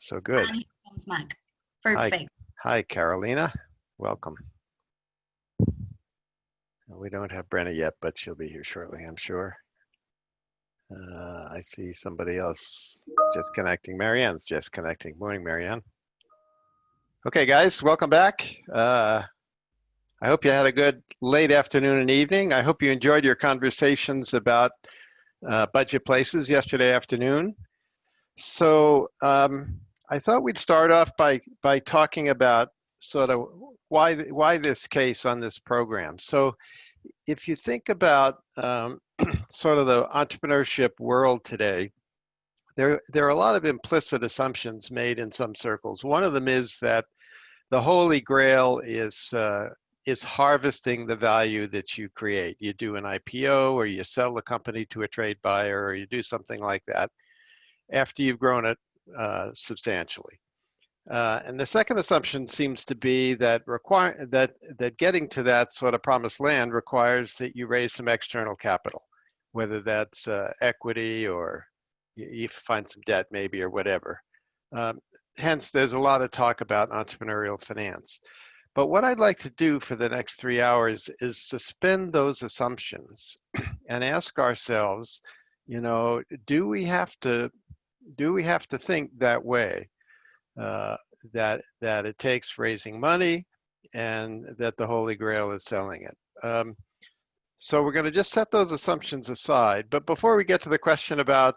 So good. And here comes Mac. Hi, Perfect. hi, Carolina. Welcome. We don't have Brenna yet, but she'll be here shortly, I'm sure. I see somebody else just connecting. Marianne's just connecting. Morning, Marianne. Okay, guys, welcome back. I hope you had a good late afternoon and evening. I hope you enjoyed your conversations about budget places yesterday afternoon. So I thought we'd start off by talking about sort of why this case on this program. So if you think about sort of the entrepreneurship world today, there are a lot of implicit assumptions made in some circles. One of them is that the holy grail is harvesting the value that you create. You do an IPO, or you sell the company to a trade buyer, or you do something like that after you've grown it substantially. And the second assumption seems to be that that getting to that sort of promised land requires that you raise some external capital, whether that's equity or you find some debt maybe or whatever. Hence, there's a lot of talk about entrepreneurial finance. But what I'd like to do for the next 3 hours is suspend those assumptions and ask ourselves, you know, do we have to think that way? That it takes raising money and that the Holy Grail is selling it. So we're going to just set those assumptions aside. But before we get to the question about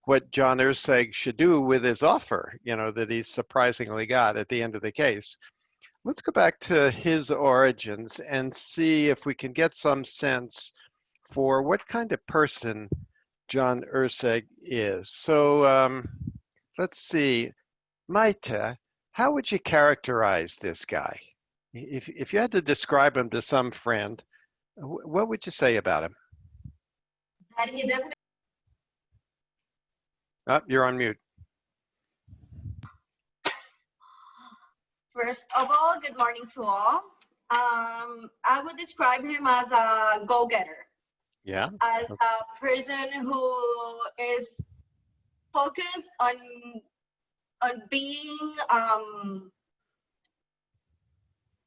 what John Urseg should do with his offer, you know, that he's surprisingly got at the end of the case, let's go back to his origins and see if we can get some sense for what kind of person John Urseg is. So let's see. Maite, how would you characterize this guy? If you had to describe him to some friend, what would you say about him? That he definitely. Oh, you're on mute. First of all, good morning to all. I would describe him as a go-getter. Yeah. As a person who is focused on being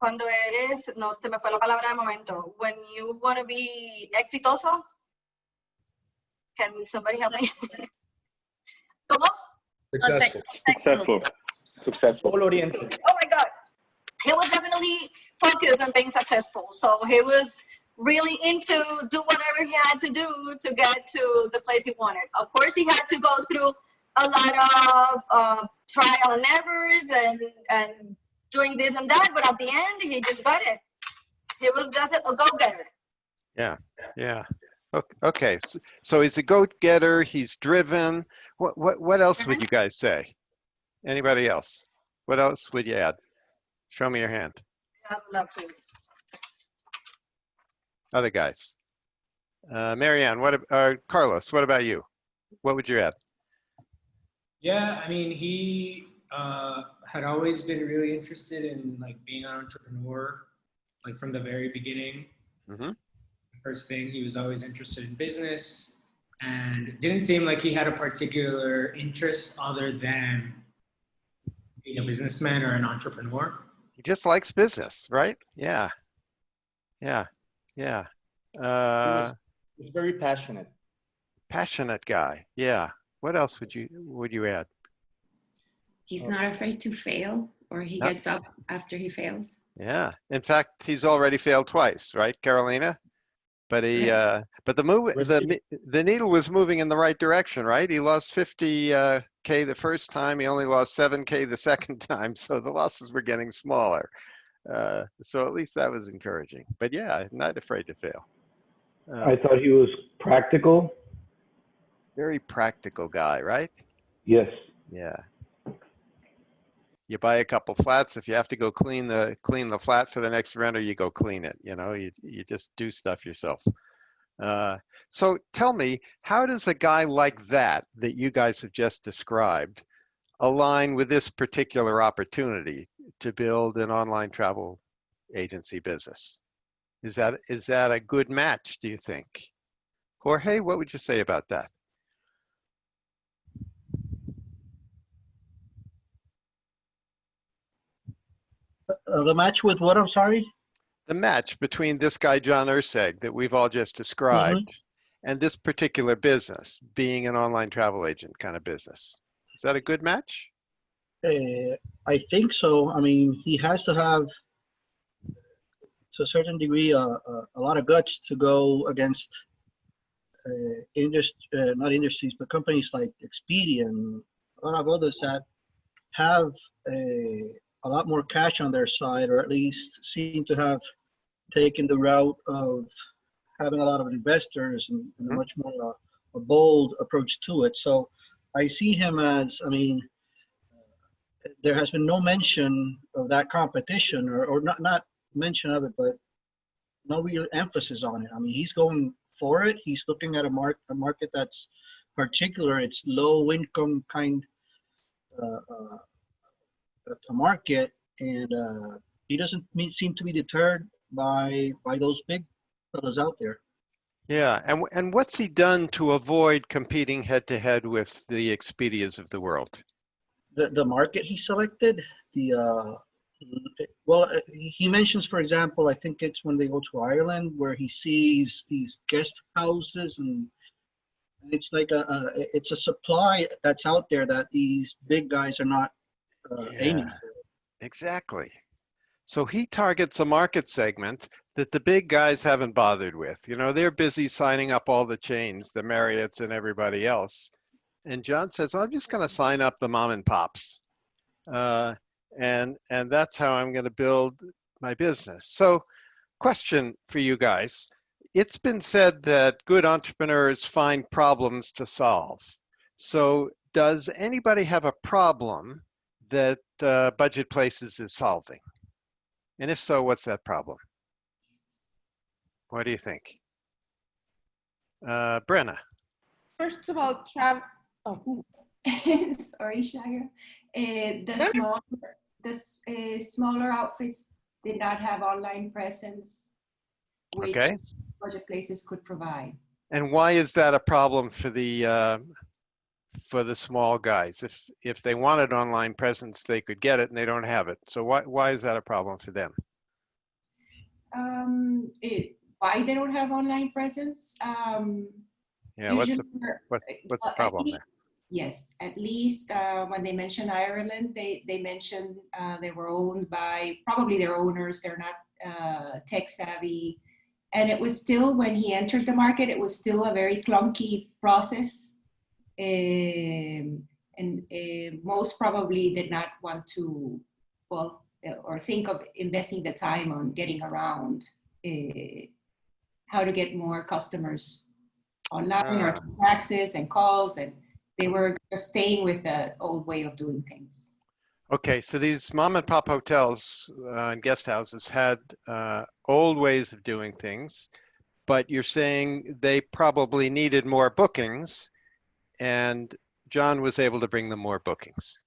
cuando eres, no se me fue la palabra de momento, when you want to be exitoso. Can somebody help me? ¿Cómo? Successful. Goal-oriented. Oh my God. He was definitely focused on being successful. So he was really into do whatever he had to do to get to the place he wanted. Of course, he had to go through a lot of trial and errors and doing this and that, but at the end, he just got it. He was just a go-getter. Yeah. Okay. So he's a go-getter. He's driven. What else would you guys say? Anybody else? What else would you add? Show me your hand. He has love to. Other guys. Marianne, Carlos, what about you? What would you add? Yeah, I mean, he had always been really interested in like being an entrepreneur, like from the very beginning. Mm-hmm. First thing, he was always interested in business, and it didn't seem like he had a particular interest other than being a businessman or an entrepreneur. He just likes business, right? Yeah. He was very passionate. Passionate guy. Yeah. What else would you add? He's not afraid to fail, or he gets up after he fails. Yeah. In fact, he's already failed twice, right, Carolina? But but the needle was moving in the right direction, right? He lost 50K the first time. He only lost 7K the second time. So the losses were getting smaller. So at least that was encouraging. But yeah, not afraid to fail. I thought he was practical. Very practical guy, right? Yes. Yeah. You buy a couple flats. If you have to go clean the flat for the next renter, you go clean it. You know, you just do stuff yourself. So tell me, how does a guy like that you guys have just described align with this particular opportunity to build an online travel agency business? Is that a good match, do you think? Jorge, what would you say about that? The match with what? I'm sorry. The match between this guy, John Urseg, that we've all just described, and this particular business, being an online travel agent kind of business. Is that a good match? I think so. I mean, he has to have, to a certain degree, a lot of guts to go against not industries, but companies like Expedia and a lot of others that have a lot more cash on their side, or at least seem to have taken the route of having a lot of investors and a much more a bold approach to it. So I see him as, I mean, there has been no mention of that competition, or not mention of it, but no real emphasis on it. I mean, he's going for it. He's looking at a market that's particular. It's low income kind a market, and he doesn't seem to be deterred by those big fellas out there. Yeah, and what's he done to avoid competing head to head with the Expedias of the world? The market he selected, he mentions, for example, I think it's when they go to Ireland, where he sees these guest houses, and it's like it's a supply that's out there that these big guys are not aiming for. Exactly. So he targets a market segment that the big guys haven't bothered with. You know, they're busy signing up all the chains, the Marriotts and everybody else. And John says, I'm just going to sign up the mom and pops. And that's how I'm going to build my business. So question for you guys. It's been said that good entrepreneurs find problems to solve. So does anybody have a problem that Budget Places is solving? And if so, what's that problem? What do you think? Brenna. First of all, sorry, Shire. The smaller outfits did not have online presence, which Okay. Budget Places could provide. And why is that a problem for the small guys? If they wanted online presence, they could get it, and they don't have it. So why is that a problem for them? Why they don't have online presence? Yeah, what's the problem there? Yes, at least when they mentioned Ireland, they mentioned they were owned by probably their owners. They're not tech savvy. And it was still, when he entered the market, it was still a very clunky process. And most probably did not want to, or think of investing the time on getting around how to get more customers online or taxes and calls, and they were just staying with the old way of doing things. Okay, so these mom and pop hotels and guest houses had old ways of doing things, but you're saying they probably needed more bookings, and John was able to bring them more bookings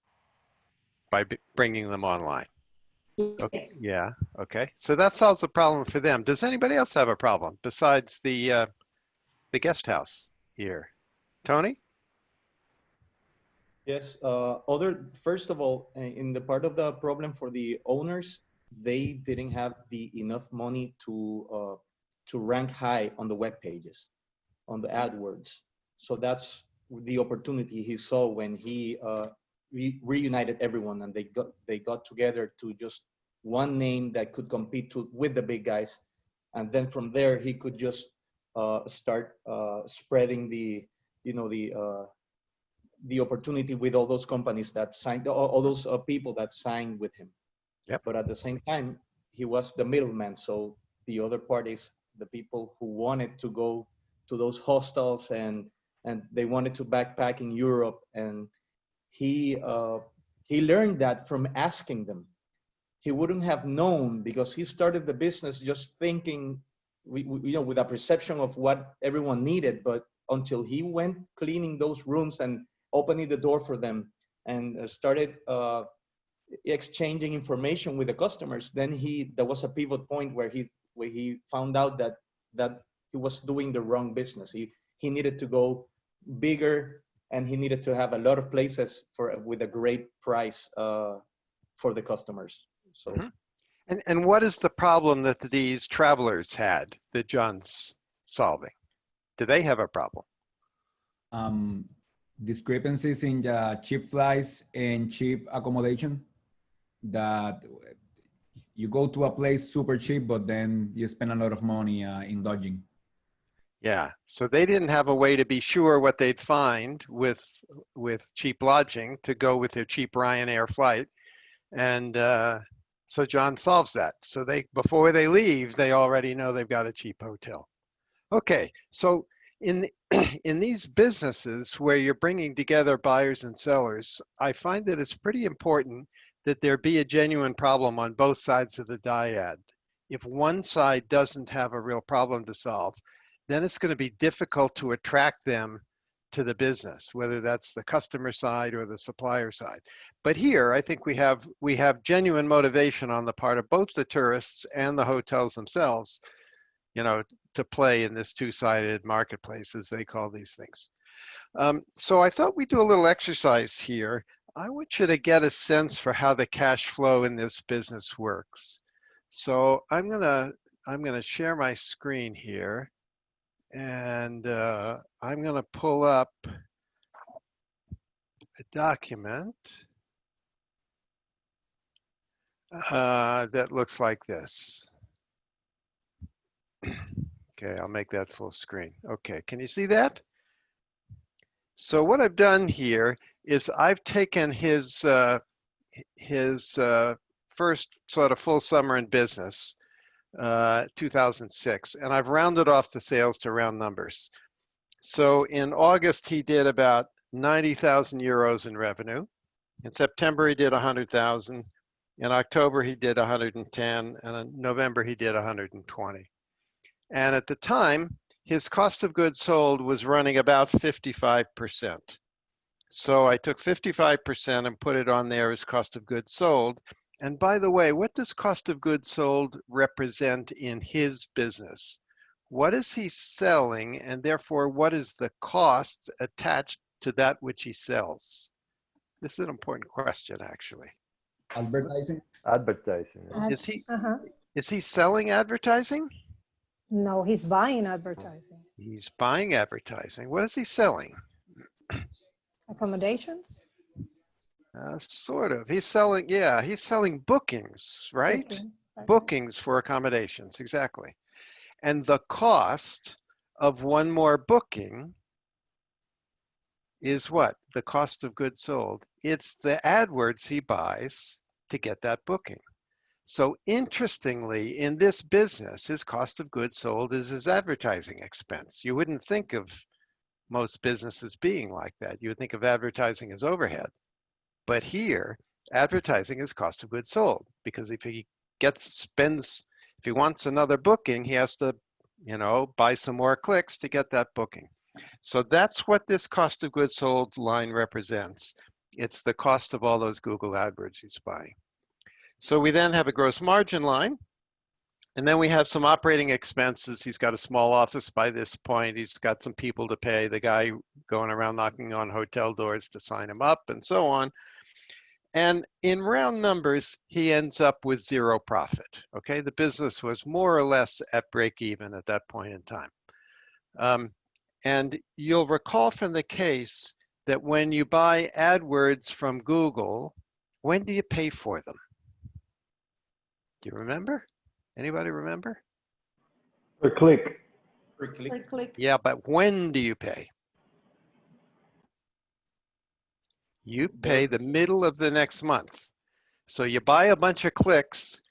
by bringing them online. Okay. Yes. Yeah, okay. So that solves the problem for them. Does anybody else have a problem besides the guest house here? Tony? Yes. First of all, in the part of the problem for the owners, they didn't have enough money to rank high on the web pages, on the AdWords. So that's the opportunity he saw when he reunited everyone, and they got together to just one name that could compete with the big guys, and then from there he could just start spreading the opportunity with all those companies that signed, all those people that signed with him. Yep. But at the same time, he was the middleman. So the other parties, the people who wanted to go to those hostels and they wanted to backpack in Europe, and he learned that from asking them. He wouldn't have known, because he started the business just thinking, with a perception of what everyone needed. But until he went cleaning those rooms and opening the door for them and started exchanging information with the customers, then there was a pivot point where he found out that he was doing the wrong business. He needed to go bigger, and he needed to have a lot of places with a great price for the customers. So And what is the problem that these travelers had that John's solving? Do they have a problem? Discrepancies in the cheap flights and cheap accommodation, that you go to a place super cheap, but then you spend a lot of money in lodging. Yeah, so they didn't have a way to be sure what they'd find with cheap lodging to go with their cheap Ryanair flight. And so John solves that. So they, before they leave, they already know they've got a cheap hotel. Okay, so in in these businesses where you're bringing together buyers and sellers, I find that it's pretty important that there be a genuine problem on both sides of the dyad. If one side doesn't have a real problem to solve, then it's going to be difficult to attract them to the business, whether that's the customer side or the supplier side. But here, I think we have genuine motivation on the part of both the tourists and the hotels themselves, you know, to play in this two-sided marketplace, as they call these things. So I thought we'd do a little exercise here. I want you to get a sense for how the cash flow in this business works. So I'm gonna share my screen here, and I'm gonna pull up a document that looks like this. Okay, I'll make that full screen. Okay, can you see that? So what I've done here is I've taken his first sort of full summer in business, 2006, and I've rounded off the sales to round numbers. So in August, he did about 90,000 euros in revenue. In September, he did 100,000. In October, he did 110, and in November, he did 120. And at the time, his cost of goods sold was running about 55%. So I took 55% and put it on there as cost of goods sold. And by the way, what does cost of goods sold represent in his business? What is he selling, and therefore what is the cost attached to that which he sells? This is an important question, actually. Advertising? Advertising. Is he selling advertising? No, he's buying advertising. He's buying advertising. What is he selling? Accommodations? Sort of. He's selling, yeah, he's selling bookings, right? Bookings for accommodations, exactly. And the cost of one more booking is what? The cost of goods sold. It's the AdWords he buys to get that booking. So interestingly, in this business, his cost of goods sold is his advertising expense. You wouldn't think of most businesses being like that. You would think of advertising as overhead. But here, advertising is cost of goods sold, because if he if he wants another booking, he has to, you know, buy some more clicks to get that booking. So that's what this cost of goods sold line represents. It's the cost of all those Google AdWords he's buying. So we then have a gross margin line, and then we have some operating expenses. He's got a small office by this point. He's got some people to pay, the guy going around knocking on hotel doors to sign him up, and so on. And in round numbers, he ends up with zero profit. Okay, the business was more or less at break even at that point in time. And you'll recall from the case that when you buy AdWords from Google, when do you pay for them? Do you remember? Anybody remember? Per click. Per click. Per click. Yeah, but when do you pay? You pay the middle of the next month. So you buy a bunch of clicks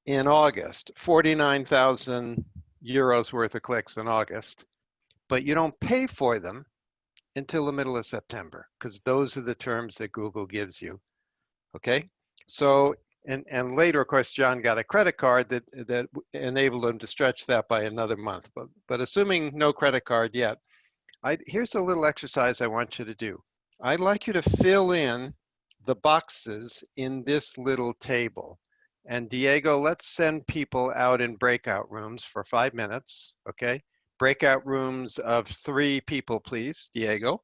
in August, 49,000 euros worth of clicks in August, but you don't pay for them until the middle of September, because those are the terms that Google gives you. Okay? So, and later, of course, John got a credit card that enabled him to stretch that by another month. But assuming no credit card yet, here's a little exercise I want you to do. I'd like you to fill in the boxes in this little table. And Diego, let's send people out in breakout rooms for 5 minutes, okay? Breakout rooms of 3 people, please, Diego.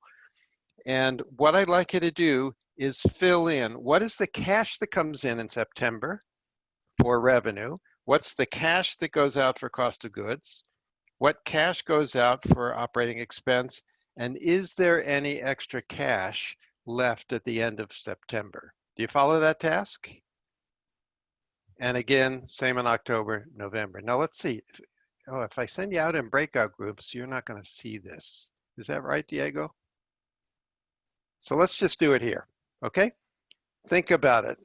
And what I'd like you to do is fill in, what is the cash that comes in September? for revenue? What's the cash that goes out for cost of goods? What cash goes out for operating expense? And is there any extra cash left at the end of September? Do you follow that task? And again, same in October, November. Now let's see. If I send you out in breakout groups, you're not going to see this. Is that right, Diego? So let's just do it here, okay? Think about it.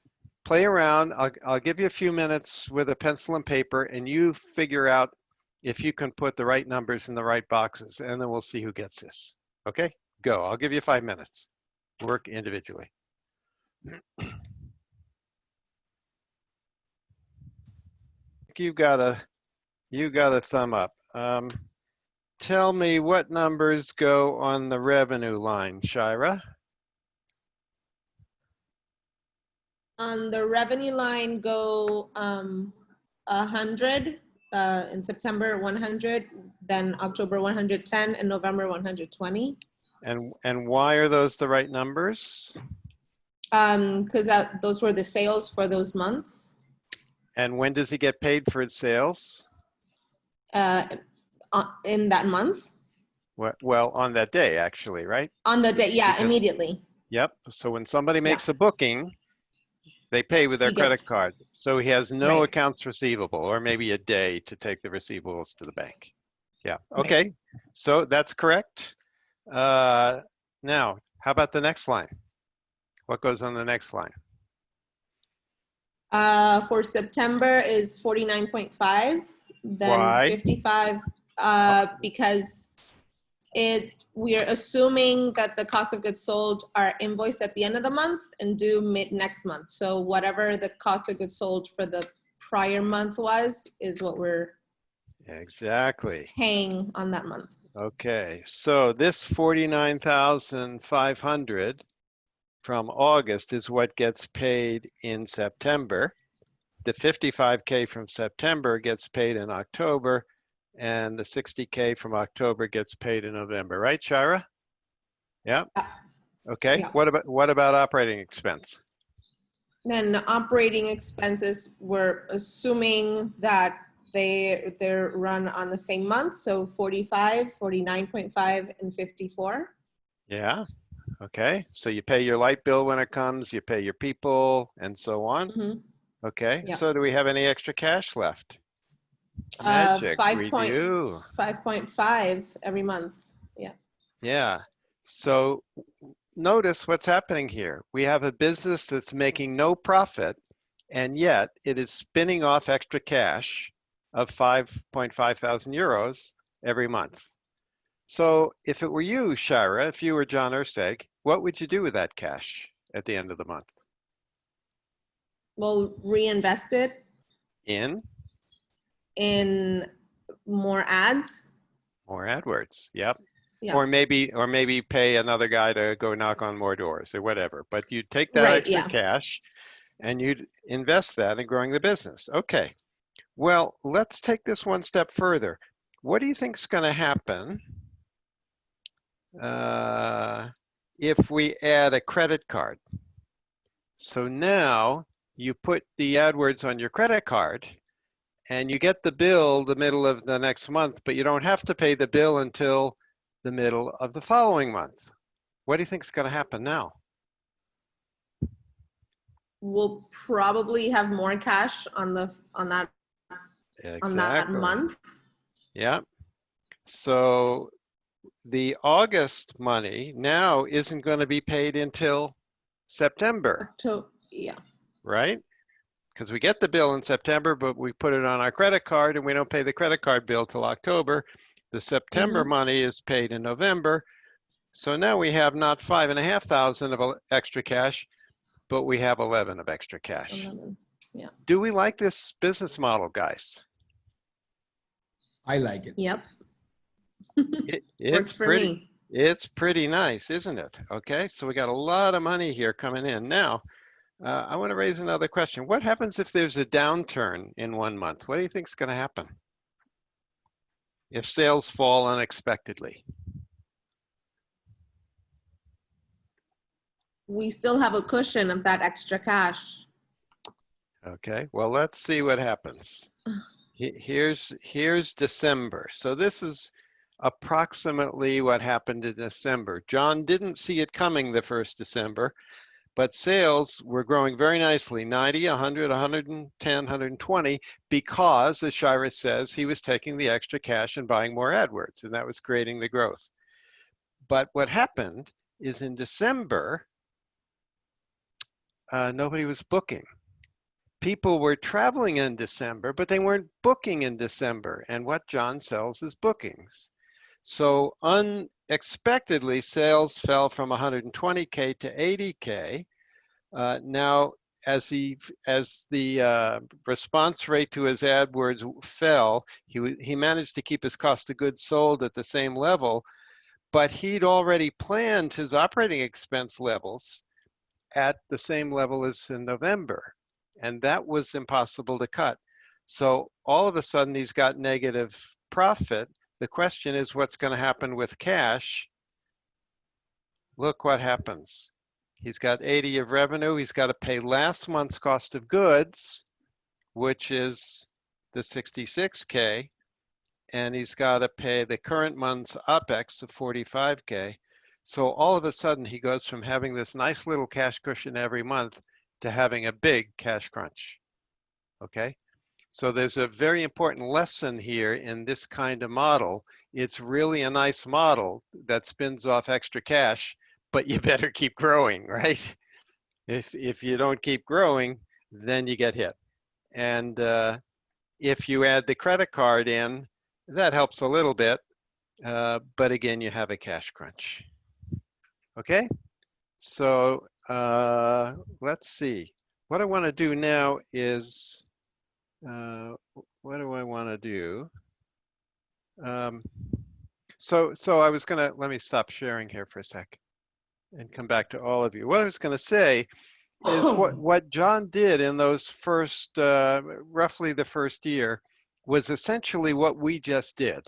Play around. I'll give you a few minutes with a pencil and paper, and you figure out if you can put the right numbers in the right boxes, and then we'll see who gets this. Okay? Go. I'll give you 5 minutes. Work individually. You got a thumb up. Tell me what numbers go on the revenue line, Shira. On the revenue line go 100 in September, 100, then October 110, and November 120. And why are those the right numbers? Because those were the sales for those months. And when does he get paid for his sales? In that month. Well, on that day, actually, right? On the day, yeah, Because, immediately. Yep. So when somebody makes a booking, they pay with their credit card. So he has no accounts receivable, or maybe a day to take the receivables to the bank. Yeah. Okay. Right. So that's correct. Now, how about the next line? What goes on the next line? For September is 49.5, then Why? 55, because we are assuming that the cost of goods sold are invoiced at the end of the month and due mid next month. So whatever the cost of goods sold for the prior month was, is what we're paying on that month. Okay, so this 49,500 from August is what gets paid in September. The 55K from September gets paid in October, and the 60K from October gets paid in November, right, Shira? Yeah. Okay. Yeah. What about operating expense? Then operating expenses, we're assuming that they're run on the same month, so 45, 49.5, and 54. Yeah. Okay. So you pay your light bill when it comes, you pay your people, and so on. Mm-hmm. Okay. Yep. So do we have any extra cash left? Magic. 5.5 every month. Yeah. Yeah. So notice what's happening here. We have a business that's making no profit, and yet it is spinning off extra cash of 5.5 thousand euros every month. So if it were you, Shira, if you were John Erseg, what would you do with that cash at the end of the month? Well, reinvest it in more ads. More AdWords. Yep. Yeah. Or maybe pay another guy to go knock on more doors or whatever. But you take that extra cash and you invest that in growing the business. Okay. Well, let's take this one step further. What do you think is going to happen if we add a credit card? So now you put the AdWords on your credit card and you get the bill the middle of the next month, but you don't have to pay the bill until the middle of the following month. What do you think is going to happen now? We'll probably have more cash on that month. Yeah. So the August money now isn't going to be paid until September. Yeah. Right? Because we get the bill in September, but we put it on our credit card and we don't pay the credit card bill till October. The September money is paid in November. So now we have not 5,500 of extra cash, but we have 11 of extra cash. 11. Yeah. Do we like this business model, guys? I like it. Yep. It's pretty. It's pretty nice, isn't it? Okay, so we got a lot of money here coming in. Now, I want to raise another question. What happens if there's a downturn in 1 month? What do you think is going to happen if sales fall unexpectedly? We still have a cushion of that extra cash. Okay, well, let's see what happens. Here's December. So this is approximately what happened in December. John didn't see it coming the first December, but sales were growing very nicely, 90, 100, 110, 120, because, as Shira says, he was taking the extra cash and buying more AdWords, and that was creating the growth. But what happened is in December, nobody was booking. People were traveling in December, but they weren't booking in December. And what John sells is bookings. So unexpectedly, sales fell from 120K to 80K. Now, as the response rate to his AdWords fell, he managed to keep his cost of goods sold at the same level, but he'd already planned his operating expense levels at the same level as in November, and that was impossible to cut. So all of a sudden he's got negative profit. The question is, what's going to happen with cash? Look what happens. He's got 80 of revenue. He's got to pay last month's cost of goods, which is the 66K, and he's got to pay the current month's OPEX of 45K. So all of a sudden he goes from having this nice little cash cushion every month to having a big cash crunch. Okay? So there's a very important lesson here in this kind of model. It's really a nice model that spins off extra cash, but you better keep growing, right? If you don't keep growing, then you get hit. And if you add the credit card in, that helps a little bit, but again, you have a cash crunch. Okay, so let's see. What I want to do now is, what do I want to do? So I was gonna, let me stop sharing here for a sec and come back to all of you. What I was gonna say is what John did in those first, roughly the first year, was essentially what we just did.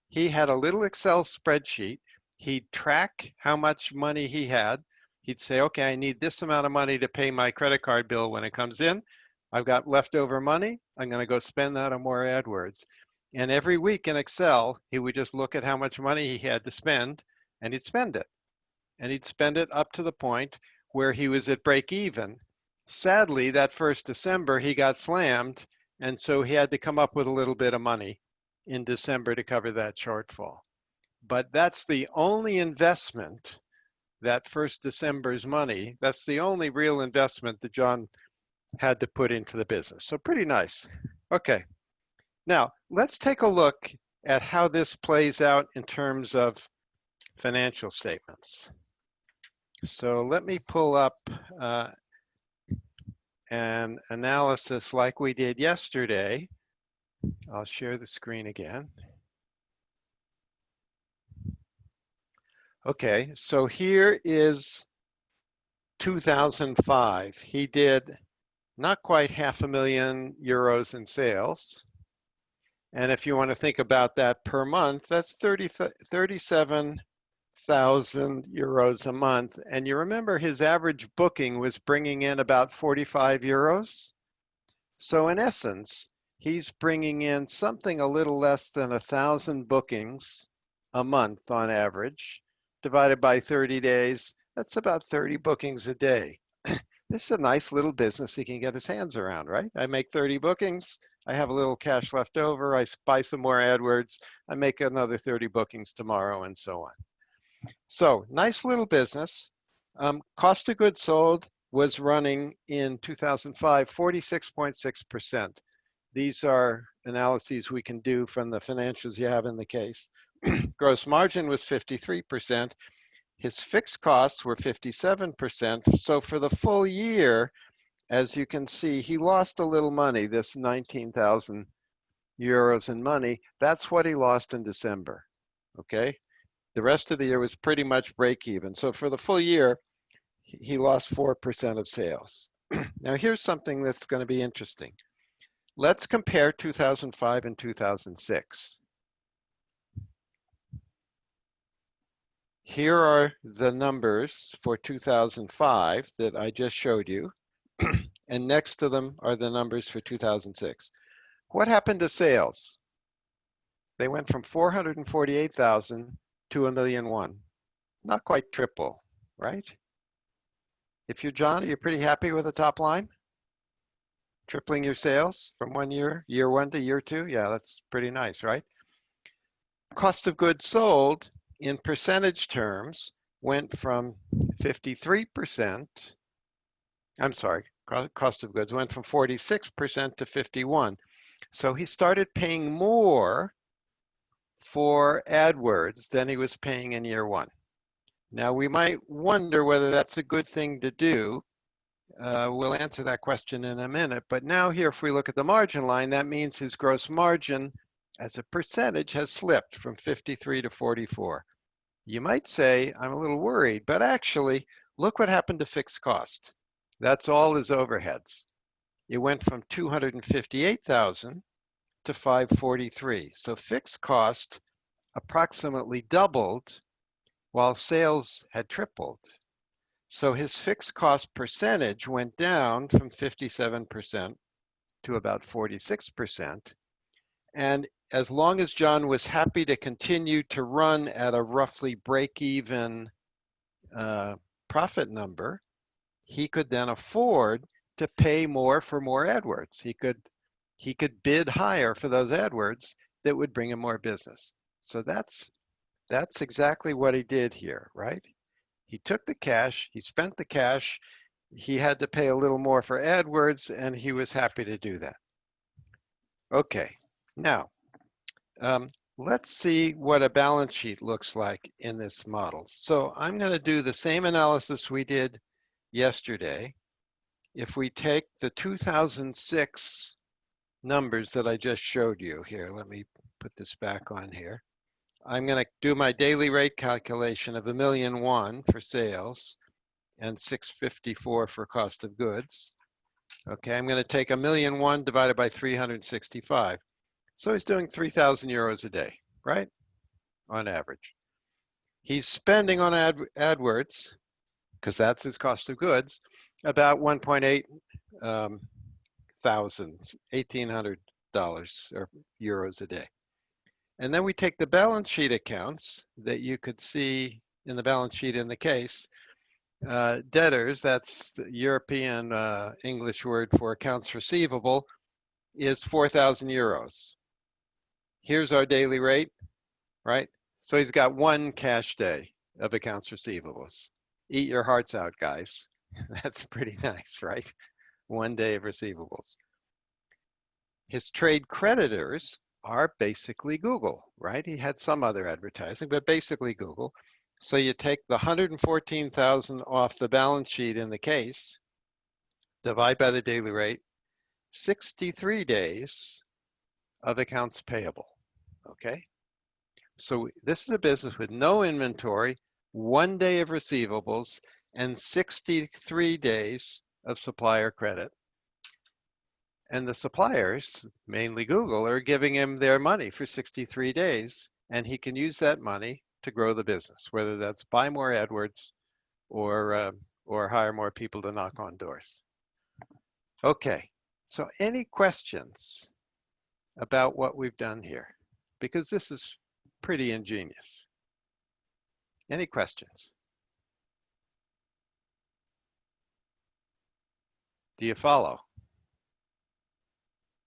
He had a little Excel spreadsheet. He'd track how much money he had. He'd say, okay, I need this amount of money to pay my credit card bill when it comes in. I've got leftover money. I'm going to go spend that on more AdWords. And every week in Excel, he would just look at how much money he had to spend, and he'd spend it. And he'd spend it up to the point where he was at break even. Sadly, that first December, he got slammed, and so he had to come up with a little bit of money in December to cover that shortfall. But that's the only investment, that first December's money, that's the only real investment that John had to put into the business. So pretty nice. Okay, now let's take a look at how this plays out in terms of financial statements. So let me pull up an analysis like we did yesterday. I'll share the screen again. Okay, so here is 2005. He did not quite €500,000 in sales. And if you want to think about that per month, that's 37,000 euros a month. And you remember his average booking was bringing in about 45 euros. So in essence, he's bringing in something a little less than 1,000 bookings a month on average, divided by 30 days. That's about 30 bookings a day. This is a nice little business he can get his hands around, right? I make 30 bookings. I have a little cash left over. I buy some more AdWords. I make another 30 bookings tomorrow, and so on. So nice little business. Cost of goods sold was running in 2005, 46.6%. These are analyses we can do from the financials you have in the case. Gross margin was 53%. His fixed costs were 57%. So for the full year, as you can see, he lost a little money, this 19,000 euros in money. That's what he lost in December, okay? The rest of the year was pretty much break even. So for the full year, he lost 4% of sales. Now here's something that's going to be interesting. Let's compare 2005 and 2006. Here are the numbers for 2005 that I just showed you. and next to them are the numbers for 2006. What happened to sales? They went from 448,000 to 1,000,001. Not quite triple, right? If you're John, are you pretty happy with the top line? Tripling your sales from year one to year two? Yeah, that's pretty nice, right? Cost of goods sold in percentage terms went from 53%, I'm sorry, cost of goods went from 46% to 51. So he started paying more for AdWords than he was paying in year one. Now we might wonder whether that's a good thing to do. We'll answer that question in a minute, but now here, if we look at the margin line, that means his gross margin as a percentage has slipped from 53 to 44. You might say, I'm a little worried, but actually, look what happened to fixed cost. That's all his overheads. It went from 258,000 to 543. So fixed cost approximately doubled while sales had tripled. So his fixed cost percentage went down from 57% to about 46%. And as long as John was happy to continue to run at a roughly break-even profit number, he could then afford to pay more for more AdWords. He could bid higher for those AdWords that would bring him more business. So that's exactly what he did here, right? He took the cash, he spent the cash, he had to pay a little more for AdWords, and he was happy to do that. Okay, now let's see what a balance sheet looks like in this model. So I'm going to do the same analysis we did yesterday. If we take the 2006 numbers that I just showed you here, let me put this back on here. I'm going to do my daily rate calculation of 1,000,001 for sales and 654 for cost of goods. Okay, I'm going to take 1,000,001 divided by 365. So he's doing 3,000 euros a day, right? On average. He's spending on AdWords, because that's his cost of goods, about 1.8 thousand, $1,800 or euros a day. And then we take the balance sheet accounts that you could see in the balance sheet in the case. Debtors, that's the European English word for accounts receivable, is 4,000 euros. Here's our daily rate, right? So he's got one cash day of accounts receivables. Eat your hearts out, guys. That's pretty nice, right? One day of receivables. His trade creditors are basically Google, right? He had some other advertising, but basically Google. So you take the 114,000 off the balance sheet in the case, divide by the daily rate, 63 days of accounts payable, okay? So this is a business with no inventory, 1 day of receivables, and 63 days of supplier credit. And the suppliers, mainly Google, are giving him their money for 63 days, and he can use that money to grow the business, whether that's buy more AdWords or hire more people to knock on doors. Okay, so any questions about what we've done here? Because this is pretty ingenious. Any questions? Do you follow?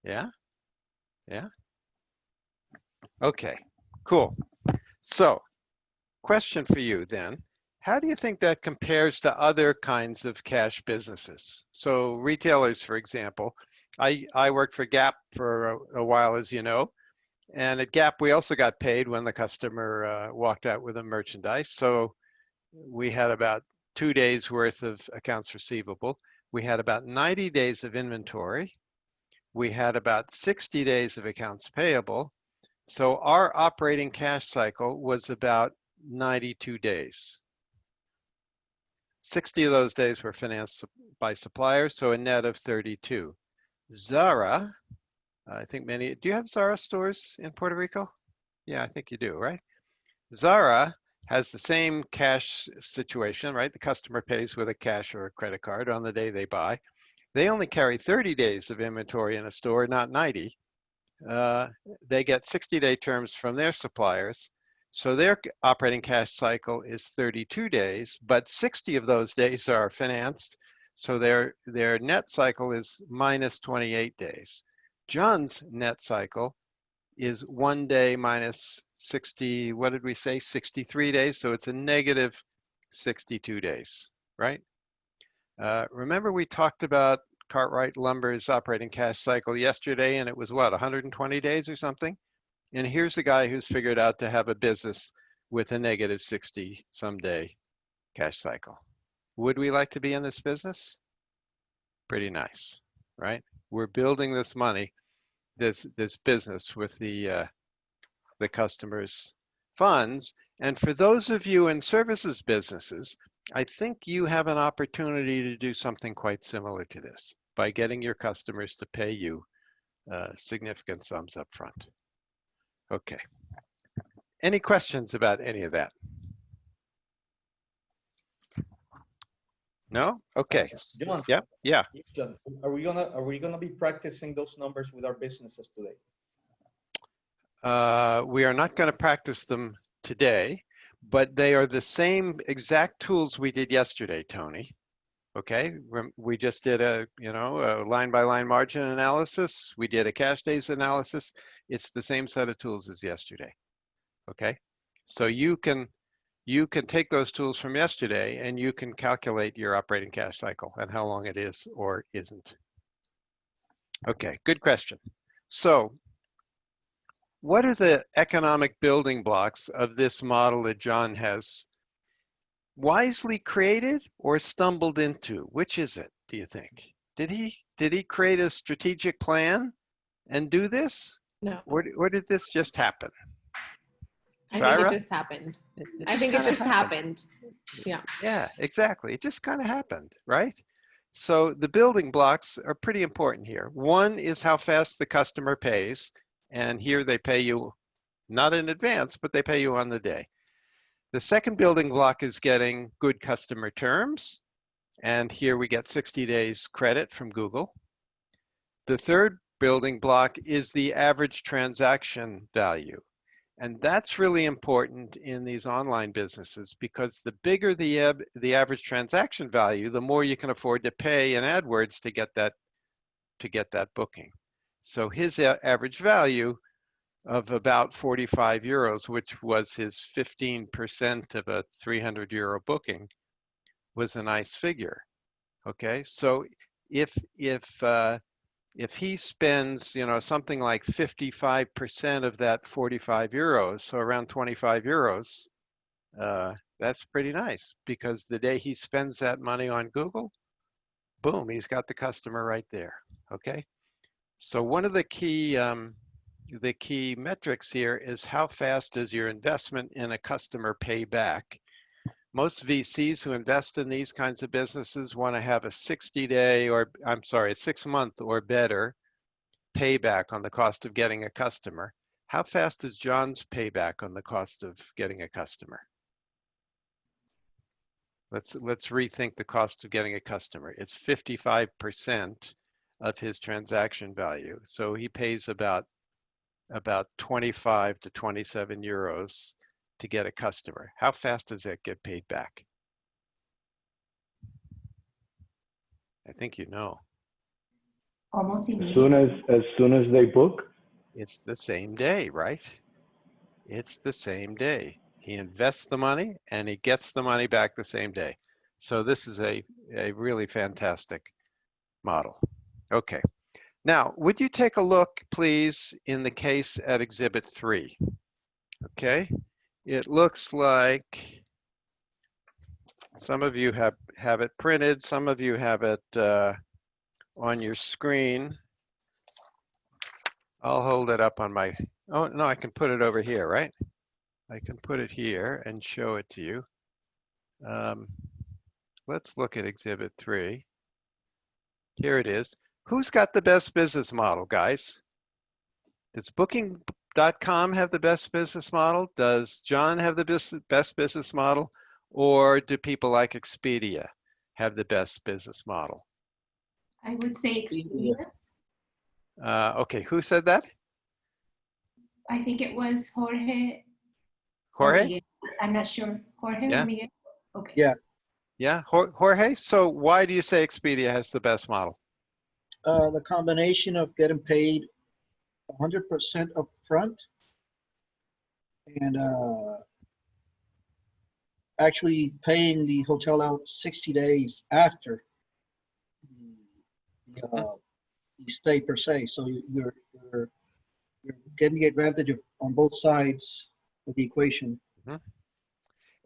Yeah? Yeah? Okay, cool. So, question for you then. How do you think that compares to other kinds of cash businesses? So retailers, for example, I worked for Gap for a while, as you know, and at Gap, we also got paid when the customer walked out with a merchandise. So we had about 2 days worth of accounts receivable. We had about 90 days of inventory. We had about 60 days of accounts payable. So our operating cash cycle was about 92 days. 60 of those days were financed by suppliers, so a net of 32. Zara, I think do you have Zara stores in Puerto Rico? Yeah, I think you do, right? Zara has the same cash situation, right? The customer pays with a cash or a credit card on the day they buy. They only carry 30 days of inventory in a store, not 90. They get 60-day terms from their suppliers. So their operating cash cycle is 32 days, but 60 of those days are financed. So their net cycle is minus 28 days. John's net cycle is 1 day minus 60, what did we say, 63 days? So it's a negative 62 days, right? Remember we talked about Cartwright Lumber's operating cash cycle yesterday, and it was what, 120 days or something? And here's a guy who's figured out to have a business with a negative 60 some day cash cycle. Would we like to be in this business? Pretty nice, right? We're building this money, this business with the customer's funds. And for those of you in services businesses, I think you have an opportunity to do something quite similar to this by getting your customers to pay you significant sums up front. Okay. Any questions about any of that? No? Okay. John, Yeah. John, are we gonna be practicing those numbers with our businesses today? We are not going to practice them today, but they are the same exact tools we did yesterday, Tony. Okay, we just did a line-by-line margin analysis. We did a cash days analysis. It's the same set of tools as yesterday. Okay, so you can take those tools from yesterday and you can calculate your operating cash cycle and how long it is or isn't. Okay, good question. So what are the economic building blocks of this model that John has wisely created or stumbled into? Which is it, do you think? Did he create a strategic plan and do this? No. Or did this just happen? I think Shira? it just happened. I think it just happened. Yeah. Yeah, exactly. It just kind of happened, right? So the building blocks are pretty important here. One is how fast the customer pays. And here they pay you not in advance, but they pay you on the day. The second building block is getting good customer terms. And here we get 60 days credit from Google. The third building block is the average transaction value. And that's really important in these online businesses because the bigger the average transaction value, the more you can afford to pay in AdWords to get that booking. So his average value of about 45 euros, which was his 15% of a 300 euro booking, was a nice figure. Okay, so if he spends, something like 55% of that 45 euros, so around 25 euros, that's pretty nice because the day he spends that money on Google, boom, he's got the customer right there. Okay, so one of the key metrics here is how fast does your investment in a customer pay back? Most VCs who invest in these kinds of businesses want to have a 6-month or better payback on the cost of getting a customer. How fast is John's payback on the cost of getting a customer? Let's rethink the cost of getting a customer. It's 55% of his transaction value. So he pays about 25 to 27 euros to get a customer. How fast does that get paid back? I think you know. Almost As immediately. soon as they book. It's the same day, right? It's the same day. He invests the money and he gets the money back the same day. So this is a really fantastic model. Okay. Now, would you take a look, please, in the case at Exhibit 3? Okay. It looks like some of you have it printed. Some of you have it on your screen. I'll hold it up on my, oh, no, I can put it over here, right? I can put it here and show it to you. Let's look at Exhibit 3. Here it is. Who's got the best business model, guys? Does Booking.com have the best business model? Does John have the best business model? Or do people like Expedia have the best business model? I would say Expedia. Okay, who said that? I think it was Jorge. or Jorge? Miguel. I'm not sure. Jorge Yeah. or Miguel? Okay. Yeah. Yeah, Jorge. So why do you say Expedia has the best model? The combination of getting paid 100% upfront and actually paying the hotel out 60 days after the stay per se. So you're getting the advantage of on both sides of the equation.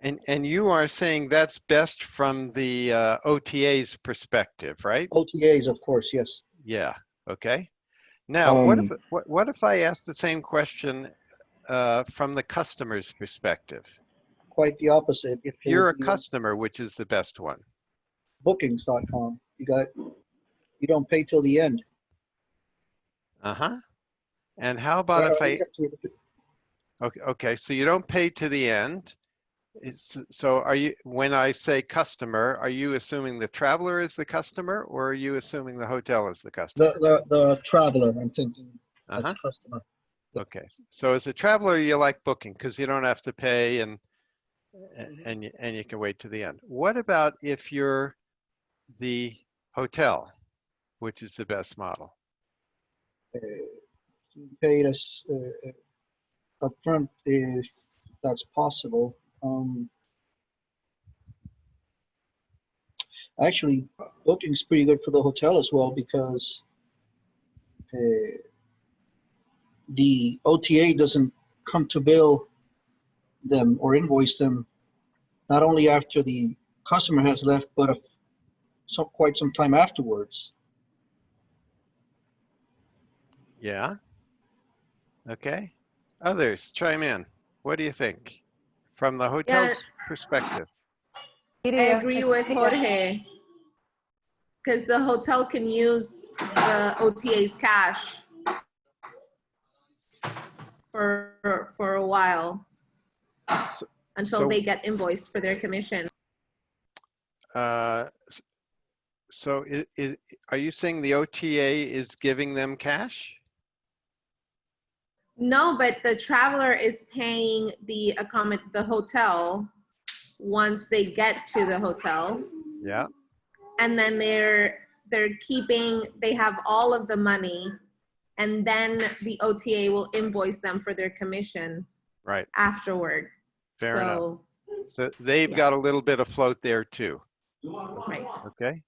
And you are saying that's best from the OTA's perspective, right? OTAs, of course, yes. Yeah. Okay. Now, what Um, if I ask the same question from the customer's perspective? Quite the opposite. If It would you're a be customer, which is the best one? bookings.com. You don't pay till the end. Uh-huh. And how about if I, okay, so you don't pay to the end. So are you, when I say customer, are you assuming the traveler is the customer or are you assuming the hotel is the customer? The traveler, I'm thinking that's Uh-huh. customer. Okay. So as a traveler, you like booking because you don't have to pay and you can wait to the end. What about if you're the hotel, which is the best model? Paid us upfront if that's possible. Actually, booking's pretty good for the hotel as well because the OTA doesn't come to bill them or invoice them not only after the customer has left, but quite some time afterwards. Yeah. Okay. Others, chime in. What do you think from the hotel's perspective? I agree with Jorge because the hotel can use the OTA's cash for a while until they get invoiced for their commission. So are you saying the OTA is giving them cash? No, but the traveler is paying the hotel once they get to the hotel. Yeah. And then they have all of the money, and then the OTA will invoice them for their commission Right. afterward. Fair enough. So they've got a little bit of float there too. Right. Okay.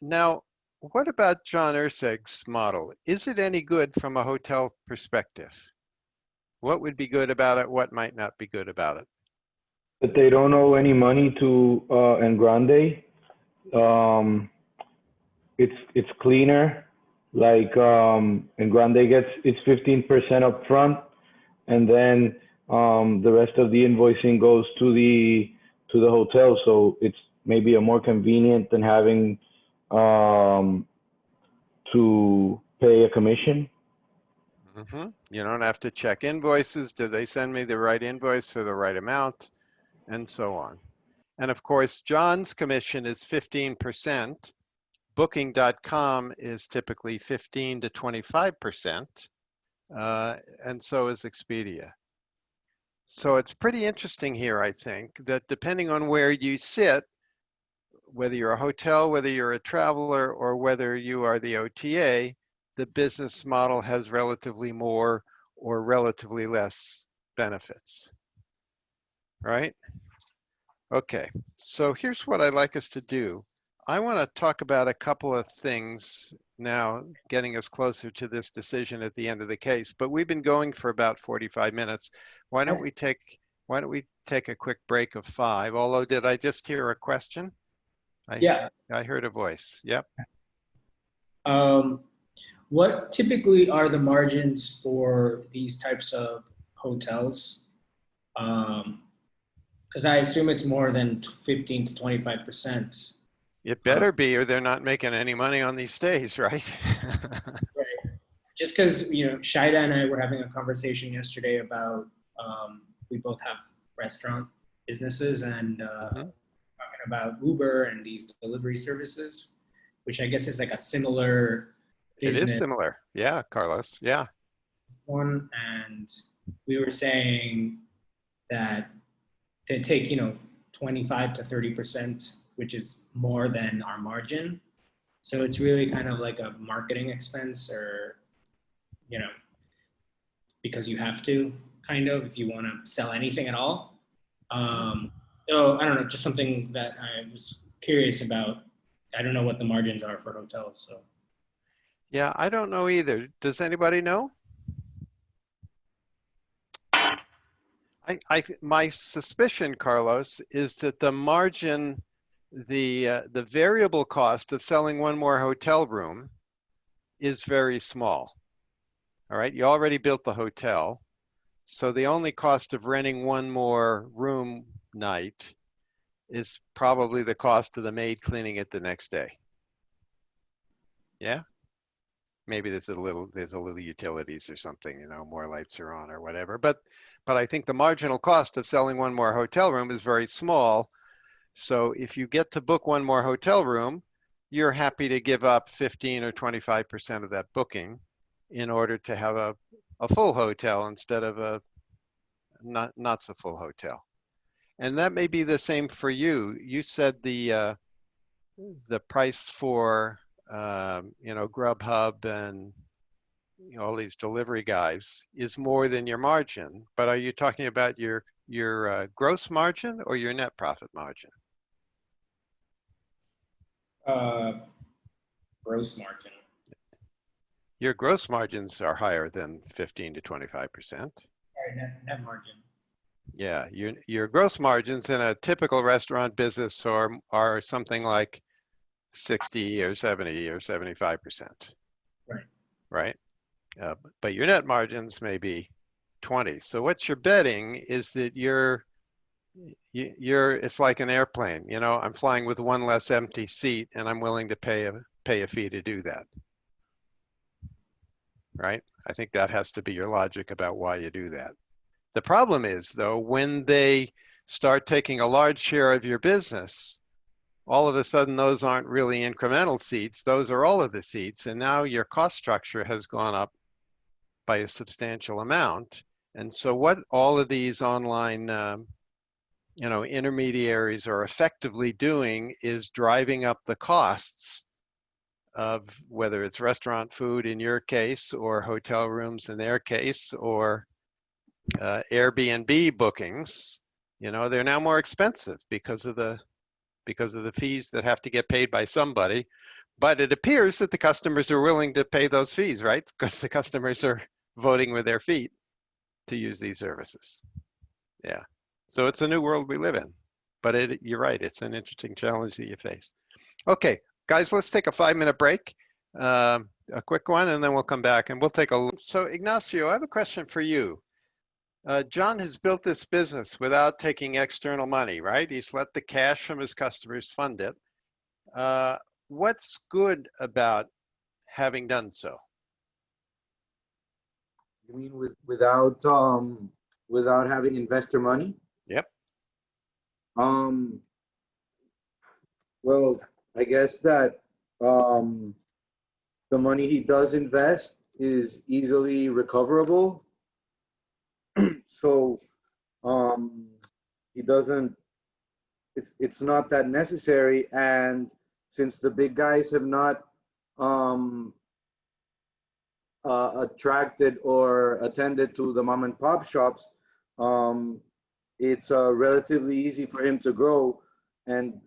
Now, what about John Urseg's model? Is it any good from a hotel perspective? What would be good about it? What might not be good about it? that they don't owe any money to Engrande. It's cleaner. Like Engrande gets its 15% up front, and then the rest of the invoicing goes to the hotel. So it's maybe a more convenient than having to pay a commission. You don't have to check invoices. Do they send me the right invoice for the right amount? And so on. And of course, John's commission is 15%. Booking.com is typically 15 to 25%. And so is Expedia. So it's pretty interesting here, I think, that depending on where you sit, whether you're a hotel, whether you're a traveler, or whether you are the OTA, the business model has relatively more or relatively less benefits, right? Okay, so here's what I'd like us to do. I want to talk about a couple of things now, getting us closer to this decision at the end of the case, but we've been going for about 45 minutes. Why don't we take a quick break of 5? Although, did I just hear a question? Yeah. I heard a voice. Yep. What typically are the margins for these types of hotels? Because I assume it's more than 15 to 25%. It better be, or they're not making any money on these stays, right? Right. Just because, Shaida and I were having a conversation yesterday about we both have restaurant businesses and talking about Uber and these delivery services. which I guess is like a similar It is business similar. Yeah, Carlos. Yeah. one. And we were saying that they take, 25 to 30%, which is more than our margin. So it's really kind of like a marketing expense, or, because you have to, kind of, if you want to sell anything at all. So I don't know, just something that I was curious about. I don't know what the margins are for hotels. So Yeah, I don't know either. Does anybody know? My suspicion, Carlos, is that the margin, the variable cost of selling one more hotel room is very small. All right, you already built the hotel, so the only cost of renting one more room night is probably the cost of the maid cleaning it the next day. Yeah, maybe there's a little utilities or something, more lights are on or whatever. But I think the marginal cost of selling one more hotel room is very small. So if you get to book one more hotel room, you're happy to give up 15 or 25% of that booking in order to have a full hotel instead of a not so full hotel. And that may be the same for you. You said the price for Grubhub and all these delivery guys is more than your margin. But are you talking about your gross margin or your net profit margin? gross margin. Your gross margins are higher than 15 to 25%. Sorry, net margin. Yeah, your gross margins in a typical restaurant business are something like 60 or 70 or 75%. Right. Right. But your net margins may be 20. So what you're betting is that you're it's like an airplane. I'm flying with one less empty seat, and I'm willing to pay a fee to do that. Right? I think that has to be your logic about why you do that. The problem is, though, when they start taking a large share of your business, all of a sudden those aren't really incremental seats. Those are all of the seats. And now your cost structure has gone up by a substantial amount. And so what all of these online intermediaries are effectively doing is driving up the costs of whether it's restaurant food in your case, or hotel rooms in their case, or Airbnb bookings. They're now more expensive because of the fees that have to get paid by somebody. But it appears that the customers are willing to pay those fees, right? Because the customers are voting with their feet to use these services. Yeah. So it's a new world we live in. But you're right, it's an interesting challenge that you face. Okay, guys, let's take a 5-minute break. A quick one, and then we'll come back and we'll take a look. So Ignacio, I have a question for you. John has built this business without taking external money, right? He's let the cash from his customers fund it. What's good about having done so? You mean without having investor money? Yep. Well, I guess that the money he does invest is easily recoverable. So he doesn't, it's not that necessary. And since the big guys have not attracted or attended to the mom and pop shops, it's relatively easy for him to grow. And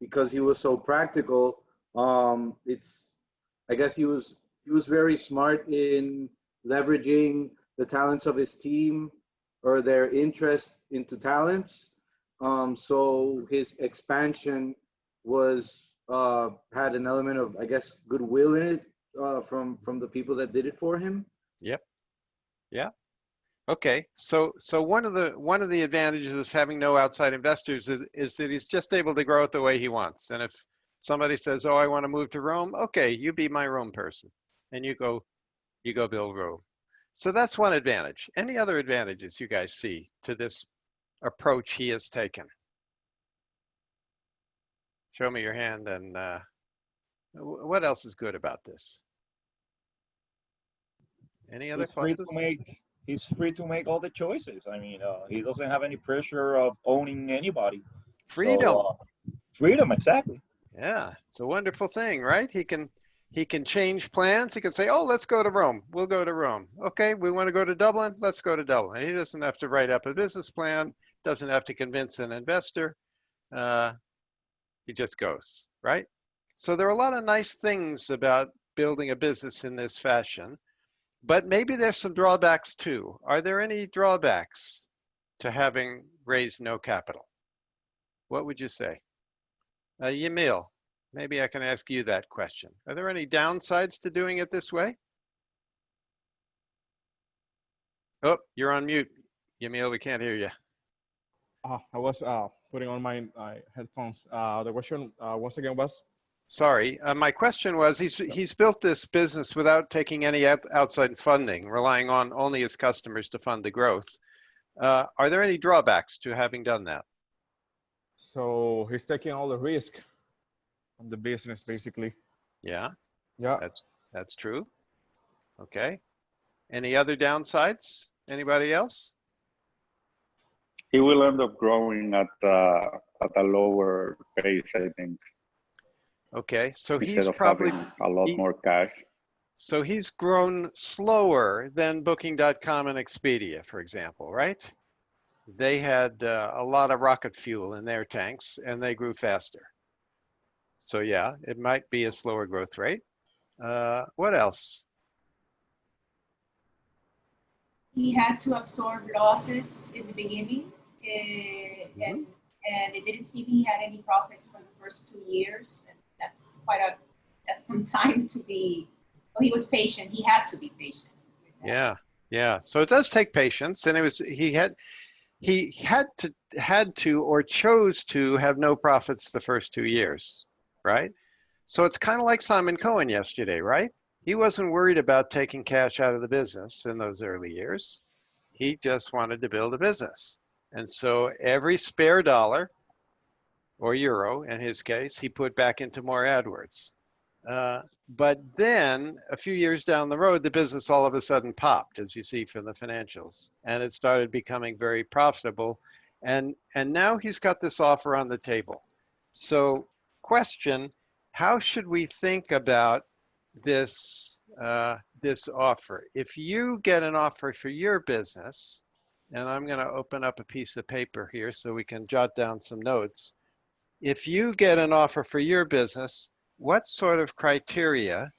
because he was so practical, I guess he was very smart in leveraging the talents of his team or their interest into talents. So his expansion was had an element of, I guess, goodwill in it from the people that did it for him. Yep. Yeah. Okay. So one of the advantages of having no outside investors is that he's just able to grow it the way he wants. And if somebody says, "Oh, I want to move to Rome," okay, you be my Rome person, and you go build Rome. So that's one advantage. Any other advantages you guys see to this approach he has taken? Show me your hand. And what else is good about this? Any other pluses? He's free to make all the choices. I mean, he doesn't have any pressure of owning anybody. Freedom. So, freedom, exactly. Yeah, it's a wonderful thing, right? He can change plans. He can say, "Oh, let's go to Rome. We'll go to Rome. Okay, we want to go to Dublin. Let's go to Dublin." He doesn't have to write up a business plan. Doesn't have to convince an investor. He just goes, right? So there are a lot of nice things about building a business in this fashion, but maybe there's some drawbacks too. Are there any drawbacks to having raised no capital? What would you say? Yamil, maybe I can ask you that question. Are there any downsides to doing it this way? Oh, you're on mute. Yamil, we can't hear you. I was putting on my headphones. The question once again was? Sorry, my question was, he's built this business without taking any outside funding, relying on only his customers to fund the growth. Are there any drawbacks to having done that? So he's taking all the risk of the business, basically. Yeah, Yeah. that's true. Okay. Any other downsides? Anybody else? He will end up growing at a lower pace, I think. Okay, so instead he's of probably having a lot more cash. So he's grown slower than Booking.com and Expedia, for example, right? They had a lot of rocket fuel in their tanks and they grew faster. So yeah, it might be a slower growth rate. What else? He had to absorb losses in the beginning, and it didn't seem he had any profits for the first 2 years. And that's some time to be. Well, he was patient. He had to be patient. Yeah. So it does take patience, and he had to or chose to have no profits the first 2 years, right? So it's kind of like Simon Cohen yesterday, right? He wasn't worried about taking cash out of the business in those early years. He just wanted to build a business. And so every spare dollar or euro, in his case, he put back into more AdWords. But then a few years down the road, the business all of a sudden popped, as you see from the financials, and it started becoming very profitable. And now he's got this offer on the table. So question, how should we think about this offer? If you get an offer for your business, and I'm going to open up a piece of paper here so we can jot down some notes. If you get an offer for your business, what sort of criteria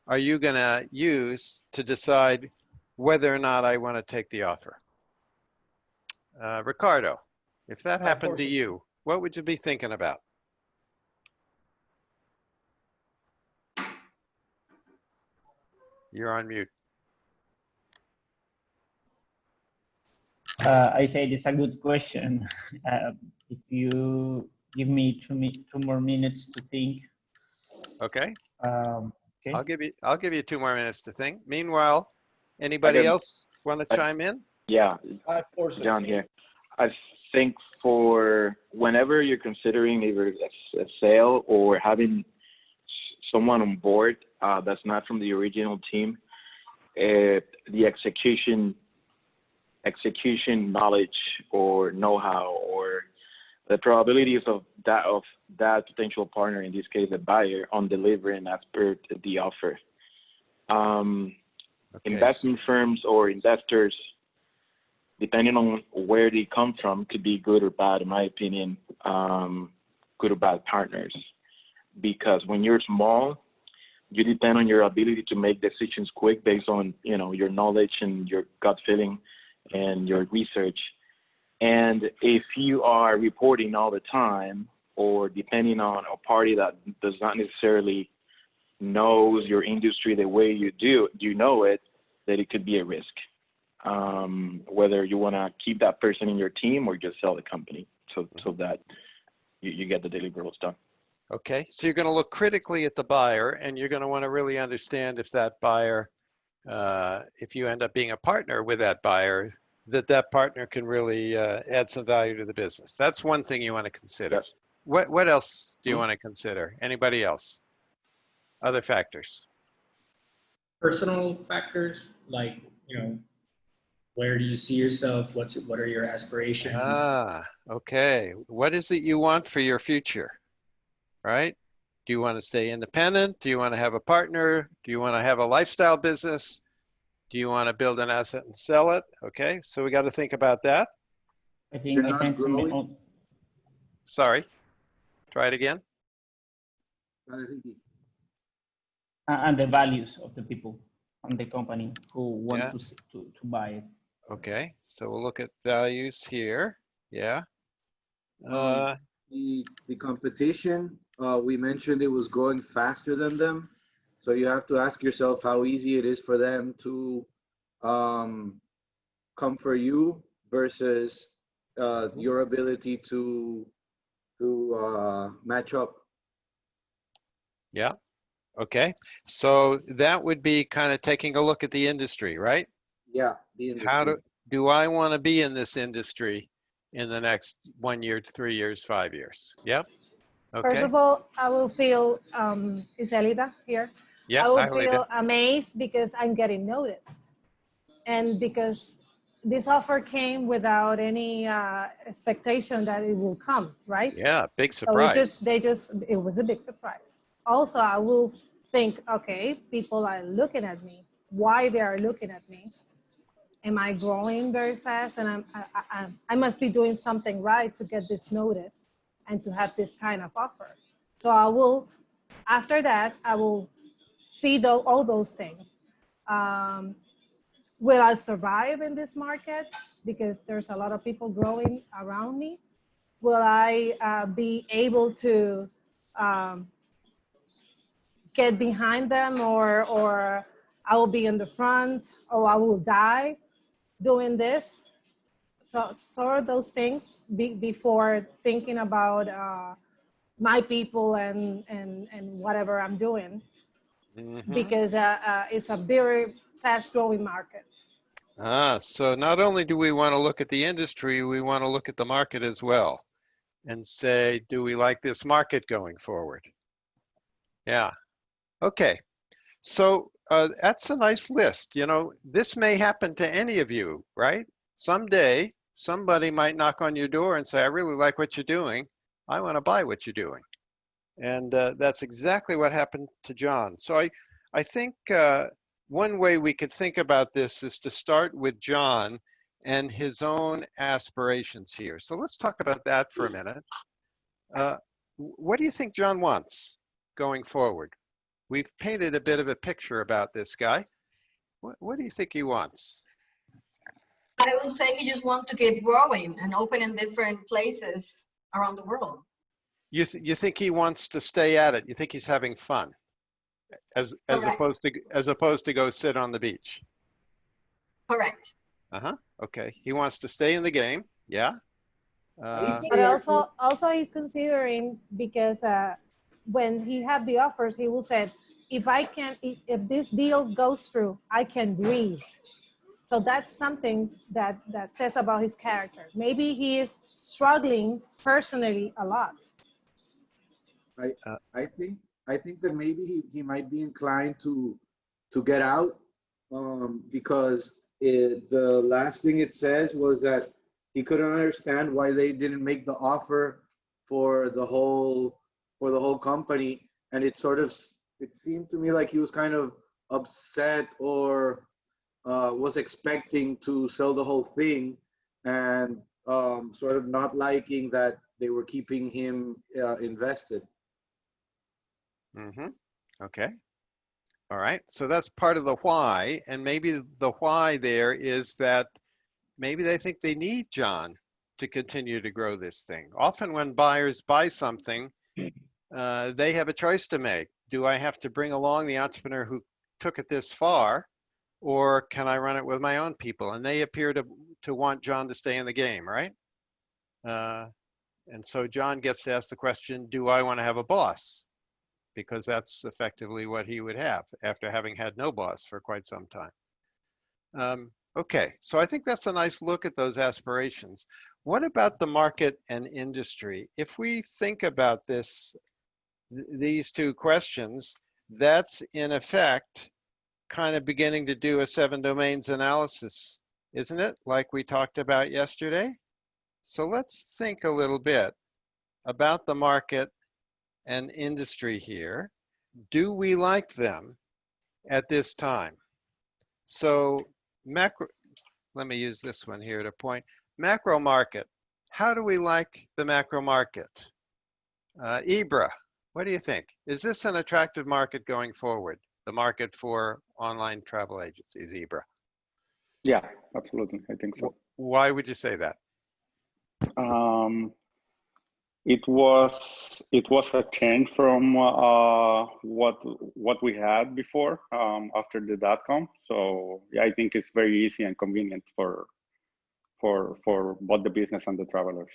are you going to use to decide whether or not I want to take the offer? Ricardo, if that happened to you, what would you be thinking about? You're on mute. I say it's a good question. If you give me two more minutes to think. Okay. Okay. I'll give you 2 more minutes to think. Meanwhile, anybody else want to chime in? Yeah, John here. I think for whenever you're considering either a sale or having someone on board that's not from the original team, the execution knowledge or know-how or the probabilities of that potential partner, in this case the buyer, on delivering as per the offer. Investment firms or investors, depending on where they come from, could be good or bad, in my opinion, good or bad partners. Because when you're small, you depend on your ability to make decisions quick based on your knowledge and your gut feeling and your research. And if you are reporting all the time, or depending on a party that does not necessarily knows your industry the way you know it, that it could be a risk. Whether you want to keep that person in your team or just sell the company so that you get the deliverables done. Okay, so you're going to look critically at the buyer, and you're going to want to really understand if that buyer, if you end up being a partner with that buyer, that partner can really add some value to the business. That's one thing you want to consider. Yes. What else do you want to consider? Anybody else? Other factors? Personal factors like, where do you see yourself? What are your aspirations? Ah, okay. What is it you want for your future, right? Do you want to stay independent? Do you want to have a partner? Do you want to have a lifestyle business? Do you want to build an asset and sell it? Okay, so we got to think about that. I think Sorry, try it again. and the values of the people and the company who want Yeah. to buy it. Okay, so we'll look at values here. Yeah. The competition, we mentioned it was growing faster than them. So you have to ask yourself how easy it is for them to come for you versus your ability to match up. Yeah. Okay. So that would be kind of taking a look at the industry, right? Yeah, the industry. How do I want to be in this industry in the next 1 year, 3 years, 5 years? Yep. Okay. First of all, I will feel, it's Elida here. Yeah, I will hi, Elida. feel amazed because I'm getting noticed. And because this offer came without any expectation that it will come, right? Yeah, big So surprise. it was a big surprise. Also, I will think, okay, people are looking at me. Why they are looking at me? Am I growing very fast? And I must be doing something right to get this notice and to have this kind of offer. So I will, after that, I will see all those things. Will I survive in this market? Because there's a lot of people growing around me. Will I be able to get behind them, or I will be in the front, or I will die doing this? So sort of those things before thinking about my people and whatever I'm doing, because it's a very fast growing market. So not only do we want to look at the industry, we want to look at the market as well and say, do we like this market going forward? Yeah. Okay. So that's a nice list. You know, this may happen to any of you, right? Someday, somebody might knock on your door and say, I really like what you're doing. I want to buy what you're doing. And that's exactly what happened to John. So I think one way we could think about this is to start with John and his own aspirations here. So let's talk about that for a minute. What do you think John wants going forward? We've painted a bit of a picture about this guy. What do you think he wants? I would say he just wants to keep growing and opening different places around the world. You think he wants to stay at it? You think he's having fun, as opposed to go sit on the beach? Correct. Okay. He wants to stay in the game. Yeah. But also he's considering, because when he had the offers, he will say, if this deal goes through, I can breathe. So that's something that says about his character. Maybe he is struggling personally a lot. I think that maybe he might be inclined to get out, because the last thing it says was that he couldn't understand why they didn't make the offer for the whole company, and it seemed to me like he was kind of upset, or was expecting to sell the whole thing, and sort of not liking that they were keeping him invested. Okay. All right. So that's part of the why. And maybe the why there is that maybe they think they need John to continue to grow this thing. Often when buyers buy something, they have a choice to make. Do I have to bring along the entrepreneur who took it this far, or can I run it with my own people? And they appear to want John to stay in the game, right? And so John gets to ask the question, do I want to have a boss? Because that's effectively what he would have after having had no boss for quite some time. Okay, so I think that's a nice look at those aspirations. What about the market and industry? If we think about this, these two questions, that's in effect kind of beginning to do a 7 domains analysis, isn't it? Like we talked about yesterday. So let's think a little bit about the market and industry here. Do we like them at this time? So macro, let me use this one here to point. Macro market, how do we like the macro market? Ibra, what do you think? Is this an attractive market going forward? The market for online travel agencies, Ibra? Yeah, absolutely. I think so. Why would you say that? It was a change from what we had before after the .com. So yeah, I think it's very easy and convenient for both the business and the travelers.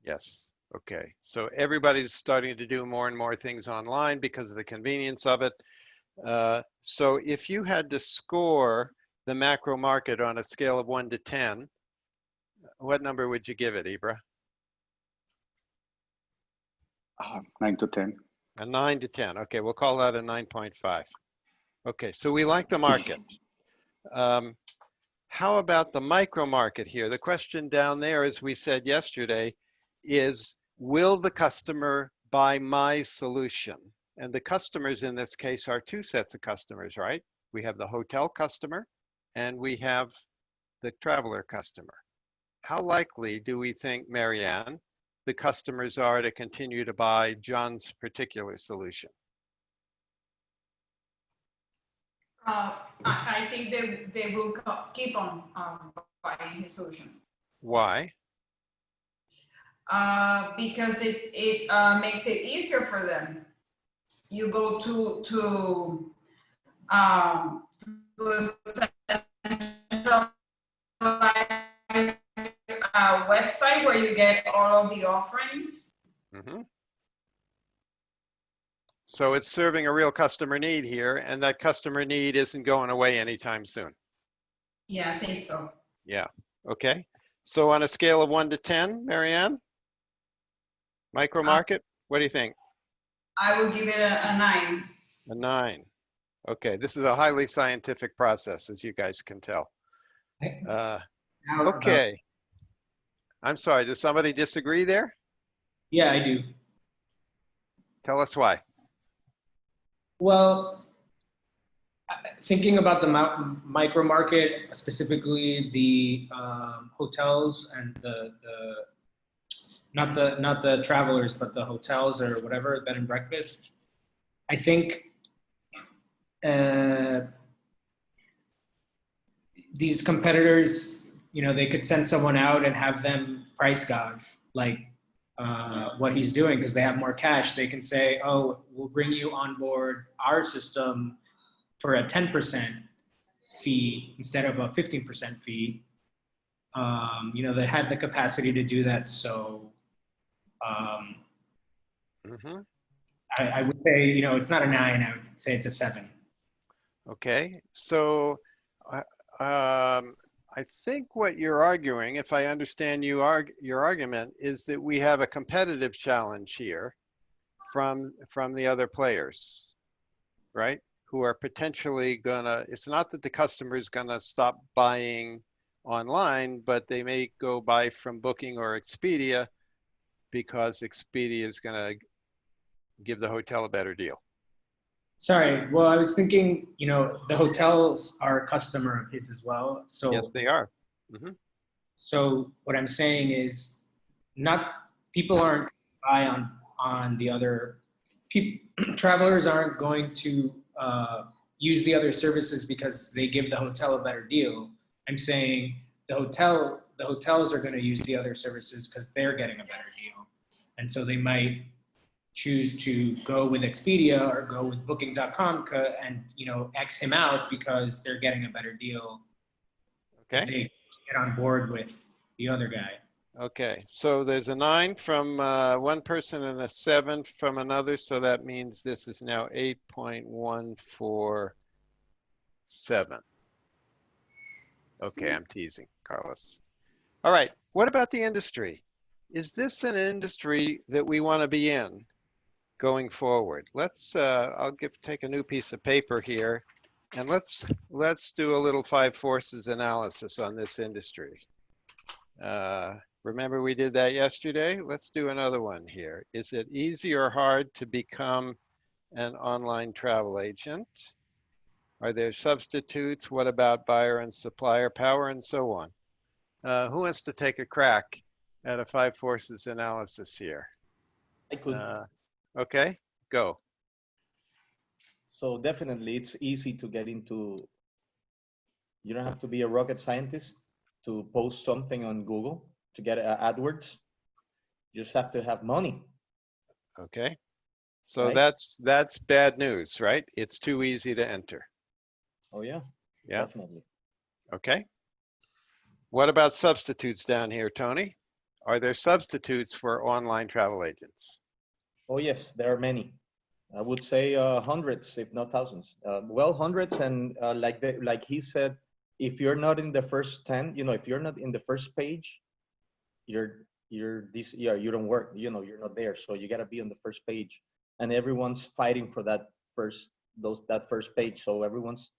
Yes. Okay. So everybody's starting to do more and more things online because of the convenience of it. So if you had to score the macro market on a scale of 1 to 10, what number would you give it, Ibra? 9 to 10. A 9 to 10. Okay, we'll call that a 9.5. Okay, so we like the market. How about the micro market here? The question down there, as we said yesterday, is will the customer buy my solution? And the customers in this case are two sets of customers, right? We have the hotel customer and we have the traveler customer. How likely do we think, Marianne, the customers are to continue to buy John's particular solution? I think they will keep on buying his solution. Why? Because it makes it easier for them. You go to a centralized website where you get all of the offerings. Mm-hmm. So it's serving a real customer need here, and that customer need isn't going away anytime soon. Yeah, I think so. Yeah. Okay. So on a scale of 1 to 10, Marianne, micro market, what do you think? I will give it a 9. A 9. Okay. This is a highly scientific process, as you guys can tell. Okay. I'm sorry. Does somebody disagree there? Yeah, I do. Tell us why. Well, thinking about the micro market, specifically the hotels and the not the travelers, but the hotels or whatever, bed and breakfast. I think these competitors, you know, they could send someone out and have them price gouge, like what he's doing, because they have more cash. They can say, oh, we'll bring you on board our system for a 10% fee instead of a 15% fee. You know, they have the capacity to do that. So I would say, you know, it's not a 9, I would say it's a 7. Okay. So I think what you're arguing, if I understand your argument, is that we have a competitive challenge here from the other players, right? Who are potentially gonna, it's not that the customer is gonna stop buying online, but they may go buy from Booking or Expedia because Expedia is gonna give the hotel a better deal. Sorry, well, I was thinking, you know, the hotels are a customer of his as well. So yes, they are. Mm-hmm. So what I'm saying is, people aren't buy on the other travelers aren't going to use the other services because they give the hotel a better deal. I'm saying the hotels are going to use the other services because they're getting a better deal, and so they might choose to go with Expedia or go with Booking.com and, you know, X him out because they're getting a better deal. Okay. If they get on board with the other guy. Okay, so there's a 9 from one person and a 7 from another, so that means this is now 8.147. Okay, I'm teasing, Carlos. All right, what about the industry? Is this an industry that we want to be in going forward? Let's, take a new piece of paper here, and let's do a little five forces analysis on this industry. Remember we did that yesterday? Let's do another one here. Is it easy or hard to become an online travel agent? Are there substitutes? What about buyer and supplier power and so on? Who wants to take a crack at a five forces analysis here? I could. Okay, go. So definitely it's easy to get into, you don't have to be a rocket scientist to post something on Google to get AdWords. You just have to have money. Okay, so Right? that's bad news, right? It's too easy to enter. Oh yeah, Yeah, definitely. okay. What about substitutes down here, Tony? Are there substitutes for online travel agents? Oh yes, there are many. I would say hundreds, if not thousands. Well, hundreds, and like he said, if you're not in the first 10, if you're not in the first page, you don't work. You're not there. So you gotta be on the first page, and everyone's fighting for that first page. So everyone's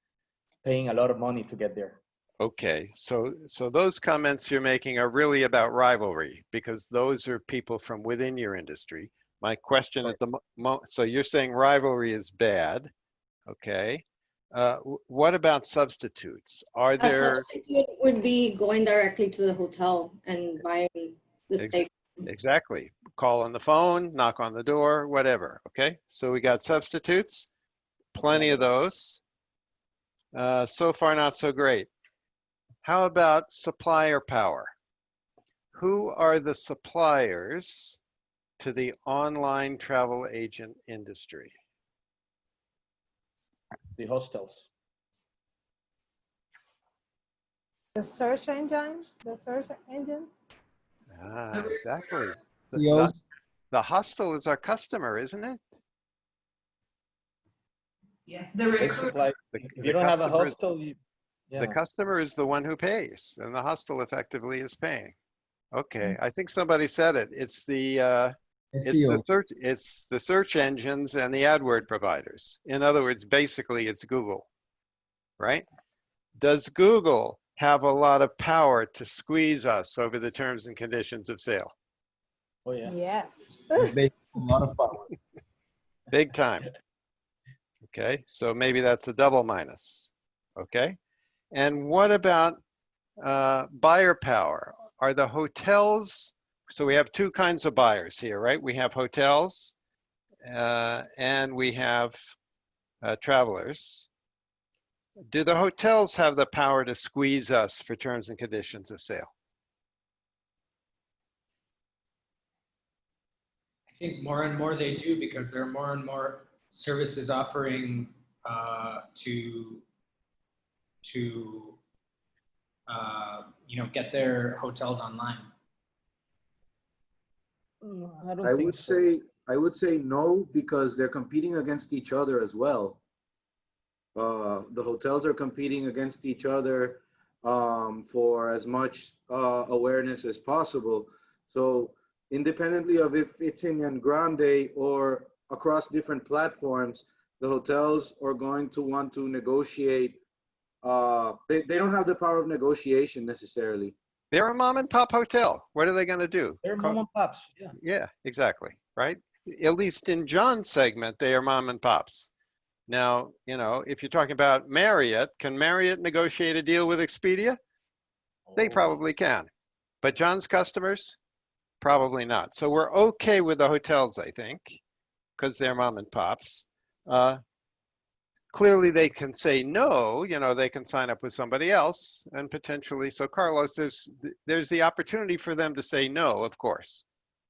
paying a lot of money to get there. Okay, so those comments you're making are really about rivalry because those are people from within your industry. My question at the moment, so you're saying rivalry is bad, okay? What about substitutes? Are A there substitute would be going directly to the hotel and buying the steak. exactly? Call on the phone, knock on the door, whatever. Okay, so we got substitutes, plenty of those. So far, not so great. How about supplier power? Who are the suppliers to the online travel agent industry? The hostels. The search engines, Ah, exactly. CEOs. The hostel is our customer, isn't it? Yeah, the They recruit. supply. If you don't have a hostel, the customer is the one who pays, and the hostel effectively is paying. Okay, I think somebody said it. It's the it's the search engines and the AdWord providers. In other words, basically it's Google, right? Does Google have a lot of power to squeeze us over the terms and conditions of sale? Oh yeah. Yes. A lot of power. Big time. Okay, so maybe that's a double minus. Okay, and what about buyer power? Are the hotels, so we have two kinds of buyers here, right? We have hotels and we have travelers. Do the hotels have the power to squeeze us for terms and conditions of sale? I think more and more they do because there are more and more services offering to get their hotels online. I would say no, because they're competing against each other as well. The hotels are competing against each other for as much awareness as possible. So independently of if it's in Grande or across different platforms, the hotels are going to want to negotiate. They don't have the power of negotiation necessarily. They're a mom and pop hotel. What are they going to do? They're mom and pops. Yeah. Yeah, exactly. Right. At least in John's segment, they are mom and pops. Now, if you're talking about Marriott, can Marriott negotiate a deal with Expedia? They probably can. But John's customers, probably not. So we're okay with the hotels, I think, because they're mom and pops. Clearly they can say no, they can sign up with somebody else and potentially, so Carlos, there's the opportunity for them to say no, of course.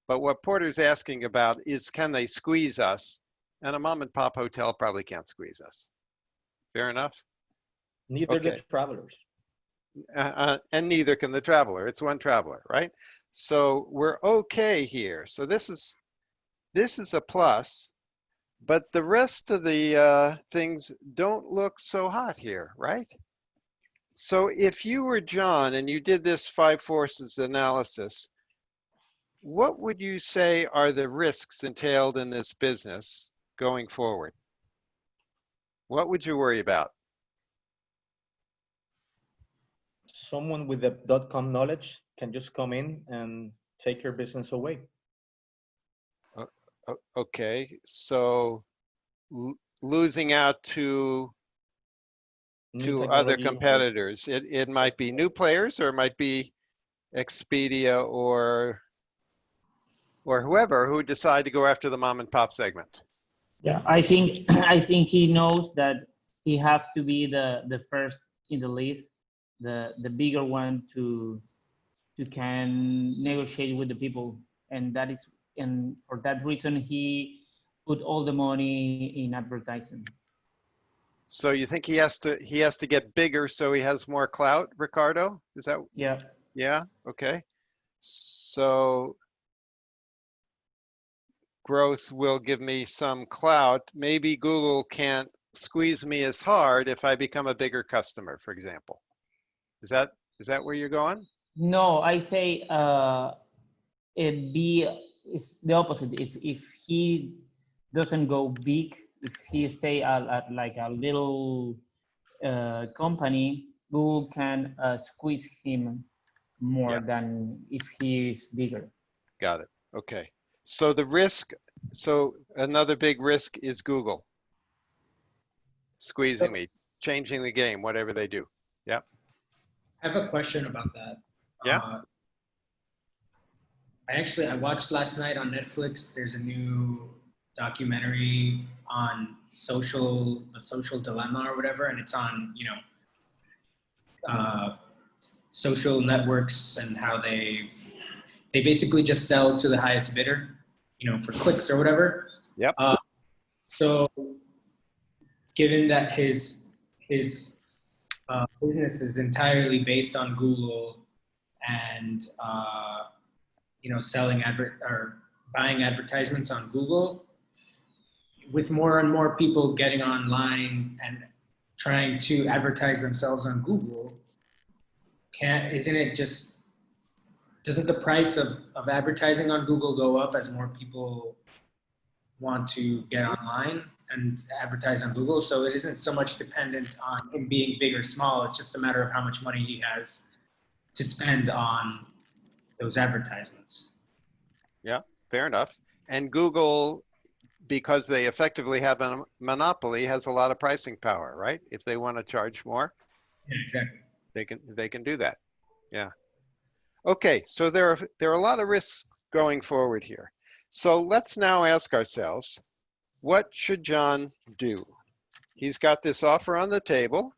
But what Porter's asking about is, can they squeeze us? And a mom and pop hotel probably can't squeeze us. Fair enough? Neither the travelers. And neither can the traveler. It's one traveler, right? So we're okay here. So this is a plus. But the rest of the things don't look so hot here, right? So if you were John and you did this 5 forces analysis, what would you say are the risks entailed in this business going forward? What would you worry about? Someone with the .com knowledge can just come in and take your business away. Okay, so losing out to New other technology. competitors. It might be new players, or it might be Expedia or whoever who decide to go after the mom and pop segment. Yeah, I think I think he knows that he has to be the first in the list, the bigger one to can negotiate with the people, and that is, and for that reason he put all the money in advertising. So you think he has to get bigger so he has more clout, Ricardo? Is that? Yeah. Yeah. Okay. So growth will give me some clout. Maybe Google can't squeeze me as hard if I become a bigger customer, for example. Is that where you're going? No, I say it's the opposite. If he doesn't go big, if he stay at like a little company, Google can squeeze him more than if he is bigger. Got it. Okay. So the risk, so another big risk is Google squeezing me, changing the game, whatever they do. Yep. I have a question about that. Yeah. I watched last night on Netflix. There's a new documentary on the social dilemma or whatever, and it's on, social networks and how they basically just sell to the highest bidder, for clicks or whatever. Yep. So given that his business is entirely based on Google and selling or buying advertisements on Google, with more and more people getting online and trying to advertise themselves on Google, doesn't the price of advertising on Google go up as more people want to get online and advertise on Google? So it isn't so much dependent on him being big or small. It's just a matter of how much money he has to spend on those advertisements. Yeah, fair enough. And Google, because they effectively have a monopoly, has a lot of pricing power, right? If they want to charge more, yeah, exactly. They can do that. Yeah. Okay, so there are a lot of risks going forward here. So let's now ask ourselves, what should John do? He's got this offer on the table.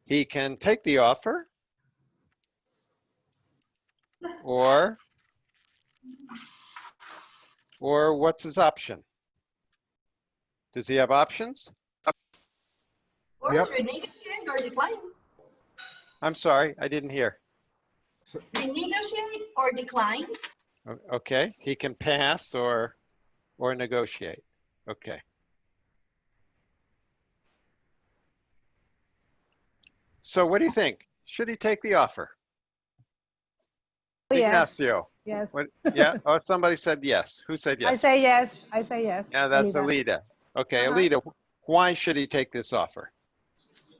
He can take the offer, or what's his option? Does he have options? Or Yep. to negotiate or decline. I'm sorry, I didn't hear. Renegotiate or decline. Okay, he can pass or negotiate. Okay. So what do you think? Should he take the offer? Yes. Ignacio. Yes. What, yeah. Oh, somebody said yes. Who said yes? I say yes. I say yes. Yeah, that's Alida. Alida. Okay, Uh-huh. Alida, why should he take this offer?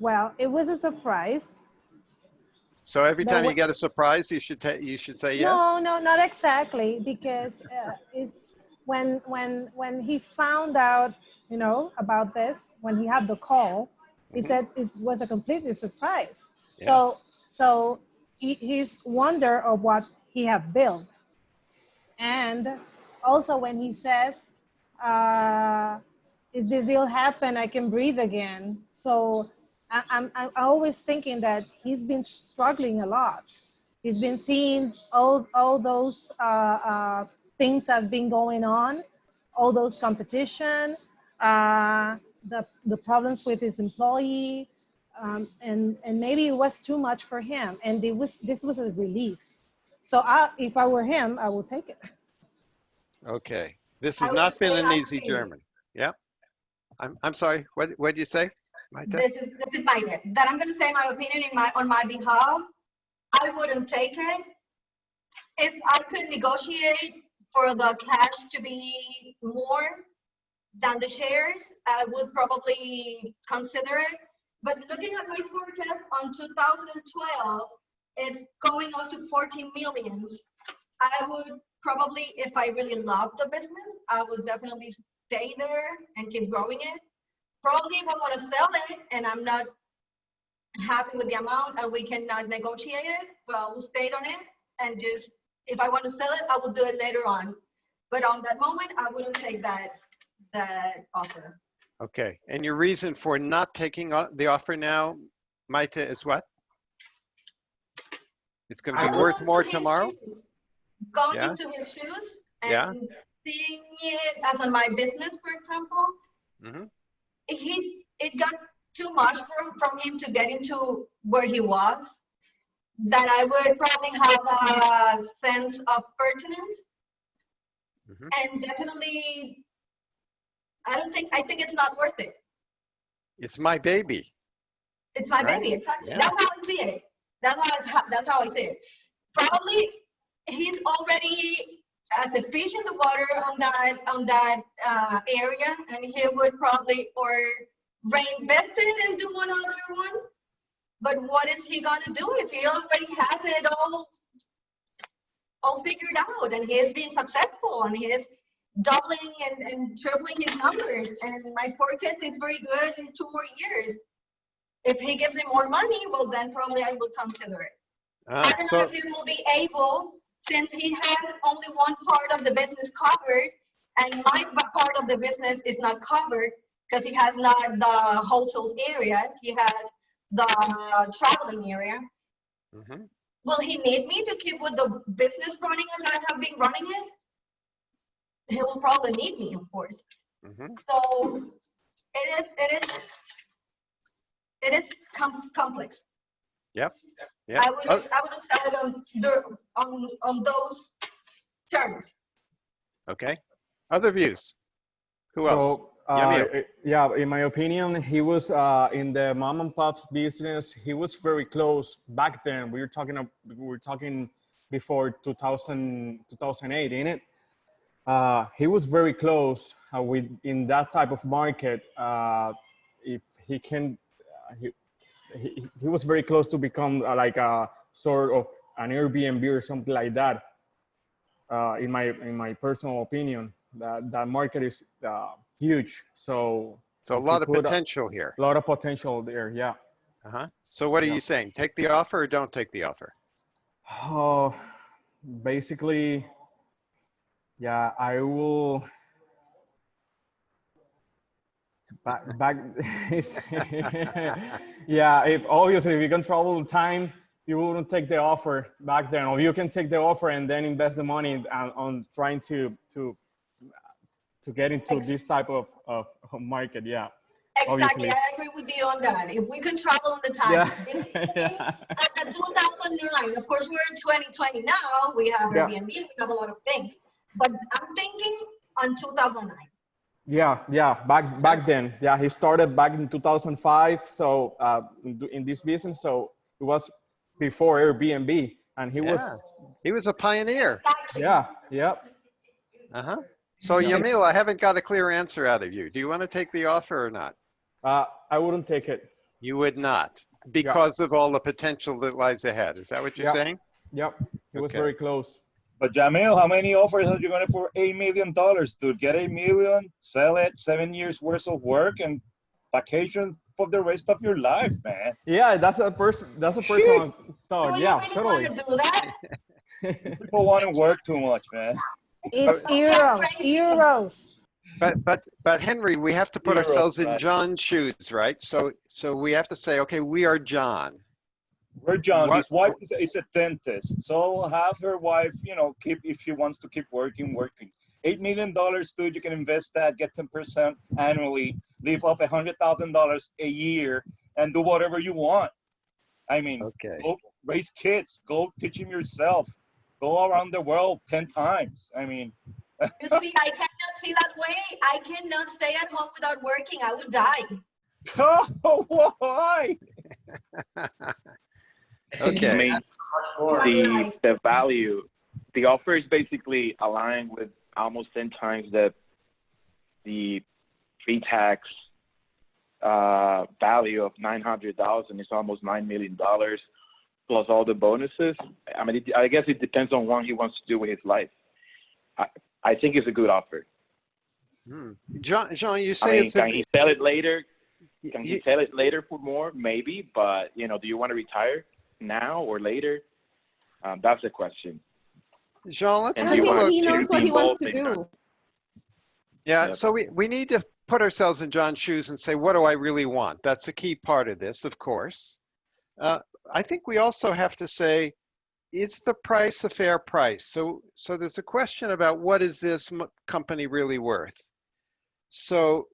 Well, it was a surprise. So every The time you wa- get a surprise, you should say yes? No, not exactly, because it's when he found out, about this, when he had the call, he said it was a completely surprise. Yeah. So he's wonder of what he have built, and also when he says, "Is this deal happen? I can breathe again." So I'm always thinking that he's been struggling a lot. He's been seeing all those things that have been going on, all those competition, the problems with his employee, and maybe it was too much for him. And this was a relief. So if I were him, I would take it. Okay. This has not been an easy journey. Yep. I'm sorry. What did you say, this is my tip. That I'm going to say my opinion on my behalf. I wouldn't take it. If I could negotiate for the cash to be more than the shares, I would probably consider it. But looking at my forecast on 2012, it's going up to 14 millions. I would probably, if I really love the business, I would definitely stay there and keep growing it. Probably if I want to sell it and I'm not happy with the amount and we cannot negotiate it, well, we'll stay on it and just, if I want to sell it, I will do it later on. But on that moment, I wouldn't take that offer. Okay, and your reason for not taking the offer now, Maite, is what? It's going to be worth more tomorrow? Going into his shoes and seeing it as on my business, for example, it got too much from him to get into where he was, that I would probably have a sense of pertinence. And definitely, I think it's not worth it. It's my baby. It's my baby, exactly. Yeah. That's how I see it. That's how I see it. Probably he's already as a fish in the water on that area, and he would probably or reinvest it and do one other one. But what is he gonna do if he already has it all figured out and he is being successful and he is doubling and tripling his numbers? And my forecast is very good in 2 more years. If he gives me more money, well, then probably I will consider it. I don't know if he will be able, since he has only one part of the business covered, and my part of the business is not covered because he has not the hotels areas, he has the traveling area. Will he need me to keep with the business running as I have been running it? He will probably need me, of course. So it is complex. Yep. I wouldn't say it on those terms. Okay. Other views? Who else? Yeah, in my opinion, he was in the mom and pop's business. He was very close back then. We were talking before 2008, ain't it? He was very close in that type of market. If he can, he was very close to become like a sort of an Airbnb or something like that. In my personal opinion, that market is huge. So a lot of potential here. A lot of potential there, yeah. So what are you saying? Take the offer or don't take the offer? Basically, yeah, I will. Back yeah, if you can travel in time, you wouldn't take the offer back then, or you can take the offer and then invest the money on trying to get into this type of market. Yeah, exactly. Obviously. I agree with you on that. If we can travel in the time, at 2009, of course we're in 2020 now, we have Airbnb, we have a lot of things, but I'm thinking on 2009. Yeah, back then. Yeah, he started back in 2005. So in this business, so it was before Airbnb, and he was a pioneer. Yeah. So Yamil, I haven't got a clear answer out of you. Do you want to take the offer or not? I wouldn't take it. You would not, because of all the potential that lies ahead. Is that what you're saying? Yep. It was very close. But Jamil, how many offers are you going to for $8 million, dude? Get $8 million, sell it, 7 years worth of work, and vacation for the rest of your life, man. Yeah, that's a personal thought. Yeah, totally. Want to do that? People want to work too much, man. It's euros. But Henry, we have to put ourselves in John's shoes, right? So we have to say, okay, we are John. We're John. His wife is a dentist, so have her wife, keep, if she wants to keep working. $8 million, dude, you can invest that, get 10% annually, live off $100,000 a year, and do whatever you want. I mean, go raise kids, go teach them yourself, go around the world 10 times. I mean. You see, I cannot see that way. I cannot stay at home without working. I would die. Oh, why? Okay. I mean, the value, the offer is basically aligned with almost 10 times the pre-tax value of 900,000. It's almost $9 million plus all the bonuses. I mean, I guess it depends on what he wants to do with his life. I think it's a good offer. Jean, you I say mean, it's can he sell it later? Can he sell it later for more? Maybe, but you know, do you want to retire now or later? That's the question. Jean, let's And I do you think want he knows to what be he wants to involved in do. Yeah, Yep. so we need to put ourselves in John's shoes and say, what do I really want? That's a key part of this, of course. I think we also have to say, is the price a fair price? So there's a question about what is this company really worth? So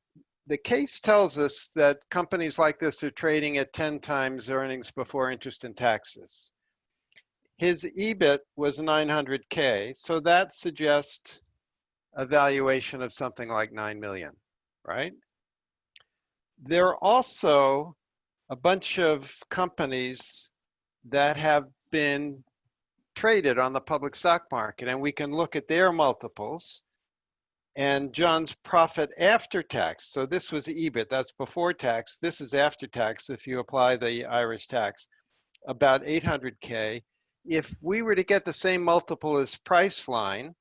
the case tells us that companies like this are trading at 10 times earnings before interest and taxes. His EBIT was 900K, so that suggests a valuation of something like 9 million, right? There are also a bunch of companies that have been traded on the public stock market, and we can look at their multiples and John's profit after tax. So this was EBIT, that's before tax. This is after tax if you apply the Irish tax, about 800K. If we were to get the same multiple as Priceline,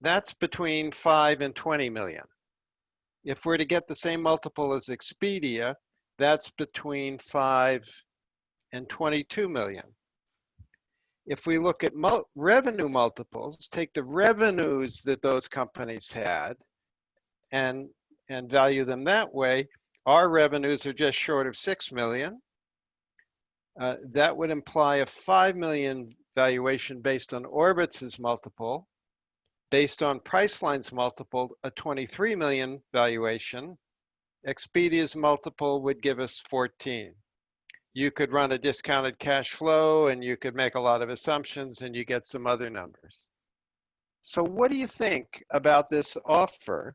that's between 5 and 20 million. If we're to get the same multiple as Expedia, that's between 5 and 22 million. If we look at revenue multiples, take the revenues that those companies had and value them that way, our revenues are just short of 6 million. That would imply a 5 million valuation based on Orbit's multiple. Based on Priceline's multiple, a 23 million valuation. Expedia's multiple would give us 14. You could run a discounted cash flow and you could make a lot of assumptions and you get some other numbers. So what do you think about this offer?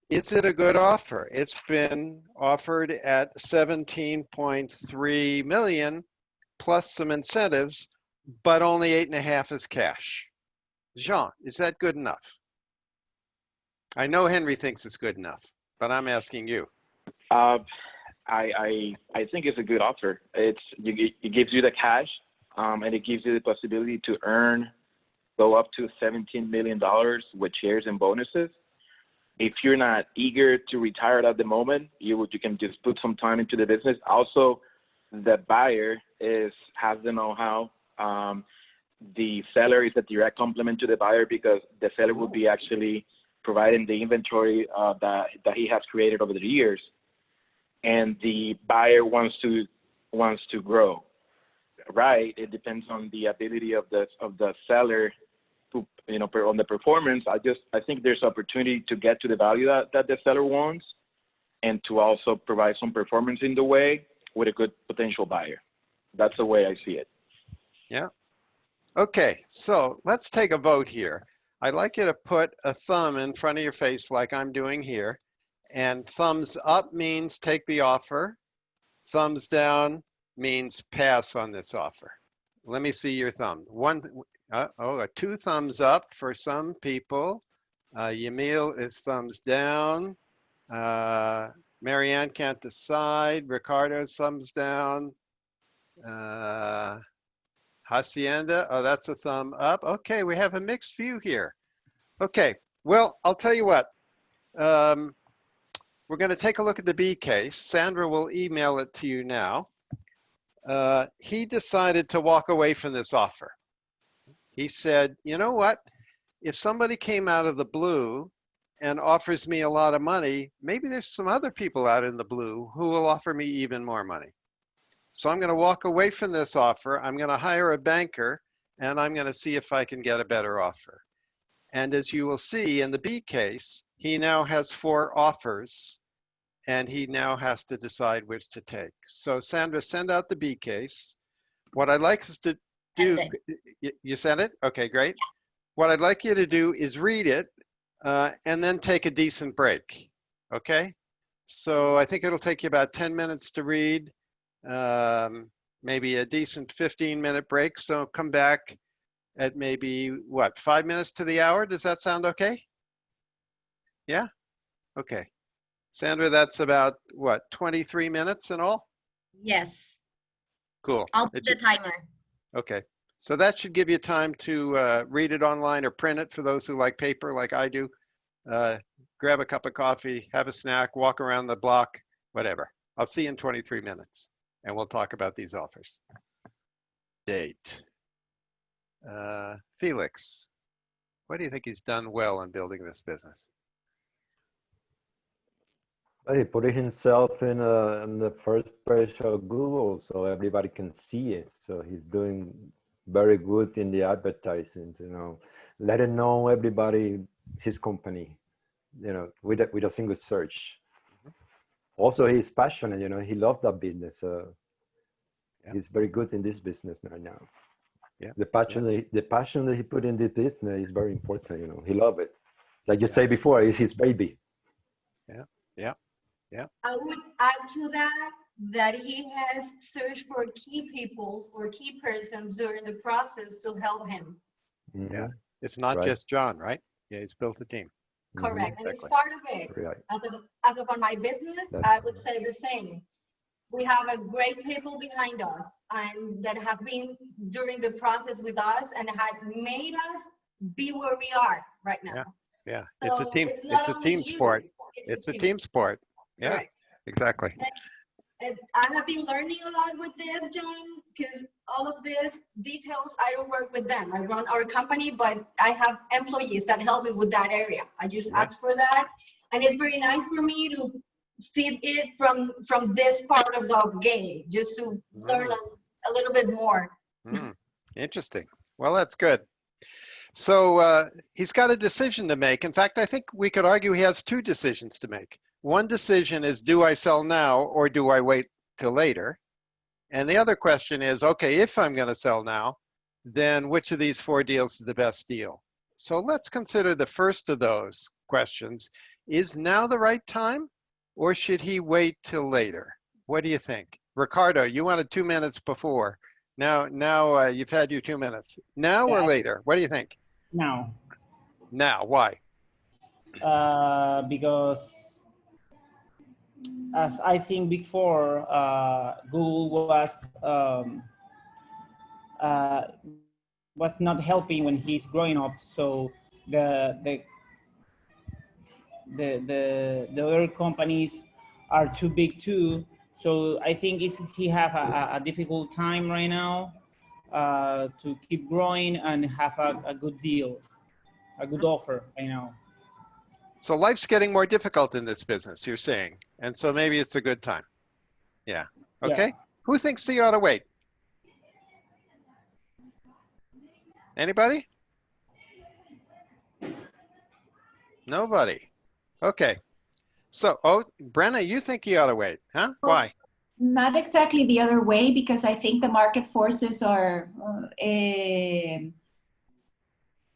Is it a good offer? It's been offered at 17.3 million plus some incentives, but only 8.5 is cash. Jean, is that good enough? I know Henry thinks it's good enough, but I'm asking you. I think it's a good offer. It gives you the cash, and it gives you the possibility to go up to $17 million with shares and bonuses. If you're not eager to retire at the moment, you can just put some time into the business. Also, the buyer has the know-how. The seller is a direct complement to the buyer because the seller will be actually providing the inventory that he has created over the years. And the buyer wants to grow, right? It depends on the ability of the seller to, on the performance. I think there's opportunity to get to the value that the seller wants, and to also provide some performance in the way with a good potential buyer. That's the way I see it. Yeah. Okay, so let's take a vote here. I'd like you to put a thumb in front of your face like I'm doing here. And thumbs up means take the offer. Thumbs down means pass on this offer. Let me see your thumb. 2 thumbs up for some people. Yamil is thumbs down. Marianne can't decide. Ricardo's thumbs down. Hacienda, that's a thumb up. Okay, we have a mixed view here. Okay, well, I'll tell you what. We're going to take a look at the B case. Sandra will email it to you now. He decided to walk away from this offer. He said, you know what? If somebody came out of the blue and offers me a lot of money, maybe there's some other people out in the blue who will offer me even more money. So I'm going to walk away from this offer. I'm going to hire a banker and I'm going to see if I can get a better offer. And as you will see in the B case, he now has 4 offers and he now has to decide which to take. So Sandra, send out the B case. What I'd like us to do, you sent it? Okay, great. What I'd like you to do is read it and then take a decent break, okay? So I think it'll take you about 10 minutes to read, maybe a decent 15-minute break. So come back at maybe, what, 5 minutes to the hour? Does that sound okay? Yeah? Okay. Sandra, that's about, what, 23 minutes in all? Yes, Cool. I'll put the timer. Okay. So that should give you time to read it online or print it for those who like paper like I do. Grab a cup of coffee, have a snack, walk around the block, whatever. I'll see you in 23 minutes and we'll talk about these offers. Date. Felix, what do you think he's done well in building this business? He put himself in the first page of Google so everybody can see it. So he's doing very good in the advertising, you know, letting know everybody his company, you know, with a single search. Also, he's passionate, you know, he loves that business. He's very good in this business right now. Yeah. The passion that he put in this business is very important, you know, he loves it. Like you say before, it's his baby. Yeah, yeah, yeah. I would add to that he has searched for key people or key persons during the process to help him. Yeah, it's not just John, right? Yeah, he's built a team. Correct, and Exactly. it's part of it. Right. As of on my business, I would say the same. We have a great people behind us and that have been during the process with us and have made us be where we are right now. Yeah, So it's a team. it's It's not a only team you, sport. It's a team sport. Yeah, Correct. exactly. And I have been learning a lot with this, John, because all of these details, I don't work with them. I run our company, but I have employees that help me with that area. I just ask for that. And it's very nice for me to see it from this part of the game, just to learn a little bit more. Interesting. Well, that's good. So he's got a decision to make. In fact, I think we could argue he has two decisions to make. One decision is, do I sell now or do I wait till later? And the other question is, okay, if I'm going to sell now, then which of these four deals is the best deal? So let's consider the first of those questions. Is now the right time or should he wait till later? What do you think? Ricardo, you wanted 2 minutes before. Now you've had your 2 minutes. Now or later? What do you think? Now. Now, why? Because as I think before, Google was not helping when he's growing up. So the other companies are too big too. So I think he have a difficult time right now to keep growing and have a good deal, a good offer right now. So life's getting more difficult in this business, you're saying. And so maybe it's a good time. Yeah. Okay. Yeah. Who thinks he ought to wait? Anybody? Nobody. Okay. So, Brenna, you think he ought to wait, huh? Why? Not exactly the other way, because I think the market forces are,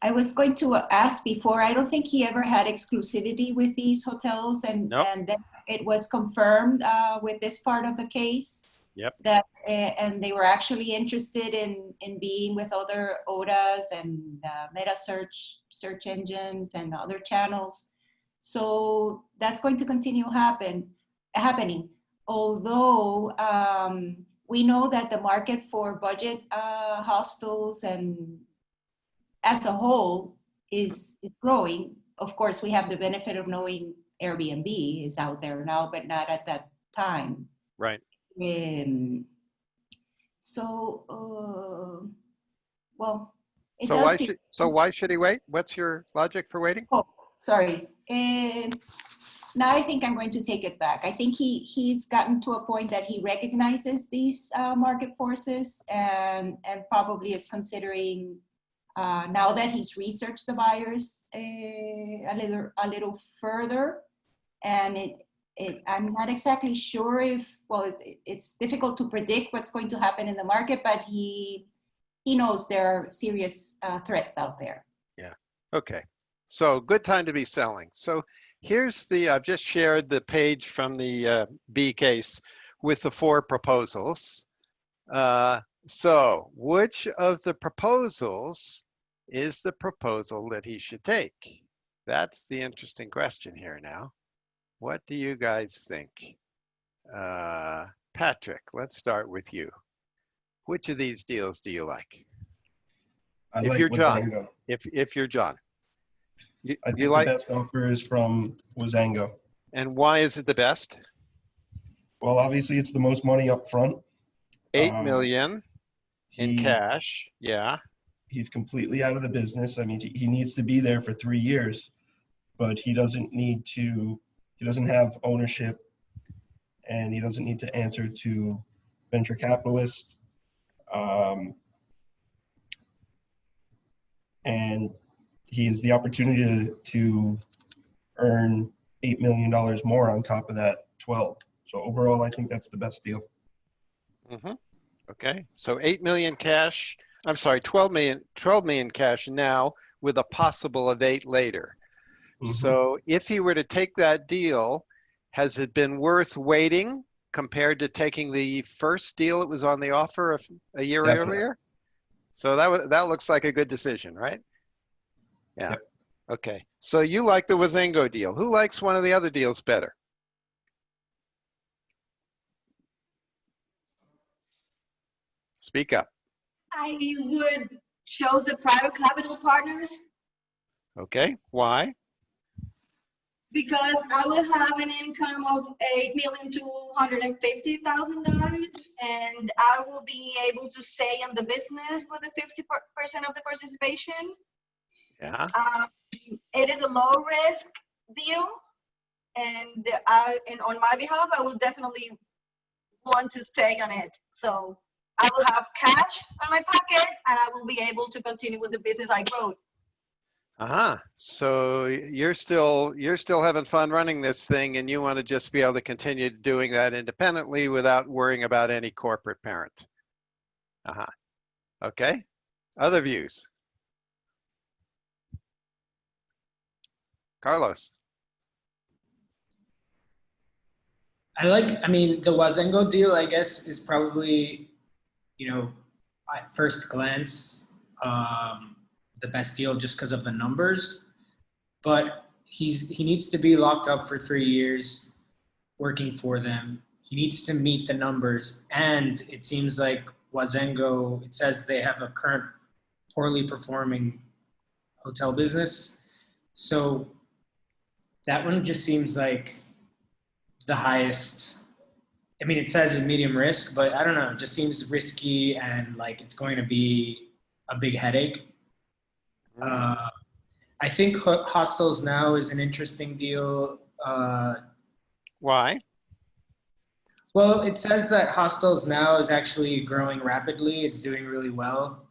I was going to ask before, I don't think he ever had exclusivity with these hotels, and then it was confirmed with this part of the case. Yep. That and they were actually interested in being with other ODAs and meta search engines and other channels. So that's going to continue happening. Although we know that the market for budget hostels and as a whole is growing. Of course, we have the benefit of knowing Airbnb is out there now, but not at that time. Right. Well, so why should he wait? What's your logic for waiting? Oh, sorry. Now I think I'm going to take it back. I think he's gotten to a point that he recognizes these market forces and probably is considering now that he's researched the buyers a little further, and I'm not exactly sure if, well, it's difficult to predict what's going to happen in the market, but he knows there are serious threats out there. Yeah. Okay. So good time to be selling. So I've just shared the page from the B case with the 4 proposals. So which of the proposals is the proposal that he should take? That's the interesting question here now. What do you guys think? Patrick, let's start with you. Which of these deals do you like? If you're John. If you're John. I think the best offer is from Wazango. And why is it the best? Well, obviously it's the most money up front. 8 million in cash. Yeah. He's completely out of the business. I mean, he needs to be there for 3 years, but he doesn't have ownership, and he doesn't need to answer to venture capitalists. And he has the opportunity to earn $8 million more on top of that 12. So overall, I think that's the best deal. Mm-hmm. Okay, so 8 million cash. I'm sorry, 12 million cash now with a possible of 8 later. Mm-hmm. So if he were to take that deal, has it been worth waiting compared to taking the first deal that was on the offer a year earlier? So that looks like a good decision, right? Yeah. Yep. Okay. So you like the Wazango deal. Who likes one of the other deals better? Speak up. I would choose the private capital partners. Okay. Why? Because I will have an income of $8,250,000, and I will be able to stay in the business with the 50% of the participation. Yeah. It is a low risk deal, and on my behalf, I will definitely want to stay on it. So I will have cash on my pocket, and I will be able to continue with the business I wrote. So you're still having fun running this thing, and you want to just be able to continue doing that independently without worrying about any corporate parent. Okay. Other views? Carlos. I mean, the Wazango deal, I guess, is probably, at first glance, the best deal just because of the numbers. But he needs to be locked up for 3 years working for them. He needs to meet the numbers. And it seems like Wazango, it says they have a current poorly performing hotel business. So that one just seems like the highest. I mean, it says in medium risk, but I don't know. It just seems risky and like it's going to be a big headache. I think Hostels Now is an interesting deal. Why? Well, it says that Hostels Now is actually growing rapidly. It's doing really well.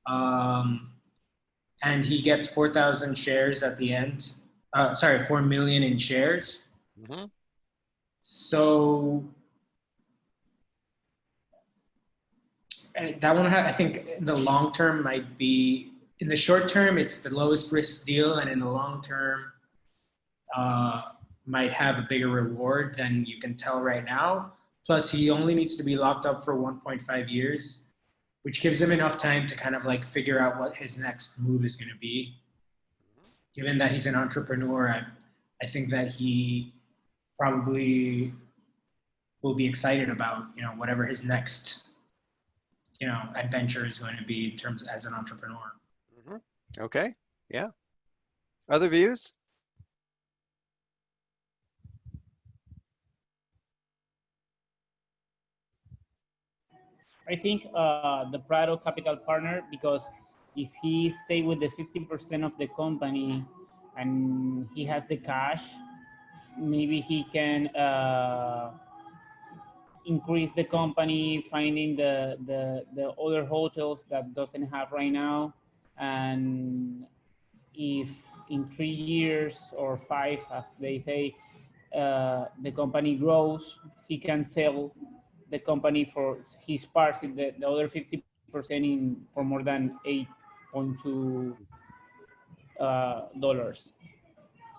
And he gets 4,000 shares at the end. 4 million in shares. Mm-hmm. So that one, I think in the long term might be, in the short term, it's the lowest risk deal. And in the long term, might have a bigger reward than you can tell right now. Plus he only needs to be locked up for 1.5 years, which gives him enough time to kind of like figure out what his next move is going to be. Given that he's an entrepreneur, I think that he probably will be excited about, whatever his next, adventure is going to be in terms as an entrepreneur. Mm-hmm. Okay. Yeah. Other views? I think the Prado Capital Partner, because if he stay with the 50% of the company and he has the cash, maybe he can increase the company, finding the other hotels that doesn't have right now. And if in 3 years or 5, as they say, the company grows, he can sell the company for his parts in the other 50% for more than $8.2.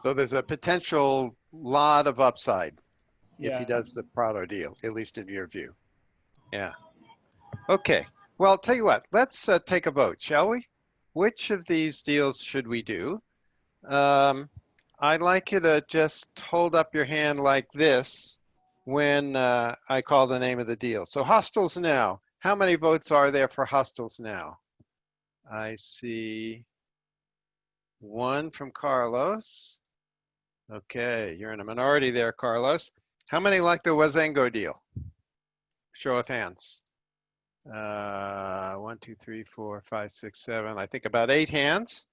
So there's a potential lot of upside if he Yeah. does the Prado deal, at least in your view. Yeah. Okay. Well, I'll tell you what, let's take a vote, shall we? Which of these deals should we do? I'd like you to just hold up your hand like this when I call the name of the deal. So Hostels Now. How many votes are there for Hostels Now? I see one from Carlos. Okay, you're in a minority there, Carlos. How many like the Wazengo deal? Show of hands. 1, 2, 3, 4, 5, 6, 7. I think about 8 hands.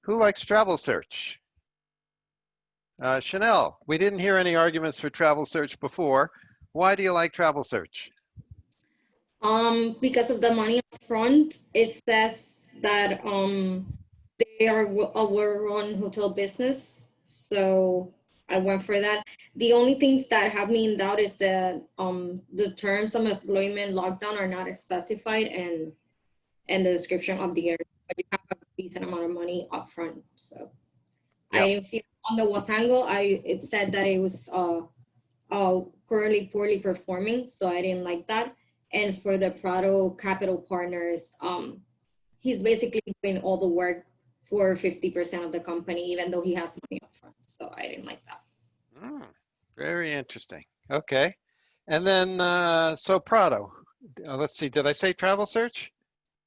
Who likes Travel Search? Chanel, we didn't hear any arguments for Travel Search before. Why do you like Travel Search? Because of the money up front, it says that they are a well-run hotel business, so I went for that. The only things that have me in doubt is that the terms of employment lockdown are not specified and the description of the area, but you have a decent amount of money up front. So I didn't feel on the Wasango, it said that it was currently poorly performing, so I didn't like that. And for the Prado Capital Partners, he's basically doing all the work for 50% of the company, even though he has money up front. So I didn't like that. Very interesting. Okay. And then, so Prado, let's see, did I say Travel Search?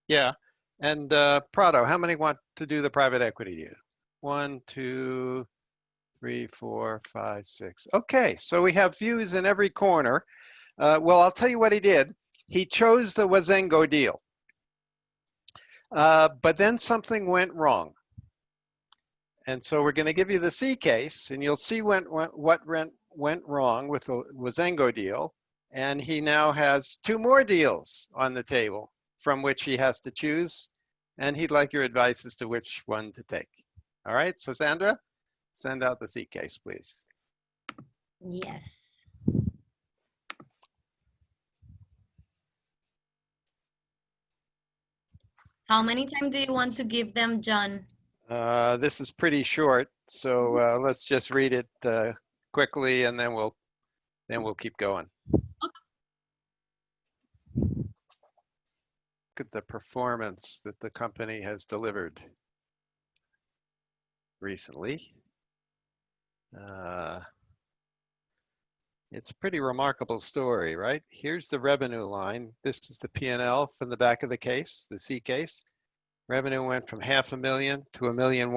Yeah. And Prado, how many want to do the private equity deal? 1, 2, 3, 4, 5, 6. Okay, so we have views in every corner. Well, I'll tell you what he did. He chose the Wazengo deal. But then something went wrong. And so we're going to give you the C case, and you'll see what went wrong with the Wazengo deal. And he now has 2 more deals on the table from which he has to choose. And he'd like your advice as to which one to take. All right, so Sandra, send out the C case, please. Yes. How many times do you want to give them, John? This is pretty short, so let's just read it quickly, and then we'll keep going. Look at the performance that the company has delivered recently. It's a pretty remarkable story, right? Here's the revenue line. This is the P&L from the back of the case, the C case. Revenue went from $500,000 to $1.1 million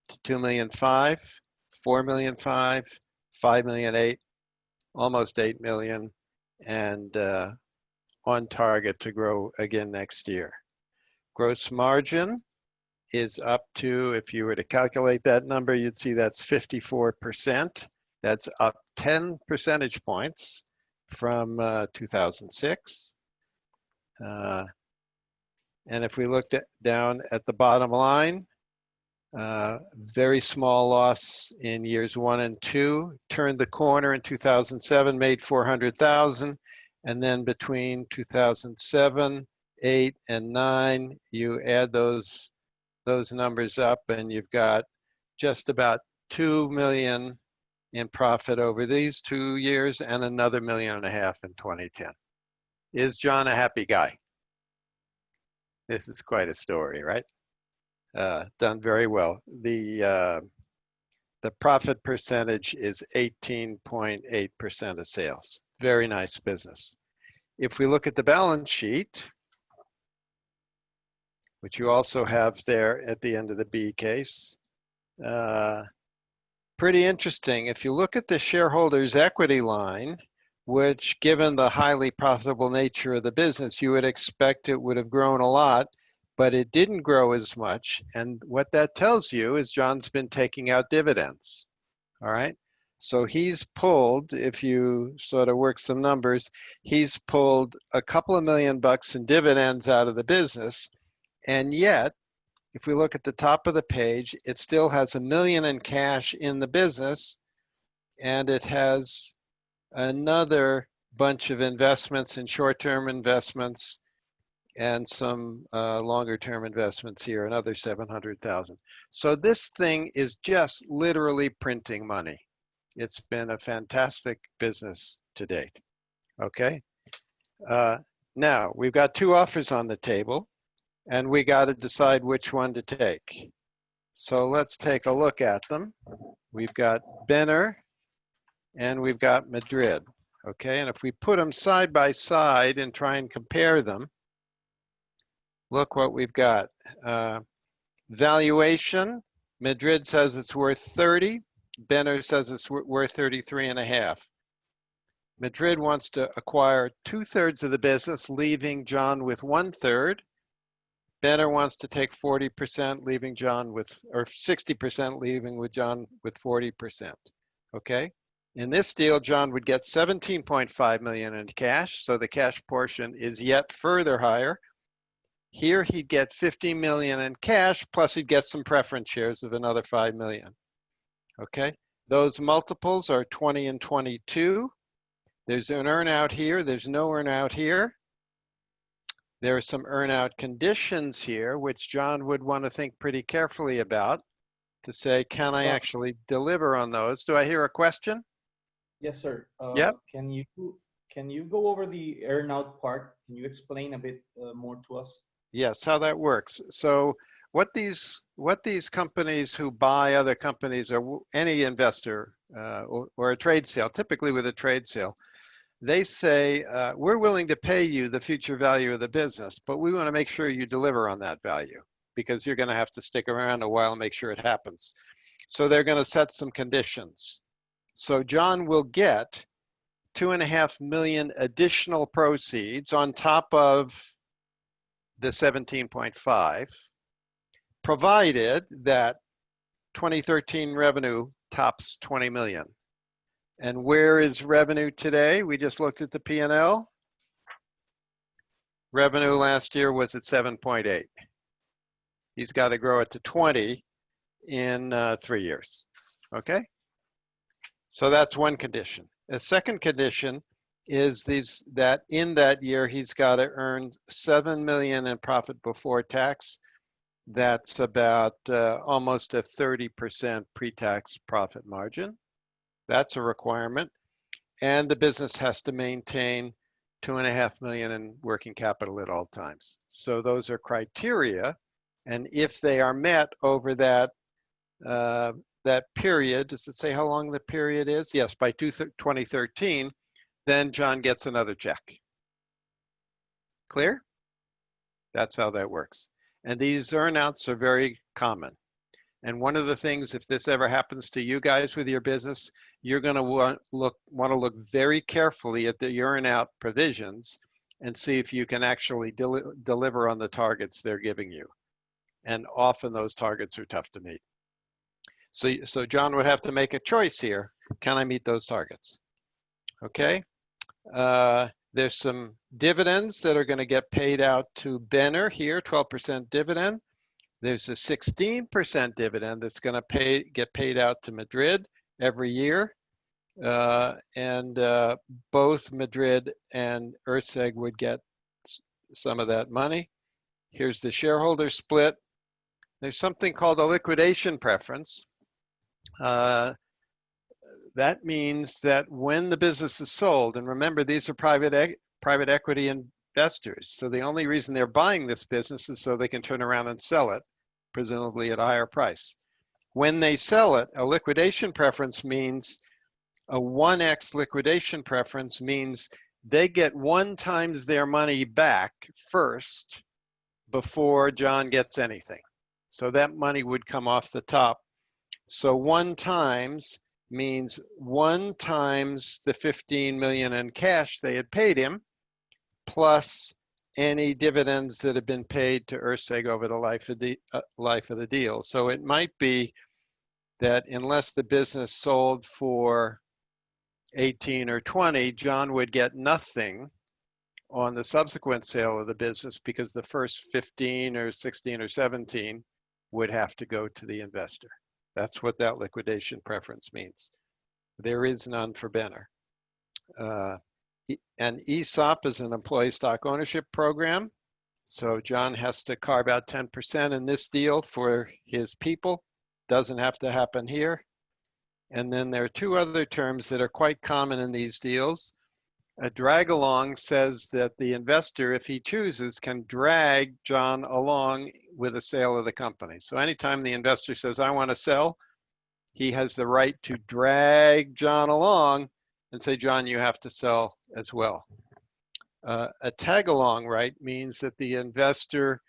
to $2.5 million, $4.5 million, $5.8 million, almost $8 million, and on target to grow again next year. Gross margin is up to, if you were to calculate that number, you'd see that's 54%. That's up 10 percentage points from 2006. And if we looked down at the bottom line, very small loss in years 1 and 2, turned the corner in 2007, made 400,000. And then between 2007, 8, and 9, you add those numbers up and you've got just about 2 million in profit over these 2 years and another $1.5 million in 2010. Is John a happy guy? This is quite a story, right? Done very well. The profit percentage is 18.8% of sales. Very nice business. If we look at the balance sheet, which you also have there at the end of the B case, pretty interesting. If you look at the shareholders' equity line, which given the highly profitable nature of the business, you would expect it would have grown a lot, but it didn't grow as much. And what that tells you is John's been taking out dividends, all right? So he's pulled, if you sort of work some numbers, he's pulled a couple of $1 million in dividends out of the business. And yet, if we look at the top of the page, it still has $1 million in cash in the business, and it has another bunch of investments and short-term investments and some longer term investments here, another 700,000. So this thing is just literally printing money. It's been a fantastic business to date. Okay. Now we've got 2 offers on the table, and we got to decide which one to take. So let's take a look at them. We've got Benner and we've got Madrid. Okay, and if we put them side by side and try and compare them, look what we've got. Valuation, Madrid says it's worth 30. Benner says it's worth 33.5. Madrid wants to acquire 2/3 of the business, leaving John with 1/3. Benner wants to take 40%, leaving John with, or 60%, leaving with John with 40%. Okay. In this deal, John would get 17.5 million in cash, so the cash portion is yet further higher. Here he'd get 50 million in cash, plus he'd get some preference shares of another 5 million. Okay, those multiples are 20 and 22. There's an earnout here, there's no earnout here. There are some earnout conditions here, which John would want to think pretty carefully about to say, can I actually deliver on those? Do I hear a question? Yes, sir. Yep. Can you go over the earnout part? Can you explain a bit more to us? Yes, how that works. So what these companies who buy other companies, or any investor or a trade sale, typically with a trade sale, they say, we're willing to pay you the future value of the business, but we want to make sure you deliver on that value, because you're going to have to stick around a while and make sure it happens. So they're going to set some conditions. So John will get 2.5 million additional proceeds on top of the 17.5, provided that 2013 revenue tops 20 million. And where is revenue today? We just looked at the P&L. Revenue last year was at 7.8. He's got to grow it to 20 in 3 years. Okay? So that's one condition. A second condition is that in that year, he's got to earn 7 million in profit before tax. That's about almost a 30% pre-tax profit margin. That's a requirement. And the business has to maintain 2.5 million in working capital at all times. So those are criteria. And if they are met over that period, does it say how long the period is? Yes, by 2013, then John gets another check. Clear? That's how that works. And these earnouts are very common. And one of the things, if this ever happens to you guys with your business, you're going to want to look very carefully at the earnout provisions and see if you can actually deliver on the targets they're giving you. And often those targets are tough to meet. So John would have to make a choice here. Can I meet those targets? Okay. There's some dividends that are going to get paid out to Benner here, 12% dividend. There's a 16% dividend that's going to get paid out to Madrid every year. And both Madrid and Urseg would get some of that money. Here's the shareholder split. There's something called a liquidation preference. That means that when the business is sold, and remember, these are private equity investors, so the only reason they're buying this business is so they can turn around and sell it, presumably at a higher price. When they sell it, a liquidation preference means, a 1x liquidation preference means they get 1 times their money back first before John gets anything. So that money would come off the top. So 1 times means 1 times the 15 million in cash they had paid him, plus any dividends that have been paid to Urseg over the life of the deal. So it might be that unless the business sold for 18 or 20, John would get nothing on the subsequent sale of the business, because the first 15 or 16 or 17 would have to go to the investor. That's what that liquidation preference means. There is none for Benner. And ESOP is an employee stock ownership program. So John has to carve out 10% in this deal for his people. Doesn't have to happen here. And then there are two other terms that are quite common in these deals. A drag along says that the investor, if he chooses, can drag John along with a sale of the company. So anytime the investor says, I want to sell, he has the right to drag John along and say, John, you have to sell as well. A tag along right means that the investor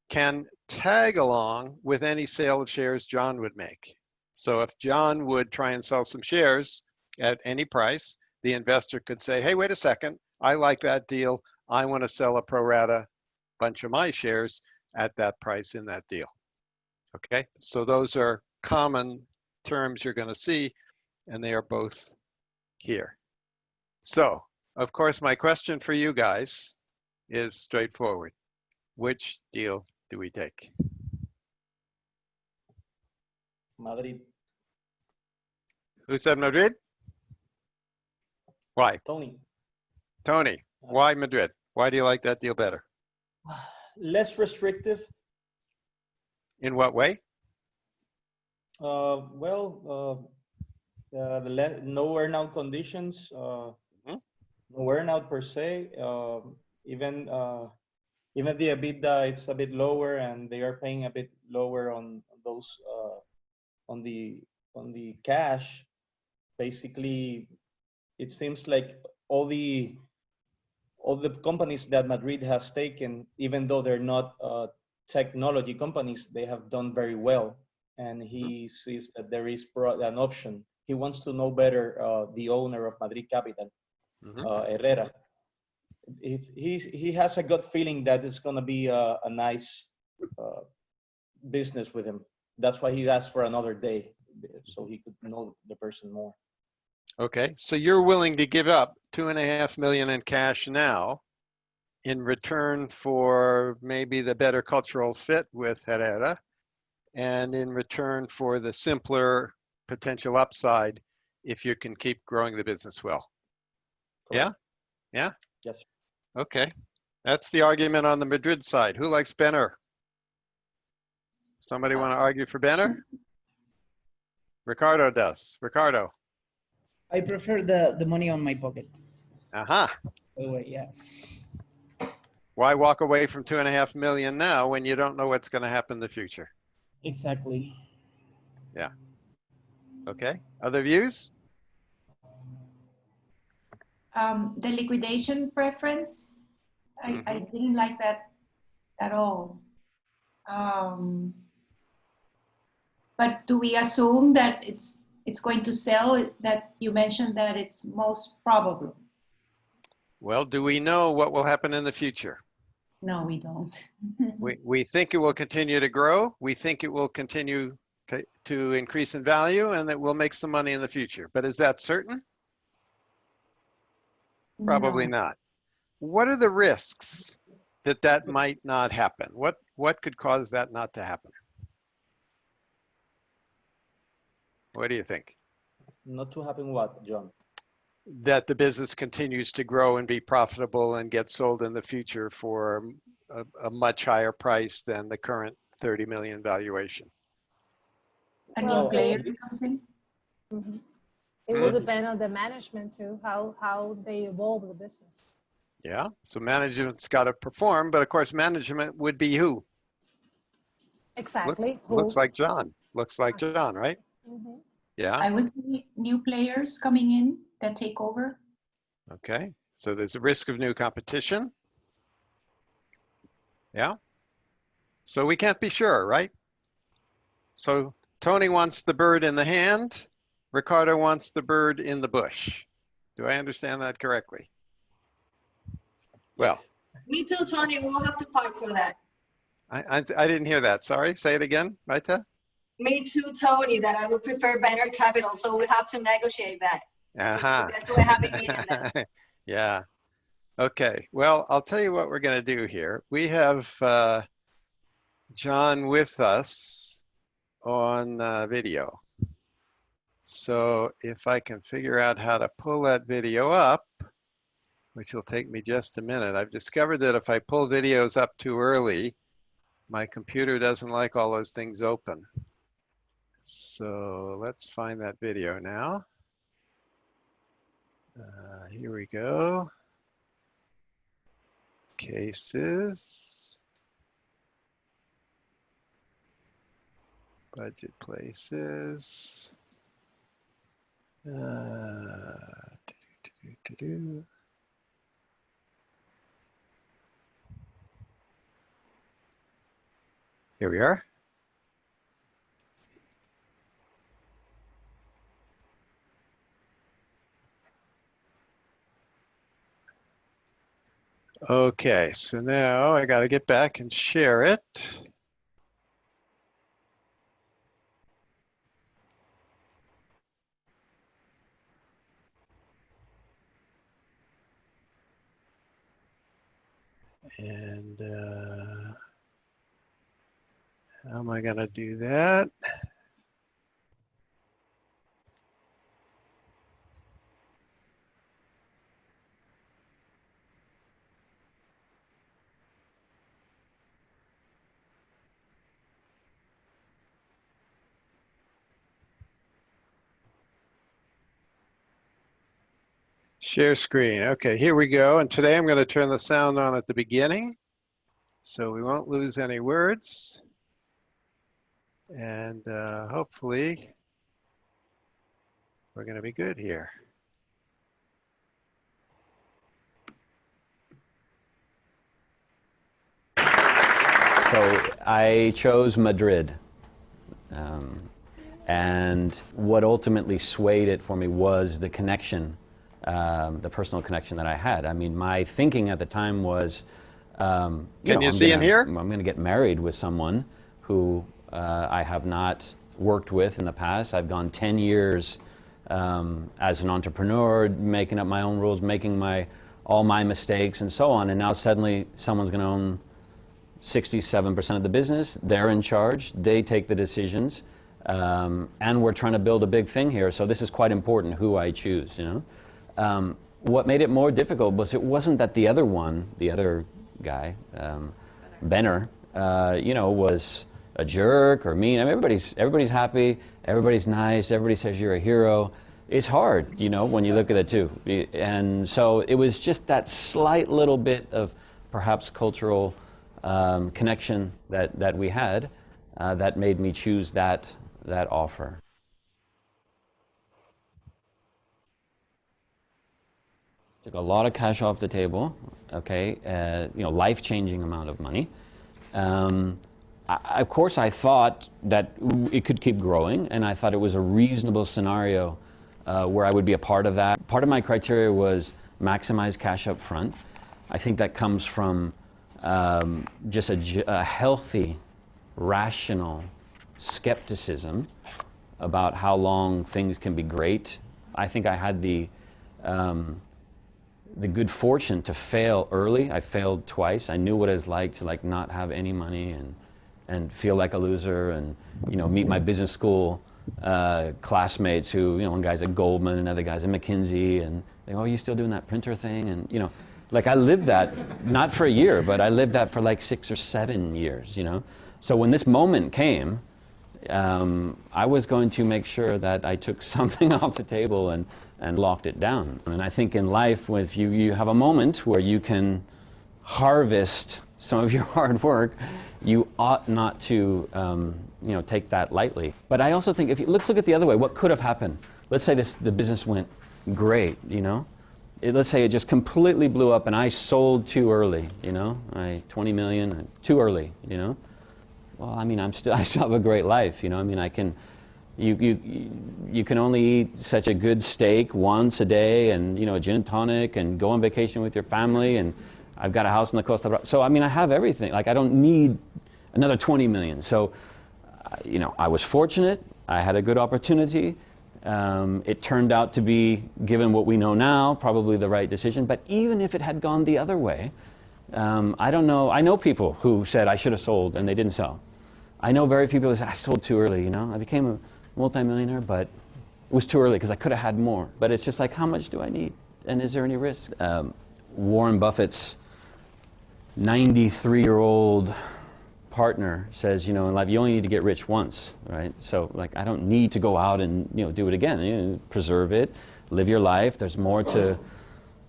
can tag along with any sale of shares John would make. So if John would try and sell some shares at any price, the investor could say, hey, wait a second, I like that deal. I want to sell a pro rata bunch of my shares at that price in that deal. Okay, so those are common terms you're going to see, and they are both here. So, of course, my question for you guys is straightforward. Which deal do we take? Madrid. Who said Madrid? Why? Tony. Tony, why Madrid? Why do you like that deal better? Less restrictive. In what way? No earnout conditions, no earnout per se. Even the EBITDA is a bit lower, and they are paying a bit lower on those on the cash. Basically, it seems like all the companies that Madrid has taken, even though they're not technology companies, they have done very well. And he sees that there is an option. He wants to know better the owner of Madrid Capital, Herrera. If he has a gut feeling that it's going to be a nice business with him. That's why he asked for another day, so he could know the person more. Okay, so you're willing to give up $2.5 million in cash now in return for maybe the better cultural fit with Herrera, and in return for the simpler potential upside if you can keep growing the business well. Correct. Yeah? Yeah? Yes. Okay. That's the argument on the Madrid side. Who likes Benner? Somebody want to argue for Benner? Ricardo does. Ricardo. I prefer the money on my pocket. Aha. Yeah. Why walk away from $2.5 million now when you don't know what's going to happen in the future? Exactly. Yeah. Okay. Other views? The liquidation preference, I didn't like that at all. But do we assume that it's going to sell? That you mentioned that it's most probable. Well, do we know what will happen in the future? No, we don't. We think it will continue to grow. We think it will continue to increase in value, and that we'll make some money in the future. But is that certain? Probably not. What are the risks that might not happen? What could cause that not to happen? What do you think? Not to happen what, John? That the business continues to grow and be profitable and get sold in the future for a much higher price than the current 30 million valuation. A new player comes in. It will depend on the management too, how they evolve the business. Yeah, so management's got to perform, but of course management would be who? Exactly. Looks like John. Looks like John, right? Yeah. I would say new players coming in that take over. Okay, so there's a risk of new competition. Yeah. So we can't be sure, right? So Tony wants the bird in the hand. Ricardo wants the bird in the bush. Do I understand that correctly? Well, Me too, Tony. We'll have to fight for that. I didn't hear that. Sorry, say it again, Maita. Me too, Tony, that I would prefer Banner Capital, so we have to negotiate that. Uh-huh. To get to a happy medium then. Yeah. Okay. Well, I'll tell you what we're going to do here. We have John with us on video. So if I can figure out how to pull that video up, which will take me just a minute. I've discovered that if I pull videos up too early, my computer doesn't like all those things open. So let's find that video now. Here we go. Cases. Budget places. Here we are. Okay, so now I got to get back and share it. And how am I going to do that? Share screen. Okay, here we go. And today I'm going to turn the sound on at the beginning so we won't lose any words. And hopefully we're going to be good here. So I chose Madrid. And what ultimately swayed it for me was the connection, the personal connection that I had. I mean, my thinking at the time was, Can you see in here? I'm going to get married with someone who I have not worked with in the past. I've gone 10 years as an entrepreneur, making up my own rules, making all my mistakes and so on. And now suddenly someone's going to own 67% of the business. They're in charge. They take the decisions. And we're trying to build a big thing here. So this is quite important, who I choose, you know. What made it more difficult was it wasn't that the other guy, Benner, you know, was a jerk or mean. I mean, everybody's happy, everybody's nice, everybody says you're a hero. It's hard, you know, when you look at the two. And so it was just that slight little bit of perhaps cultural connection that we had that made me choose that offer. Took a lot of cash off the table, okay, you know, life-changing amount of money. Of course, I thought that it could keep growing, and I thought it was a reasonable scenario where I would be a part of that. Part of my criteria was maximize cash up front. I think that comes from just a healthy, rational skepticism about how long things can be great. I think I had the good fortune to fail early. I failed twice. I knew what it was like to not have any money and feel like a loser, and you know, meet my business school classmates who, you know, one guy's at Goldman, another guy's at McKinsey, and they go, "Oh, you still doing that printer thing?" And you know, like I lived that not for a year, but I lived that for like 6 or 7 years, you know. So when this moment came, I was going to make sure that I took something off the table and locked it down. And I think in life, if you have a moment where you can harvest some of your hard work, you ought not to you know, take that lightly. But I also think, let's look at the other way. What could have happened? Let's say the business went great, you know. Let's say it just completely blew up and I sold too early, you know. 20 million, too early, you know. Well, I mean, I still have a great life, you know. I mean, you can only eat such a good steak once a day, and you know, a gin and tonic, and go on vacation with your family, and I've got a house on the Costa Brava. So I mean, I have everything. Like, I don't need another 20 million. So, you know, I was fortunate. I had a good opportunity. It turned out to be, given what we know now, probably the right decision. But even if it had gone the other way, I don't know. I know people who said I should have sold and they didn't sell. I know very few people who said I sold too early, you know. I became a multimillionaire, but it was too early because I could have had more. But it's just like, how much do I need? And is there any risk? Warren Buffett's 93-year-old partner says, in life, you only need to get rich once, right? So like, I don't need to go out and, do it again. Preserve it, live your life. There's more to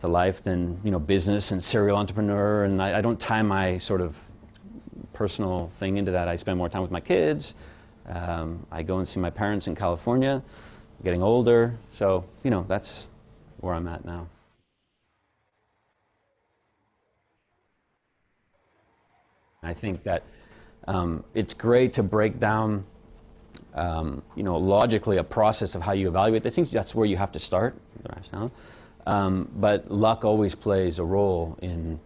life than, business and serial entrepreneur. And I don't tie my sort of personal thing into that. I spend more time with my kids. I go and see my parents in California, getting older. So, that's where I'm at now. I think that it's great to break down, logically a process of how you evaluate. I think that's where you have to start, the rationale. But luck always plays a role in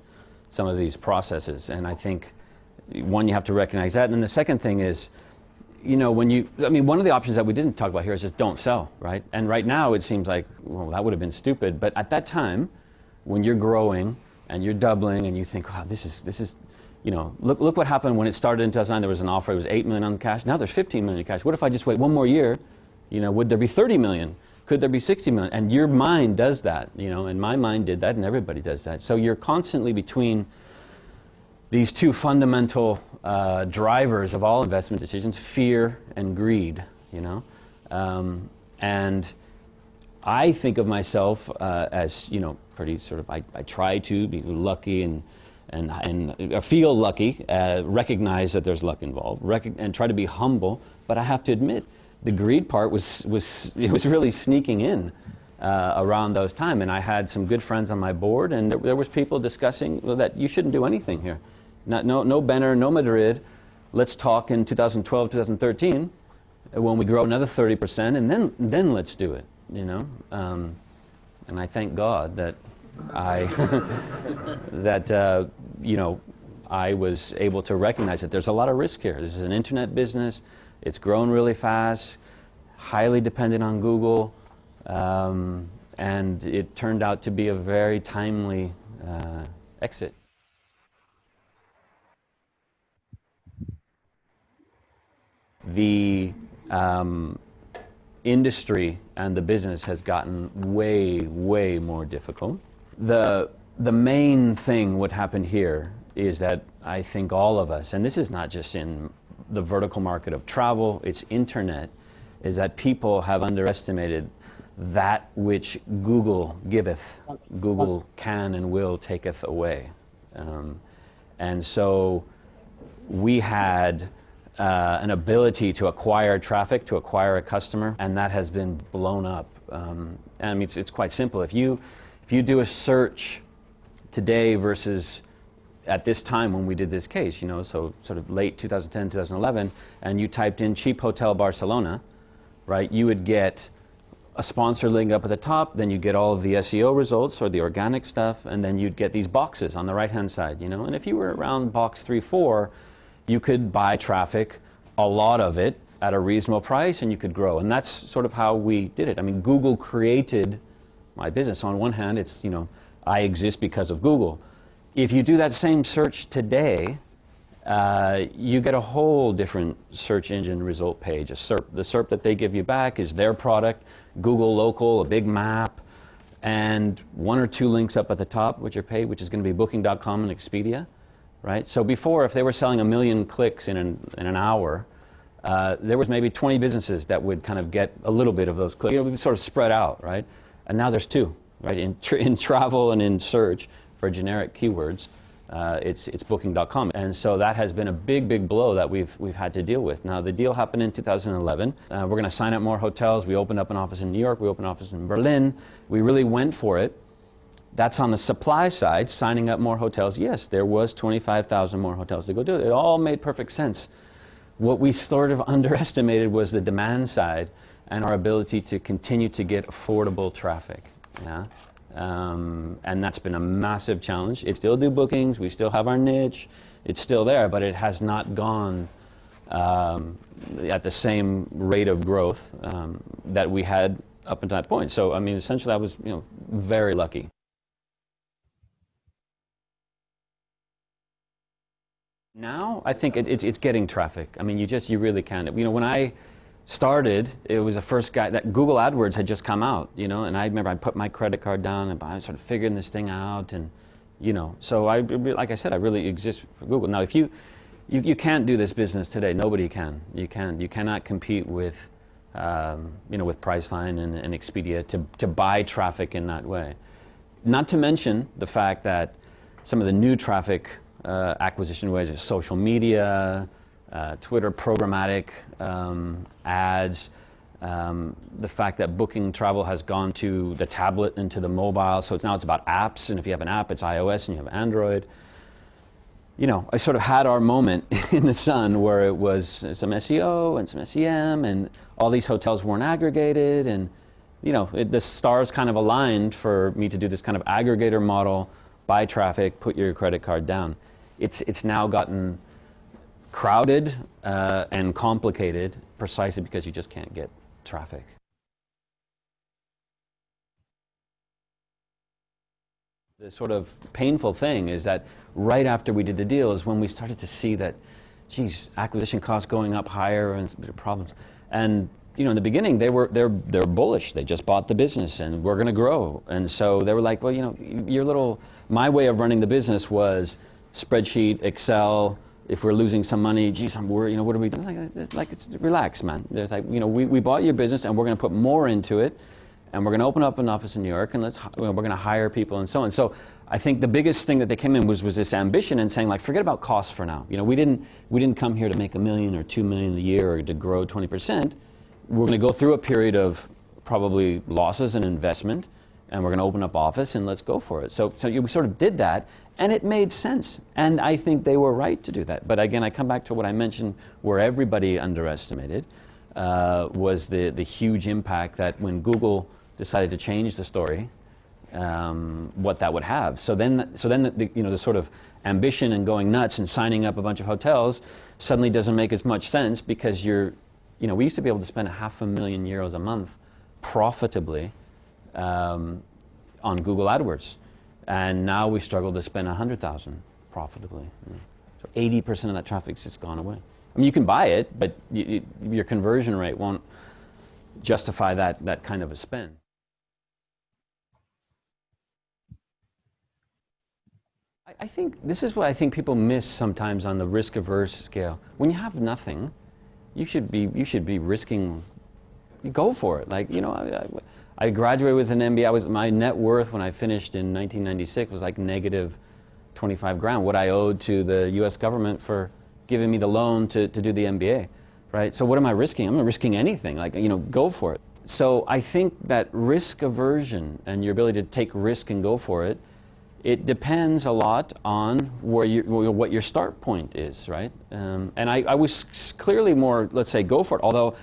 some of these processes. And I think, one, you have to recognize that. And then the second thing is, one of the options that we didn't talk about here is just don't sell, right? And right now it seems like, well, that would have been stupid. But at that time, when you're growing and you're doubling and you think, wow, this is, look what happened when it started in 2009. There was an offer, it was $8 million on cash. Now there's $15 million in cash. What if I just wait one more year? Would there be $30 million? Could there be $60 million? And your mind does that, and my mind did that, and everybody does that. So you're constantly between these two fundamental drivers of all investment decisions, fear and greed, and I think of myself as, pretty sort of, I try to be lucky and feel lucky, recognize that there's luck involved, and try to be humble. But I have to admit, the greed part was really sneaking in around those times. And I had some good friends on my board, and there was people discussing that you shouldn't do anything here. No Benner, no Madrid. Let's talk in 2012, 2013, when we grow another 30%, and then let's do it. And I thank God that I was able to recognize that there's a lot of risk here. This is an internet business. It's grown really fast, highly dependent on Google, and it turned out to be a very timely exit. The industry and the business has gotten way, way more difficult. The main thing what happened here is that I think all of us, and this is not just in the vertical market of travel, it's internet, is that people have underestimated that which Google giveth, Google can and will taketh away. And so we had an ability to acquire traffic, to acquire a customer, and that has been blown up. And I mean, it's quite simple. If you do a search today versus at this time when we did this case, so sort of late 2010, 2011, and you typed in cheap hotel Barcelona, right, you would get a sponsor link up at the top, then you get all of the SEO results or the organic stuff, and then you'd get these boxes on the right-hand side, and if you were around box 3, 4, you could buy traffic, a lot of it, at a reasonable price, and you could grow. And that's sort of how we did it. I mean, Google created my business. On one hand, it's, I exist because of Google. If you do that same search today, you get a whole different search engine result page, a SERP. The SERP that they give you back is their product, Google Local, a big map, and 1 or 2 links up at the top, which are paid, which is going to be Booking.com and Expedia, right? So before, if they were selling 1 million clicks in an hour, there was maybe 20 businesses that would kind of get a little bit of those clicks. It would sort of spread out, right? And now there's 2, right? In travel and in search for generic keywords, it's Booking.com. And so that has been a big, big blow that we've had to deal with. Now, the deal happened in 2011. We're going to sign up more hotels. We opened up an office in New York. We opened an office in Berlin. We really went for it. That's on the supply side, signing up more hotels. Yes, there was 25,000 more hotels to go do it. It all made perfect sense. What we sort of underestimated was the demand side and our ability to continue to get affordable traffic. Yeah? And that's been a massive challenge. It still do bookings, we still have our niche, it's still there, but it has not gone at the same rate of growth that we had up until that point. So, I mean, essentially I was, very lucky. Now, I think it's getting traffic. I mean, you really can. When started, it was the first guy that Google AdWords had just come out, you know, and I remember I put my credit card down and I started figuring this thing out, and you know, so like I said, I really exist for Google. Now, if you can't do this business today, nobody can. You cannot compete with, you know, with Priceline and Expedia to buy traffic in that way. Not to mention the fact that some of the new traffic acquisition ways are social media, Twitter programmatic ads, the fact that booking travel has gone to the tablet and to the mobile, so now it's about apps, and if you have an app, it's iOS, and you have Android. You know, I sort of had our moment in the sun where it was some SEO and some SEM, and all these hotels weren't aggregated, and you know, the stars kind of aligned for me to do this kind of aggregator model, buy traffic, put your credit card down. It's now gotten crowded and complicated precisely because you just can't get traffic. The sort of painful thing is that right after we did the deal is when we started to see that, geez, acquisition costs going up higher and problems. And you know, in the beginning, they're bullish. They just bought the business and we're going to grow. And so they were like, well, you know, my way of running the business was spreadsheet, Excel. If we're losing some money, geez, I'm worried, you know, what are we doing? It's relax, man. There's like, you know, we bought your business and we're going to put more into it, and we're going to open up an office in New York, and we're going to hire people and so on. So I think the biggest thing that they came in was this ambition and saying, like, forget about costs for now. You know, we didn't come here to make $1 million or $2 million a year or to grow 20%. We're going to go through a period of probably losses and investment, and we're going to open up office and let's go for it. So we sort of did that, and it made sense. And I think they were right to do that. But again, I come back to what I mentioned, where everybody underestimated was the huge impact that when Google decided to change the story, what that would have. So then the, you know, the sort of ambition and going nuts and signing up a bunch of hotels suddenly doesn't make as much sense, because you know, we used to be able to spend €500,000 a month profitably on Google AdWords, and now we struggle to spend 100,000 profitably. So 80% of that traffic's just gone away. I mean, you can buy it, but your conversion rate won't justify that kind of a spend. I think this is what I think people miss sometimes on the risk-averse scale. When you have nothing, you should be risking. Go for it. Like, you know, I graduated with an MBA. My net worth when I finished in 1996 was like negative 25 grand. What I owed to the U.S. government for giving me the loan to do the MBA, right? So what am I risking? I'm not risking anything. Like, you know, go for it. So I think that risk aversion and your ability to take risk and go for it, it depends a lot on what your start point is, right? And I was clearly more, let's say, go for it. Although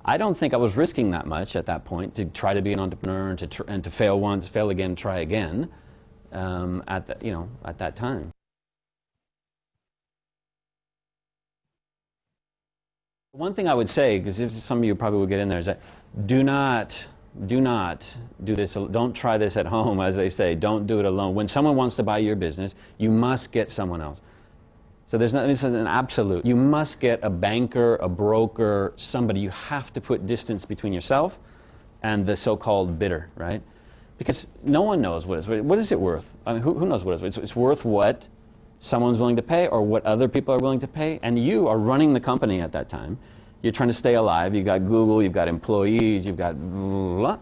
I don't think I was risking that much at that point to try to be an entrepreneur and to fail once, fail again, try again at that time. One thing I would say, because some of you probably will get in there, is that do not do this. Don't try this at home, as they say. Don't do it alone. When someone wants to buy your business, you must get someone else. So this is an absolute. You must get a banker, a broker, somebody. You have to put distance between yourself and the so-called bidder, right? Because no one knows what is it worth. I mean, who knows what it's worth? It's worth what someone's willing to pay or what other people are willing to pay, and you are running the company at that time. You're trying to stay alive. You've got Google, you've got employees, you've got blah,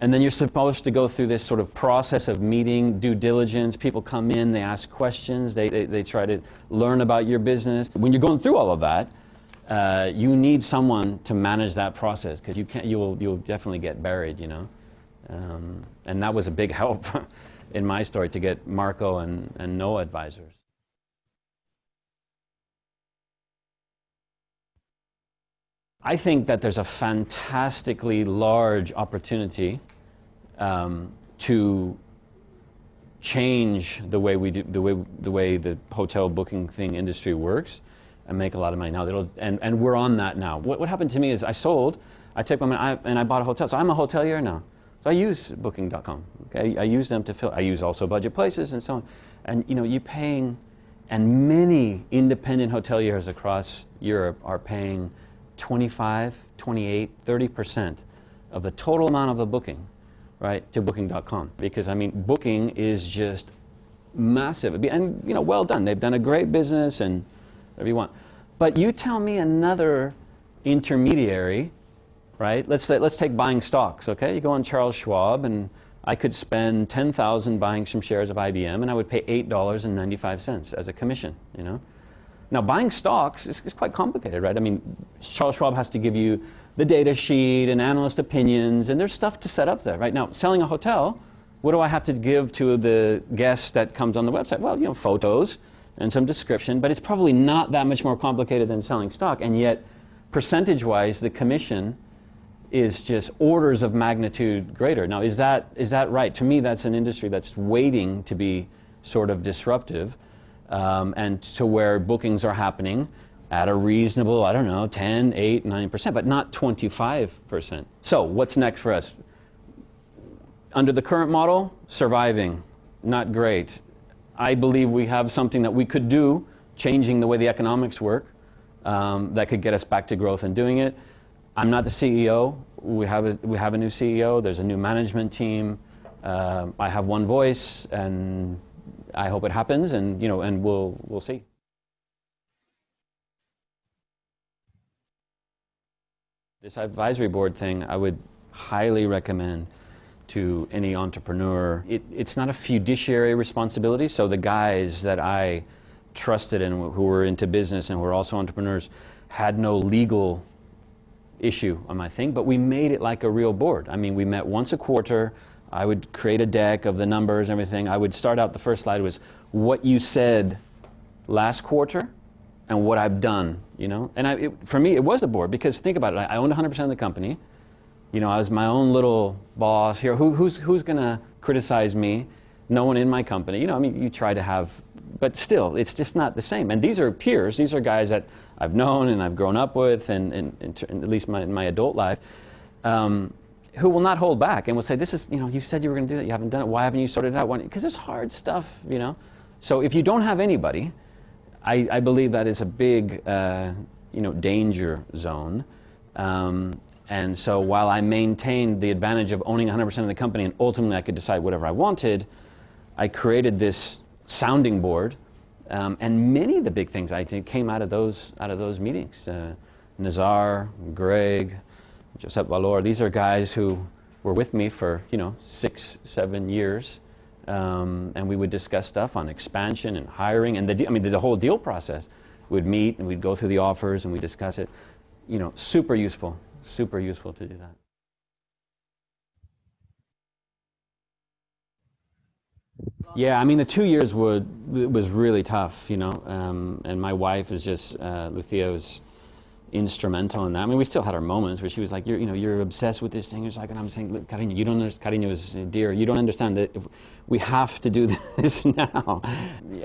and then you're supposed to go through this sort of process of meeting, due diligence. People come in, they ask questions, they try to learn about your business. When you're going through all of that, you need someone to manage that process, because you'll definitely get buried, you know. And that was a big help in my story, to get Marco and Noah advisors. I think that there's a fantastically large opportunity to change the way we do the way the hotel booking thing industry works and make a lot of money now. And we're on that now. What happened to me is I took my money and I bought a hotel. So I'm a hotelier now. So I use Booking.com. Okay, I use them to fill. I use also Budget Places and so on. And you know, you're paying, and many independent hoteliers across Europe are paying 25, 28, 30% of the total amount of a booking, right, to booking.com. Because I mean, booking is just massive. And you know, well done. They've done a great business and whatever you want. But you tell me another intermediary, right? Let's take buying stocks, okay? You go on Charles Schwab, and I could spend $10,000 buying some shares of IBM, and I would pay $8.95 as a commission, you know? Now, buying stocks is quite complicated, right? I mean, Charles Schwab has to give you the data sheet and analyst opinions, and there's stuff to set up there, right? Now, selling a hotel, what do I have to give to the guest that comes on the website? Well, you know, photos and some description, but it's probably not that much more complicated than selling stock, and yet, percentage-wise, the commission is just orders of magnitude greater. Now, is that right? To me, that's an industry that's waiting to be sort of disruptive, and to where bookings are happening at a reasonable, I don't know, 10, 8, 9%, but not 25%. So what's next for us? Under the current model, surviving, not great. I believe we have something that we could do, changing the way the economics work, that could get us back to growth and doing it. I'm not the CEO. We have a new CEO. There's a new management team. I have one voice, and I hope it happens. And you know, and we'll see. This advisory board thing, I would highly recommend to any entrepreneur. It's not a fiduciary responsibility. So the guys that I trusted and who were into business and who were also entrepreneurs had no legal issue on my thing, but we made it like a real board. I mean, we met once a quarter. I would create a deck of the numbers and everything. I would start out, the first slide was what you said last quarter and what I've done, you know? And for me, it was a board, because think about it. I owned 100% of the company. You know, I was my own little boss here. Who's gonna criticize me? No one in my company. You know, I mean, you try to have, but still, it's just not the same. And these are peers. These are guys that I've known and I've grown up with, and at least in my adult life, who will not hold back and will say, this is, you know, you said you were going to do it, you haven't done it, why haven't you sorted it out? Because there's hard stuff, you know. So if you don't have anybody, I believe that is a big, you know, danger zone. And so while I maintained the advantage of owning 100% of the company and ultimately I could decide whatever I wanted, I created this sounding board. And many of the big things I think came out of those meetings. Nazar, Greg, Josep Valor, these are guys who were with me for, you know, 6, 7 years. And we would discuss stuff on expansion and hiring and the whole deal process. We'd meet and we'd go through the offers and we'd discuss it. You know, super useful to do that. Yeah, I mean, the 2 years was really tough, you know, and my wife is just, Lucia was instrumental in that. I mean, we still had our moments where she was like, you're obsessed with this thing. It's like, and I'm saying, look, Cariño, Cariño is dear. You don't understand that we have to do this now.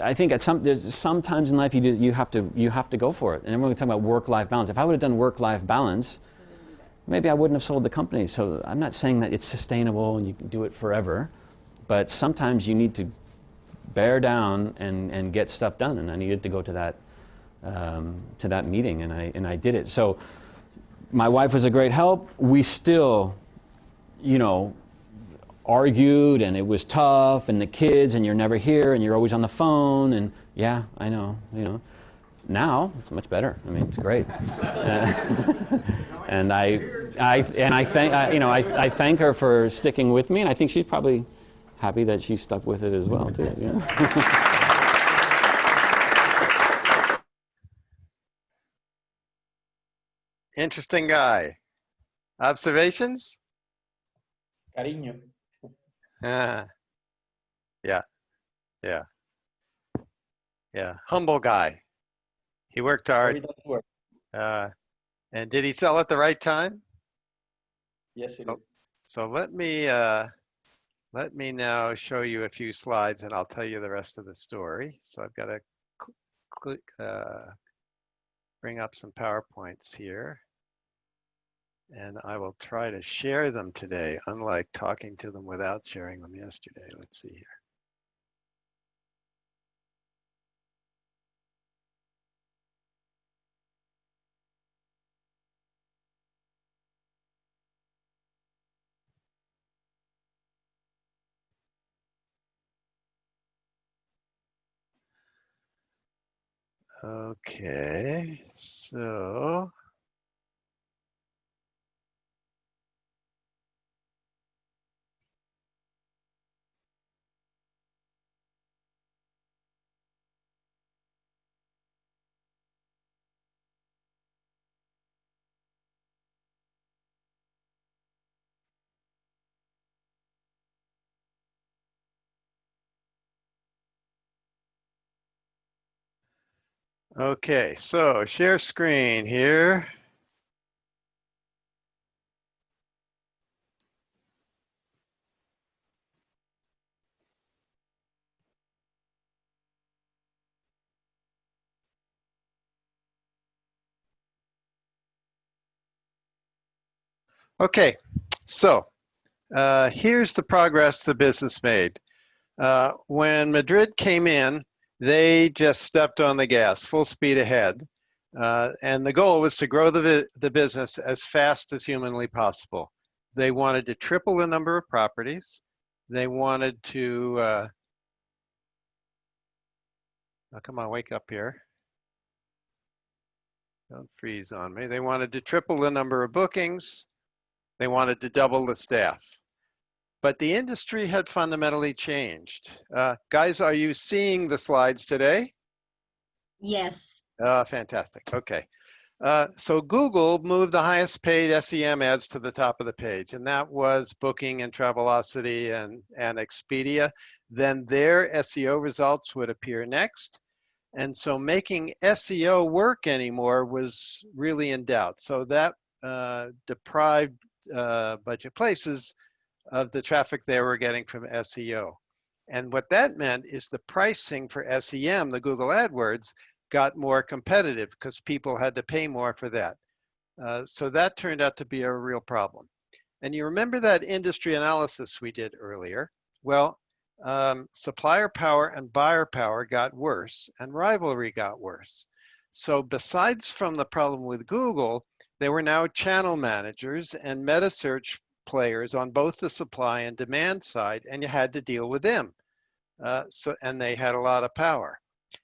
I think there's sometimes in life you have to go for it. And everyone talking about work-life balance. If I would have done work-life balance, maybe I wouldn't have sold the company. So I'm not saying that it's sustainable and you can do it forever, but sometimes you need to bear down and get stuff done. And I needed to go to that meeting, and I did it. So my wife was a great help. We still, you know, argued, and it was tough, and the kids, and you're never here, and you're always on the phone, and yeah, I know, you know. Now it's much better. I mean, it's great. And I thank her for sticking with me, and I think she's probably happy that she stuck with it as well too. Yeah. Interesting guy. Observations? Cariño. Yeah. Humble guy. He worked hard. And did he sell at the right time? Yes, he did. So let me now show you a few slides, and I'll tell you the rest of the story. So I've got to bring up some PowerPoints here. And I will try to share them today, unlike talking to them without sharing them yesterday. Let's see here. Okay, so okay, so share screen here. Okay, so here's the progress the business made. When Madrid came in, they just stepped on the gas, full speed ahead. And the goal was to grow the business as fast as humanly possible. They wanted to triple the number of properties. They wanted to, oh, come on, wake up here. Don't freeze on me. They wanted to triple the number of bookings. They wanted to double the staff. But the industry had fundamentally changed. Guys, are you seeing the slides today? Yes. Fantastic. Okay. So Google moved the highest paid SEM ads to the top of the page, and that was Booking and Travelocity and Expedia. Then their SEO results would appear next. And so making SEO work anymore was really in doubt. So that deprived budget places of the traffic they were getting from SEO. And what that meant is the pricing for SEM, the Google AdWords, got more competitive because people had to pay more for that. So that turned out to be a real problem. And you remember that industry analysis we did earlier? Well, supplier power and buyer power got worse and rivalry got worse. So besides from the problem with Google, there were now channel managers and meta search players on both the supply and demand side, and you had to deal with them. And they had a lot of power.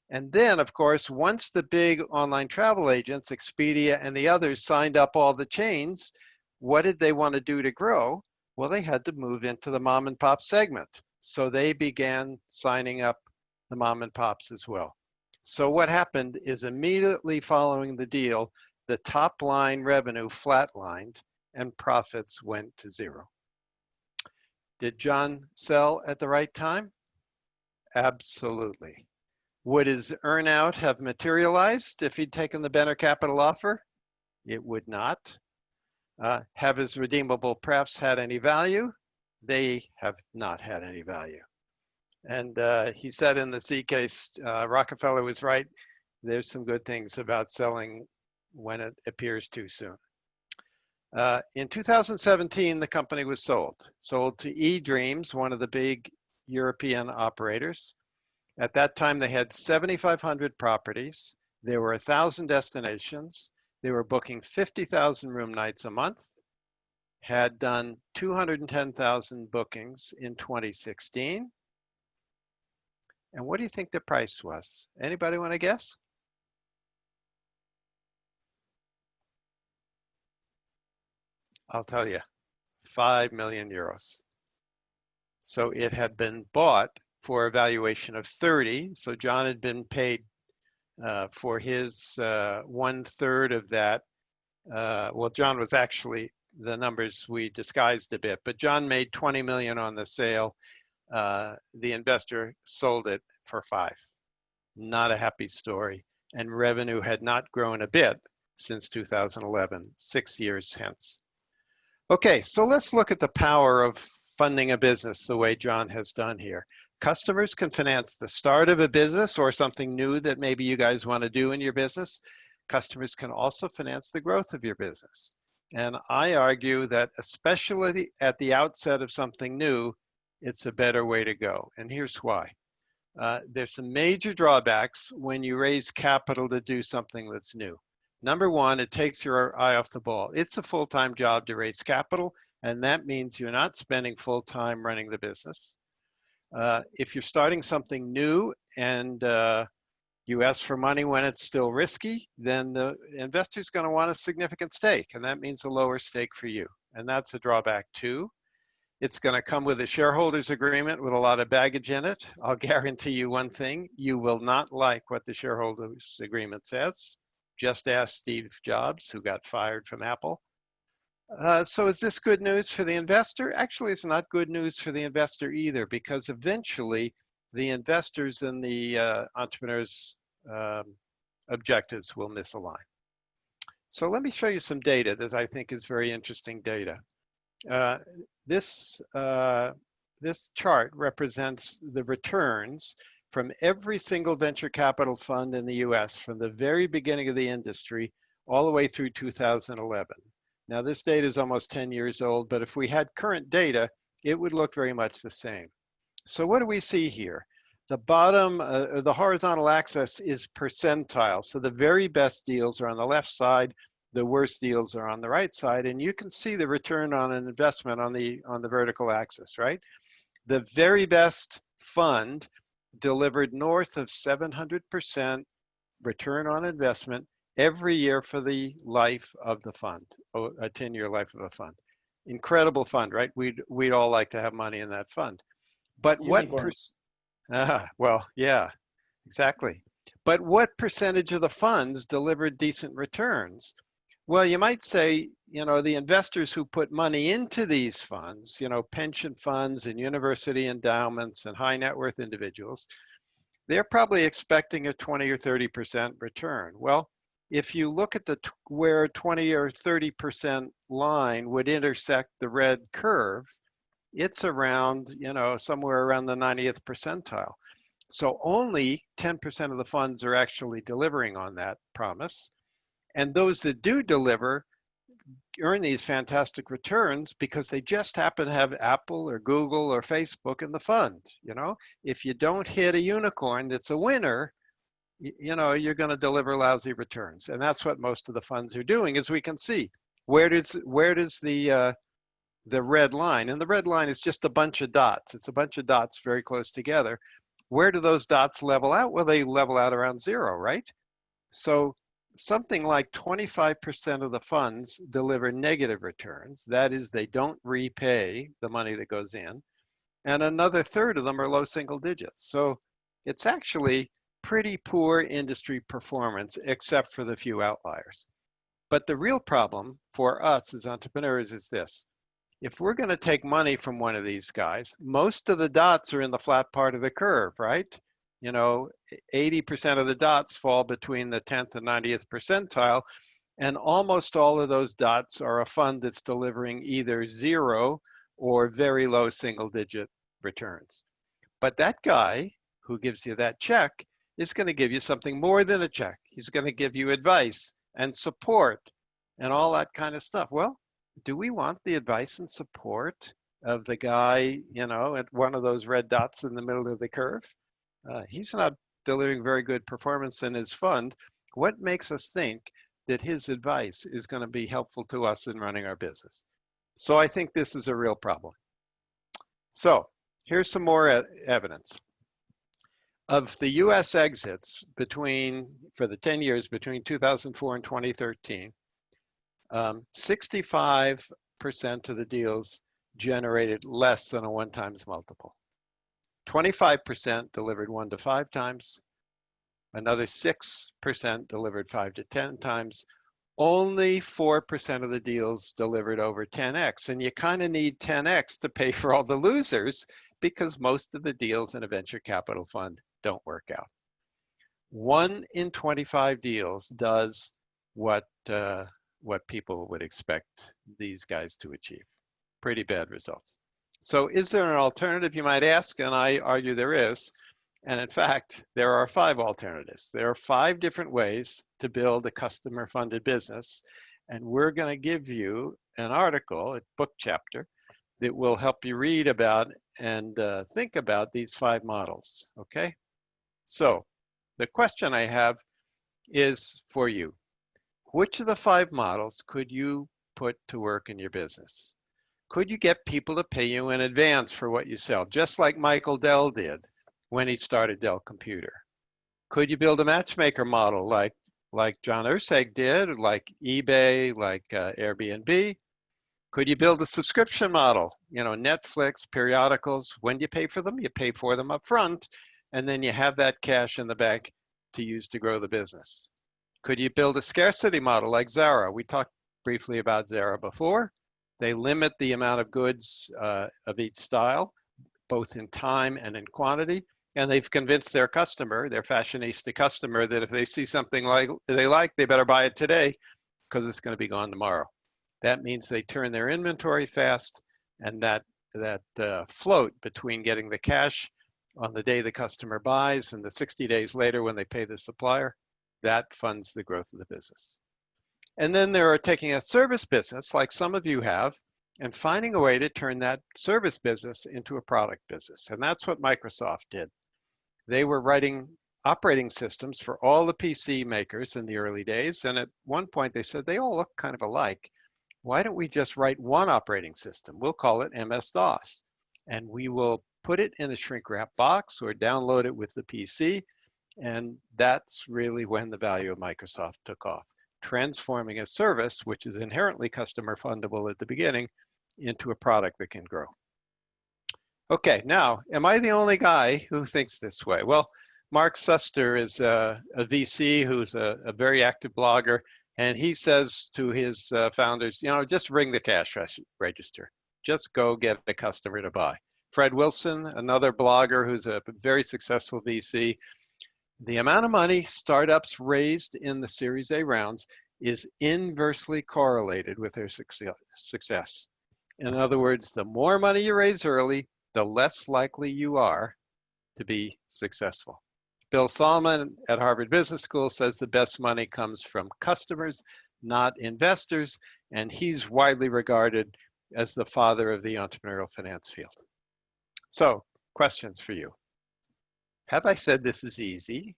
And then, of course, once the big online travel agents, Expedia and the others, signed up all the chains, what did they want to do to grow? Well, they had to move into the mom and pop segment. So they began signing up the mom and pops as well. So what happened is immediately following the deal, the top line revenue flatlined and profits went to zero. Did John sell at the right time? Absolutely. Would his earnout have materialized if he'd taken the Benner Capital offer? It would not. Have his redeemable prefs had any value? They have not had any value. And he said in the C case, Rockefeller was right. There's some good things about selling when it appears too soon. In 2017, the company was sold to eDreams, one of the big European operators. At that time, they had 7,500 properties. There were 1,000 destinations. They were booking 50,000 room nights a month, had done 210,000 bookings in 2016. And what do you think the price was? Anybody want to guess? I'll tell you, 5 million euros. So it had been bought for a valuation of 30. So John had been paid for his 1/3 of that. Well, John was actually, the numbers we disguised a bit, but John made 20 million on the sale. The investor sold it for 5. Not a happy story. And revenue had not grown a bit since 2011, 6 years hence. Okay, so let's look at the power of funding a business the way John has done here. Customers can finance the start of a business or something new that maybe you guys want to do in your business. Customers can also finance the growth of your business. And I argue that especially at the outset of something new, it's a better way to go. And here's why. There's some major drawbacks when you raise capital to do something that's new. Number one, it takes your eye off the ball. It's a full-time job to raise capital, and that means you're not spending full-time running the business. If you're starting something new and You ask for money when it's still risky, then the investor's going to want a significant stake, and that means a lower stake for you. And that's a drawback too. It's going to come with a shareholders agreement with a lot of baggage in it. I'll guarantee you one thing, you will not like what the shareholders agreement says. Just ask Steve Jobs, who got fired from Apple. So is this good news for the investor? Actually, it's not good news for the investor either, because eventually the investors and the entrepreneurs' objectives will misalign. So let me show you some data that I think is very interesting data. This chart represents the returns from every single venture capital fund in the US from the very beginning of the industry all the way through 2011. Now this data is almost 10 years old, but if we had current data, it would look very much the same. So what do we see here? The bottom, the horizontal axis is percentile. So the very best deals are on the left side, the worst deals are on the right side, and you can see the return on an investment on the vertical axis, right? The very best fund delivered north of 700% return on investment every year for the life of the fund, a 10-year life of a fund. Incredible fund, right? We'd all like to have money in that fund. But Unicorn. well, yeah, exactly. But what percentage of the funds delivered decent returns? Well, you might say, you know, the investors who put money into these funds, you know, pension funds and university endowments and high net worth individuals, they're probably expecting a 20 or 30% return. Well, if you look at where 20 or 30% line would intersect the red curve, it's around, you know, somewhere around the 90th percentile. So only 10% of the funds are actually delivering on that promise. And those that do deliver earn these fantastic returns because they just happen to have Apple or Google or Facebook in the fund. You know, if you don't hit a unicorn that's a winner, you know, you're going to deliver lousy returns. And that's what most of the funds are doing, as we can see. Where does the red line, and the red line is just a bunch of dots. It's a bunch of dots very close together. Where do those dots level out? Well, they level out around 0, right? So something like 25% of the funds deliver negative returns. That is, they don't repay the money that goes in. And another third of them are low single digits. So it's actually pretty poor industry performance, except for the few outliers. But the real problem for us as entrepreneurs is this. If we're going to take money from one of these guys, most of the dots are in the flat part of the curve, right? You know, 80% of the dots fall between the 10th and 90th percentile, and almost all of those dots are a fund that's delivering either 0 or very low single-digit returns. But that guy who gives you that check is going to give you something more than a check. He's going to give you advice and support and all that kind of stuff. Well, do we want the advice and support of the guy, you know, at one of those red dots in the middle of the curve? He's not delivering very good performance in his fund. What makes us think that his advice is going to be helpful to us in running our business? So I think this is a real problem. So here's some more evidence. Of the US exits for the 10 years between 2004 and 2013, 65% of the deals generated less than a 1 times multiple. 25% delivered 1 to 5 times. Another 6% delivered 5 to 10 times. Only 4% of the deals delivered over 10x. And you kind of need 10x to pay for all the losers because most of the deals in a venture capital fund don't work out. 1 in 25 deals does what people would expect these guys to achieve. Pretty bad results. So is there an alternative, you might ask? And I argue there is. And in fact, there are 5 alternatives. There are 5 different ways to build a customer-funded business. And we're going to give you an article, a book chapter, that will help you read about and think about these 5 models, okay? So the question I have is for you. Which of the 5 models could you put to work in your business? Could you get people to pay you in advance for what you sell, just like Michael Dell did when he started Dell Computer? Could you build a matchmaker model like John Urseg did, like eBay, like Airbnb? Could you build a subscription model? You know, Netflix, periodicals, when you pay for them up front, and then you have that cash in the bank to use to grow the business. Could you build a scarcity model like Zara? We talked briefly about Zara before. They limit the amount of goods of each style, both in time and in quantity. And they've convinced their customer, their fashionista customer, that if they see something they like, they better buy it today because it's going to be gone tomorrow. That means they turn their inventory fast, and that float between getting the cash on the day the customer buys and the 60 days later when they pay the supplier, that funds the growth of the business. And then there are taking a service business like some of you have and finding a way to turn that service business into a product business. And that's what Microsoft did. They were writing operating systems for all the PC makers in the early days. And at one point they said, they all look kind of alike. Why don't we just write one operating system? We'll call it MS-DOS. And we will put it in a shrink wrap box or download it with the PC. And that's really when the value of Microsoft took off, transforming a service, which is inherently customer fundable at the beginning, into a product that can grow. Okay, now, am I the only guy who thinks this way? Well, Mark Suster is a VC who's a very active blogger, and he says to his founders, you know, just ring the cash register. Just go get a customer to buy. Fred Wilson, another blogger who's a very successful VC, the amount of money startups raised in the Series A rounds is inversely correlated with their success. In other words, the more money you raise early, the less likely you are to be successful. Bill Solomon at Harvard Business School says the best money comes from customers, not investors, and he's widely regarded as the father of the entrepreneurial finance field. So, questions for you. Have I said this is easy?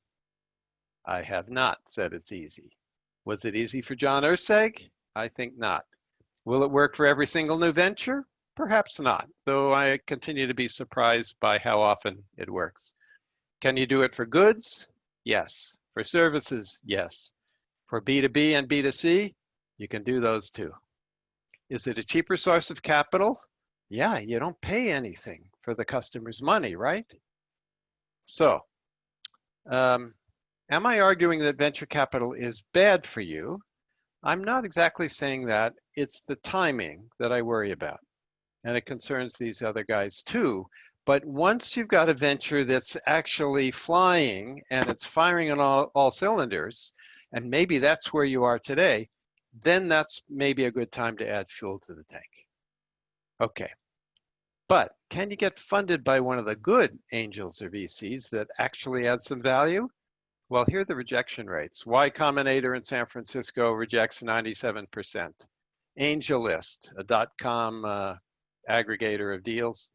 I have not said it's easy. Was it easy for John Urseg? I think not. Will it work for every single new venture? Perhaps not, though I continue to be surprised by how often it works. Can you do it for goods? Yes. For services? Yes. For B2B and B2C? You can do those too. Is it a cheaper source of capital? Yeah, you don't pay anything for the customer's money, right? So, am I arguing that venture capital is bad for you? I'm not exactly saying that. It's the timing that I worry about. And it concerns these other guys too. But once you've got a venture that's actually flying and it's firing on all cylinders, and maybe that's where you are today, then that's maybe a good time to add fuel to the tank. Okay. But can you get funded by one of the good angels or VCs that actually add some value? Well, here are the rejection rates. Y Combinator in San Francisco rejects 97%. AngelList, a .com aggregator of deals,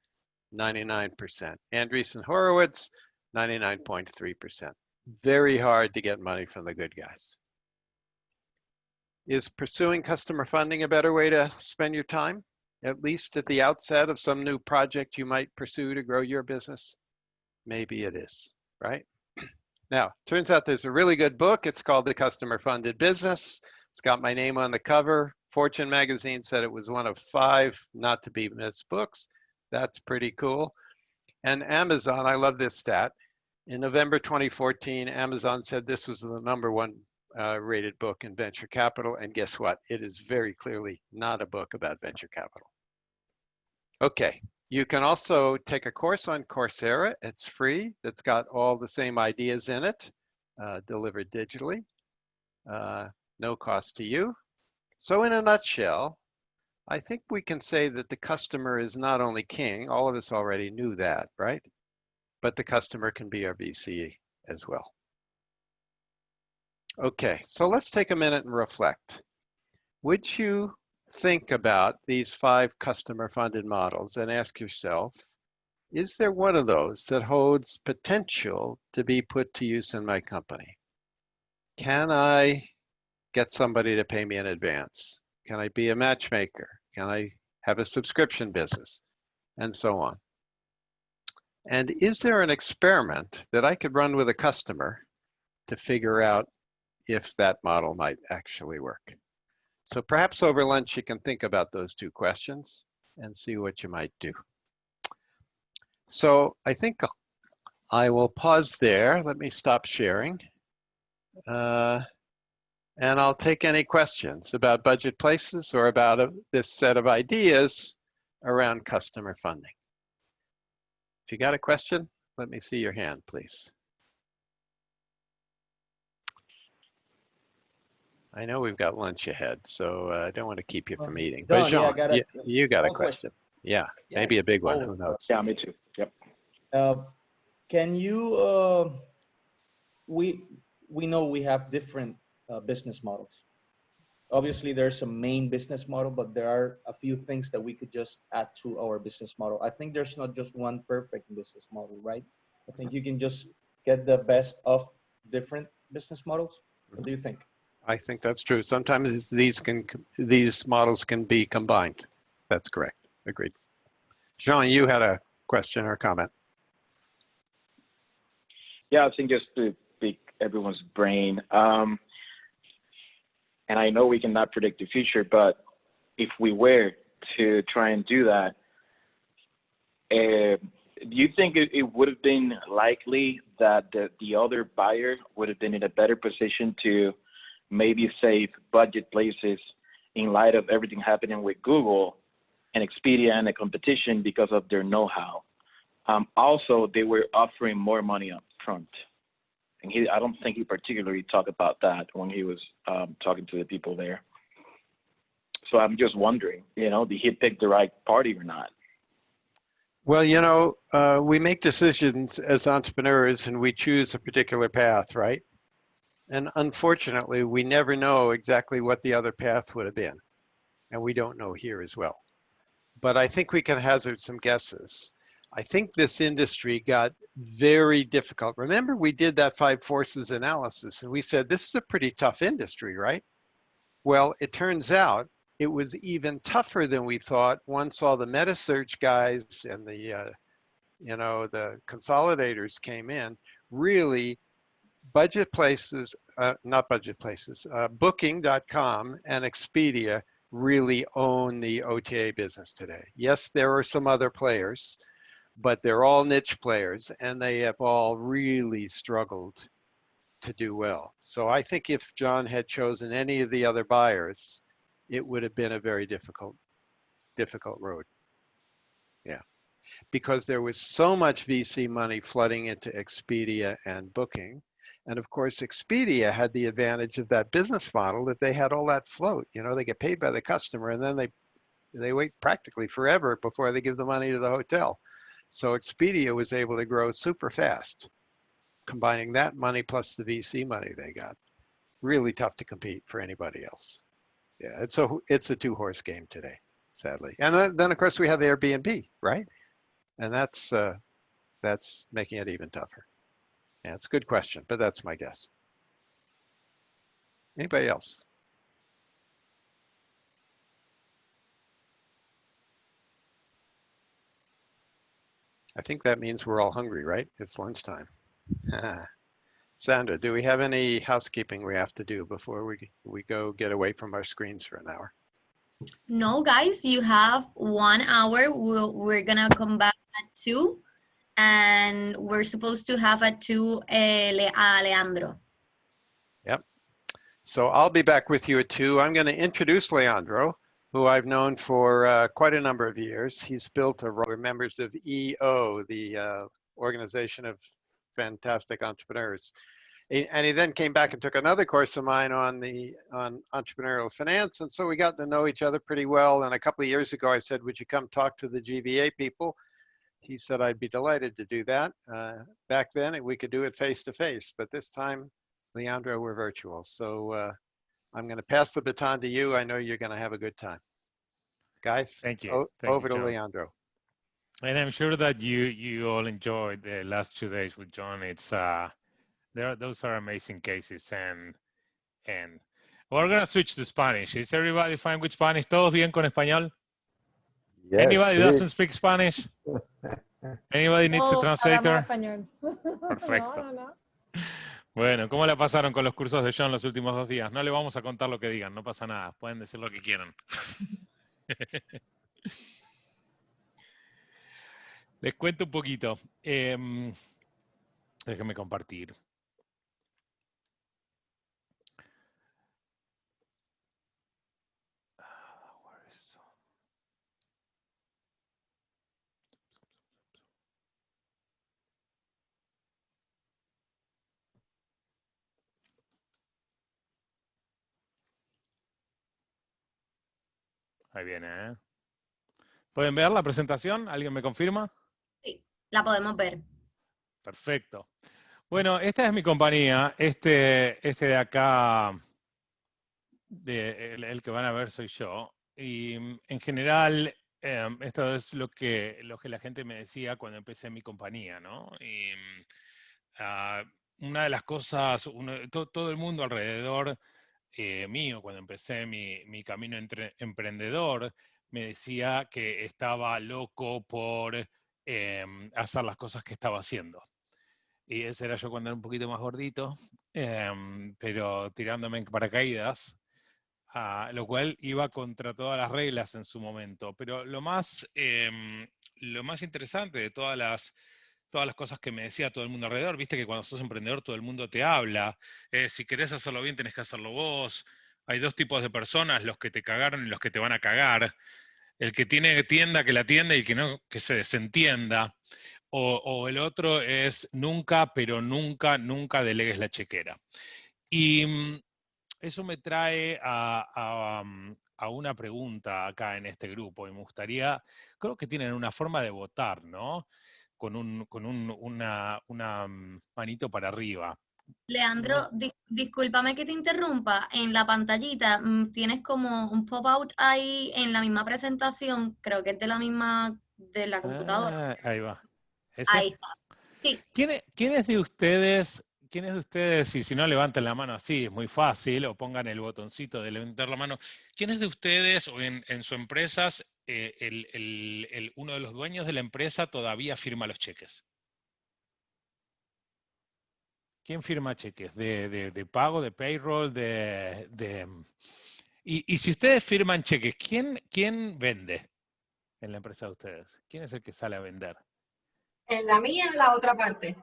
99%. Andreessen Horowitz, 99.3%. Very hard to get money from the good guys. Is pursuing customer funding a better way to spend your time? At least at the outset of some new project you might pursue to grow your business? Maybe it is, right? Now, turns out there's a really good book. It's called The Customer Funded Business. It's got my name on the cover. Fortune magazine said it was one of 5 not to be missed books. That's pretty cool. And Amazon, I love this stat. In November 2014, Amazon said this was the #1 rated book in venture capital. And guess what? It is very clearly not a book about venture capital. Okay, you can also take a course on Coursera. It's free. It's got all the same ideas in it, delivered digitally. No cost to you. So in a nutshell, I think we can say that the customer is not only king, all of us already knew that, right? But the customer can be our VC as well. Okay, so let's take a minute and reflect. Would you think about these 5 customer-funded models and ask yourself, is there one of those that holds potential to be put to use in my company? Can I get somebody to pay me in advance? Can I be a matchmaker? Can I have a subscription business? And so on. And is there an experiment that I could run with a customer to figure out if that model might actually work. So perhaps over lunch you can think about those two questions and see what you might do. So I think I will pause there. Let me stop sharing. And I'll take any questions about budget places or about this set of ideas around customer funding. If you got a question, let me see your hand, please. I know we've got lunch ahead, so I don't want to keep you from eating. But John, Jean, yeah, you got a one question. Yeah, maybe a big one, who knows? Yeah, me too. Yep. Can you, we know we have different business models. Obviously, there's a main business model, but there are a few things that we could just add to our business model. I think there's not just one perfect business model, right? I think you can just get the best of different business models. What do you think? I think that's true. Sometimes these models can be combined. That's correct. Agreed. Jean, you had a question or comment. Yeah, I think just to pick everyone's brain. And I know we cannot predict the future, but if we were to try and do that, do you think it would have been likely that the other buyer would have been in a better position to maybe save budget places in light of everything happening with Google and Expedia and the competition because of their know-how? Also, they were offering more money up front. And I don't think he particularly talked about that when he was talking to the people there. So I'm just wondering, did he pick the right party or not? Well, we make decisions as entrepreneurs and we choose a particular path, right? And unfortunately, we never know exactly what the other path would have been. And we don't know here as well. But I think we can hazard some guesses. I think this industry got very difficult. Remember, we did that 5 forces analysis and we said, this is a pretty tough industry, right? Well, it turns out it was even tougher than we thought once all the meta search guys and the consolidators came in. Really, budget places, not budget places, Booking.com and Expedia really own the OTA business today. Yes, there are some other players, but they're all niche players and they have all really struggled to do well. So I think if John had chosen any of the other buyers, it would have been a very difficult road. Yeah, because there was so much VC money flooding into Expedia and Booking. And of course, Expedia had the advantage of that business model that they had all that float. They get paid by the customer and then they wait practically forever before they give the money to the hotel. So Expedia was able to grow super fast, combining that money plus the VC money they got. Really tough to compete for anybody else. Yeah, it's a 2-horse game today, sadly. And then of course we have Airbnb, right? And that's making it even tougher. Yeah, it's a good question, but that's my guess. Anybody else? I think that means we're all hungry, right? It's lunchtime. Sandra, do we have any housekeeping we have to do before we go get away from our screens for an hour? No, guys, you have 1 hour. We're gonna come back at 2, and we're supposed to have at 2 Leandro. Yep. So I'll be back with you at 2. I'm going to introduce Leandro, who I've known for quite a number of years. He's built we're members of EO, the organization of fantastic entrepreneurs. And he then came back and took another course of mine on entrepreneurial finance. And so we got to know each other pretty well. And a couple of years ago, I said, would you come talk to the GVA people? He said, I'd be delighted to do that. Back then, we could do it face-to-face. But this time, Leandro, we're virtual. So I'm going to pass the baton to you. I know you're going to have a good time. Guys, Thank you. Over to John. Leandro. And I'm sure that you all enjoyed the last 2 days with John. It's those are amazing cases, and we're gonna switch to Spanish. Is everybody fine with Spanish? ¿Todos bien con español? Yes. Anybody Sí. doesn't speak Spanish? Anybody needs a Todos hablamos translator? español. Perfecto. No. Bueno, ¿cómo la pasaron con los cursos de John los últimos 2 días? No le vamos a contar lo que digan, no pasa nada, pueden decir lo que quieran. Les cuento un poquito. Déjenme compartir. Ahí viene, ¿eh? ¿Pueden ver la presentación? ¿Alguien me confirma? Sí, la podemos ver. Perfecto. Bueno, esta es mi compañía. Este de acá, el que van a ver soy yo. Y en general, esto es lo que la gente me decía cuando empecé mi compañía, ¿no? Y una de las cosas, todo el mundo alrededor mío, cuando empecé mi camino emprendedor, me decía que estaba loco por hacer las cosas que estaba haciendo. Y ese era yo cuando era un poquito más gordito, pero tirándome en paracaídas, lo cual iba contra todas las reglas en su momento. Pero lo más interesante de todas las cosas que me decía todo el mundo alrededor, viste que cuando sos emprendedor todo el mundo te habla, si querés hacerlo bien tenés que hacerlo vos. Hay 2 tipos de personas, los que te cagaron y los que te van a cagar. El que tiene tienda que la atienda y que no, que se desentienda. O el otro es nunca, pero nunca, nunca delegues la chequera. Y eso me trae a una pregunta acá en este grupo y me gustaría, creo que tienen una forma de votar, ¿no? Con una manito para arriba. Leandro, discúlpame que te interrumpa. En la pantallita tienes como un pop-out ahí en la misma presentación, creo que es de la misma, de la computadora. Ahí va. ¿Ese? Ahí está. Sí. ¿Quiénes de ustedes, y si no levanten la mano así, es muy fácil, o pongan el botoncito de levantar la mano, quiénes de ustedes o en sus empresas, uno de los dueños de la empresa todavía firma los cheques? ¿Quién firma cheques? ¿De pago, de payroll, y si ustedes firman cheques, ¿quién vende en la empresa de ustedes? ¿Quién es el que sale a vender? En la mía, en la otra parte.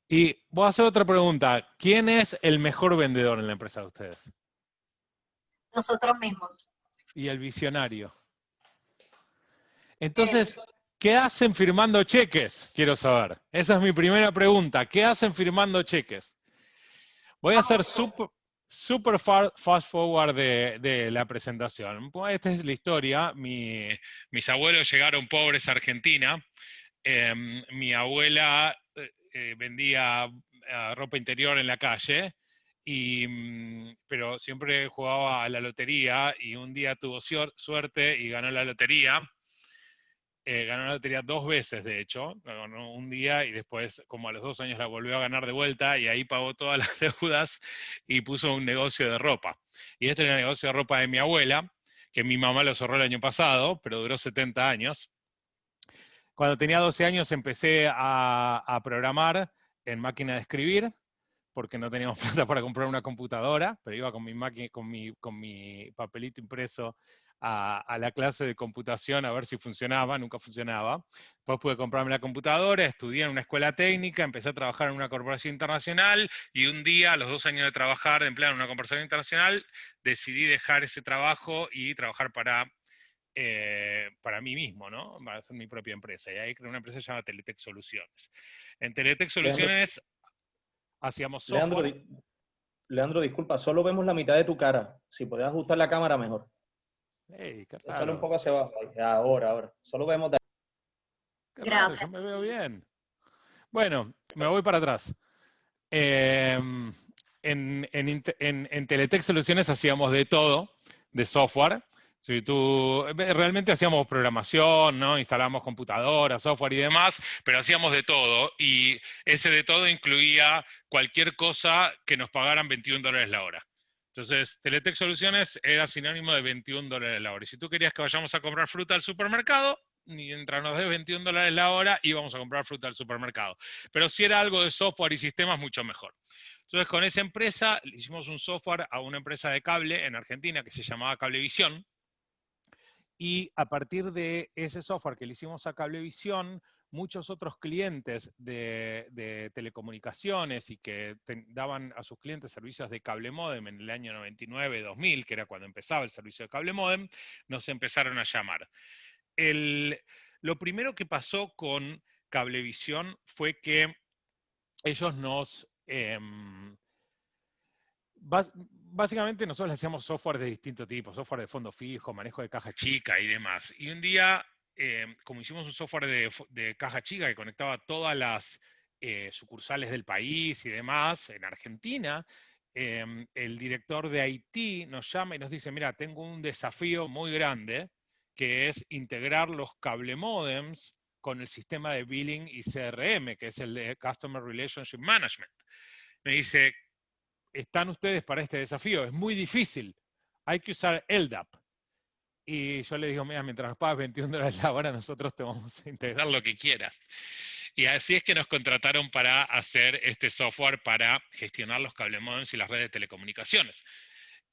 Y voy a hacer otra pregunta. ¿Quién es el mejor vendedor en la empresa de ustedes? Nosotros mismos. Y el visionario. Entonces, ¿qué hacen firmando cheques? Quiero saber. Esa es mi primera pregunta. ¿Qué hacen firmando cheques? Voy a hacer super fast forward de la presentación. Esta es la historia. Mis abuelos llegaron pobres a Argentina. Mi abuela vendía ropa interior en la calle, pero siempre jugaba a la lotería y un día tuvo suerte y ganó la lotería. Ganó la lotería 2 veces, de hecho. La ganó un día y después, como a los 2 años, la volvió a ganar de vuelta y ahí pagó todas las deudas y puso un negocio de ropa. Y este era el negocio de ropa de mi abuela, que mi mamá lo cerró el año pasado, pero duró 70 años. Cuando tenía 12 años empecé a programar en máquina de escribir, porque no teníamos plata para comprar una computadora, pero iba con mi papelito impreso a la clase de computación a ver si funcionaba, nunca funcionaba. Después pude comprarme la computadora, estudié en una escuela técnica, empecé a trabajar en una corporación internacional y un día, a los 2 años de trabajar de empleado en una corporación internacional, decidí dejar ese trabajo y trabajar para mí mismo, ¿no? Para hacer mi propia empresa. Y ahí creé una empresa llamada Teletech Soluciones. En Teletech Soluciones hacíamos software. Leandro, disculpa, solo vemos la mitad de tu cara. Si puedes ajustar la cámara, mejor. Hey, qué Échale un raro. poco hacia abajo. Ahora. Solo vemos de... Qué raro, yo me veo bien. Bueno, me voy para atrás. En Teletech Soluciones hacíamos de todo, de software. Si realmente hacíamos programación, ¿no? Instalamos computadoras, software y demás, pero hacíamos de todo. Y ese de todo incluía cualquier cosa que nos pagaran $21 la hora. Entonces, Teletech Soluciones era sinónimo de $21 la hora. Y si tú querías que vayamos a comprar fruta al supermercado, mientras nos des $21 la hora, íbamos a comprar fruta al supermercado. Pero si era algo de software y sistemas, mucho mejor. Entonces con esa empresa le hicimos un software a una empresa de cable en Argentina que se llamaba Cablevisión. Y a partir de ese software que le hicimos a Cablevisión, muchos otros clientes de telecomunicaciones y que daban a sus clientes servicios de cable módem en el año 99-2000, que era cuando empezaba el servicio de cable módem, nos empezaron a llamar. Lo primero que pasó con Cablevisión fue que ellos nos... básicamente nosotros le hacíamos software de distinto tipo, software de fondo fijo, manejo de caja chica y demás. Y un día, como hicimos un software de caja chica que conectaba todas las sucursales del país y demás, en Argentina, el director de IT nos llama y nos dice, mira, tengo un desafío muy grande, que es integrar los cable modems con el sistema de billing y CRM, que es el de Customer Relationship Management. Me dice, ¿están ustedes para este desafío? Es muy difícil. Hay que usar LDAP. Y yo le digo, mira, mientras nos pagas $21 la hora, nosotros te vamos a integrar lo que quieras. Y así es que nos contrataron para hacer este software para gestionar los cable modems y las redes de telecomunicaciones.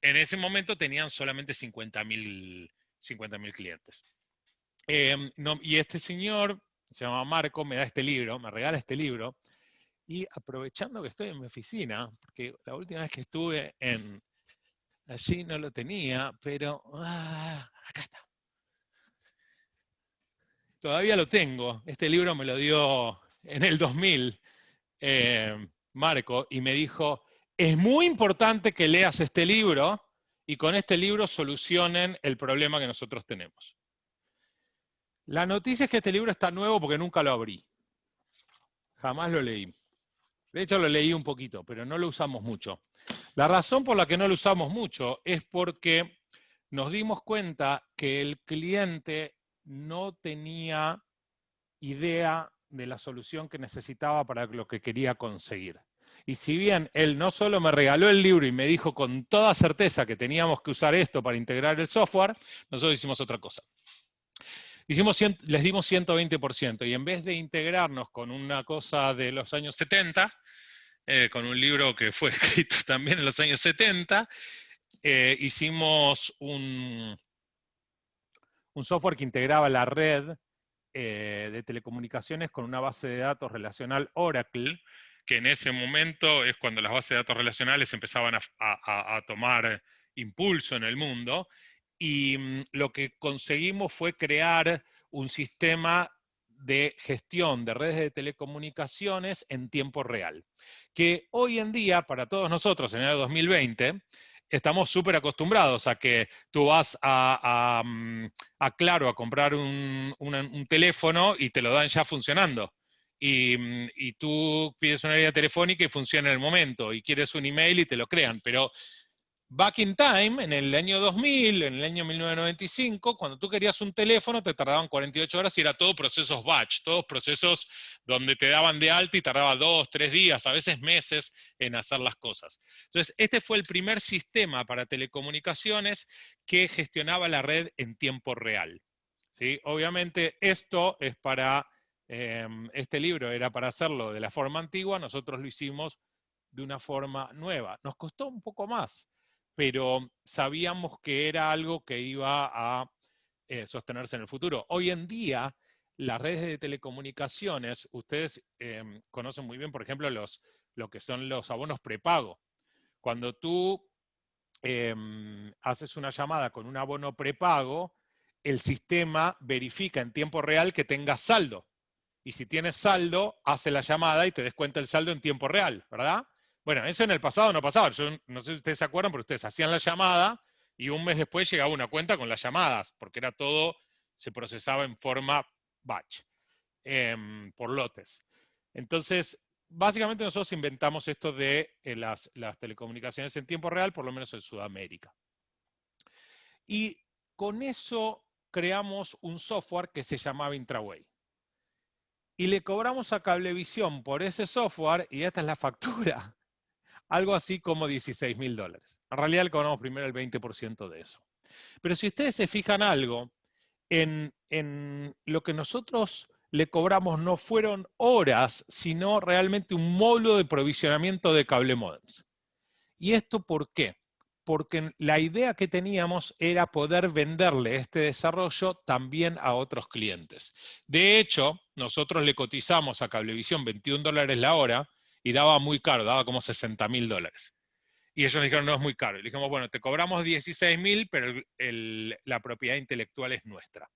En ese momento tenían solamente 50.000 clientes. Y este señor, se llama Marco, me da este libro, me regala este libro, y aprovechando que estoy en mi oficina, porque la última vez que estuve allí no lo tenía, pero acá está. Todavía lo tengo. Este libro me lo dio en el 2000, Marco, y me dijo, es muy importante que leas este libro y con este libro solucionen el problema que nosotros tenemos. La noticia es que este libro está nuevo porque nunca lo abrí. Jamás lo leí. De hecho, lo leí un poquito, pero no lo usamos mucho. La razón por la que no lo usamos mucho es porque nos dimos cuenta que el cliente no tenía idea de la solución que necesitaba para lo que quería conseguir. Y si bien él no solo me regaló el libro y me dijo con toda certeza que teníamos que usar esto para integrar el software, nosotros hicimos otra cosa. Les dimos 120%, y en vez de integrarnos con una cosa de los años 70, con un libro que fue escrito también en los años 70, hicimos un software que integraba la red de telecomunicaciones con una base de datos relacional Oracle, que en ese momento es cuando las bases de datos relacionales empezaban a tomar impulso en el mundo, y lo que conseguimos fue crear un sistema de gestión de redes de telecomunicaciones en tiempo real, que hoy en día, para todos nosotros en el año 2020, estamos súper acostumbrados a que tú vas a Claro a comprar un teléfono y te lo dan ya funcionando. Y tú pides una línea telefónica y funciona en el momento, y quieres un email y te lo crean, pero back in time, en el año 2000, en el año 1995, cuando tú querías un teléfono te tardaban 48 horas y era todo procesos batch, todos procesos donde te daban de alta y tardaba 2, 3 días, a veces meses en hacer las cosas. Entonces, este fue el primer sistema para telecomunicaciones que gestionaba la red en tiempo real. ¿Sí? Obviamente esto es para, este libro era para hacerlo de la forma antigua, nosotros lo hicimos de una forma nueva. Nos costó un poco más, pero sabíamos que era algo que iba a sostenerse en el futuro. Hoy en día, las redes de telecomunicaciones, ustedes conocen muy bien, por ejemplo, lo que son los abonos prepago. Cuando tú haces una llamada con un abono prepago, el sistema verifica en tiempo real que tengas saldo. Y si tienes saldo, hace la llamada y te descuenta el saldo en tiempo real, ¿verdad? Bueno, eso en el pasado no pasaba. Yo no sé si ustedes se acuerdan, pero ustedes hacían la llamada y un mes después llegaba una cuenta con las llamadas, porque era todo, se procesaba en forma batch, por lotes. Entonces, básicamente nosotros inventamos esto de las telecomunicaciones en tiempo real, por lo menos en Sudamérica. Y con eso creamos un software que se llamaba Intraway. Y le cobramos a Cablevisión por ese software, y esta es la factura, algo así como $16.000. En realidad le cobramos primero el 20% de eso. Pero si ustedes se fijan algo, en lo que nosotros le cobramos no fueron horas, sino realmente un módulo de provisionamiento de cable modems. ¿Y esto por qué? Porque la idea que teníamos era poder venderle este desarrollo también a otros clientes. De hecho, nosotros le cotizamos a Cablevisión $21 la hora y daba muy caro, daba como $60.000. Y ellos dijeron, no, es muy caro. Y le dijimos, bueno, te cobramos 16.000, pero la propiedad intelectual es nuestra.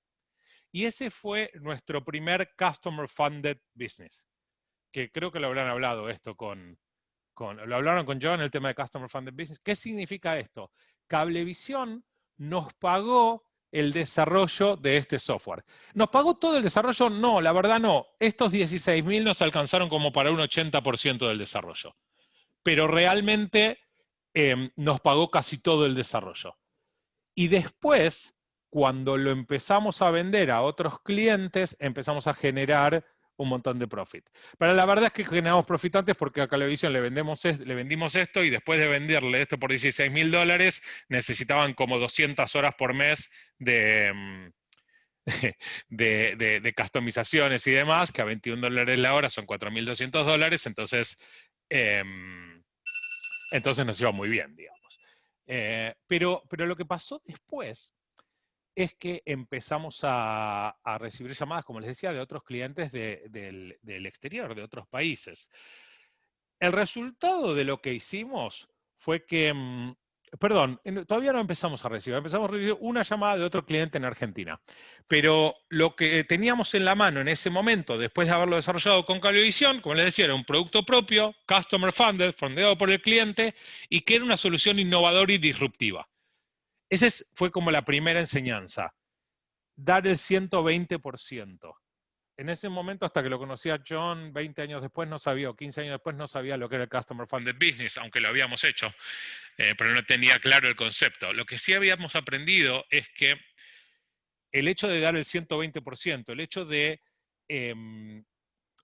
Y ese fue nuestro primer Customer Funded Business, que creo que lo habrán hablado esto lo hablaron con John, el tema de Customer Funded Business. ¿Qué significa esto? Cablevisión nos pagó el desarrollo de este software. ¿Nos pagó todo el desarrollo? No, la verdad no. Estos 16.000 nos alcanzaron como para un 80% del desarrollo. Pero realmente nos pagó casi todo el desarrollo. Y después, cuando lo empezamos a vender a otros clientes, empezamos a generar un montón de profit. Pero la verdad es que generamos profit antes porque a Cablevisión le vendimos esto y después de venderle esto por $16.000, necesitaban como 200 horas por mes de customizaciones y demás, que a $21 la hora son $4.200, entonces nos iba muy bien, digamos. Pero lo que pasó después es que empezamos a recibir llamadas, como les decía, de otros clientes del exterior, de otros países. El resultado de lo que hicimos fue que, todavía no empezamos a recibir una llamada de otro cliente en Argentina, pero lo que teníamos en la mano en ese momento, después de haberlo desarrollado con Cablevisión, como les decía, era un producto propio, customer funded, fondeado por el cliente, y que era una solución innovadora y disruptiva. Esa fue como la primera enseñanza, dar el 120%. En ese momento, hasta que lo conocía John, 20 años después no sabía, o 15 años después no sabía lo que era el Customer Funded Business, aunque lo habíamos hecho, pero no tenía claro el concepto. Lo que sí habíamos aprendido es que el hecho de dar el 120%, el hecho de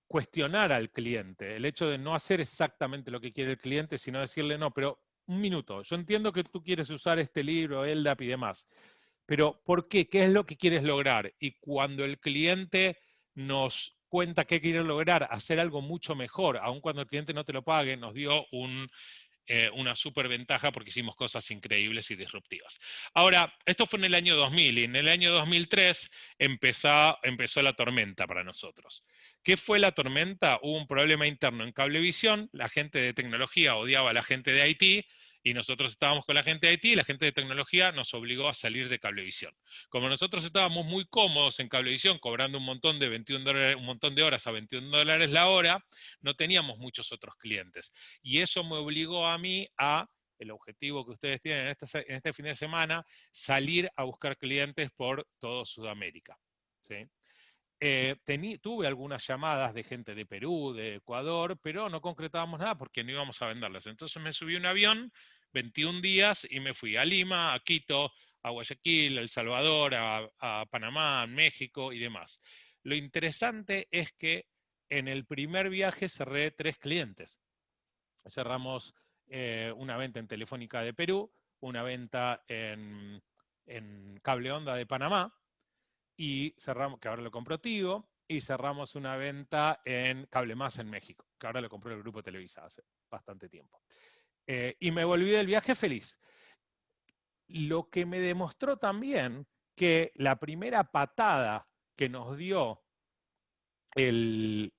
cuestionar al cliente, el hecho de no hacer exactamente lo que quiere el cliente, sino decirle, no, pero un minuto, yo entiendo que tú quieres usar este libro, LDAP y demás, pero ¿por qué? ¿Qué es lo que quieres lograr? Y cuando el cliente nos cuenta qué quiere lograr, hacer algo mucho mejor, aun cuando el cliente no te lo pague, nos dio una super ventaja porque hicimos cosas increíbles y disruptivas. Ahora, esto fue en el año 2000 y en el año 2003 empezó la tormenta para nosotros. ¿Qué fue la tormenta? Hubo un problema interno en Cablevisión, la gente de tecnología odiaba a la gente de IT, y nosotros estábamos con la gente de IT y la gente de tecnología nos obligó a salir de Cablevisión. Como nosotros estábamos muy cómodos en Cablevisión, cobrando un montón de horas a $21 la hora, no teníamos muchos otros clientes. Y eso me obligó a mí el objetivo que ustedes tienen en este fin de semana, salir a buscar clientes por todo Sudamérica. ¿Sí? Tuve algunas llamadas de gente de Perú, de Ecuador, pero no concretábamos nada porque no íbamos a venderlas. Entonces me subí a un avión, 21 días, y me fui a Lima, a Quito, a Guayaquil, a El Salvador, a Panamá, a México y demás. Lo interesante es que en el primer viaje cerré 3 clientes. Cerramos una venta en Telefónica de Perú, una venta en Cable Onda de Panamá, y cerramos, que ahora lo compró Tigo, y cerramos una venta en Cable Más en México, que ahora lo compró el Grupo Televisa hace bastante tiempo. Y me volví del viaje feliz. Lo que me demostró también que la primera patada que nos dio el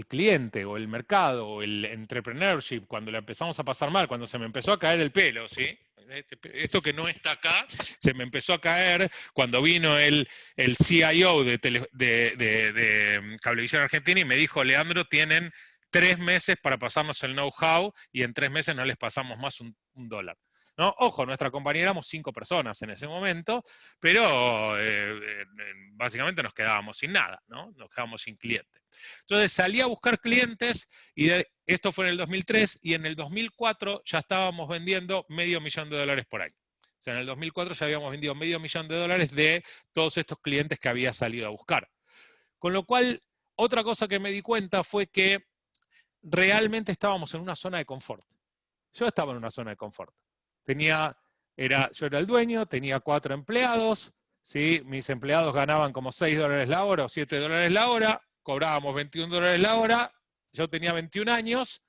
cliente o el mercado o el entrepreneurship, cuando le empezamos a pasar mal, cuando se me empezó a caer el pelo, ¿sí? Esto que no está acá, se me empezó a caer cuando vino el CIO de Cablevisión Argentina y me dijo, Leandro, tienen 3 meses para pasarnos el know-how y en 3 meses no les pasamos más un dólar. ¿No? Ojo, nuestra compañía éramos 5 personas en ese momento, pero básicamente nos quedábamos sin nada, ¿no? Nos quedábamos sin cliente. Entonces salí a buscar clientes y esto fue en el 2003 y en el 2004 ya estábamos vendiendo $500,000 por año. O sea, en el 2004 ya habíamos vendido $500,000 de todos estos clientes que había salido a buscar. Con lo cual, otra cosa que me di cuenta fue que realmente estábamos en una zona de confort. Yo estaba en una zona de confort. Yo era el dueño, tenía 4 empleados, ¿sí? Mis empleados ganaban como $6 la hora o $7 la hora, cobrábamos $21 la hora, yo tenía 21 años,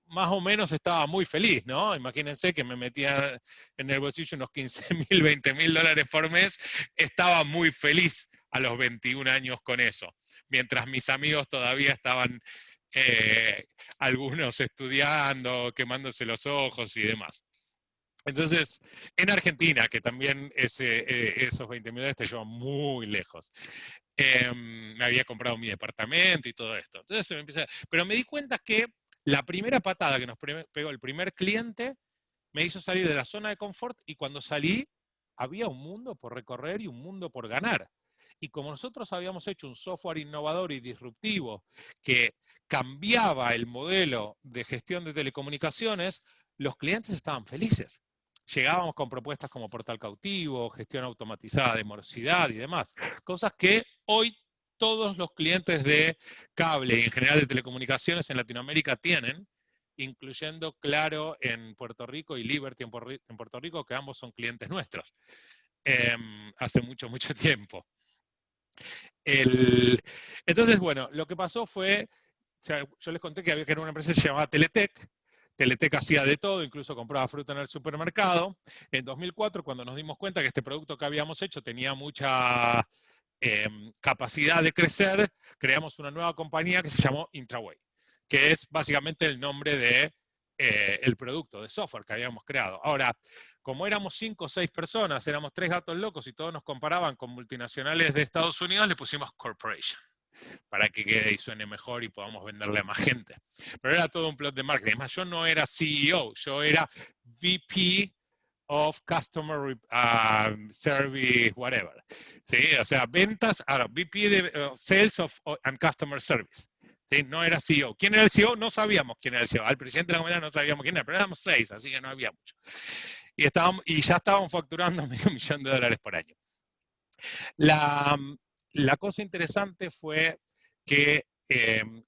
más o menos estaba muy feliz, ¿no? Imagínense que me metía en el bolsillo unos 15.000, $20.000 por mes, estaba muy feliz a los 21 años con eso, mientras mis amigos todavía estaban, algunos estudiando, quemándose los ojos y demás. Entonces, en Argentina, que también esos $20.000 te llevan muy lejos, me había comprado mi departamento y todo esto. Entonces pero me di cuenta que la primera patada que nos pegó el primer cliente me hizo salir de la zona de confort, y cuando salí había un mundo por recorrer y un mundo por ganar. Y como nosotros habíamos hecho un software innovador y disruptivo que cambiaba el modelo de gestión de telecomunicaciones, los clientes estaban felices. Llegábamos con propuestas como portal cautivo, gestión automatizada de morosidad y demás, cosas que hoy todos los clientes de cable y en general de telecomunicaciones en Latinoamérica tienen, incluyendo Claro en Puerto Rico y Liberty en Puerto Rico, que ambos son clientes nuestros, hace mucho, mucho tiempo. Entonces, bueno, lo que pasó fue, o sea, yo les conté que había que era una empresa que se llamaba Teletec. Teletec hacía de todo, incluso compraba fruta en el supermercado. En 2004, cuando nos dimos cuenta que este producto que habíamos hecho tenía mucha capacidad de crecer, creamos una nueva compañía que se llamó Intraway, que es básicamente el nombre de el producto de software que habíamos creado. Ahora, como éramos 5 o 6 personas, éramos 3 gatos locos y todos nos comparaban con multinacionales de Estados Unidos, le pusimos Corporation, para que quede y suene mejor y podamos venderle a más gente. Pero era todo un plot de marketing. Además, yo no era CEO, yo era VP of Customer Service, whatever. ¿Sí? O sea, ventas, ahora, VP de Sales and Customer Service. ¿Sí? No era CEO. ¿Quién era el CEO? No sabíamos quién era el CEO. Al presidente de la comunidad no sabíamos quién era, pero éramos 6, así que no había mucho. Y ya estábamos facturando $500,000 por año. La cosa interesante fue que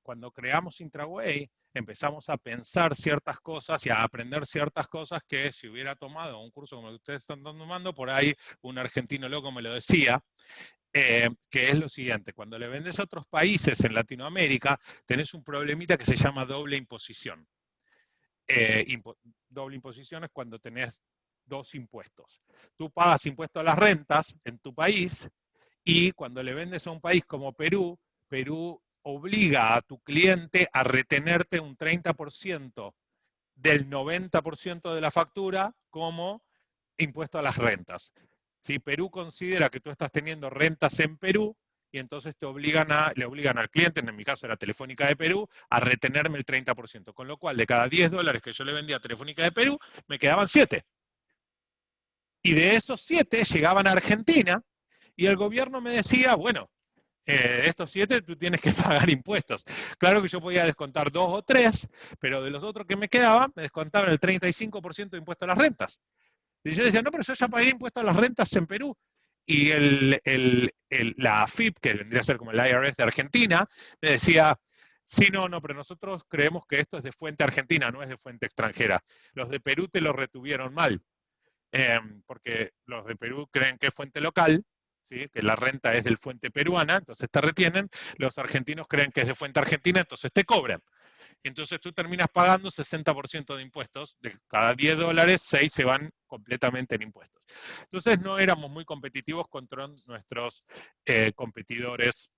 cuando creamos Intraway, empezamos a pensar ciertas cosas y a aprender ciertas cosas que si hubiera tomado un curso como el que ustedes están tomando, por ahí un argentino loco me lo decía, que es lo siguiente: cuando le vendes a otros países en Latinoamérica, tenés un problemita que se llama doble imposición. Doble imposición es cuando tenés 2 impuestos. Tú pagas impuesto a las rentas en tu país, y cuando le vendes a un país como Perú, Perú obliga a tu cliente a retenerte un 30% del 90% de la factura como impuesto a las rentas. Si Perú considera que tú estás teniendo rentas en Perú, y entonces le obligan al cliente, en mi caso era Telefónica de Perú, a retenerme el 30%. Con lo cual, de cada $10 que yo le vendía a Telefónica de Perú, me quedaban 7. Y de esos 7 llegaban a Argentina, y el gobierno me decía, bueno, estos 7 tú tienes que pagar impuestos. Claro que yo podía descontar 2 o 3, pero de los otros que me quedaban, me descontaban el 35% de impuesto a las rentas. Y yo decía, no, pero yo ya pagué impuestos a las rentas en Perú. Y la AFIP, que vendría a ser como el IRS de Argentina, me decía, sí, no, pero nosotros creemos que esto es de fuente argentina, no es de fuente extranjera. Los de Perú te lo retuvieron mal, porque los de Perú creen que es fuente local, ¿sí? Que la renta es del fuente peruana, entonces te retienen. Los argentinos creen que es de fuente argentina, entonces te cobran. Entonces tú terminas pagando 60% de impuestos. De cada $10, 6 se van completamente en impuestos. Entonces no éramos muy competitivos contra nuestros competidores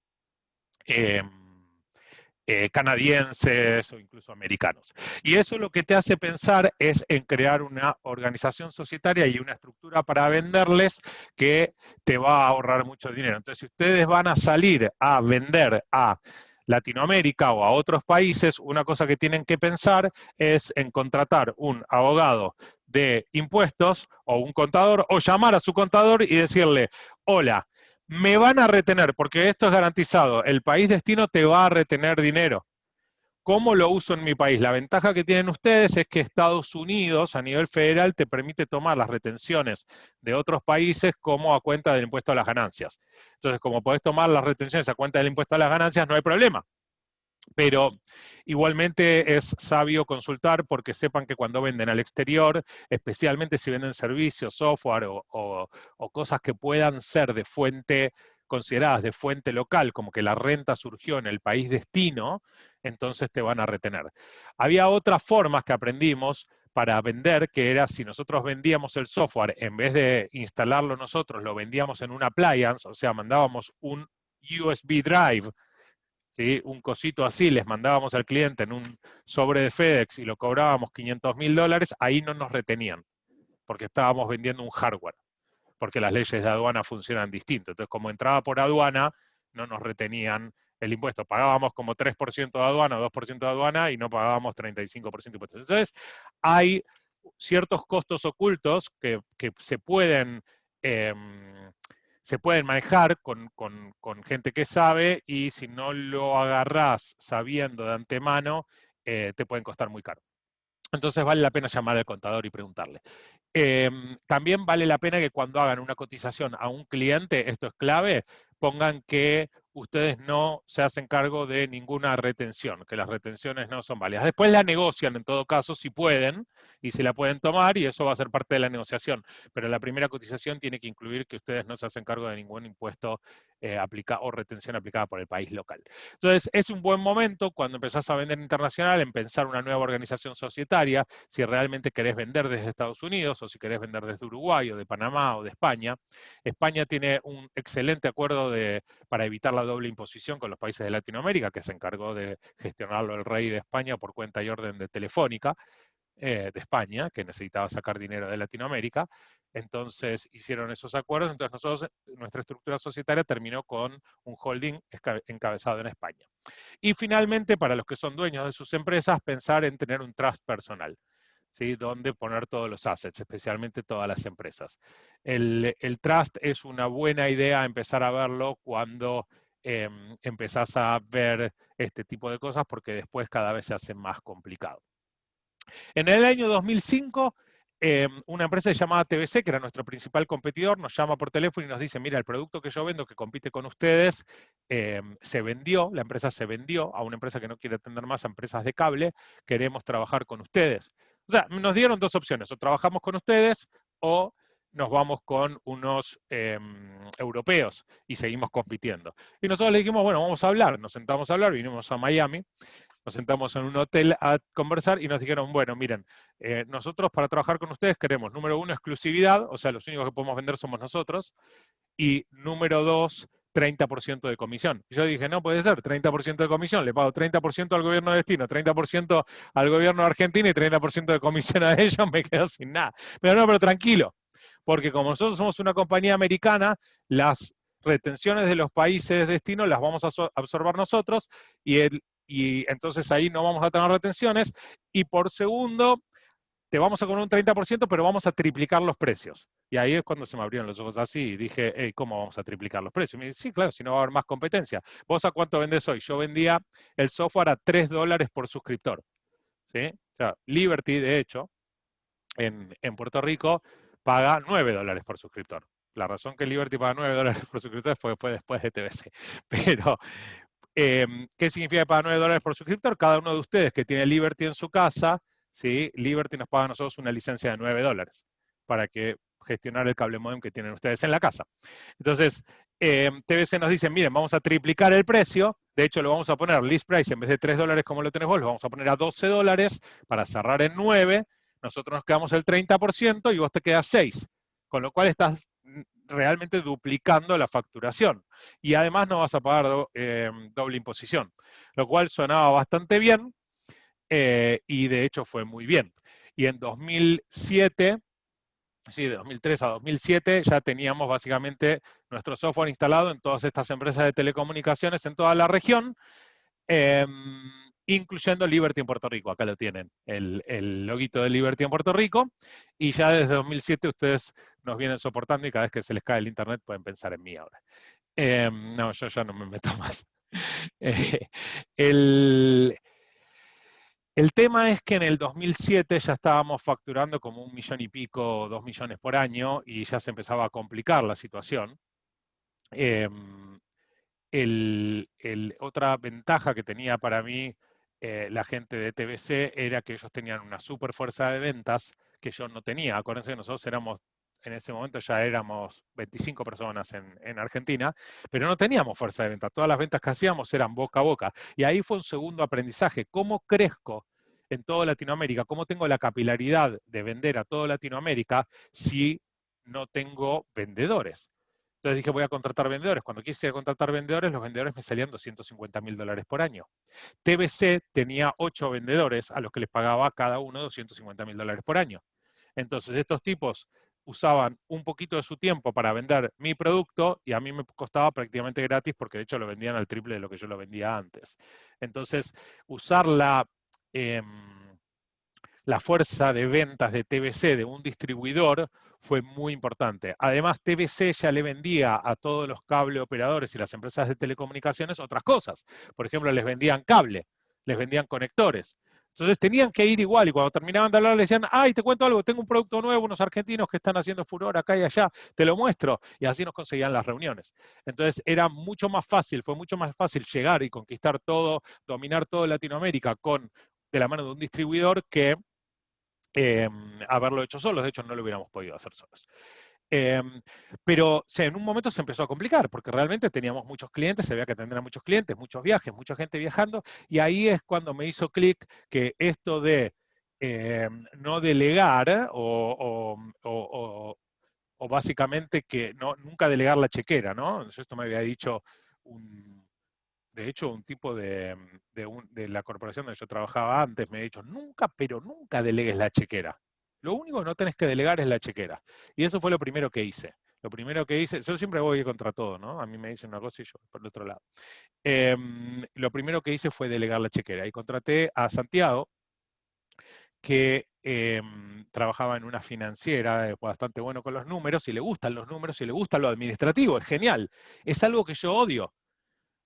canadienses o incluso americanos. Y eso lo que te hace pensar es en crear una organización societaria y una estructura para venderles que te va a ahorrar mucho dinero. Entonces, si ustedes van a salir a vender a Latinoamérica o a otros países, una cosa que tienen que pensar es en contratar un abogado de impuestos o un contador, o llamar a su contador y decirle, hola, me van a retener, porque esto es garantizado, el país destino te va a retener dinero. ¿Cómo lo uso en mi país? La ventaja que tienen ustedes es que Estados Unidos, a nivel federal, te permite tomar las retenciones de otros países como a cuenta del impuesto a las ganancias. Entonces, como podés tomar las retenciones a cuenta del impuesto a las ganancias, no hay problema. Pero igualmente es sabio consultar porque sepan que cuando venden al exterior, especialmente si venden servicios, software o cosas que puedan ser de fuente, consideradas de fuente local, como que la renta surgió en el país destino, entonces te van a retener. Había otras formas que aprendimos para vender, que era si nosotros vendíamos el software, en vez de instalarlo nosotros, lo vendíamos en un appliance, o sea, mandábamos un USB drive, ¿sí? Un cosito así, les mandábamos al cliente en un sobre de FedEx y lo cobrábamos $500.000, ahí no nos retenían, porque estábamos vendiendo un hardware, porque las leyes de aduana funcionan distinto. Entonces, como entraba por aduana, no nos retenían el impuesto. Pagábamos como 3% de aduana o 2% de aduana y no pagábamos 35% de impuestos. Entonces, hay ciertos costos ocultos que se pueden manejar con gente que sabe, y si no lo agarrás sabiendo de antemano, te pueden costar muy caro. Entonces vale la pena llamar al contador y preguntarle. También vale la pena que cuando hagan una cotización a un cliente, esto es clave, pongan que ustedes no se hacen cargo de ninguna retención, que las retenciones no son válidas. Después la negocian en todo caso si pueden, y se la pueden tomar, y eso va a ser parte de la negociación. Pero la primera cotización tiene que incluir que ustedes no se hacen cargo de ningún impuesto o retención aplicada por el país local. Entonces, es un buen momento cuando empezás a vender internacional en pensar una nueva organización societaria, si realmente querés vender desde Estados Unidos o si querés vender desde Uruguay o de Panamá o de España. España tiene un excelente acuerdo para evitar la doble imposición con los países de Latinoamérica, que se encargó de gestionarlo el rey de España por cuenta y orden de Telefónica de España, que necesitaba sacar dinero de Latinoamérica. Entonces hicieron esos acuerdos. Entonces nosotros, nuestra estructura societaria terminó con un holding encabezado en España. Y finalmente, para los que son dueños de sus empresas, pensar en tener un trust personal, ¿sí? Donde poner todos los assets, especialmente todas las empresas. El trust es una buena idea empezar a verlo cuando empezás a ver este tipo de cosas, porque después cada vez se hace más complicado. En el año 2005, una empresa llamada TBC, que era nuestro principal competidor, nos llama por teléfono y nos dice, mira, el producto que yo vendo, que compite con ustedes, se vendió, la empresa se vendió a una empresa que no quiere atender más a empresas de cable, queremos trabajar con ustedes. O sea, nos dieron dos opciones, o trabajamos con ustedes o nos vamos con unos europeos y seguimos compitiendo. Y nosotros le dijimos, bueno, vamos a hablar, nos sentamos a hablar, vinimos a Miami, nos sentamos en un hotel a conversar y nos dijeron, bueno, miren, nosotros para trabajar con ustedes queremos, número uno, exclusividad, o sea, los únicos que podemos vender somos nosotros, y número dos, 30% de comisión. Y yo dije, no puede ser, 30% de comisión, le pago 30% al gobierno de destino, 30% al gobierno de Argentina y 30% de comisión a ellos, me quedo sin nada. Pero no, pero tranquilo, porque como nosotros somos una compañía americana, las retenciones de los países de destino las vamos a absorber nosotros, y entonces ahí no vamos a tener retenciones, y por segundo, te vamos a cobrar un 30%, pero vamos a triplicar los precios. Y ahí es cuando se me abrieron los ojos así y dije, hey, ¿cómo vamos a triplicar los precios? Y me dice, sí, claro, si no va a haber más competencia. ¿Vos a cuánto vendés hoy? Yo vendía el software a $3 por suscriptor, ¿sí? O sea, Liberty, de hecho, en Puerto Rico, paga $9 por suscriptor. La razón que Liberty paga $9 por suscriptor fue después de TBC. Pero, ¿qué significa pagar $9 por suscriptor? Cada uno de ustedes que tiene Liberty en su casa, ¿sí? Liberty nos paga a nosotros una licencia de $9 para que gestionar el cable modem que tienen ustedes en la casa. Entonces, TBC nos dice, miren, vamos a triplicar el precio, de hecho lo vamos a poner list price, en vez de $3 como lo tenés vos, lo vamos a poner a $12 para cerrar en 9, nosotros nos quedamos el 30% y vos te quedas 6, con lo cual estás realmente duplicando la facturación. Y además no vas a pagar doble imposición, lo cual sonaba bastante bien, y de hecho fue muy bien. Y en 2007, sí, de 2003 a 2007, ya teníamos básicamente nuestro software instalado en todas estas empresas de telecomunicaciones en toda la región, incluyendo Liberty en Puerto Rico. Acá lo tienen, el loguito de Liberty en Puerto Rico, y ya desde 2007 ustedes nos vienen soportando y cada vez que se les cae el internet pueden pensar en mí ahora. No, yo ya no me meto más. El tema es que en el 2007 ya estábamos facturando como 1 millón y pico, 2 millones por año, y ya se empezaba a complicar la situación. Otra ventaja que tenía para mí la gente de TBC era que ellos tenían una super fuerza de ventas que yo no tenía. Acuérdense que nosotros éramos, en ese momento ya éramos 25 personas en Argentina, pero no teníamos fuerza de venta. Todas las ventas que hacíamos eran boca a boca. Y ahí fue un segundo aprendizaje. ¿Cómo crezco en toda Latinoamérica? ¿Cómo tengo la capilaridad de vender a toda Latinoamérica si no tengo vendedores? Entonces dije, voy a contratar vendedores. Cuando quise contratar vendedores, los vendedores me salían $250.000 por año. TBC tenía 8 vendedores a los que les pagaba cada uno $250.000 por año. Entonces estos tipos usaban un poquito de su tiempo para vender mi producto y a mí me costaba prácticamente gratis porque de hecho lo vendían al triple de lo que yo lo vendía antes. Entonces, usar la fuerza de ventas de TBC, de un distribuidor, fue muy importante. Además, TBC ya le vendía a todos los cable operadores y las empresas de telecomunicaciones otras cosas. Por ejemplo, les vendían cable, les vendían conectores. Entonces tenían que ir igual y cuando terminaban de hablar le decían, ay, te cuento algo, tengo un producto nuevo, unos argentinos que están haciendo furor acá y allá, te lo muestro. Y así nos conseguían las reuniones. Entonces era mucho más fácil, fue mucho más fácil llegar y conquistar todo, dominar toda Latinoamérica de la mano de un distribuidor que haberlo hecho solos. De hecho, no lo hubiéramos podido hacer solos. Pero o sea, en un momento se empezó a complicar, porque realmente teníamos muchos clientes, había que atender a muchos clientes, muchos viajes, mucha gente viajando, y ahí es cuando me hizo clic que esto de no delegar o básicamente que nunca delegar la chequera, ¿no? Esto me había dicho de hecho, un tipo de la corporación donde yo trabajaba antes me ha dicho, nunca, pero nunca delegues la chequera. Lo único que no tenés que delegar es la chequera. Y eso fue lo primero que hice. Lo primero que hice, yo siempre voy contra todo, ¿no? A mí me dicen una cosa y yo por el otro lado. Lo primero que hice fue delegar la chequera y contraté a Santiago, que trabajaba en una financiera, bastante bueno con los números, y le gustan los números y le gusta lo administrativo, es genial. Es algo que yo odio.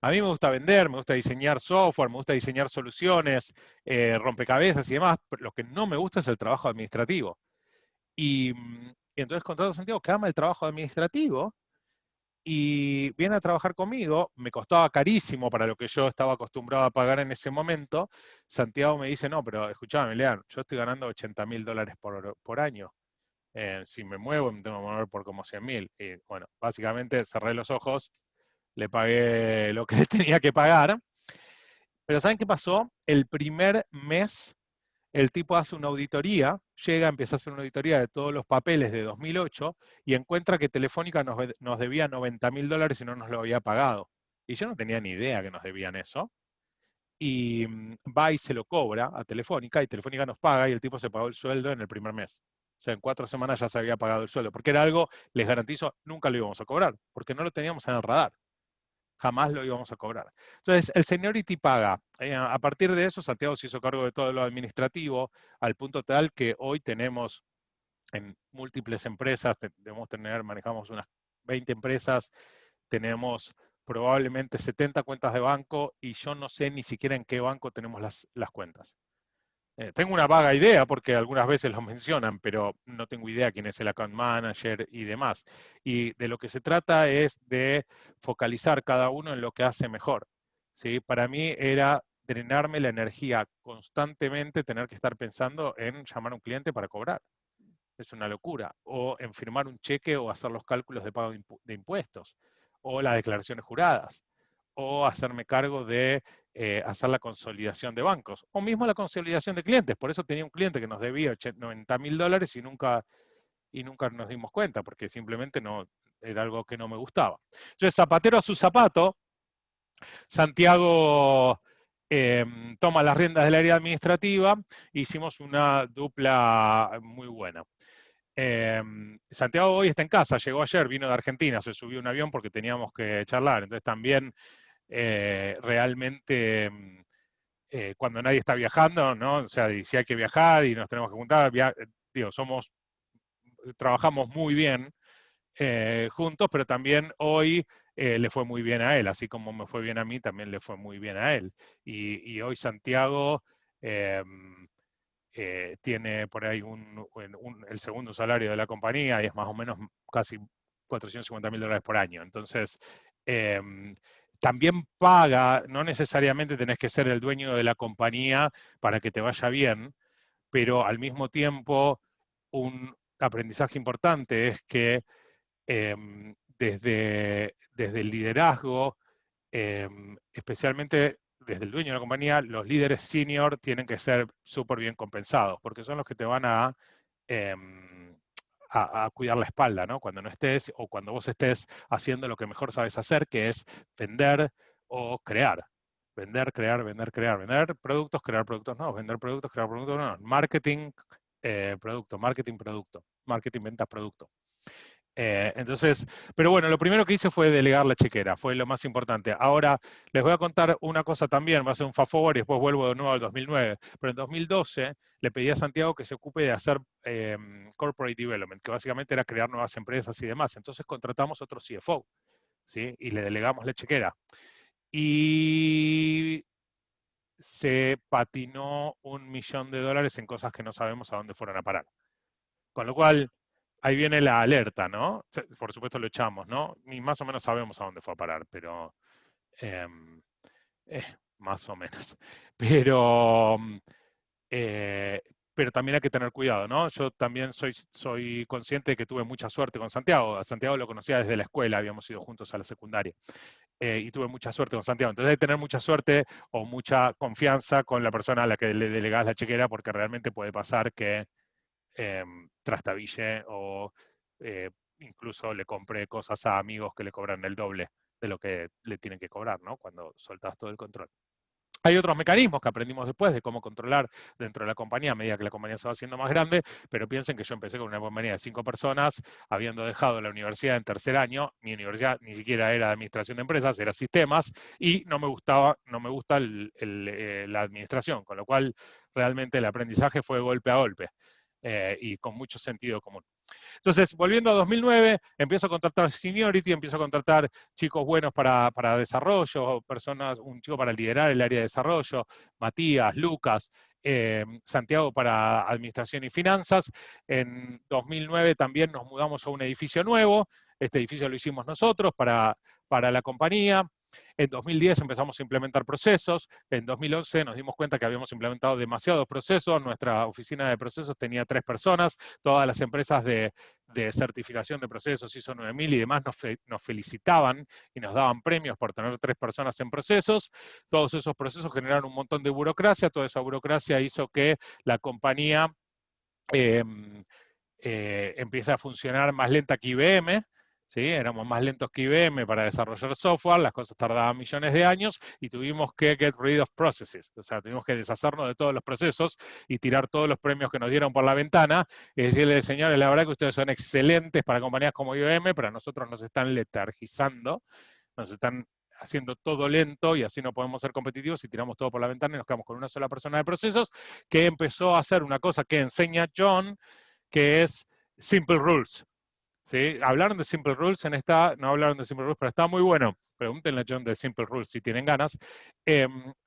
A mí me gusta vender, me gusta diseñar software, me gusta diseñar soluciones, rompecabezas y demás, pero lo que no me gusta es el trabajo administrativo. Y entonces contrato a Santiago, que ama el trabajo administrativo, y viene a trabajar conmigo. Me costaba carísimo para lo que yo estaba acostumbrado a pagar en ese momento. Santiago me dice, no, pero escuchame, Lean, yo estoy ganando $80.000 por año. Si me muevo, me tengo que mover por como 100.000. Y bueno, básicamente cerré los ojos, le pagué lo que le tenía que pagar. Pero ¿saben qué pasó? El primer mes el tipo hace una auditoría, empieza a hacer una auditoría de todos los papeles de 2008 y encuentra que Telefónica nos debía $90.000 y no nos lo había pagado. Y yo no tenía ni idea que nos debían eso. Y va y se lo cobra a Telefónica y Telefónica nos paga y el tipo se pagó el sueldo en el primer mes. O sea, en 4 semanas ya se había pagado el sueldo, porque era algo, les garantizo, nunca lo íbamos a cobrar, porque no lo teníamos en el radar. Jamás lo íbamos a cobrar. Entonces, el seniority paga. A partir de eso, Santiago se hizo cargo de todo lo administrativo, al punto tal que hoy tenemos en múltiples empresas, manejamos unas 20 empresas, tenemos probablemente 70 cuentas de banco y yo no sé ni siquiera en qué banco tenemos las cuentas. Tengo una vaga idea porque algunas veces lo mencionan, pero no tengo idea quién es el account manager y demás. Y de lo que se trata es de focalizar cada uno en lo que hace mejor. ¿Sí? Para mí era drenarme la energía constantemente, tener que estar pensando en llamar a un cliente para cobrar. Es una locura. O en firmar un cheque o hacer los cálculos de pago de impuestos. O las declaraciones juradas. O hacerme cargo de hacer la consolidación de bancos, o mismo la consolidación de clientes. Por eso tenía un cliente que nos debía $90.000 y nunca nos dimos cuenta, porque simplemente no era algo que no me gustaba. Entonces, zapatero a su zapato, Santiago toma las riendas del área administrativa, hicimos una dupla muy buena. Santiago hoy está en casa, llegó ayer, vino de Argentina, se subió a un avión porque teníamos que charlar, entonces también realmente cuando nadie está viajando, ¿no? O sea, si hay que viajar y nos tenemos que juntar, digo, trabajamos muy bien juntos, pero también hoy le fue muy bien a él, así como me fue bien a mí, también le fue muy bien a él. Y hoy Santiago tiene por ahí el segundo salario de la compañía y es más o menos casi $450.000 por año. Entonces, también paga, no necesariamente tenés que ser el dueño de la compañía para que te vaya bien, pero al mismo tiempo un aprendizaje importante es que desde el liderazgo, especialmente desde el dueño de la compañía, los líderes senior tienen que ser súper bien compensados, porque son los que te van a cuidar la espalda, ¿no? Cuando no estés o cuando vos estés haciendo lo que mejor sabes hacer, que es vender o crear. Vender, crear, vender, crear. Vender productos, crear productos nuevos. Vender productos, crear productos nuevos. Marketing, producto. Marketing, producto. Marketing, ventas, producto. Entonces, pero bueno, lo primero que hice fue delegar la chequera, fue lo más importante. Ahora, les voy a contar una cosa también, va a ser un fast forward y después vuelvo de nuevo al 2009. Pero en 2012 le pedí a Santiago que se ocupe de hacer corporate development, que básicamente era crear nuevas empresas y demás. Entonces contratamos otro CFO, ¿sí? Y le delegamos la chequera. Y se patinó $1 millón en cosas que no sabemos a dónde fueron a parar. Con lo cual, ahí viene la alerta, ¿no? Por supuesto lo echamos, ¿no? Y más o menos sabemos a dónde fue a parar, pero más o menos. Pero, pero también hay que tener cuidado, ¿no? Yo también soy consciente de que tuve mucha suerte con Santiago. A Santiago lo conocía desde la escuela, habíamos ido juntos a la secundaria. Y tuve mucha suerte con Santiago. Entonces hay que tener mucha suerte o mucha confianza con la persona a la que le delegás la chequera, porque realmente puede pasar que trastabille o incluso le compré cosas a amigos que le cobran el doble de lo que le tienen que cobrar, ¿no? Cuando soltás todo el control. Hay otros mecanismos que aprendimos después de cómo controlar dentro de la compañía a medida que la compañía se va haciendo más grande, pero piensen que yo empecé con una compañía de 5 personas, habiendo dejado la universidad en tercer año. Mi universidad ni siquiera era de administración de empresas, era sistemas, y no me gusta la administración, con lo cual realmente el aprendizaje fue golpe a golpe. Y con mucho sentido común. Entonces, volviendo a 2009, empiezo a contratar seniority, empiezo a contratar chicos buenos para desarrollo, un chico para liderar el área de desarrollo, Matías, Lucas, Santiago para administración y finanzas. En 2009 también nos mudamos a un edificio nuevo. Este edificio lo hicimos nosotros para la compañía. En 2010 empezamos a implementar procesos. En 2011 nos dimos cuenta que habíamos implementado demasiados procesos. Nuestra oficina de procesos tenía 3 personas. Todas las empresas de certificación de procesos, ISO 9000 y demás, nos felicitaban y nos daban premios por tener 3 personas en procesos. Todos esos procesos generaron un montón de burocracia. Toda esa burocracia hizo que la compañía empiece a funcionar más lenta que IBM. ¿Sí? Éramos más lentos que IBM para desarrollar software, las cosas tardaban millones de años y tuvimos que get rid of processes, o sea, tuvimos que deshacernos de todos los procesos y tirar todos los premios que nos dieron por la ventana y decirle, señores, la verdad que ustedes son excelentes para compañías como IBM, pero a nosotros nos están letargizando, nos están haciendo todo lento y así no podemos ser competitivos y tiramos todo por la ventana y nos quedamos con una sola persona de procesos que empezó a hacer una cosa que enseña John, que es Simple Rules. ¿Sí? Hablaron de Simple Rules en esta, no hablaron de Simple Rules, pero está muy bueno. Pregúntenle a John de Simple Rules si tienen ganas.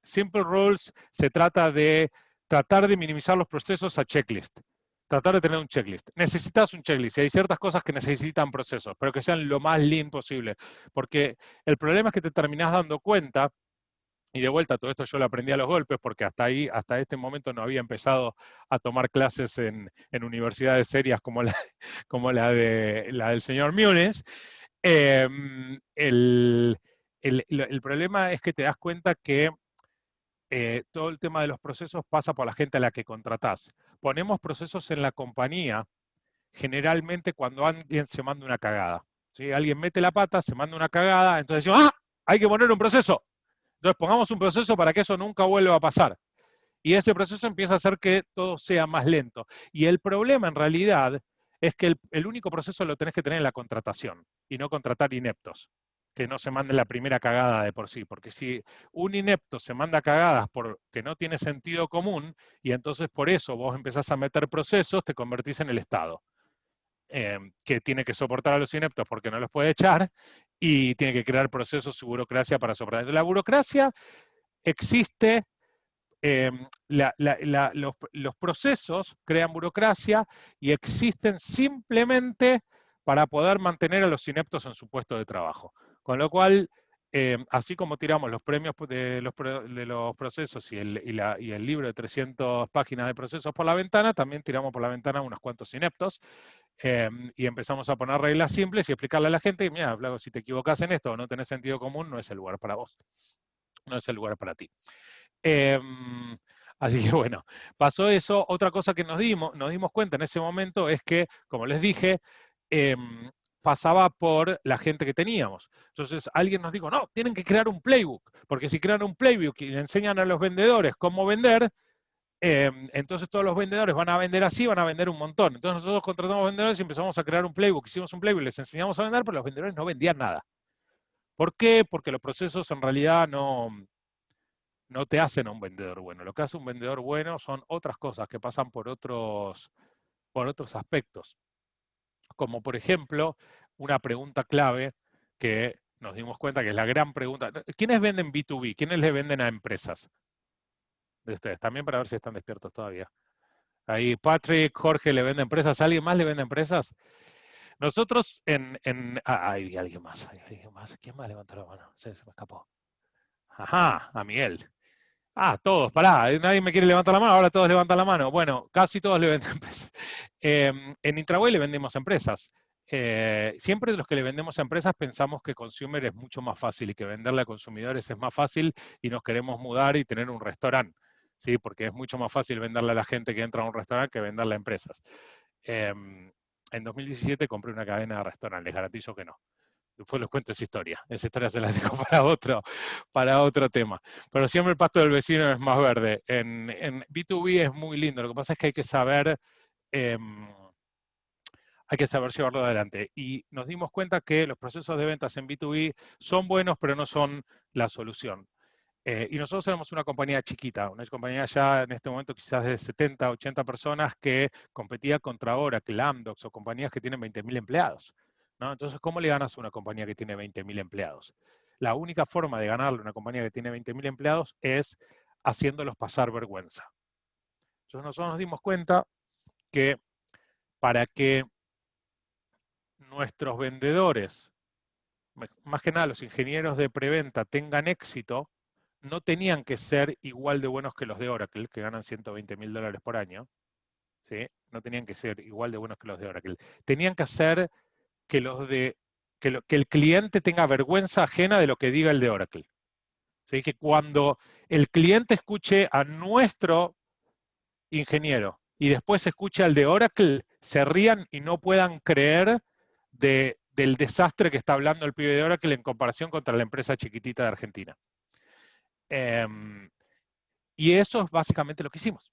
Simple Rules se trata de tratar de minimizar los procesos a checklist. Tratar de tener un checklist. Necesitas un checklist y hay ciertas cosas que necesitan procesos, pero que sean lo más lean posible. Porque el problema es que te terminás dando cuenta. Y de vuelta, todo esto yo lo aprendí a los golpes porque hasta este momento no había empezado a tomar clases en universidades serias como la del señor Mullins. El problema es que te das cuenta que todo el tema de los procesos pasa por la gente a la que contratás. Ponemos procesos en la compañía generalmente cuando alguien se manda una cagada. ¿Sí? Alguien mete la pata, se manda una cagada, entonces decimos, ¡ah! Hay que poner un proceso. Entonces pongamos un proceso para que eso nunca vuelva a pasar. Y ese proceso empieza a hacer que todo sea más lento. Y el problema en realidad es que el único proceso lo tenés que tener en la contratación y no contratar ineptos, que no se manden la primera cagada de por sí. Porque si un inepto se manda cagadas porque no tiene sentido común y entonces por eso vos empezás a meter procesos, te convertís en el Estado. Que tiene que soportar a los ineptos porque no los puede echar y tiene que crear procesos y burocracia para soportar. La burocracia existe, los procesos crean burocracia y existen simplemente para poder mantener a los ineptos en su puesto de trabajo. Con lo cual, así como tiramos los premios de los procesos y el libro de 300 páginas de procesos por la ventana, también tiramos por la ventana unos cuantos ineptos y empezamos a poner reglas simples y explicarle a la gente, mira, Flaco, si te equivocas en esto o no tenés sentido común, no es el lugar para vos, no es el lugar para ti. Así que bueno, pasó eso. Otra cosa que nos dimos cuenta en ese momento es que, como les dije, pasaba por la gente que teníamos. Entonces alguien nos dijo, no, tienen que crear un playbook, porque si crean un playbook y le enseñan a los vendedores cómo vender, entonces todos los vendedores van a vender así, van a vender un montón. Entonces nosotros contratamos vendedores y empezamos a crear un playbook. Hicimos un playbook, les enseñamos a vender, pero los vendedores no vendían nada. ¿Por qué? Porque los procesos en realidad no te hacen a un vendedor bueno. Lo que hace un vendedor bueno son otras cosas que pasan por otros aspectos. Como por ejemplo, una pregunta clave que nos dimos cuenta que es la gran pregunta. ¿Quiénes venden B2B? ¿Quiénes le venden a empresas? De ustedes, también para ver si están despiertos todavía. Ahí Patrick, Jorge le vende empresas. ¿Alguien más le vende empresas? Nosotros hay alguien más, hay alguien más. ¿Quién más levantó la mano? Se me escapó. Ajá, a Miguel. Todos, pará, nadie me quiere levantar la mano, ahora todos levantan la mano. Bueno, casi todos le venden empresas. En Intraway le vendemos empresas. Siempre de los que le vendemos a empresas pensamos que consumer es mucho más fácil y que venderle a consumidores es más fácil y nos queremos mudar y tener un restaurante, ¿sí? Porque es mucho más fácil venderle a la gente que entra a un restaurante que venderle a empresas. En 2017 compré una cadena de restaurantes, les garantizo que no. Después les cuento esa historia se la dejo para otro tema. Pero siempre el pasto del vecino es más verde. En B2B es muy lindo, lo que pasa es que hay que saber llevarlo adelante. Y nos dimos cuenta que los procesos de ventas en B2B son buenos, pero no son la solución. Y nosotros éramos una compañía chiquita, una compañía ya en este momento quizás de 70, 80 personas que competía contra Oracle, Amdocs o compañías que tienen 20.000 empleados, ¿no? Entonces, ¿cómo le ganas a una compañía que tiene 20.000 empleados? La única forma de ganarle a una compañía que tiene 20.000 empleados es haciéndolos pasar vergüenza. Entonces, nosotros nos dimos cuenta que para que nuestros vendedores, más que nada los ingenieros de preventa, tengan éxito, no tenían que ser igual de buenos que los de Oracle, que ganan $120.000 por año, ¿sí? No tenían que ser igual de buenos que los de Oracle. Tenían que hacer que que el cliente tenga vergüenza ajena de lo que diga el de Oracle. ¿Sí? Que cuando el cliente escuche a nuestro ingeniero y después escuche al de Oracle, se rían y no puedan creer del desastre que está hablando el pibe de Oracle en comparación contra la empresa chiquitita de Argentina. Y eso es básicamente lo que hicimos.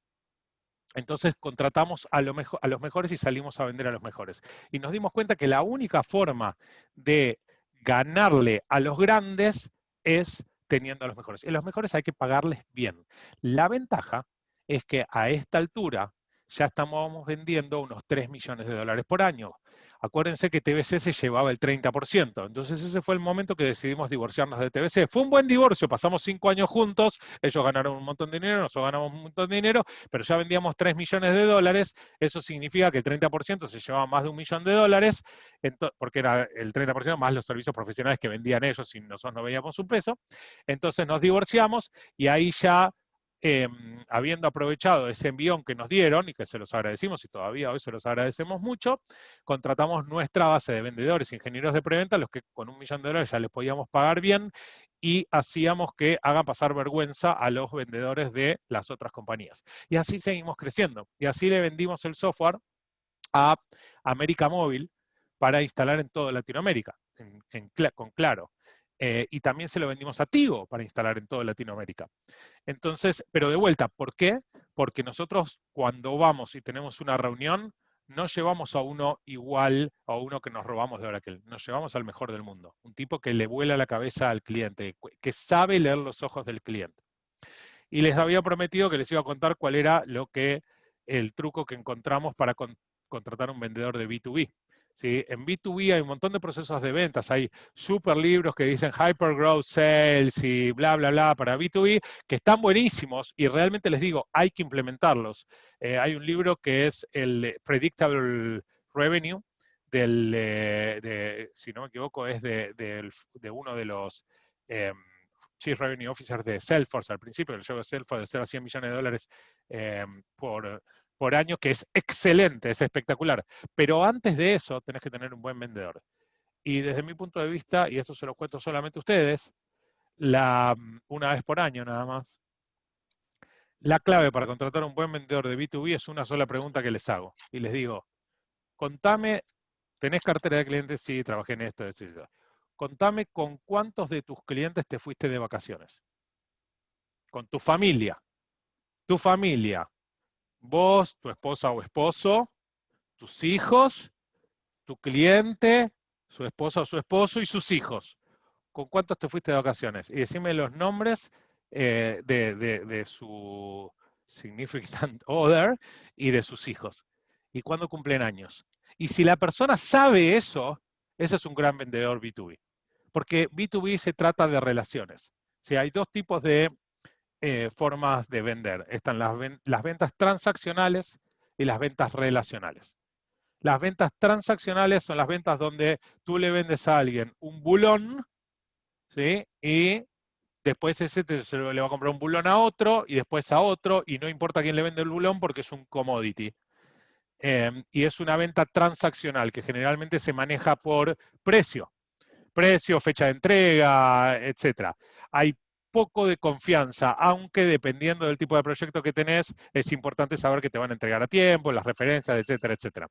Entonces contratamos a los mejores y salimos a vender a los mejores. Y nos dimos cuenta que la única forma de ganarle a los grandes es teniendo a los mejores. Y a los mejores hay que pagarles bien. La ventaja es que a esta altura ya estamos vendiendo unos 3 millones de dólares por año. Acuérdense que TBC se llevaba el 30%. Entonces ese fue el momento que decidimos divorciarnos de TBC. Fue un buen divorcio, pasamos 5 años juntos, ellos ganaron un montón de dinero, nosotros ganamos un montón de dinero, pero ya vendíamos 3 millones de dólares. Eso significa que el 30% se llevaba más de $1 millón, porque era el 30% más los servicios profesionales que vendían ellos y nosotros no veíamos un peso. Entonces nos divorciamos y ahí ya habiendo aprovechado ese envión que nos dieron y que se los agradecimos y todavía hoy se los agradecemos mucho, contratamos nuestra base de vendedores, ingenieros de preventa, los que con $1 millón ya les podíamos pagar bien y hacíamos que hagan pasar vergüenza a los vendedores de las otras compañías. Y así seguimos creciendo. Y así le vendimos el software a América Móvil para instalar en toda Latinoamérica, con Claro. Y también se lo vendimos a Tigo para instalar en toda Latinoamérica. Entonces, pero de vuelta, ¿por qué? Porque nosotros cuando vamos y tenemos una reunión, no llevamos a uno igual a uno que nos robamos de Oracle, nos llevamos al mejor del mundo, un tipo que le vuela la cabeza al cliente, que sabe leer los ojos del cliente. Y les había prometido que les iba a contar cuál era el truco que encontramos para contratar un vendedor de B2B. ¿Sí? En B2B hay un montón de procesos de ventas, hay super libros que dicen Hyper Growth Sales y bla, bla, bla para B2B, que están buenísimos y realmente les digo, hay que implementarlos. Hay un libro que es el Predictable Revenue, si no me equivoco, es de uno de los Chief Revenue Officer de Salesforce al principio, que lo llevo de Salesforce de 0 a 100 millones de dólares por año, que es excelente, es espectacular. Pero antes de eso, tenés que tener un buen vendedor. Y desde mi punto de vista, y esto se lo cuento solamente a ustedes, una vez por año nada más, la clave para contratar a un buen vendedor de B2B es una sola pregunta que les hago. Y les digo, contame, ¿tenés cartera de clientes? Sí, trabajé en esto, etc. Contame con cuántos de tus clientes te fuiste de vacaciones. Con tu familia. Tu familia. Vos, tu esposa o esposo, tus hijos, tu cliente, su esposa o su esposo y sus hijos. ¿Con cuántos te fuiste de vacaciones? Y decime los nombres de su significant other y de sus hijos. ¿Y cuándo cumplen años? Y si la persona sabe eso, ese es un gran vendedor B2B. Porque B2B se trata de relaciones. Si hay dos tipos de formas de vender. Están las ventas transaccionales y las ventas relacionales. Las ventas transaccionales son las ventas donde tú le vendes a alguien un bulón, ¿sí? Y después ese le va a comprar un bulón a otro y después a otro, y no importa quién le vende el bulón porque es un commodity. Y es una venta transaccional que generalmente se maneja por precio, fecha de entrega, etc. Hay poco de confianza, aunque dependiendo del tipo de proyecto que tenés, es importante saber que te van a entregar a tiempo, las referencias, etcétera, etcétera.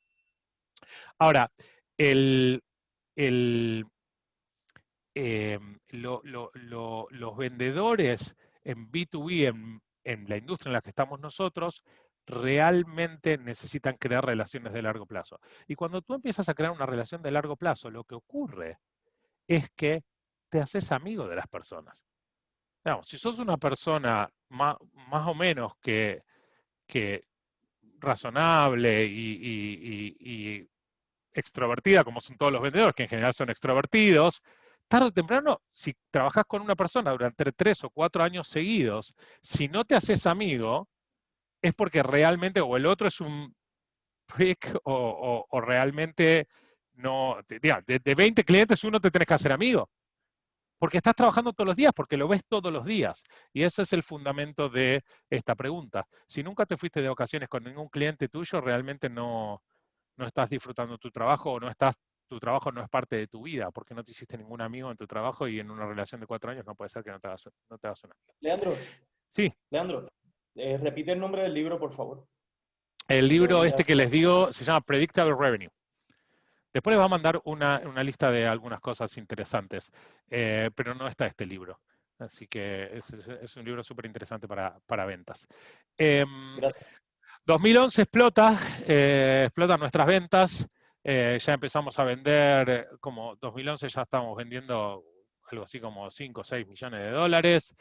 Ahora, los vendedores en B2B, en la industria en la que estamos nosotros, realmente necesitan crear relaciones de largo plazo. Y cuando tú empiezas a crear una relación de largo plazo, lo que ocurre es que te haces amigo de las personas. Digamos, si sos una persona más o menos que razonable y extrovertida, como son todos los vendedores, que en general son extrovertidos, tarde o temprano, si trabajas con una persona durante 3 o 4 años seguidos, si no te haces amigo, es porque realmente o el otro es un prick o realmente no, de 20 clientes uno te tenés que hacer amigo. Porque estás trabajando todos los días, porque lo ves todos los días. Y ese es el fundamento de esta pregunta. Si nunca te fuiste de vacaciones con ningún cliente tuyo, realmente no estás disfrutando tu trabajo o tu trabajo no es parte de tu vida, porque no te hiciste ningún amigo en tu trabajo y en una relación de 4 años no puede ser que no te hagas un amigo. Leandro. Sí. Leandro, repite el nombre del libro, por favor. El libro que les digo se llama Predictable Revenue. Después les va a mandar una lista de algunas cosas interesantes, pero no está este libro. Así que es un libro súper interesante para ventas. Gracias. 2011 explotan nuestras ventas. Ya empezamos a vender, como 2011 ya estamos vendiendo algo así como 5 o 6 millones de dólares.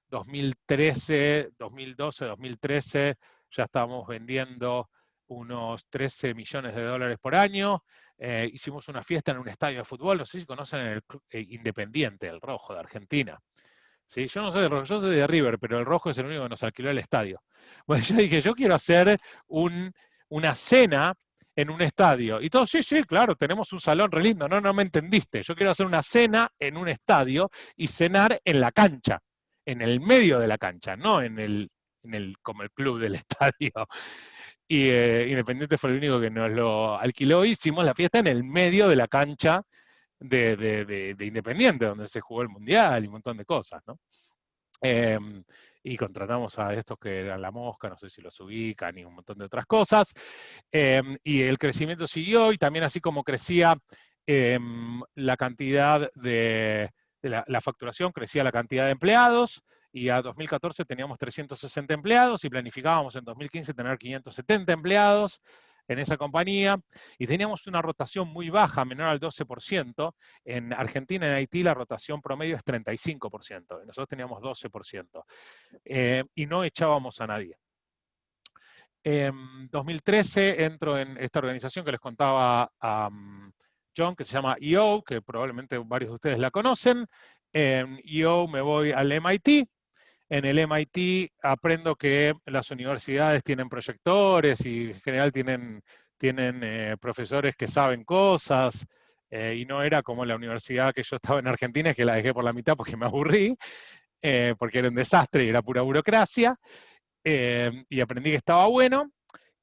2013, 2012, 2013 ya estábamos vendiendo unos 13 millones de dólares por año. Hicimos una fiesta en un estadio de fútbol, no sé si conocen el Independiente, el Rojo de Argentina. ¿Sí? Yo no soy de Rojo, yo soy de River, pero el Rojo es el único que nos alquiló el estadio. Bueno, yo dije, yo quiero hacer una cena en un estadio. Y todos, sí, claro, tenemos un salón re lindo. No me entendiste. Yo quiero hacer una cena en un estadio y cenar en la cancha, en el medio de la cancha, no como el club del estadio. Y Independiente fue el único que nos lo alquiló. Hicimos la fiesta en el medio de la cancha de Independiente, donde se jugó el Mundial y un montón de cosas, ¿no? Y contratamos a estos que eran La Mosca, no sé si los ubican, y un montón de otras cosas. Y el crecimiento siguió, y también así como crecía la cantidad de la facturación, crecía la cantidad de empleados, y a 2014 teníamos 360 empleados, y planificábamos en 2015 tener 570 empleados en esa compañía, y teníamos una rotación muy baja, menor al 12%. En Argentina, en Haití, la rotación promedio es 35%, nosotros teníamos 12%, y no echábamos a nadie. En 2013 entro en esta organización que les contaba a John, que se llama EO, que probablemente varios de ustedes la conocen. En EO me voy al MIT. En el MIT aprendo que las universidades tienen proyectores y en general tienen profesores que saben cosas. y no era como la universidad que yo estaba en Argentina, que la dejé por la mitad porque me aburrí, porque era un desastre y era pura burocracia, y aprendí que estaba bueno,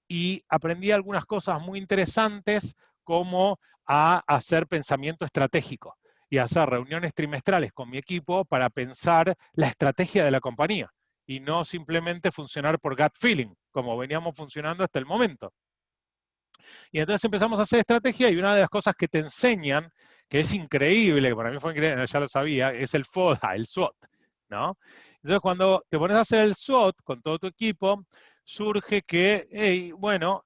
y aprendí algunas cosas muy interesantes como a hacer pensamiento estratégico y hacer reuniones trimestrales con mi equipo para pensar la estrategia de la compañía y no simplemente funcionar por gut feeling, como veníamos funcionando hasta el momento. Y entonces empezamos a hacer estrategia, y una de las cosas que te enseñan, que es increíble, que para mí fue increíble, ya lo sabía, es el FODA, el SWOT, ¿no? Entonces cuando te pones a hacer el SWOT con todo tu equipo, surge que, hey, bueno,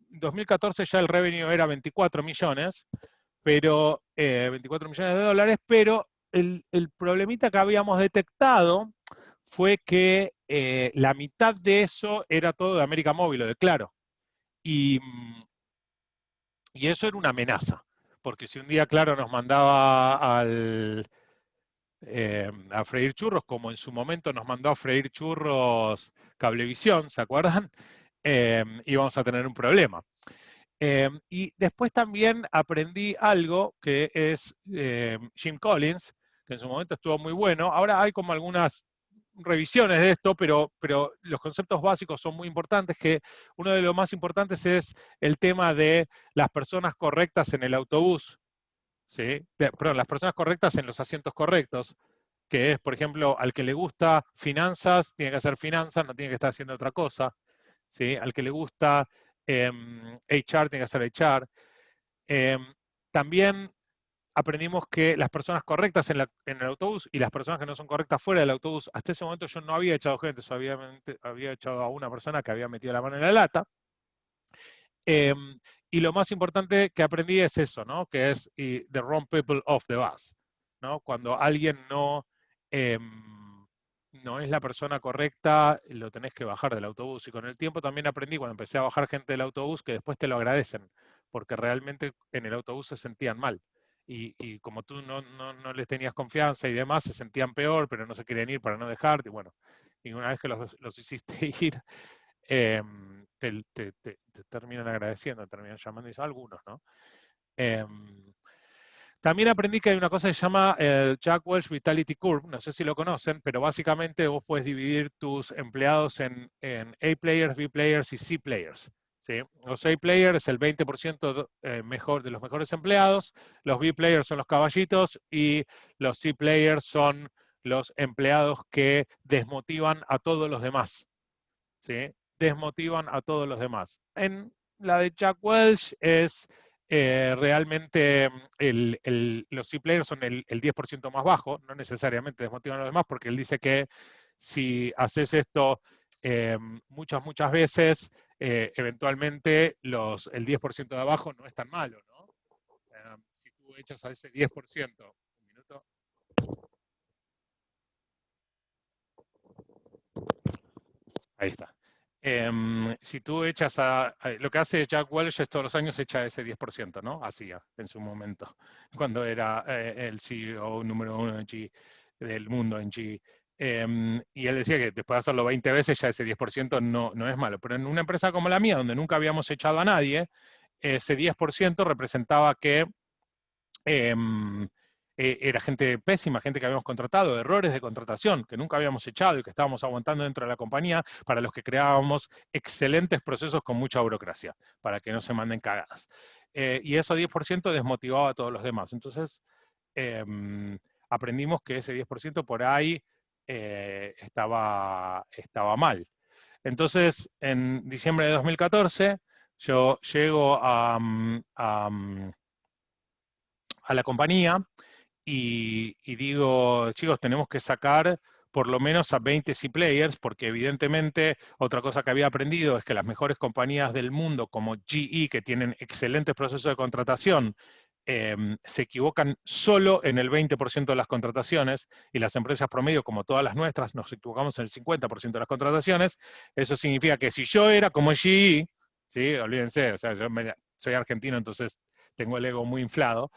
2014 ya el revenue era 24 millones, pero 24 millones de dólares, pero el problemita que habíamos detectado fue que la mitad de eso era todo de América Móvil o de Claro. Y eso era una amenaza, porque si un día Claro nos mandaba a freír churros, como en su momento nos mandó a freír churros Cablevisión, ¿se acuerdan? Íbamos a tener un problema. Y después también aprendí algo que es Jim Collins, que en su momento estuvo muy bueno. Ahora hay como algunas revisiones de esto, pero los conceptos básicos son muy importantes, que uno de los más importantes es el tema de las personas correctas en el autobús, ¿sí? Perdón, las personas correctas en los asientos correctos, que es, por ejemplo, al que le gusta finanzas, tiene que hacer finanzas, no tiene que estar haciendo otra cosa, ¿sí? Al que le gusta HR, tiene que hacer HR. También aprendimos que las personas correctas en el autobús y las personas que no son correctas fuera del autobús, hasta ese momento yo no había echado gente, solamente había echado a una persona que había metido la mano en la lata. Y lo más importante que aprendí es eso, ¿no? Que es the wrong people off the bus, ¿no? Cuando alguien no es la persona correcta, lo tenés que bajar del autobús. Y con el tiempo también aprendí, cuando empecé a bajar gente del autobús, que después te lo agradecen, porque realmente en el autobús se sentían mal. Y como tú no les tenías confianza y demás, se sentían peor, pero no se querían ir para no dejarte. Y bueno, y una vez que los hiciste ir, te terminan agradeciendo, terminan llamando, y algunos, ¿no? También aprendí que hay una cosa que se llama el Jack Welch Vitality Curve, no sé si lo conocen, pero básicamente vos puedes dividir tus empleados en A players, B players y C players. ¿Sí? Los A players es el 20% mejor de los mejores empleados, los B players son los caballitos y los C players son los empleados que desmotivan a todos los demás. ¿Sí? Desmotivan a todos los demás. En la de Jack Welch es realmente los C-players son el 10% más bajo, no necesariamente desmotivan a los demás, porque él dice que si haces esto muchas veces, eventualmente el 10% de abajo no es tan malo, ¿no? Si tú echas a ese 10%, un minuto. Ahí está. Si tú echas lo que hace Jack Welch es todos los años echa ese 10%, ¿no? Hacía en su momento, cuando era el CEO número 1 del mundo en G. Y él decía que después de hacerlo 20 veces ya ese 10% no es malo. Pero en una empresa como la mía, donde nunca habíamos echado a nadie, ese 10% representaba que era gente pésima, gente que habíamos contratado, errores de contratación que nunca habíamos echado y que estábamos aguantando dentro de la compañía, para los que creábamos excelentes procesos con mucha burocracia, para que no se manden cagadas. Y eso 10% desmotivaba a todos los demás. Entonces, aprendimos que ese 10% por ahí estaba mal. Entonces, en diciembre de 2014, yo llego a la compañía y digo, chicos, tenemos que sacar por lo menos a 20 C-Players, porque evidentemente otra cosa que había aprendido es que las mejores compañías del mundo, como GE, que tienen excelentes procesos de contratación, se equivocan solo en el 20% de las contrataciones, y las empresas promedio, como todas las nuestras, nos equivocamos en el 50% de las contrataciones. Eso significa que si yo era como GE, ¿sí? Olvídense, o sea, soy argentino, entonces tengo el ego muy inflado,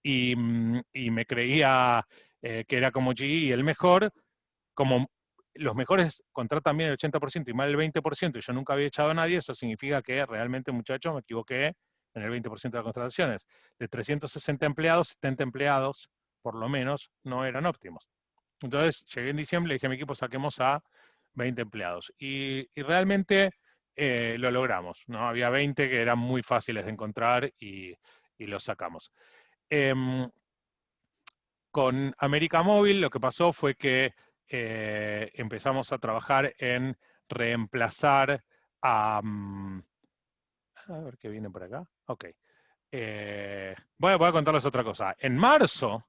y me creía que era como GE el mejor, como los mejores contratan bien el 80% y mal el 20%, y yo nunca había echado a nadie, eso significa que realmente, muchachos, me equivoqué en el 20% de las contrataciones. De 360 empleados, 70 empleados, por lo menos, no eran óptimos. Entonces, llegué en diciembre y le dije a mi equipo, saquemos a 20 empleados. Y realmente lo logramos, ¿no? Había 20 que eran muy fáciles de encontrar y los sacamos. Con América Móvil lo que pasó fue que empezamos a trabajar en reemplazar a... a ver qué viene por acá. Ok. Voy a contarles otra cosa. En marzo,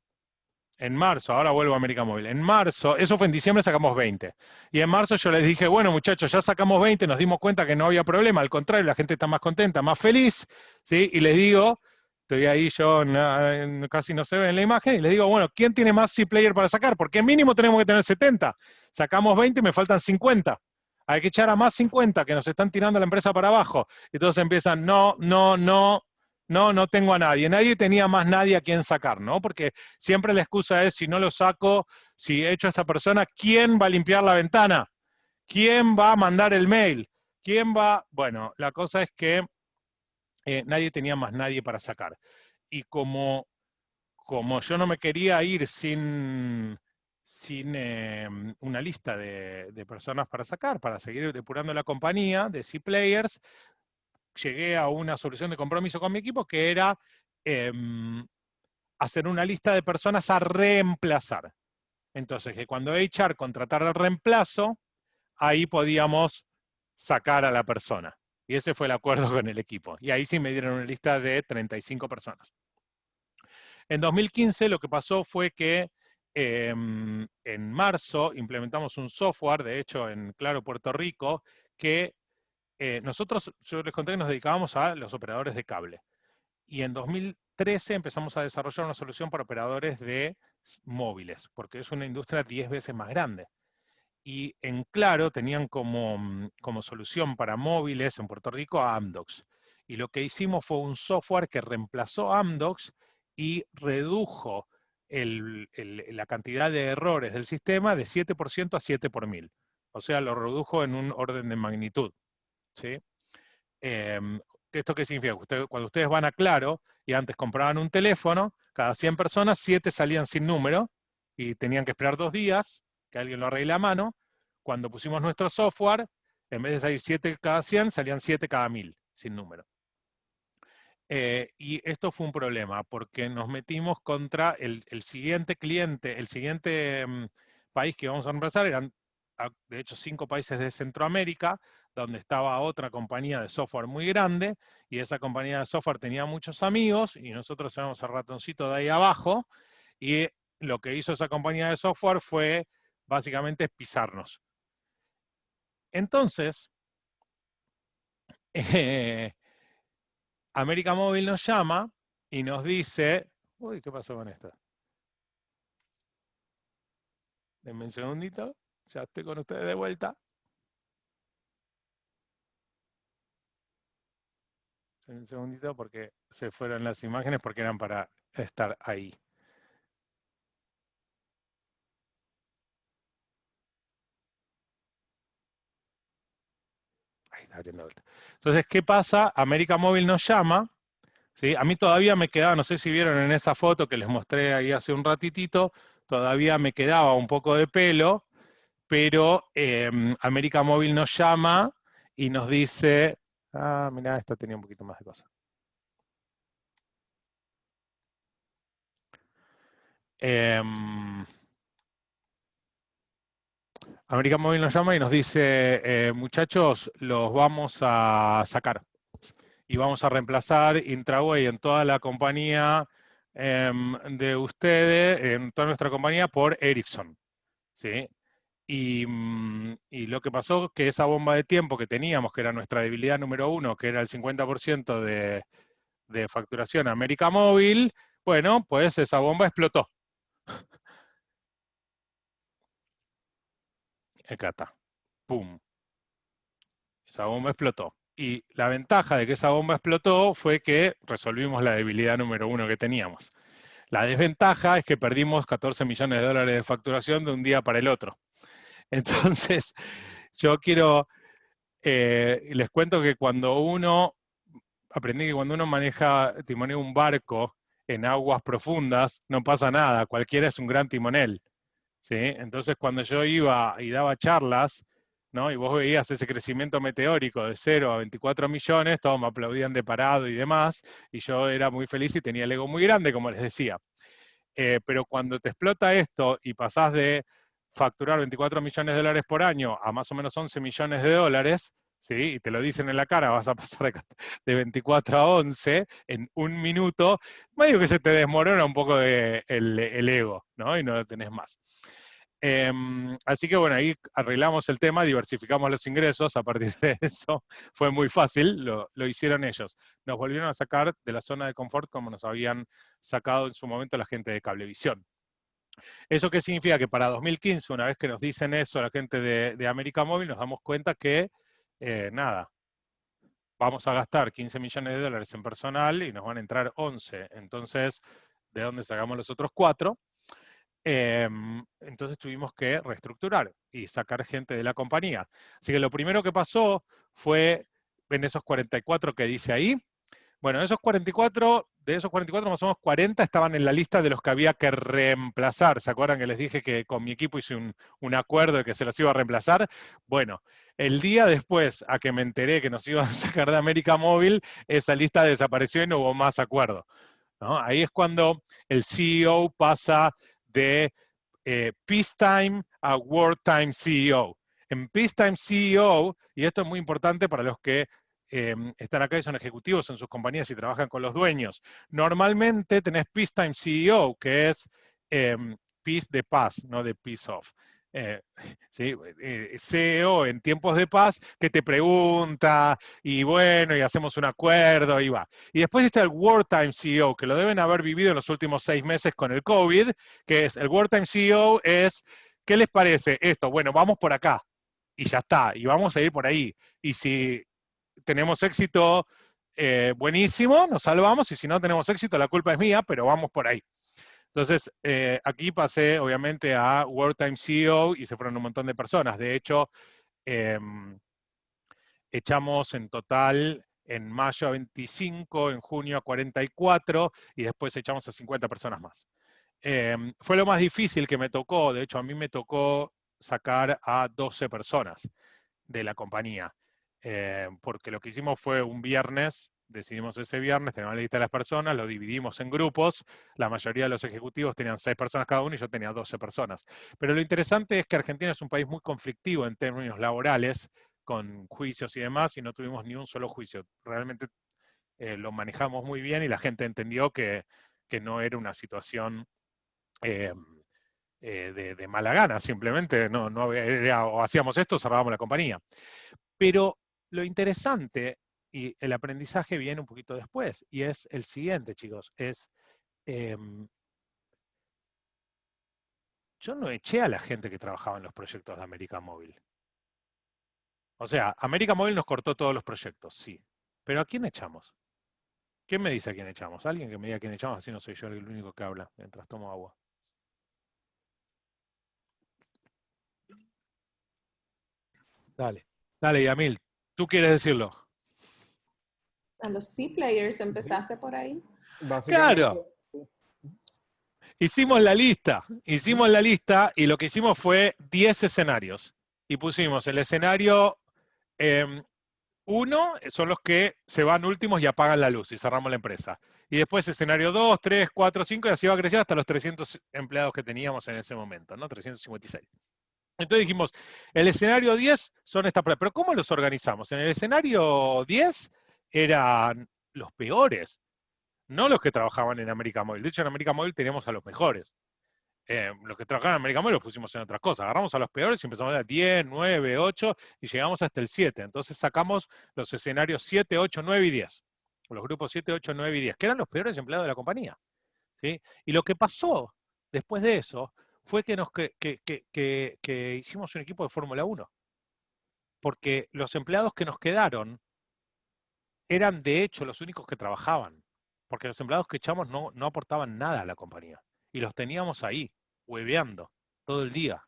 ahora vuelvo a América Móvil, en marzo, eso fue en diciembre, sacamos 20. Y en marzo yo les dije, bueno muchachos, ya sacamos 20, nos dimos cuenta que no había problema, al contrario, la gente está más contenta, más feliz, ¿sí? Y les digo, estoy ahí yo, casi no se ve en la imagen, y les digo, bueno, ¿quién tiene más C-Player para sacar? Porque mínimo tenemos que tener 70. Sacamos 20 y me faltan 50. Hay que echar a más 50 que nos están tirando la empresa para abajo. Y todos empiezan, no tengo a nadie. Nadie tenía más nadie a quien sacar, ¿no? Porque siempre la excusa es, si no lo saco, si echo a esta persona, ¿quién va a limpiar la ventana? ¿Quién va a mandar el mail? ¿Quién va? Bueno, la cosa es que nadie tenía más nadie para sacar. Y como yo no me quería ir sin una lista de personas para sacar, para seguir depurando la compañía de C-Players, llegué a una solución de compromiso con mi equipo que era hacer una lista de personas a reemplazar. Entonces, que cuando HR contratara el reemplazo, ahí podíamos sacar a la persona. Y ese fue el acuerdo con el equipo. Y ahí sí me dieron una lista de 35 personas. En 2015 lo que pasó fue que en marzo implementamos un software, de hecho en Claro Puerto Rico, que yo les conté que nos dedicábamos a los operadores de cable. Y en 2013 empezamos a desarrollar una solución para operadores de móviles, porque es una industria 10 veces más grande. Y en Claro tenían como solución para móviles en Puerto Rico a Amdocs. Y lo que hicimos fue un software que reemplazó a Amdocs y redujo la cantidad de errores del sistema de 7% a 7 por 1000. O sea, lo redujo en un orden de magnitud, ¿sí? ¿Esto qué significa? Cuando ustedes van a Claro y antes compraban un teléfono, cada 100 personas, 7 salían sin número y tenían que esperar 2 días que alguien lo arregle a mano. Cuando pusimos nuestro software, en vez de salir 7 cada 100, salían 7 cada 1000 sin número. Y esto fue un problema porque nos metimos contra el siguiente cliente, el siguiente país que íbamos a reemplazar, eran de hecho 5 países de Centroamérica, donde estaba otra compañía de software muy grande, y esa compañía de software tenía muchos amigos, y nosotros éramos el ratoncito de ahí abajo, y lo que hizo esa compañía de software fue básicamente pisarnos. Entonces, América Móvil nos llama y nos dice, uy, ¿qué pasó con esto? Denme un segundito, ya estoy con ustedes de vuelta. Un segundito porque se fueron las imágenes porque eran para estar ahí. Ahí está abriendo vuelta. Entonces, ¿qué pasa? América Móvil nos llama, ¿sí? A mí todavía me quedaba, no sé si vieron en esa foto que les mostré ahí hace un ratitito, todavía me quedaba un poco de pelo, pero América Móvil nos llama y nos dice, mirá, esta tenía un poquito más de cosas. América Móvil nos llama y nos dice, muchachos, los vamos a sacar y vamos a reemplazar Intraway en toda la compañía de ustedes, en toda nuestra compañía, por Ericsson, ¿sí? Y lo que pasó es que esa bomba de tiempo que teníamos, que era nuestra debilidad número 1, que era el 50% de facturación América Móvil, bueno, pues esa bomba explotó. Acá está. ¡Pum! Esa bomba explotó. Y la ventaja de que esa bomba explotó fue que resolvimos la debilidad número 1 que teníamos. La desventaja es que perdimos 14 millones de dólares de facturación de un día para el otro. Entonces, yo les cuento que cuando uno aprendí que cuando uno timonea un barco en aguas profundas, no pasa nada, cualquiera es un gran timonel, ¿sí? Entonces cuando yo iba y daba charlas, ¿no? Y vos veías ese crecimiento meteórico de 0 a 24 millones, todos me aplaudían de parado y demás, y yo era muy feliz y tenía el ego muy grande, como les decía. Pero cuando te explota esto y pasás de facturar 24 millones de dólares por año a más o menos 11 millones de dólares, ¿sí? Y te lo dicen en la cara, vas a pasar de 24 a 11 en un minuto, medio que se te desmorona un poco el ego, ¿no? Y no lo tenés más. Así que bueno, ahí arreglamos el tema, diversificamos los ingresos, a partir de eso fue muy fácil, lo hicieron ellos. Nos volvieron a sacar de la zona de confort como nos habían sacado en su momento la gente de Cablevisión. ¿Eso qué significa? Que para 2015, una vez que nos dicen eso la gente de América Móvil, nos damos cuenta que, nada, vamos a gastar 15 millones de dólares en personal y nos van a entrar 11. Entonces, ¿de dónde sacamos los otros 4? Entonces tuvimos que reestructurar y sacar gente de la compañía. Así que lo primero que pasó fue, en esos 44 que dice ahí, bueno, de esos 44 más o menos 40 estaban en la lista de los que había que reemplazar. ¿Se acuerdan que les dije que con mi equipo hice un acuerdo de que se los iba a reemplazar? Bueno, el día después a que me enteré que nos iban a sacar de América Móvil, esa lista desapareció y no hubo más acuerdo, ¿no? Ahí es cuando el CEO pasa de peacetime a wartime CEO. En peacetime CEO, y esto es muy importante para los que están acá y son ejecutivos en sus compañías y trabajan con los dueños, normalmente tenés peacetime CEO, que es peace de paz, no de peace off. ¿Sí? CEO en tiempos de paz que te pregunta y bueno, y hacemos un acuerdo y va. Y después está el wartime CEO, que lo deben haber vivido en los últimos 6 meses con el COVID, que es el wartime CEO es, ¿qué les parece esto? Bueno, vamos por acá y ya está, y vamos a ir por ahí. Y si tenemos éxito, buenísimo, nos salvamos, y si no tenemos éxito, la culpa es mía, pero vamos por ahí. Entonces, aquí pasé, obviamente, a Wartime CEO y se fueron un montón de personas. De hecho, echamos en total en mayo a 25, en junio a 44 y después echamos a 50 personas más. Fue lo más difícil que me tocó. De hecho, a mí me tocó sacar a 12 personas de la compañía. Porque lo que hicimos fue un viernes, decidimos ese viernes, teníamos la lista de las personas, lo dividimos en grupos, la mayoría de los ejecutivos tenían 6 personas cada uno y yo tenía 12 personas. Pero lo interesante es que Argentina es un país muy conflictivo en términos laborales, con juicios y demás, y no tuvimos ni un solo juicio. Realmente lo manejamos muy bien y la gente entendió que no era una situación de mala gana, simplemente no era, o hacíamos esto o cerrábamos la compañía. Pero lo interesante y el aprendizaje viene un poquito después, y es el siguiente, chicos, es yo no eché a la gente que trabajaba en los proyectos de América Móvil. O sea, América Móvil nos cortó todos los proyectos, sí. Pero ¿a quién echamos? ¿Quién me dice a quién echamos? Alguien que me diga a quién echamos, así no soy yo el único que habla mientras tomo agua. Dale, dale, Yamil, tú quieres decirlo. A los C-Players empezaste por ahí. Básicamente, Claro, hicimos la lista y lo que hicimos fue 10 escenarios. Y pusimos el escenario 1, son los que se van últimos y apagan la luz y cerramos la empresa. Y después escenario 2, 3, 4, 5 y así va creciendo hasta los 300 empleados que teníamos en ese momento, ¿no? 356. Entonces dijimos, el escenario 10 son estas pruebas. Pero ¿cómo los organizamos? En el escenario 10 eran los peores, no los que trabajaban en América Móvil. De hecho, en América Móvil teníamos a los mejores. Los que trabajaban en América Móvil los pusimos en otras cosas. Agarramos a los peores y empezamos a dar 10, 9, 8 y llegamos hasta el 7. Entonces sacamos los escenarios 7, 8, 9 y 10. Los grupos 7, 8, 9 y 10, que eran los peores empleados de la compañía, ¿sí? Y lo que pasó después de eso fue que hicimos un equipo de Fórmula 1. Porque los empleados que nos quedaron eran de hecho los únicos que trabajaban. Porque los empleados que echamos no aportaban nada a la compañía. Y los teníamos ahí, hueveando, todo el día.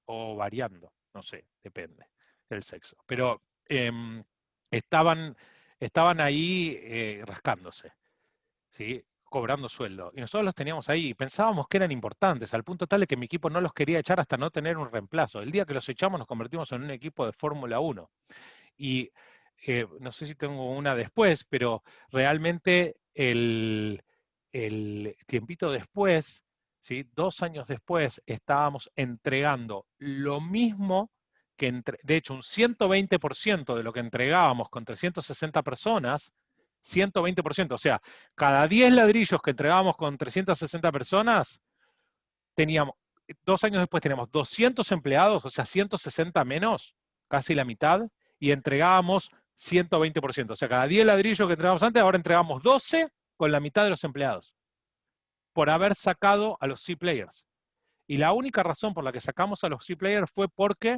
O variando, no sé, depende del sexo. Pero estaban estaban ahí rascándose, ¿sí? Cobrando sueldo. Y nosotros los teníamos ahí y pensábamos que eran importantes, al punto tal de que mi equipo no los quería echar hasta no tener un reemplazo. El día que los echamos nos convertimos en un equipo de Fórmula 1. Y no sé si tengo una después, pero realmente el tiempito después, ¿sí? 2 años después, estábamos entregando lo mismo que, de hecho, un 120% de lo que entregábamos con 360 personas, 120%, o sea, cada 10 ladrillos que entregábamos con 360 personas, teníamos, 2 años después teníamos 200 empleados, o sea, 160 menos, casi la mitad, y entregábamos 120%. O sea, cada 10 ladrillos que entregábamos antes, ahora entregamos 12 con la mitad de los empleados, por haber sacado a los C-Players. Y la única razón por la que sacamos a los C-Players fue porque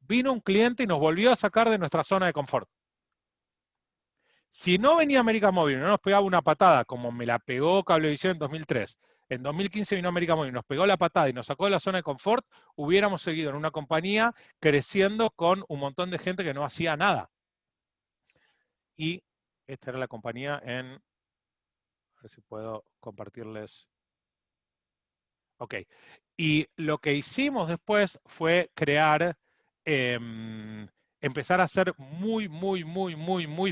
vino un cliente y nos volvió a sacar de nuestra zona de confort. Si no venía América Móvil y no nos pegaba una patada, como me la pegó Cablevisión en 2003, en 2015 vino América Móvil y nos pegó la patada y nos sacó de la zona de confort, hubiéramos seguido en una compañía creciendo con un montón de gente que no hacía nada. Y esta era la compañía en... A ver si puedo compartirles. Ok. Y lo que hicimos después fue crear, empezar a ser muy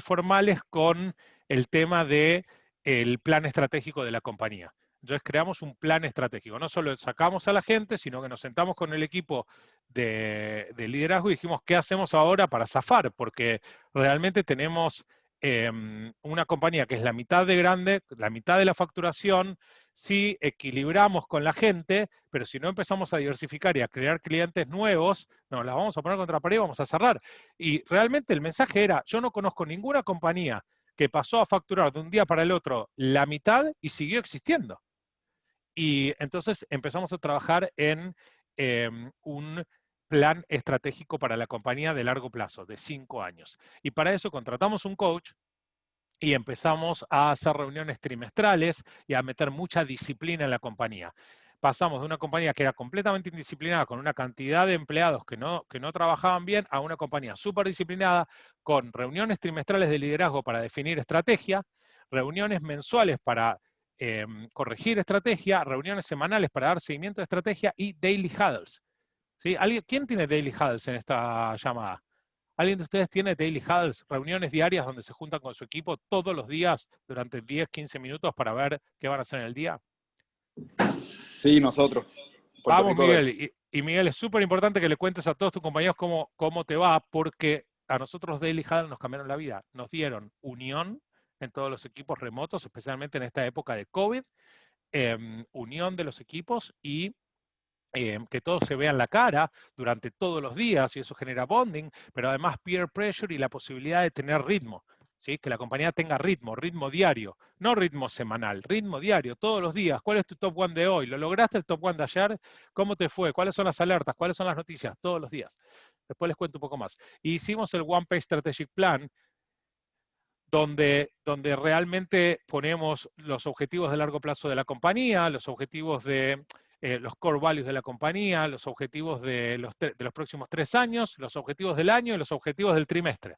formales con el tema del plan estratégico de la compañía. Entonces creamos un plan estratégico. No solo sacamos a la gente, sino que nos sentamos con el equipo de liderazgo y dijimos, ¿qué hacemos ahora para zafar? Porque realmente tenemos una compañía que es la mitad de grande, la mitad de la facturación, si equilibramos con la gente, pero si no empezamos a diversificar y a crear clientes nuevos, nos las vamos a poner contra la pared y vamos a cerrar. Y realmente el mensaje era, yo no conozco ninguna compañía que pasó a facturar de un día para el otro la mitad y siguió existiendo. Y entonces empezamos a trabajar en un plan estratégico para la compañía de largo plazo, de 5 años. Y para eso contratamos un coach y empezamos a hacer reuniones trimestrales y a meter mucha disciplina en la compañía. Pasamos de una compañía que era completamente indisciplinada, con una cantidad de empleados que no trabajaban bien, a una compañía súper disciplinada, con reuniones trimestrales de liderazgo para definir estrategia, reuniones mensuales para corregir estrategia, reuniones semanales para dar seguimiento de estrategia y daily huddles. ¿Sí? ¿Quién tiene daily huddles en esta llamada? ¿Alguien de ustedes tiene daily huddles, reuniones diarias donde se juntan con su equipo todos los días durante 10, 15 minutos para ver qué van a hacer en el día? Sí, nosotros. Puerto Vamos, Rico Miguel. Y Miguel, es súper importante que le cuentes a todos tus compañeros cómo te va, porque a nosotros los daily huddles nos cambiaron la vida. Nos dieron unión en todos los equipos remotos, especialmente en esta época de COVID, unión de los equipos y que todos se vean la cara durante todos los días y eso genera bonding, pero además peer pressure y la posibilidad de tener ritmo, ¿sí? Que la compañía tenga ritmo diario, no ritmo semanal, ritmo diario, todos los días. ¿Cuál es tu top one de hoy? ¿Lo lograste el top one de ayer? ¿Cómo te fue? ¿Cuáles son las alertas? ¿Cuáles son las noticias? Todos los días. Después les cuento un poco más. Y hicimos el One Page Strategic Plan, donde realmente ponemos los objetivos de largo plazo de la compañía, los objetivos de los core values de la compañía, los objetivos de los próximos 3 años, los objetivos del año y los objetivos del trimestre.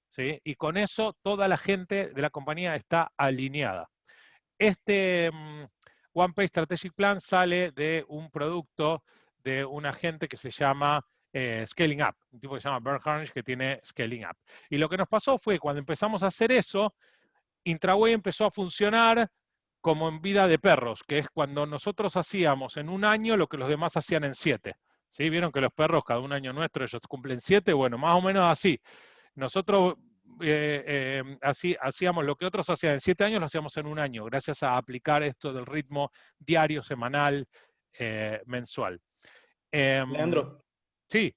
¿Sí? Y con eso toda la gente de la compañía está alineada. Este One Page Strategic Plan sale de un producto de una gente que se llama Scaling Up, un tipo que se llama Bert Harnish que tiene Scaling Up. Y lo que nos pasó fue cuando empezamos a hacer eso, Intraway empezó a funcionar como en vida de perros, que es cuando nosotros hacíamos en un año lo que los demás hacían en 7. ¿Sí? Vieron que los perros cada un año nuestro ellos cumplen 7, bueno, más o menos así. Nosotros así hacíamos lo que otros hacían en 7 años, lo hacíamos en un año, gracias a aplicar esto del ritmo diario, semanal, mensual. Leandro. Sí.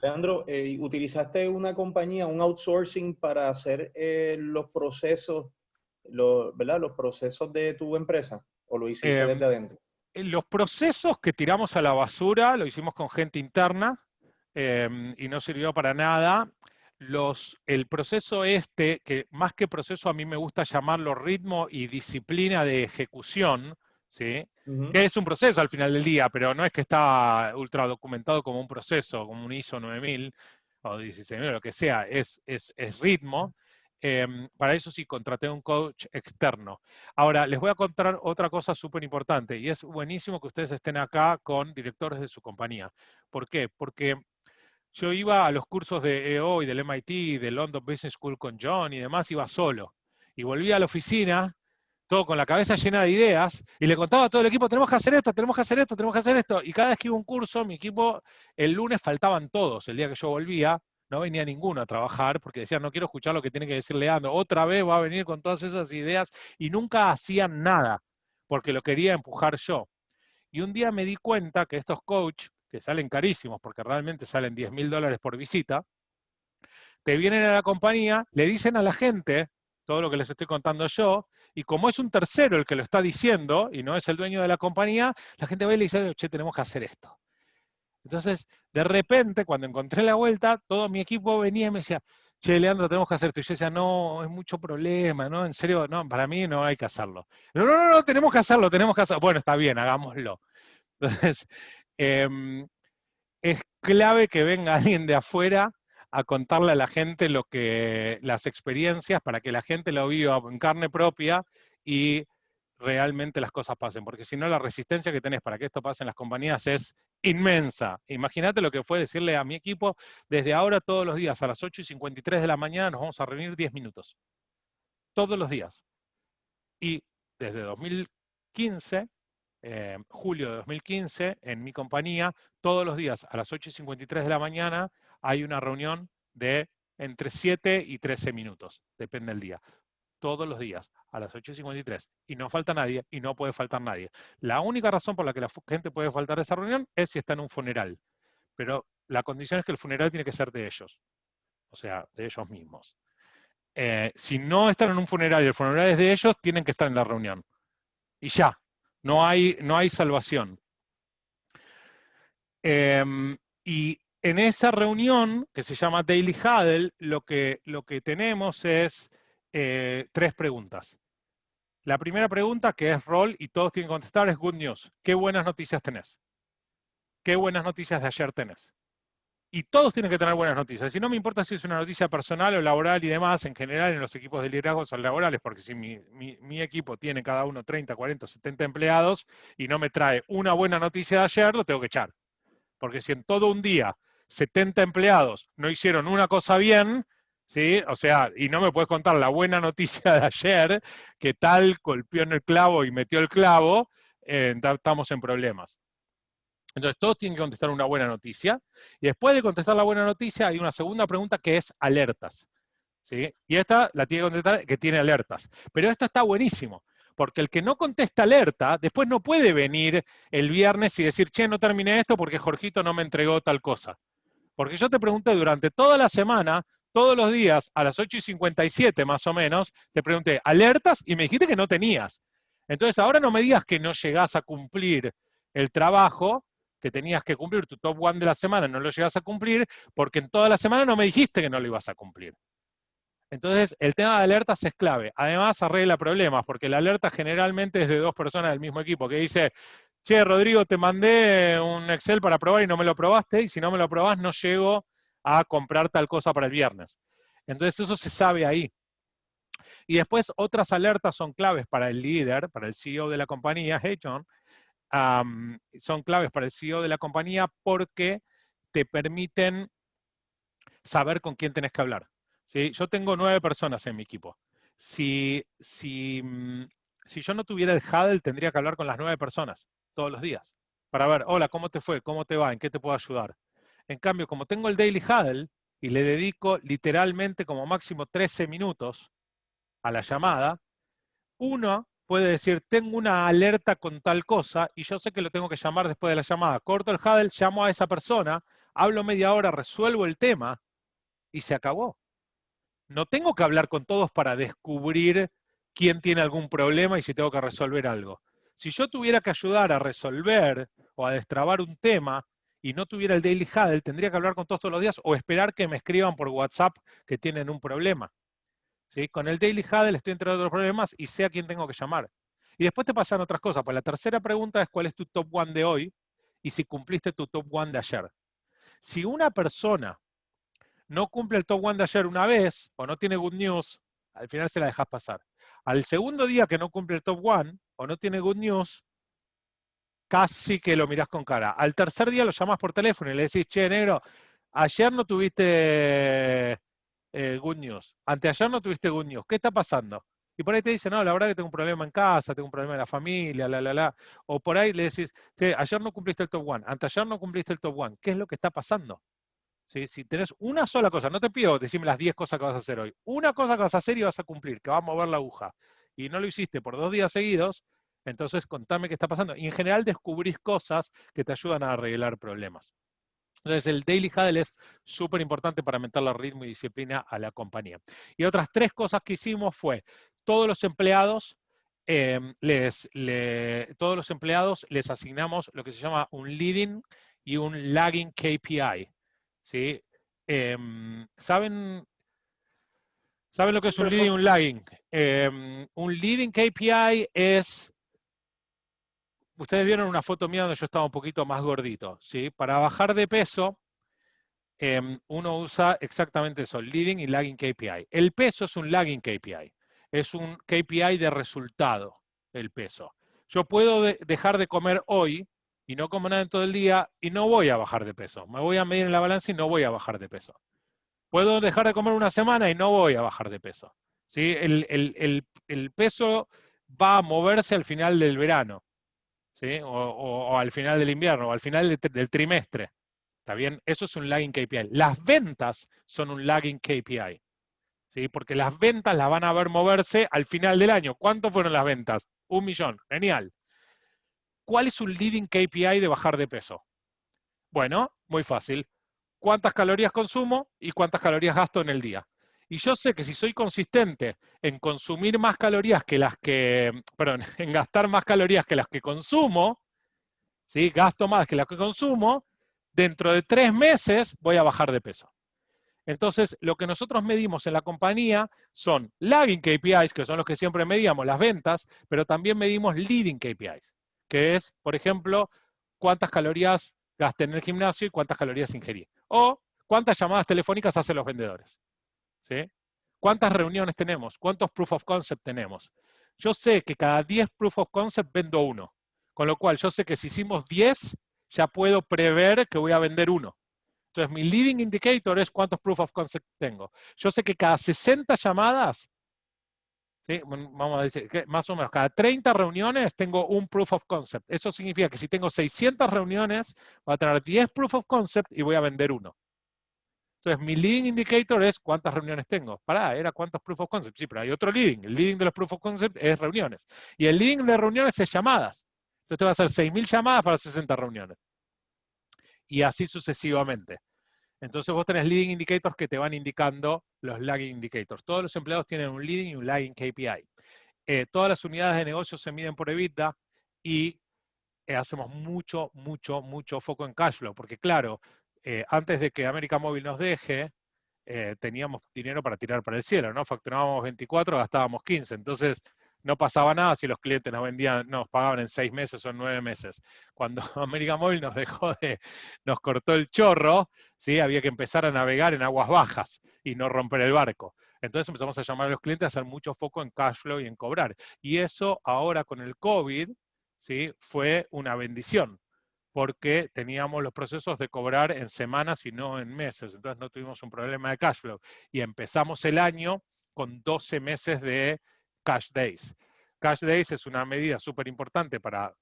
Leandro, ¿utilizaste una compañía, un outsourcing para hacer los procesos, ¿verdad? Los procesos de tu empresa? ¿O lo hiciste desde adentro? Los procesos que tiramos a la basura lo hicimos con gente interna y no sirvió para nada. El proceso que más que proceso a mí me gusta llamarlo ritmo y disciplina de ejecución, ¿sí? Que es un proceso al final del día, pero no es que está ultra documentado como un proceso, como un ISO 9000 o 16000, lo que sea, es ritmo. para eso sí contraté un coach externo. Ahora, les voy a contar otra cosa súper importante, y es buenísimo que ustedes estén acá con directores de su compañía. ¿Por qué? Porque yo iba a los cursos de EO y del MIT, del London Business School con John y demás, iba solo. Y volvía a la oficina, todo con la cabeza llena de ideas, y le contaba a todo el equipo, tenemos que hacer esto, tenemos que hacer esto, tenemos que hacer esto. Y cada vez que iba a un curso, mi equipo, el lunes faltaban todos. El día que yo volvía, no venía ninguno a trabajar, porque decían, no quiero escuchar lo que tiene que decir Leandro. Otra vez va a venir con todas esas ideas, y nunca hacían nada, porque lo quería empujar yo. Y un día me di cuenta que estos coach, que salen carísimos, porque realmente salen $10.000 por visita, te vienen a la compañía, le dicen a la gente todo lo que les estoy contando yo, y como es un tercero el que lo está diciendo, y no es el dueño de la compañía, la gente va y le dice, che, tenemos que hacer esto. Entonces, de repente, cuando encontré la vuelta, todo mi equipo venía y me decía, che, Leandro, tenemos que hacer esto. Y yo decía, no, es mucho problema, ¿no? En serio, no, para mí no hay que hacerlo. No, no, no, no, tenemos que hacerlo, tenemos que hacerlo. Bueno, está bien, hagámoslo. Entonces, es clave que venga alguien de afuera a contarle a la gente las experiencias para que la gente lo viva en carne propia y realmente las cosas pasen, porque si no la resistencia que tenés para que esto pase en las compañías es inmensa. Imagínate lo que fue decirle a mi equipo, desde ahora todos los días a las 8:53 de la mañana nos vamos a reunir 10 minutos. Todos los días. Y desde 2015, julio de 2015, en mi compañía, todos los días a las 8:53 de la mañana hay una reunión de entre 7 y 13 minutos, depende del día. Todos los días, a las 8:53. Y no falta nadie, y no puede faltar nadie. La única razón por la que la gente puede faltar a esa reunión es si está en un funeral. Pero la condición es que el funeral tiene que ser de ellos. O sea, de ellos mismos. Si no están en un funeral y el funeral es de ellos, tienen que estar en la reunión. Y ya, no hay salvación. Y en esa reunión, que se llama Daily Huddle, lo que tenemos es 3 preguntas. La primera pregunta, que es rol, y todos tienen que contestar, es good news. ¿Qué buenas noticias tenés? ¿Qué buenas noticias de ayer tenés? Y todos tienen que tener buenas noticias. Y no me importa si es una noticia personal o laboral y demás, en general en los equipos de liderazgo son laborales, porque si mi equipo tiene cada uno 30, 40, 70 empleados y no me trae una buena noticia de ayer, lo tengo que echar. Porque si en todo un día 70 empleados no hicieron una cosa bien, ¿sí? O sea, y no me puedes contar la buena noticia de ayer, que tal golpeó en el clavo y metió el clavo, estamos en problemas. Entonces, todos tienen que contestar una buena noticia. Y después de contestar la buena noticia, hay una segunda pregunta que es alertas. ¿Sí? Y esta la tiene que contestar que tiene alertas. Pero esto está buenísimo, porque el que no contesta alerta, después no puede venir el viernes y decir, che, no terminé esto porque Jorgito no me entregó tal cosa. Porque yo te pregunté durante toda la semana, todos los días, a las 8:57 más o menos, te pregunté alertas y me dijiste que no tenías. Entonces ahora no me digas que no llegás a cumplir el trabajo que tenías que cumplir, tu top 1 de la semana no lo llegás a cumplir, porque en toda la semana no me dijiste que no lo ibas a cumplir. Entonces, el tema de alertas es clave. Además, arregla problemas, porque la alerta generalmente es de 2 personas del mismo equipo, que dice, che, Rodrigo, te mandé un Excel para probar y no me lo probaste, y si no me lo probás, no llego a comprar tal cosa para el viernes. Entonces, eso se sabe ahí. Y después, otras alertas son claves para el líder, para el CEO de la compañía, hey John, son claves para el CEO de la compañía porque te permiten saber con quién tenés que hablar. ¿Sí? Yo tengo 9 personas en mi equipo. Si yo no tuviera el huddle, tendría que hablar con las 9 personas todos los días para ver, hola, ¿cómo te fue? ¿Cómo te va? ¿En qué te puedo ayudar? En cambio, como tengo el daily huddle y le dedico literalmente como máximo 13 minutos a la llamada, uno puede decir, tengo una alerta con tal cosa y yo sé que lo tengo que llamar después de la llamada. Corto el huddle, llamo a esa persona, hablo media hora, resuelvo el tema y se acabó. No tengo que hablar con todos para descubrir quién tiene algún problema y si tengo que resolver algo. Si yo tuviera que ayudar a resolver o a destrabar un tema y no tuviera el daily huddle, tendría que hablar con todos los días o esperar que me escriban por WhatsApp que tienen un problema. ¿Sí? Con el daily huddle estoy entre otros problemas y sé a quién tengo que llamar. Y después te pasan otras cosas. Pues la tercera pregunta es cuál es tu top 1 de hoy y si cumpliste tu top 1 de ayer. Si una persona no cumple el top 1 de ayer una vez, o no tiene good news, Al final se la dejas pasar. Al segundo día que no cumple el top 1 o no tiene good news, casi que lo mirás con cara. Al tercer día lo llamás por teléfono y le decís, che, negro, ayer no tuviste good news, anteayer no tuviste good news, ¿qué está pasando? Y por ahí te dice, no, la verdad que tengo un problema en casa, tengo un problema en la familia, la. O por ahí le decís, che, ayer no cumpliste el top 1, anteayer no cumpliste el top 1, ¿qué es lo que está pasando? ¿Sí? Si tenés una sola cosa, no te pido decirme las 10 cosas que vas a hacer hoy, una cosa que vas a hacer y vas a cumplir, que va a mover la aguja, y no lo hiciste por 2 días seguidos, entonces contame qué está pasando. Y en general descubrís cosas que te ayudan a arreglar problemas. Entonces el Daily Huddle es súper importante para aumentar el ritmo y disciplina a la compañía. Y otras 3 cosas que hicimos fue, todos los empleados todos los empleados les asignamos lo que se llama un leading y un lagging KPI. ¿Sí? ¿Saben lo que es un leading y un lagging? Un leading KPI es, ustedes vieron una foto mía donde yo estaba un poquito más gordito, ¿sí? Para bajar de peso, uno usa exactamente eso, leading y lagging KPI. El peso es un lagging KPI, es un KPI de resultado, el peso. Yo puedo dejar de comer hoy y no como nada en todo el día y no voy a bajar de peso. Me voy a medir en la balanza y no voy a bajar de peso. Puedo dejar de comer una semana y no voy a bajar de peso. ¿Sí? El peso va a moverse al final del verano, ¿sí? O al final del invierno, o al final del trimestre. ¿Está bien? Eso es un lagging KPI. Las ventas son un lagging KPI. ¿Sí? Porque las ventas las van a ver moverse al final del año. ¿Cuánto fueron las ventas? 1 millón. Genial. ¿Cuál es un leading KPI de bajar de peso? Bueno, muy fácil. ¿Cuántas calorías consumo y cuántas calorías gasto en el día? Y yo sé que si soy consistente en consumir más calorías que las que, perdón, en gastar más calorías que las que consumo, ¿sí? Gasto más que las que consumo, dentro de 3 meses voy a bajar de peso. Entonces, lo que nosotros medimos en la compañía son lagging KPIs, que son los que siempre medíamos, las ventas, pero también medimos leading KPIs, que es, por ejemplo, cuántas calorías gasté en el gimnasio y cuántas calorías ingerí. O cuántas llamadas telefónicas hacen los vendedores. ¿Sí? ¿Cuántas reuniones tenemos? ¿Cuántos proof of concept tenemos? Yo sé que cada 10 proof of concept vendo uno. Con lo cual, yo sé que si hicimos 10, ya puedo prever que voy a vender uno. Entonces, mi leading indicator es cuántos proof of concept tengo. Yo sé que cada 60 llamadas, ¿sí? Vamos a decir, que más o menos cada 30 reuniones tengo un proof of concept. Eso significa que si tengo 600 reuniones, voy a tener 10 proof of concept y voy a vender uno. Entonces, mi leading indicator es cuántas reuniones tengo. Pará, era cuántos proof of concept. Sí, pero hay otro leading. El leading de los proof of concept es reuniones. Y el leading de reuniones es llamadas. Entonces, te va a hacer 6.000 llamadas para 60 reuniones. Y así sucesivamente. Entonces vos tenés leading indicators que te van indicando los lagging indicators. Todos los empleados tienen un leading y un lagging KPI. Todas las unidades de negocio se miden por EBITDA y hacemos mucho foco en cash flow. Porque claro, antes de que América Móvil nos deje, teníamos dinero para tirar para el cielo, ¿no? Facturábamos 24, gastábamos 15. Entonces no pasaba nada si los clientes nos pagaban en 6 meses o en 9 meses. Cuando América Móvil nos cortó el chorro, ¿sí? Había que empezar a navegar en aguas bajas y no romper el barco. Entonces empezamos a llamar a los clientes a hacer mucho foco en cash flow y en cobrar. Y eso ahora con el COVID, ¿sí? Fue una bendición, porque teníamos los procesos de cobrar en semanas y no en meses. Entonces no tuvimos un problema de cash flow. Y empezamos el año con 12 meses de cash days. Cash days es una medida súper importante para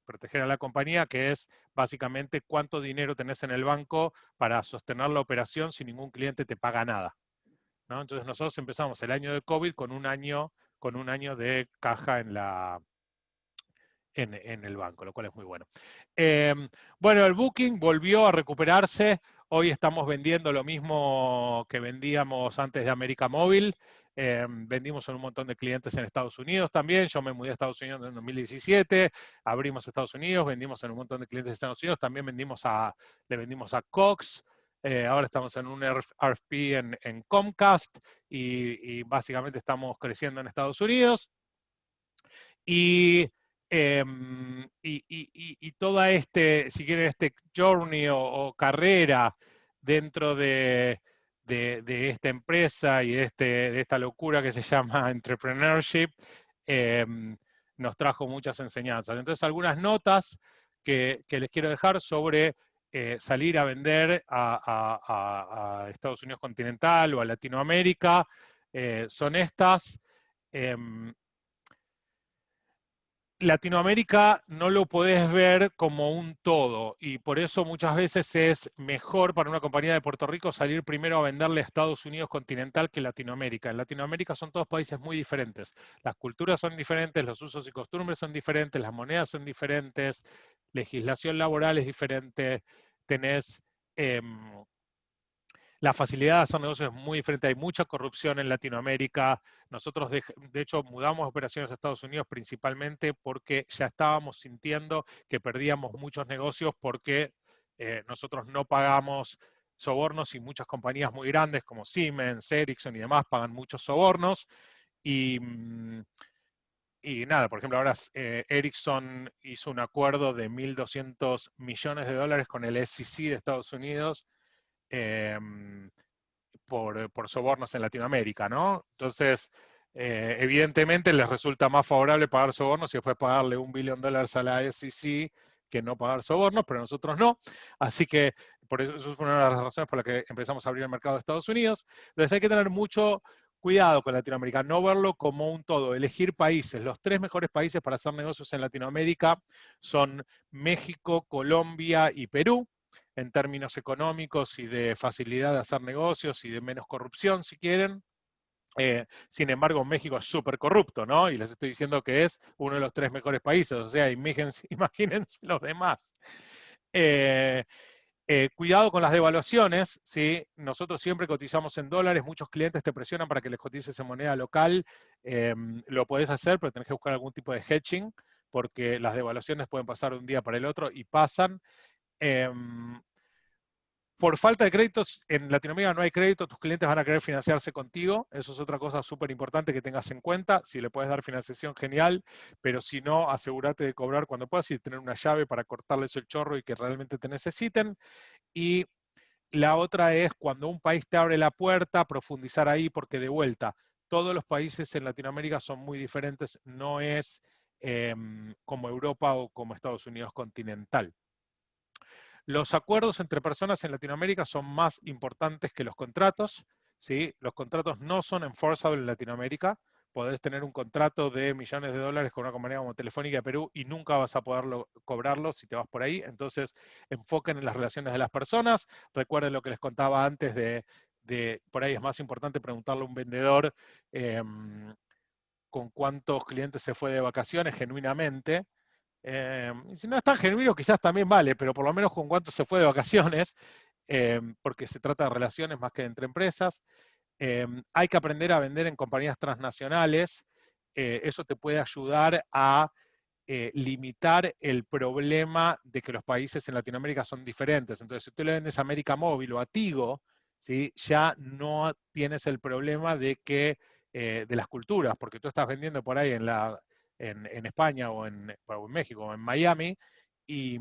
proteger a la compañía, que es básicamente cuánto dinero tenés en el banco para sostener la operación si ningún cliente te paga nada, ¿no? Entonces nosotros empezamos el año de COVID con un año de caja en el banco, lo cual es muy bueno. Bueno, el booking volvió a recuperarse. Hoy estamos vendiendo lo mismo que vendíamos antes de América Móvil. Vendimos a un montón de clientes en Estados Unidos también. Yo me mudé a Estados Unidos en 2017. Abrimos Estados Unidos, vendimos a un montón de clientes de Estados Unidos. También le vendimos a Cox. Ahora estamos en un RFP en Comcast y básicamente estamos creciendo en Estados Unidos. Y toda si quieren, journey o carrera dentro de de esta empresa y de esta locura que se llama entrepreneurship, nos trajo muchas enseñanzas. Entonces, algunas notas que les quiero dejar sobre salir a vender a Estados Unidos continental o a Latinoamérica son estas. Latinoamérica no lo podés ver como un todo y por eso muchas veces es mejor para una compañía de Puerto Rico salir primero a venderle a Estados Unidos continental que Latinoamérica. En Latinoamérica son todos países muy diferentes. Las culturas son diferentes, los usos y costumbres son diferentes, las monedas son diferentes, legislación laboral es diferente, tenés... la facilidad de hacer negocios es muy diferente, hay mucha corrupción en Latinoamérica. Nosotros, de hecho, mudamos operaciones a Estados Unidos principalmente porque ya estábamos sintiendo que perdíamos muchos negocios porque nosotros no pagamos sobornos y muchas compañías muy grandes como Siemens, Ericsson y demás pagan muchos sobornos. Y nada, por ejemplo, ahora Ericsson hizo un acuerdo de $1.200 millones con el SEC de Estados Unidos por sobornos en Latinoamérica, ¿no? Entonces, evidentemente les resulta más favorable pagar sobornos y después pagarle $1 billón a la SEC que no pagar sobornos, pero nosotros no. Así que por eso fue una de las razones por las que empezamos a abrir el mercado de Estados Unidos. Entonces hay que tener mucho cuidado con Latinoamérica, no verlo como un todo, elegir países. Los 3 mejores países para hacer negocios en Latinoamérica son México, Colombia y Perú, en términos económicos y de facilidad de hacer negocios y de menos corrupción, si quieren. Sin embargo, México es súper corrupto, ¿no? Y les estoy diciendo que es uno de los 3 mejores países, o sea, imagínense los demás. Cuidado con las devaluaciones, ¿sí? Nosotros siempre cotizamos en dólares, muchos clientes te presionan para que les cotices en moneda local, lo podés hacer, pero tenés que buscar algún tipo de hedging, porque las devaluaciones pueden pasar de un día para el otro y pasan. Por falta de créditos, en Latinoamérica no hay crédito, tus clientes van a querer financiarse contigo, eso es otra cosa súper importante que tengas en cuenta. Si le puedes dar financiación, genial, pero si no, asegúrate de cobrar cuando puedas y tener una llave para cortarles el chorro y que realmente te necesiten. Y la otra es cuando un país te abre la puerta, profundizar ahí, porque de vuelta, todos los países en Latinoamérica son muy diferentes, no es como Europa o como Estados Unidos continental. Los acuerdos entre personas en Latinoamérica son más importantes que los contratos, ¿sí? Los contratos no son enforceable en Latinoamérica. Podés tener un contrato de millones de dólares con una compañía como Telefónica de Perú y nunca vas a poder cobrarlo si te vas por ahí. Entonces, enfoquen en las relaciones de las personas. Recuerden lo que les contaba antes por ahí es más importante preguntarle a un vendedor con cuántos clientes se fue de vacaciones genuinamente. Si no es tan genuino, quizás también vale, pero por lo menos con cuánto se fue de vacaciones, porque se trata de relaciones más que entre empresas. Hay que aprender a vender en compañías transnacionales. Eso te puede ayudar a limitar el problema de que los países en Latinoamérica son diferentes. Entonces, si tú le vendes a América Móvil o a Tigo, ¿sí? Ya no tienes el problema de las culturas, porque tú estás vendiendo por ahí en España o en México o en Miami, y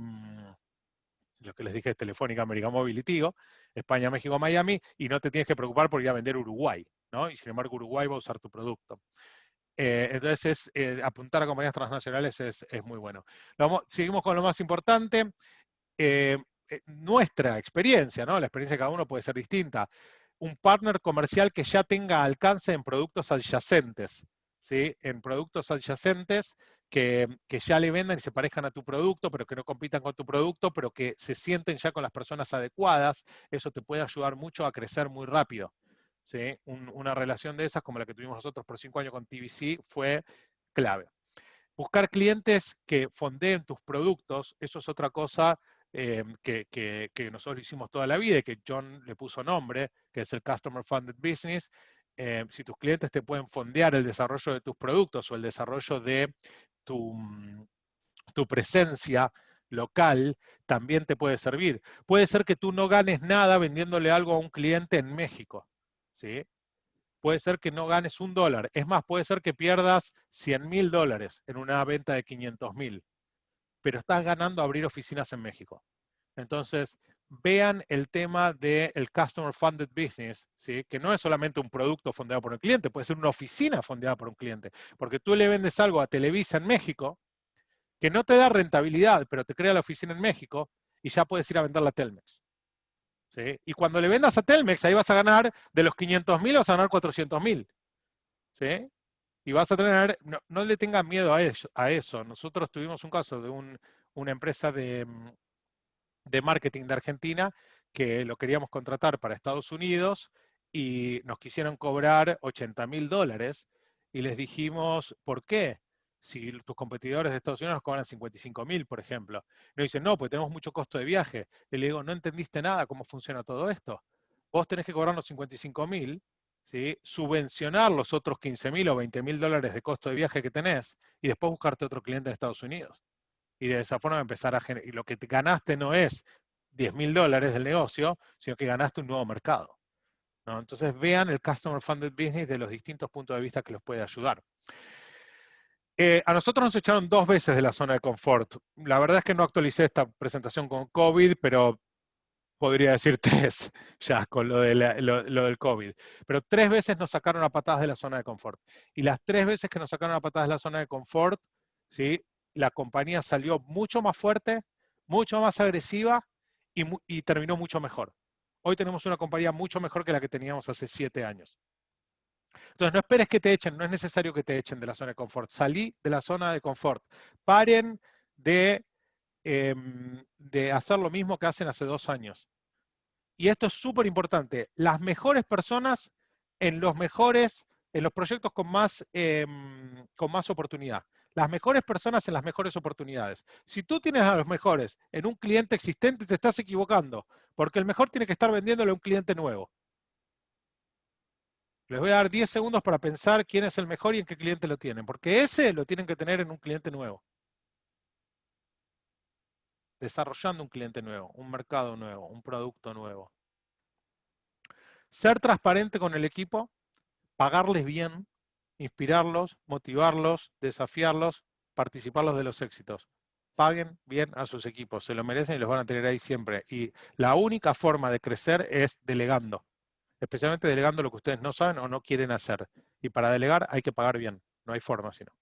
lo que les dije es Telefónica, América Móvil y Tigo, España, México, Miami, y no te tienes que preocupar por ir a vender Uruguay, ¿no? Y sin embargo Uruguay va a usar tu producto. Entonces, apuntar a compañías transnacionales es muy bueno. Seguimos con lo más importante, nuestra experiencia, ¿no? La experiencia de cada uno puede ser distinta. Un partner comercial que ya tenga alcance en productos adyacentes, ¿sí? En productos adyacentes que ya le vendan y se parezcan a tu producto, pero que no compitan con tu producto, pero que se sienten ya con las personas adecuadas. Eso te puede ayudar mucho a crecer muy rápido. ¿Sí? Una relación de esas, como la que tuvimos nosotros por 5 años con TVC, fue clave. Buscar clientes que fondeen tus productos, eso es otra cosa que nosotros hicimos toda la vida y que John le puso nombre, que es el Customer Funded Business. Si tus clientes te pueden fondear el desarrollo de tus productos o el desarrollo de tu presencia local, también te puede servir. Puede ser que tú no ganes nada vendiéndole algo a un cliente en México, ¿sí? Puede ser que no ganes $1. Es más, puede ser que pierdas $100.000 en una venta de 500.000, pero estás ganando abrir oficinas en México. Entonces, vean el tema del Customer Funded Business, ¿sí? Que no es solamente un producto fondeado por un cliente, puede ser una oficina fondeada por un cliente. Porque tú le vendes algo a Televisa en México que no te da rentabilidad, pero te crea la oficina en México y ya puedes ir a venderla a Telmex. ¿Sí? Y cuando le vendas a Telmex, ahí vas a ganar de los 500.000, vas a ganar 400.000. ¿Sí? Y vas a tener, no le tengan miedo a eso. Nosotros tuvimos un caso de una empresa de marketing de Argentina que lo queríamos contratar para Estados Unidos y nos quisieron cobrar $80.000 y les dijimos, ¿por qué? Si tus competidores de Estados Unidos nos cobran 55.000, por ejemplo. Nos dicen, no, pues tenemos mucho costo de viaje. Y le digo, no entendiste nada cómo funciona todo esto. Vos tenés que cobrarnos 55.000, ¿sí? Subvencionar los otros 15.000 o $20.000 de costo de viaje que tenés y después buscarte otro cliente de Estados Unidos. Y de esa forma empezar a generar, y lo que te ganaste no es $10.000 del negocio, sino que ganaste un nuevo mercado, ¿no? Entonces vean el Customer Funded Business de los distintos puntos de vista que los puede ayudar. A nosotros nos echaron 2 veces de la zona de confort. La verdad es que no actualicé esta presentación con COVID, pero podría decir 3 ya con lo del COVID. Pero 3 veces nos sacaron a patadas de la zona de confort. Y las 3 veces que nos sacaron a patadas de la zona de confort, ¿sí? La compañía salió mucho más fuerte, mucho más agresiva y terminó mucho mejor. Hoy tenemos una compañía mucho mejor que la que teníamos hace 7 años. Entonces, no esperes que te echen, no es necesario que te echen de la zona de confort. Salí de la zona de confort. Paren de hacer lo mismo que hacen hace 2 años. Y esto es súper importante. Las mejores personas en los proyectos con más oportunidad. Las mejores personas en las mejores oportunidades. Si tú tienes a los mejores en un cliente existente, te estás equivocando, porque el mejor tiene que estar vendiéndole a un cliente nuevo. Les voy a dar 10 segundos para pensar quién es el mejor y en qué cliente lo tienen, porque ese lo tienen que tener en un cliente nuevo. Desarrollando un cliente nuevo, un mercado nuevo, un producto nuevo. Ser transparente con el equipo, pagarles bien, inspirarlos, motivarlos, desafiarlos, participarlos de los éxitos. Paguen bien a sus equipos, se lo merecen y los van a tener ahí siempre. Y la única forma de crecer es delegando, especialmente delegando lo que ustedes no saben o no quieren hacer. Y para delegar hay que pagar bien, no hay forma sino.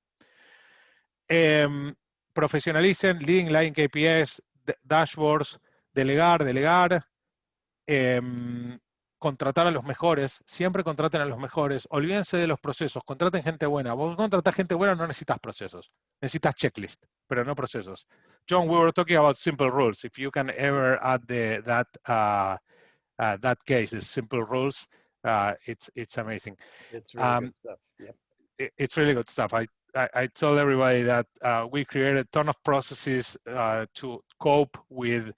Profesionalicen, leading line KPIs, dashboards, delegar, contratar a los mejores, siempre contraten a los mejores, olvídense de los procesos, contraten gente buena. Vos contratás gente buena, no necesitas procesos, necesitas checklist, pero no procesos. John, we were talking about simple rules. If you can ever add that case, the simple rules, it's amazing. It's really good stuff. Yep. It's really good stuff. I told everybody that we created a ton of processes to cope with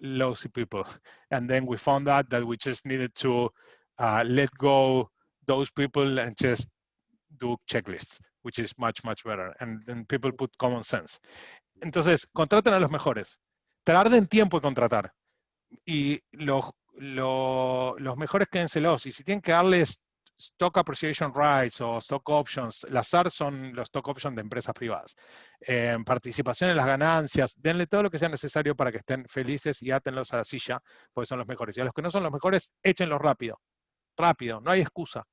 lousy people. And then we found out that we just needed to let go those people and just do checklists, which is much, much better. And then people put common sense. Entonces, contraten a los mejores. Tarden tiempo en contratar. Y los mejores quédenselos. Y si tienen que darles stock appreciation rights o stock options, las SAR son los stock options de empresas privadas. Participación en las ganancias, denle todo lo que sea necesario para que estén felices y átenlos a la silla, porque son los mejores. Y a los que no son los mejores, échenlos rápido. Rápido, no hay excusa.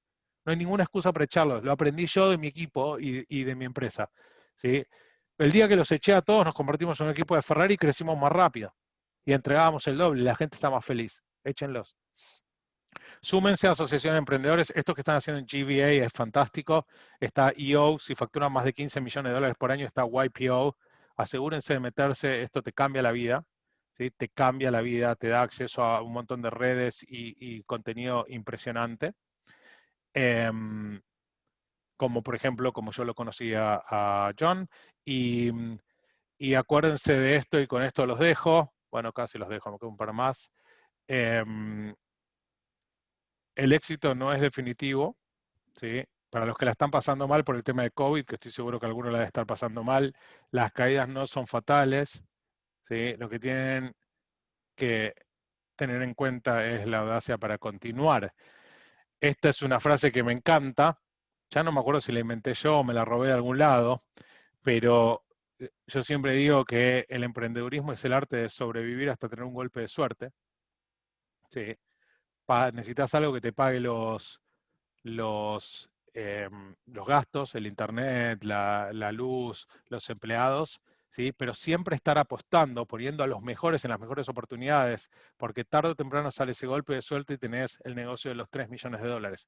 No hay ninguna excusa para echarlos. Lo aprendí yo de mi equipo y de mi empresa. ¿Sí? El día que los eché a todos, nos convertimos en un equipo de Ferrari y crecimos más rápido. Y entregábamos el doble y la gente está más feliz. Échenlos. Súmense a asociaciones de emprendedores. Esto que están haciendo en GVA es fantástico. Está EO, si facturan más de $15 millones por año, está YPO. Asegúrense de meterse, esto te cambia la vida. ¿Sí? Te cambia la vida, te da acceso a un montón de redes y contenido impresionante. Como por ejemplo, como yo lo conocía a John. Y acuérdense de esto y con esto los dejo. Bueno, casi los dejo, me quedo un par más. El éxito no es definitivo, ¿sí? Para los que la están pasando mal por el tema de COVID, que estoy seguro que algunos la deben estar pasando mal, las caídas no son fatales, ¿sí? Lo que tienen que tener en cuenta es la audacia para continuar. Esta es una frase que me encanta, ya no me acuerdo si la inventé yo o me la robé de algún lado, pero yo siempre digo que el emprendedurismo es el arte de sobrevivir hasta tener un golpe de suerte. ¿sí? Necesitas algo que te pague los gastos, el internet, la luz, los empleados, ¿sí? Pero siempre estar apostando, poniendo a los mejores en las mejores oportunidades, porque tarde o temprano sale ese golpe de suerte y tenés el negocio de los 3 millones de dólares.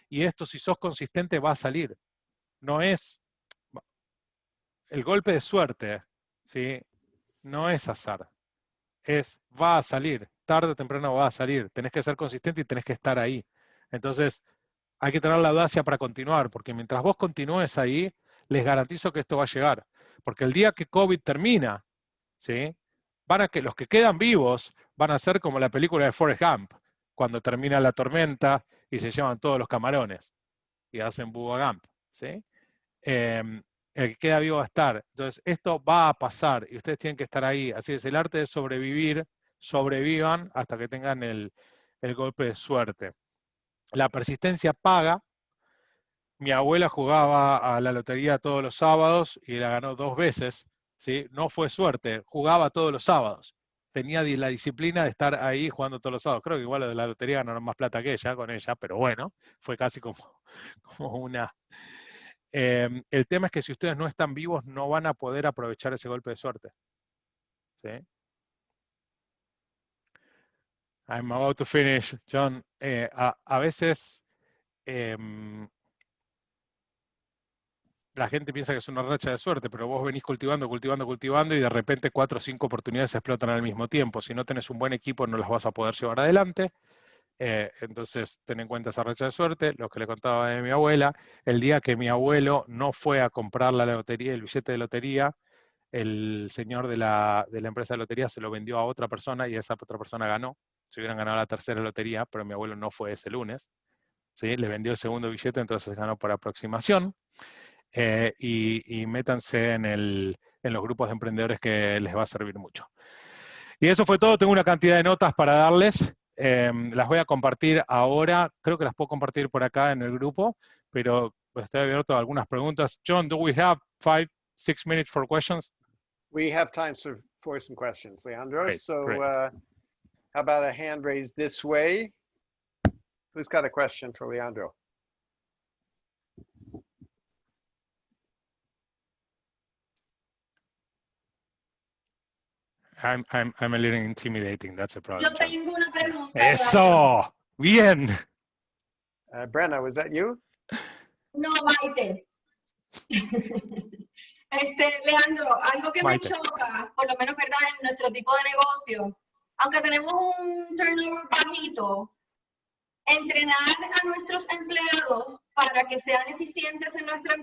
Y esto, si sos consistente, va a salir. No es el golpe de suerte, ¿sí? No es azar. Va a salir, tarde o temprano va a salir. Tenés que ser consistente y tenés que estar ahí. Entonces, hay que tener la audacia para continuar, porque mientras vos continúes ahí, les garantizo que esto va a llegar. Porque el día que COVID termina, ¿sí? Los que quedan vivos van a ser como la película de Forrest Gump, cuando termina la tormenta y se llevan todos los camarones y hacen Bubba Gump, ¿sí? El que queda vivo va a estar. Entonces, esto va a pasar y ustedes tienen que estar ahí. Así es, el arte de sobrevivir, sobrevivan hasta que tengan el golpe de suerte. La persistencia paga. Mi abuela jugaba a la lotería todos los sábados y la ganó 2 veces, ¿sí? No fue suerte, jugaba todos los sábados. Tenía la disciplina de estar ahí jugando todos los sábados. Creo que igual lo de la lotería ganaron más plata que ella con ella, pero bueno, fue casi como una... el tema es que si ustedes no están vivos, no van a poder aprovechar ese golpe de suerte, ¿sí? I'm about to finish, John. A veces... la gente piensa que es una racha de suerte, pero vos venís cultivando, cultivando, cultivando y de repente 4 o 5 oportunidades explotan al mismo tiempo. Si no tenés un buen equipo no las vas a poder llevar adelante. Entonces ten en cuenta esa racha de suerte. Lo que le contaba de mi abuela, el día que mi abuelo no fue a comprar la lotería, el billete de lotería, el señor de la empresa de lotería se lo vendió a otra persona y esa otra persona ganó. Se hubieran ganado la tercera lotería, pero mi abuelo no fue ese lunes, ¿sí? Le vendió el segundo billete, entonces ganó por aproximación. Y métanse en los grupos de emprendedores que les va a servir mucho. Y eso fue todo. Tengo una cantidad de notas para darles. Las voy a compartir ahora. Creo que las puedo compartir por acá en el grupo, pero estoy abierto a algunas preguntas. John, do we have 5, 6 minutes for questions? We have time for some questions, Leandro. Great, So great. how about a hand raised this way? Who's got a question for Leandro? I'm a little intimidating, that's a problem. Yo tengo una pregunta. ¡Eso! ¡Bien! Brenna, was that you? No, Maite. Leandro, algo que Maite. me choca, por lo menos verdad, en nuestro tipo de negocio, aunque tenemos un turnover bajito, entrenar a nuestros empleados para que sean eficientes en nuestra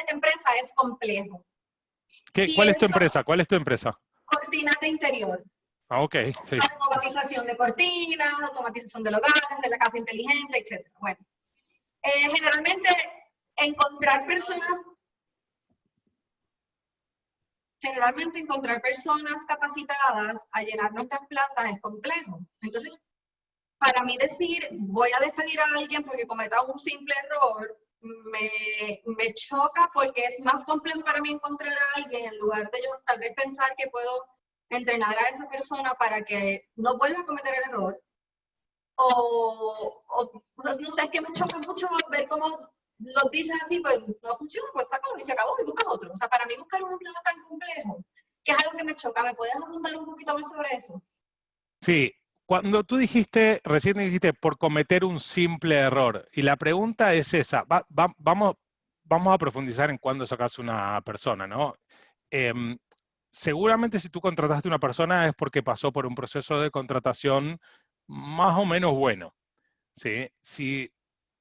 empresa es complejo. ¿Cuál es tu empresa? ¿Cuál es tu empresa? Cortinas de interior. Ah, ok, sí. Automatización de cortinas, automatización de hogares, hacer la casa inteligente, etc. Bueno, generalmente encontrar personas capacitadas a llenar nuestras plazas es complejo. Entonces, para mí decir, voy a despedir a alguien porque cometa un simple error, me choca porque es más complejo para mí encontrar a alguien en lugar de yo tal vez pensar que puedo entrenar a esa persona para que no vuelva a cometer el error. O sea, no sé, es que me choca mucho ver cómo los dicen así, pues no funciona, pues sácalo y se acabó y busca otro. O sea, para mí buscar un empleo tan complejo, que es algo que me choca. ¿Me puedes abundar un poquito más sobre eso? Sí, cuando tú recién dijiste por cometer un simple error, y la pregunta es esa, vamos a profundizar en cuándo sacas una persona, ¿no? Seguramente si tú contrataste a una persona es porque pasó por un proceso de contratación más o menos bueno, ¿sí? Si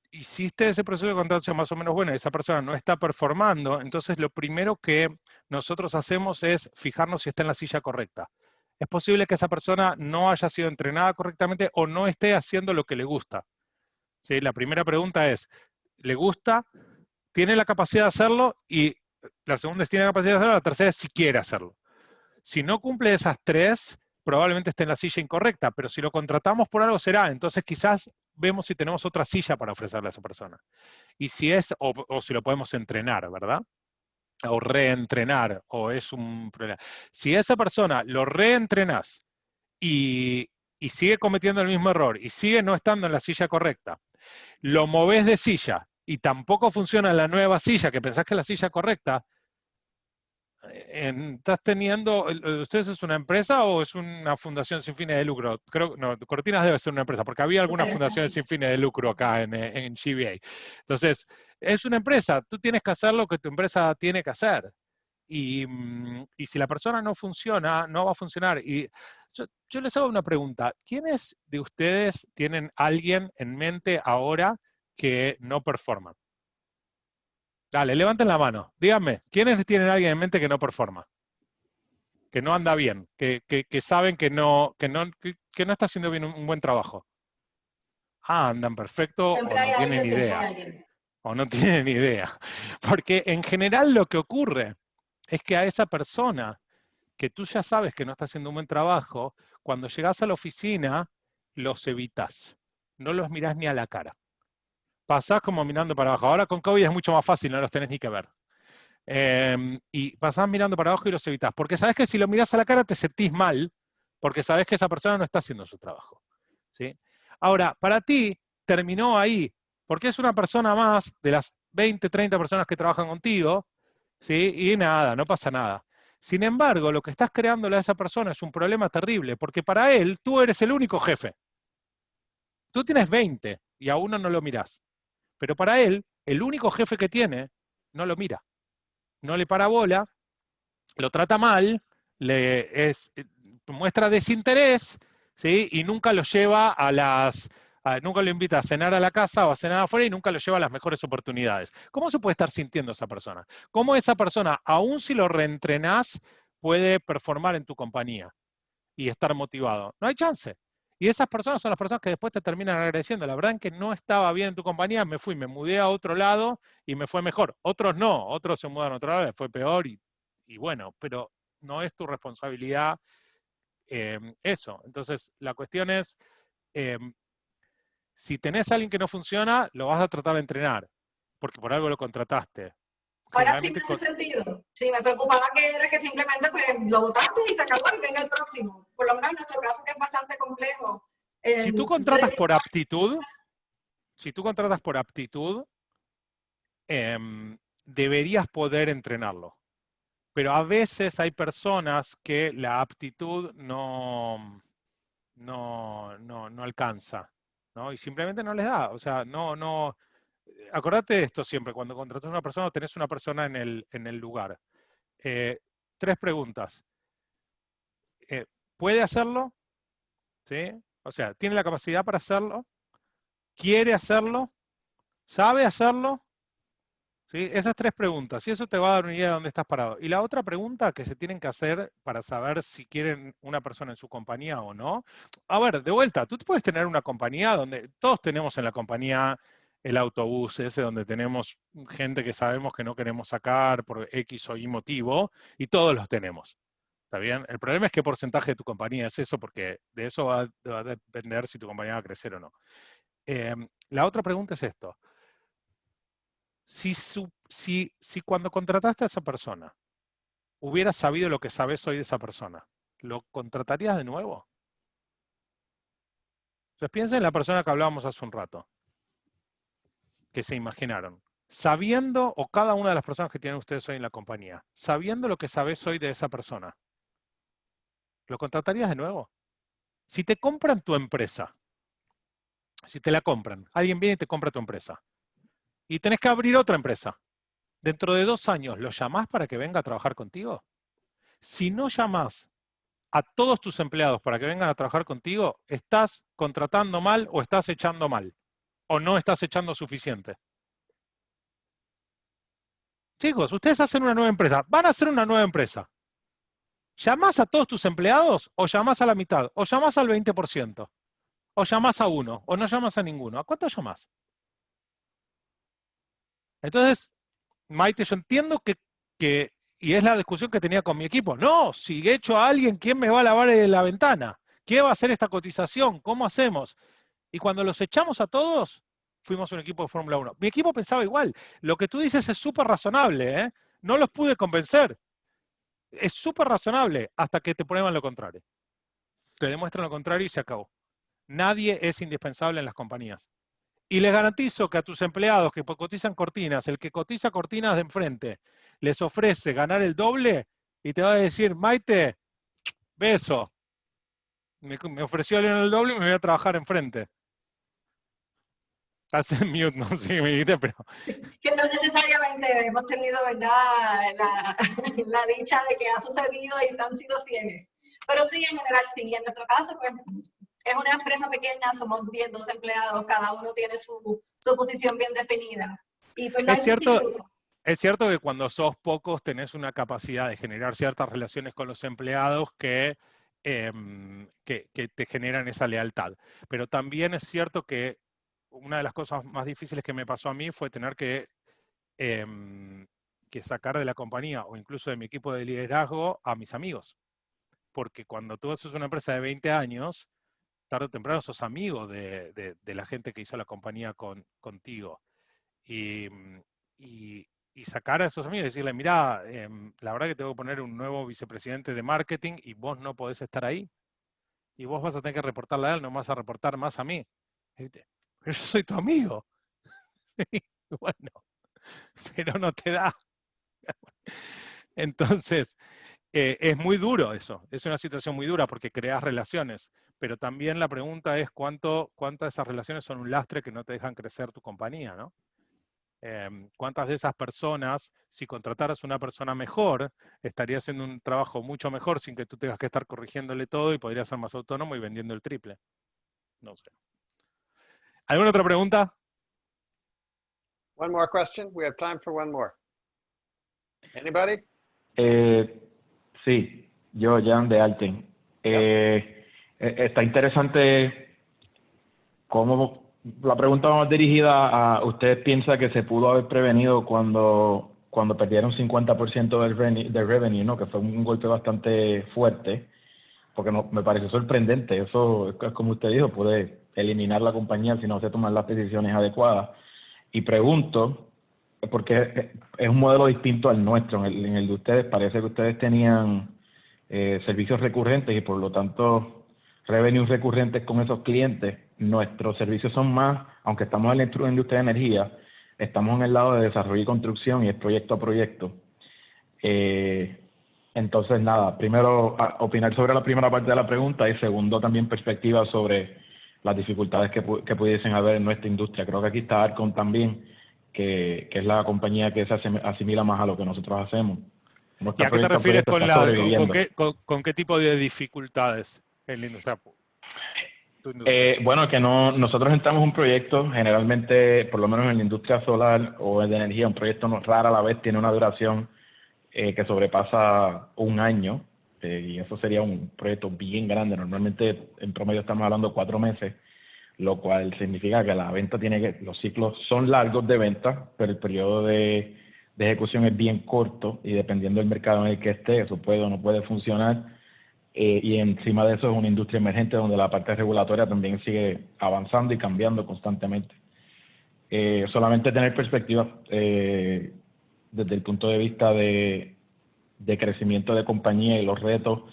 hiciste ese proceso de contratación más o menos bueno y esa persona no está performando, entonces lo primero que nosotros hacemos es fijarnos si está en la silla correcta. Es posible que esa persona no haya sido entrenada correctamente o no esté haciendo lo que le gusta. ¿Sí? La primera pregunta es, ¿le gusta? ¿Tiene la capacidad de hacerlo? Y la segunda es, ¿tiene la capacidad de hacerlo? La tercera es, si quiere hacerlo. Si no cumple esas 3, probablemente esté en la silla incorrecta, pero si lo contratamos por algo será, entonces quizás vemos si tenemos otra silla para ofrecerle a esa persona. Y si es, o si lo podemos entrenar, ¿verdad? O reentrenar, o es un problema. Si esa persona lo reentrenás y y sigue cometiendo el mismo error y sigue no estando en la silla correcta, lo movés de silla y tampoco funciona la nueva silla que pensás que es la silla correcta, ¿estás teniendo, ustedes es una empresa o es una fundación sin fines de lucro? Creo, no, Cortinas debe ser una empresa, porque había algunas fundaciones sin fines de lucro acá en GBA. Entonces, es una empresa, tú tienes que hacer lo que tu empresa tiene que hacer. Y si la persona no funciona, no va a funcionar. Y yo les hago una pregunta. ¿Quiénes de ustedes tienen alguien en mente ahora que no performa? Dale, levanten la mano. Díganme, ¿quiénes tienen alguien en mente que no performa? Que no anda bien, que saben que no está haciendo bien un buen trabajo. Ah, andan perfecto Siempre o hay no tienen alguien, siempre hay idea. alguien. O no tienen idea. Porque en general lo que ocurre es que a esa persona que tú ya sabes que no está haciendo un buen trabajo, cuando llegas a la oficina, los evitas. No los mirás ni a la cara. Pasás como mirando para abajo. Ahora con COVID es mucho más fácil, no los tenés ni que ver. Y pasás mirando para abajo y los evitás. Porque sabes que si lo mirás a la cara te sentís mal, porque sabes que esa persona no está haciendo su trabajo. ¿Sí? Ahora, para ti terminó ahí, porque es una persona más de las 20, 30 personas que trabajan contigo, ¿sí? Y nada, no pasa nada. Sin embargo, lo que estás creándole a esa persona es un problema terrible, porque para él tú eres el único jefe. Tú tienes 20 y a uno no lo mirás. Pero para él, el único jefe que tiene, no lo mira. No le para bola, lo trata mal, muestra desinterés, ¿sí? Y nunca lo lleva nunca lo invita a cenar a la casa o a cenar afuera y nunca lo lleva a las mejores oportunidades. ¿Cómo se puede estar sintiendo esa persona? ¿Cómo esa persona, aun si lo reentrenás, puede performar en tu compañía y estar motivado? No hay chance. Y esas personas son las personas que después te terminan agradeciendo. La verdad es que no estaba bien en tu compañía, me mudé a otro lado y me fue mejor. Otros no, otros se mudaron a otro lado, les fue peor y bueno, pero no es tu responsabilidad eso. Entonces, la cuestión es, si tenés a alguien que no funciona, lo vas a tratar de entrenar, porque por algo lo contrataste. Ahora sí me Generalmente, hace sentido. Sí, me preocupaba que era que simplemente pues, lo votaste y se acabó y venga el próximo. Por lo menos en nuestro caso que es bastante complejo. si tú contratas por aptitud, deberías poder entrenarlo. Pero a veces hay personas que la aptitud no alcanza, ¿no? Y simplemente no les da. O sea, acordate de esto siempre, cuando contratas a una persona o tenés una persona en el lugar. 3 preguntas. ¿Puede hacerlo? ¿Sí? O sea, ¿tiene la capacidad para hacerlo? ¿Quiere hacerlo? ¿Sabe hacerlo? ¿Sí? Esas 3 preguntas, y eso te va a dar una idea de dónde estás parado. Y la otra pregunta que se tienen que hacer para saber si quieren una persona en su compañía o no. A ver, de vuelta, tú puedes tener una compañía donde todos tenemos en la compañía el autobús ese donde tenemos gente que sabemos que no queremos sacar por X o Y motivo, y todos los tenemos. ¿Está bien? El problema es qué porcentaje de tu compañía es eso, porque de eso va a depender si tu compañía va a crecer o no. La otra pregunta es esto. Si cuando contrataste a esa persona hubieras sabido lo que sabes hoy de esa persona, ¿lo contratarías de nuevo? Entonces piensa en la persona que hablábamos hace un rato, que se imaginaron. Sabiendo, o cada una de las personas que tienen ustedes hoy en la compañía, sabiendo lo que sabes hoy de esa persona, ¿lo contratarías de nuevo? Si te compran tu empresa, si te la compran, alguien viene y te compra tu empresa, y tenés que abrir otra empresa, dentro de 2 años, ¿lo llamás para que venga a trabajar contigo? Si no llamás a todos tus empleados para que vengan a trabajar contigo, estás contratando mal o estás echando mal, o no estás echando suficiente. Chicos, ustedes hacen una nueva empresa, van a hacer una nueva empresa. ¿Llamás a todos tus empleados o llamás a la mitad? ¿O llamás al 20%? ¿O llamás a uno? ¿O no llamas a ninguno? ¿A cuánto llamás? Entonces, Maite, yo entiendo y es la discusión que tenía con mi equipo. No, si echo a alguien, ¿quién me va a lavar la ventana? ¿Quién va a hacer esta cotización? ¿Cómo hacemos? Y cuando los echamos a todos, fuimos un equipo de Fórmula 1. Mi equipo pensaba igual. Lo que tú dices es súper razonable, ¿eh? No los pude convencer. Es súper razonable hasta que te prueban lo contrario. te demuestran lo contrario y se acabó. Nadie es indispensable en las compañías. Y les garantizo que a tus empleados que cotizan cortinas, el que cotiza cortinas de enfrente, les ofrece ganar el doble y te va a decir, Maite, beso, me ofreció el doble y me voy a trabajar enfrente. Estás en mute, no sé qué me dijiste, pero... Que no necesariamente hemos tenido, ¿verdad?, la dicha de que ha sucedido y han sido fieles. Pero sí, en general, sí. En nuestro caso, pues, es una empresa pequeña, somos 10, 12 empleados, cada uno tiene su posición bien definida. Y pues no hay sustituto. Es cierto que cuando sos pocos tenés una capacidad de generar ciertas relaciones con los empleados que te generan esa lealtad. Pero también es cierto que una de las cosas más difíciles que me pasó a mí fue tener que sacar de la compañía o incluso de mi equipo de liderazgo a mis amigos. Porque cuando tú haces una empresa de 20 años, tarde o temprano sos amigo de la gente que hizo la compañía contigo. Y sacar a esos amigos y decirle, mira, la verdad que tengo que poner un nuevo vicepresidente de marketing y vos no podés estar ahí. Y vos vas a tener que reportarle a él, no me vas a reportar más a mí. Pero yo soy tu amigo. Bueno, pero no te da. Entonces, es muy duro eso. Es una situación muy dura porque creas relaciones. Pero también la pregunta es cuántas de esas relaciones son un lastre que no te dejan crecer tu compañía, ¿no? ¿Cuántas de esas personas, si contrataras una persona mejor, estaría haciendo un trabajo mucho mejor sin que tú tengas que estar corrigiéndole todo y podría ser más autónomo y vendiendo el triple? No sé. ¿Alguna otra pregunta? One more question. We have time for one more. Anybody? Sí, yo, Jan de Alten. Está interesante cómo la pregunta va más dirigida a ¿usted piensa que se pudo haber prevenido cuando perdieron 50% del revenue, ¿no? Que fue un golpe bastante fuerte, porque no, me pareció sorprendente. Eso es como usted dijo, puede eliminar la compañía si no se toman las decisiones adecuadas. Y pregunto, porque es un modelo distinto al nuestro, en el de ustedes parece que ustedes tenían servicios recurrentes y por lo tanto revenues recurrentes con esos clientes. Nuestros servicios son más, aunque estamos en la industria de energía, estamos en el lado de desarrollo y construcción y es proyecto a proyecto. Entonces, nada, primero opinar sobre la primera parte de la pregunta y segundo también perspectiva sobre las dificultades que pudiesen haber en nuestra industria. Creo que aquí está Arcon también, que es la compañía que se asimila más a lo que nosotros hacemos. ¿Y a qué te refieres con qué tipo de dificultades en la industria? Bueno, que nosotros entramos en un proyecto, generalmente, por lo menos en la industria solar o de energía, un proyecto rara a la vez tiene una duración que sobrepasa un año, y eso sería un proyecto bien grande. Normalmente, en promedio, estamos hablando de 4 meses, lo cual significa que la venta los ciclos son largos de venta, pero el periodo de ejecución es bien corto y dependiendo del mercado en el que esté, eso puede o no puede funcionar. Y encima de eso es una industria emergente donde la parte regulatoria también sigue avanzando y cambiando constantemente. Solamente tener perspectiva desde el punto de vista de crecimiento de compañía y los retos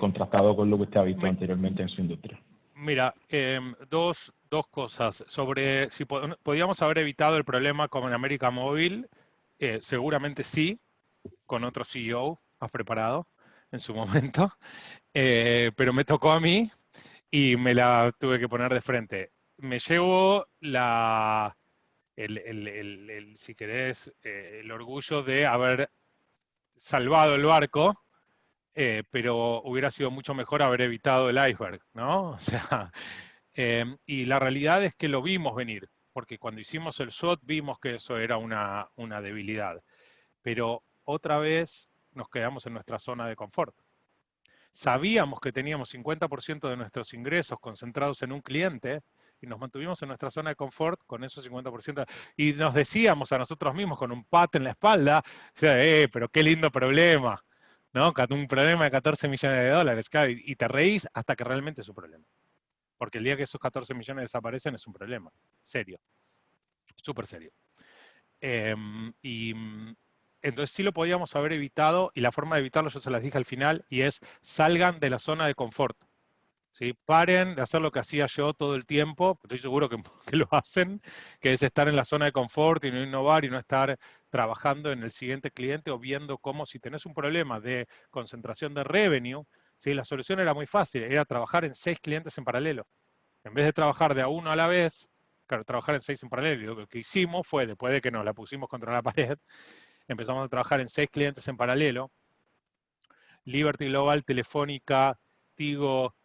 contrastado con lo que usted ha visto anteriormente en su industria. Mira, dos cosas. Sobre si podíamos haber evitado el problema con América Móvil, seguramente sí, con otro CEO más preparado en su momento, pero me tocó a mí y me la tuve que poner de frente. Me llevo si querés, el orgullo de haber salvado el barco, pero hubiera sido mucho mejor haber evitado el iceberg, ¿no? O sea, y la realidad es que lo vimos venir, porque cuando hicimos el SWOT vimos que eso era una debilidad, pero otra vez nos quedamos en nuestra zona de confort. Sabíamos que teníamos 50% de nuestros ingresos concentrados en un cliente y nos mantuvimos en nuestra zona de confort con esos 50%. Y nos decíamos a nosotros mismos con un pat en la espalda, o sea, pero qué lindo problema, ¿no? Un problema de 14 millones de dólares, claro, y te reís hasta que realmente es un problema. Porque el día que esos 14 millones desaparecen es un problema, serio, súper serio. Entonces sí lo podíamos haber evitado y la forma de evitarlo yo se las dije al final y es salgan de la zona de confort. ¿sí? Paren de hacer lo que hacía yo todo el tiempo, estoy seguro que, que lo hacen, que es estar en la zona de confort y no innovar y no estar trabajando en el siguiente cliente o viendo cómo si tenés un problema de concentración de revenue, ¿sí? La solución era muy fácil, era trabajar en 6 clientes en paralelo. En vez de trabajar de a uno a la vez, claro, trabajar en 6 en paralelo. Y lo que hicimos fue, después de que nos la pusimos contra la pared, empezamos a trabajar en 6 clientes en paralelo. Liberty Global, Telefónica, Tigo,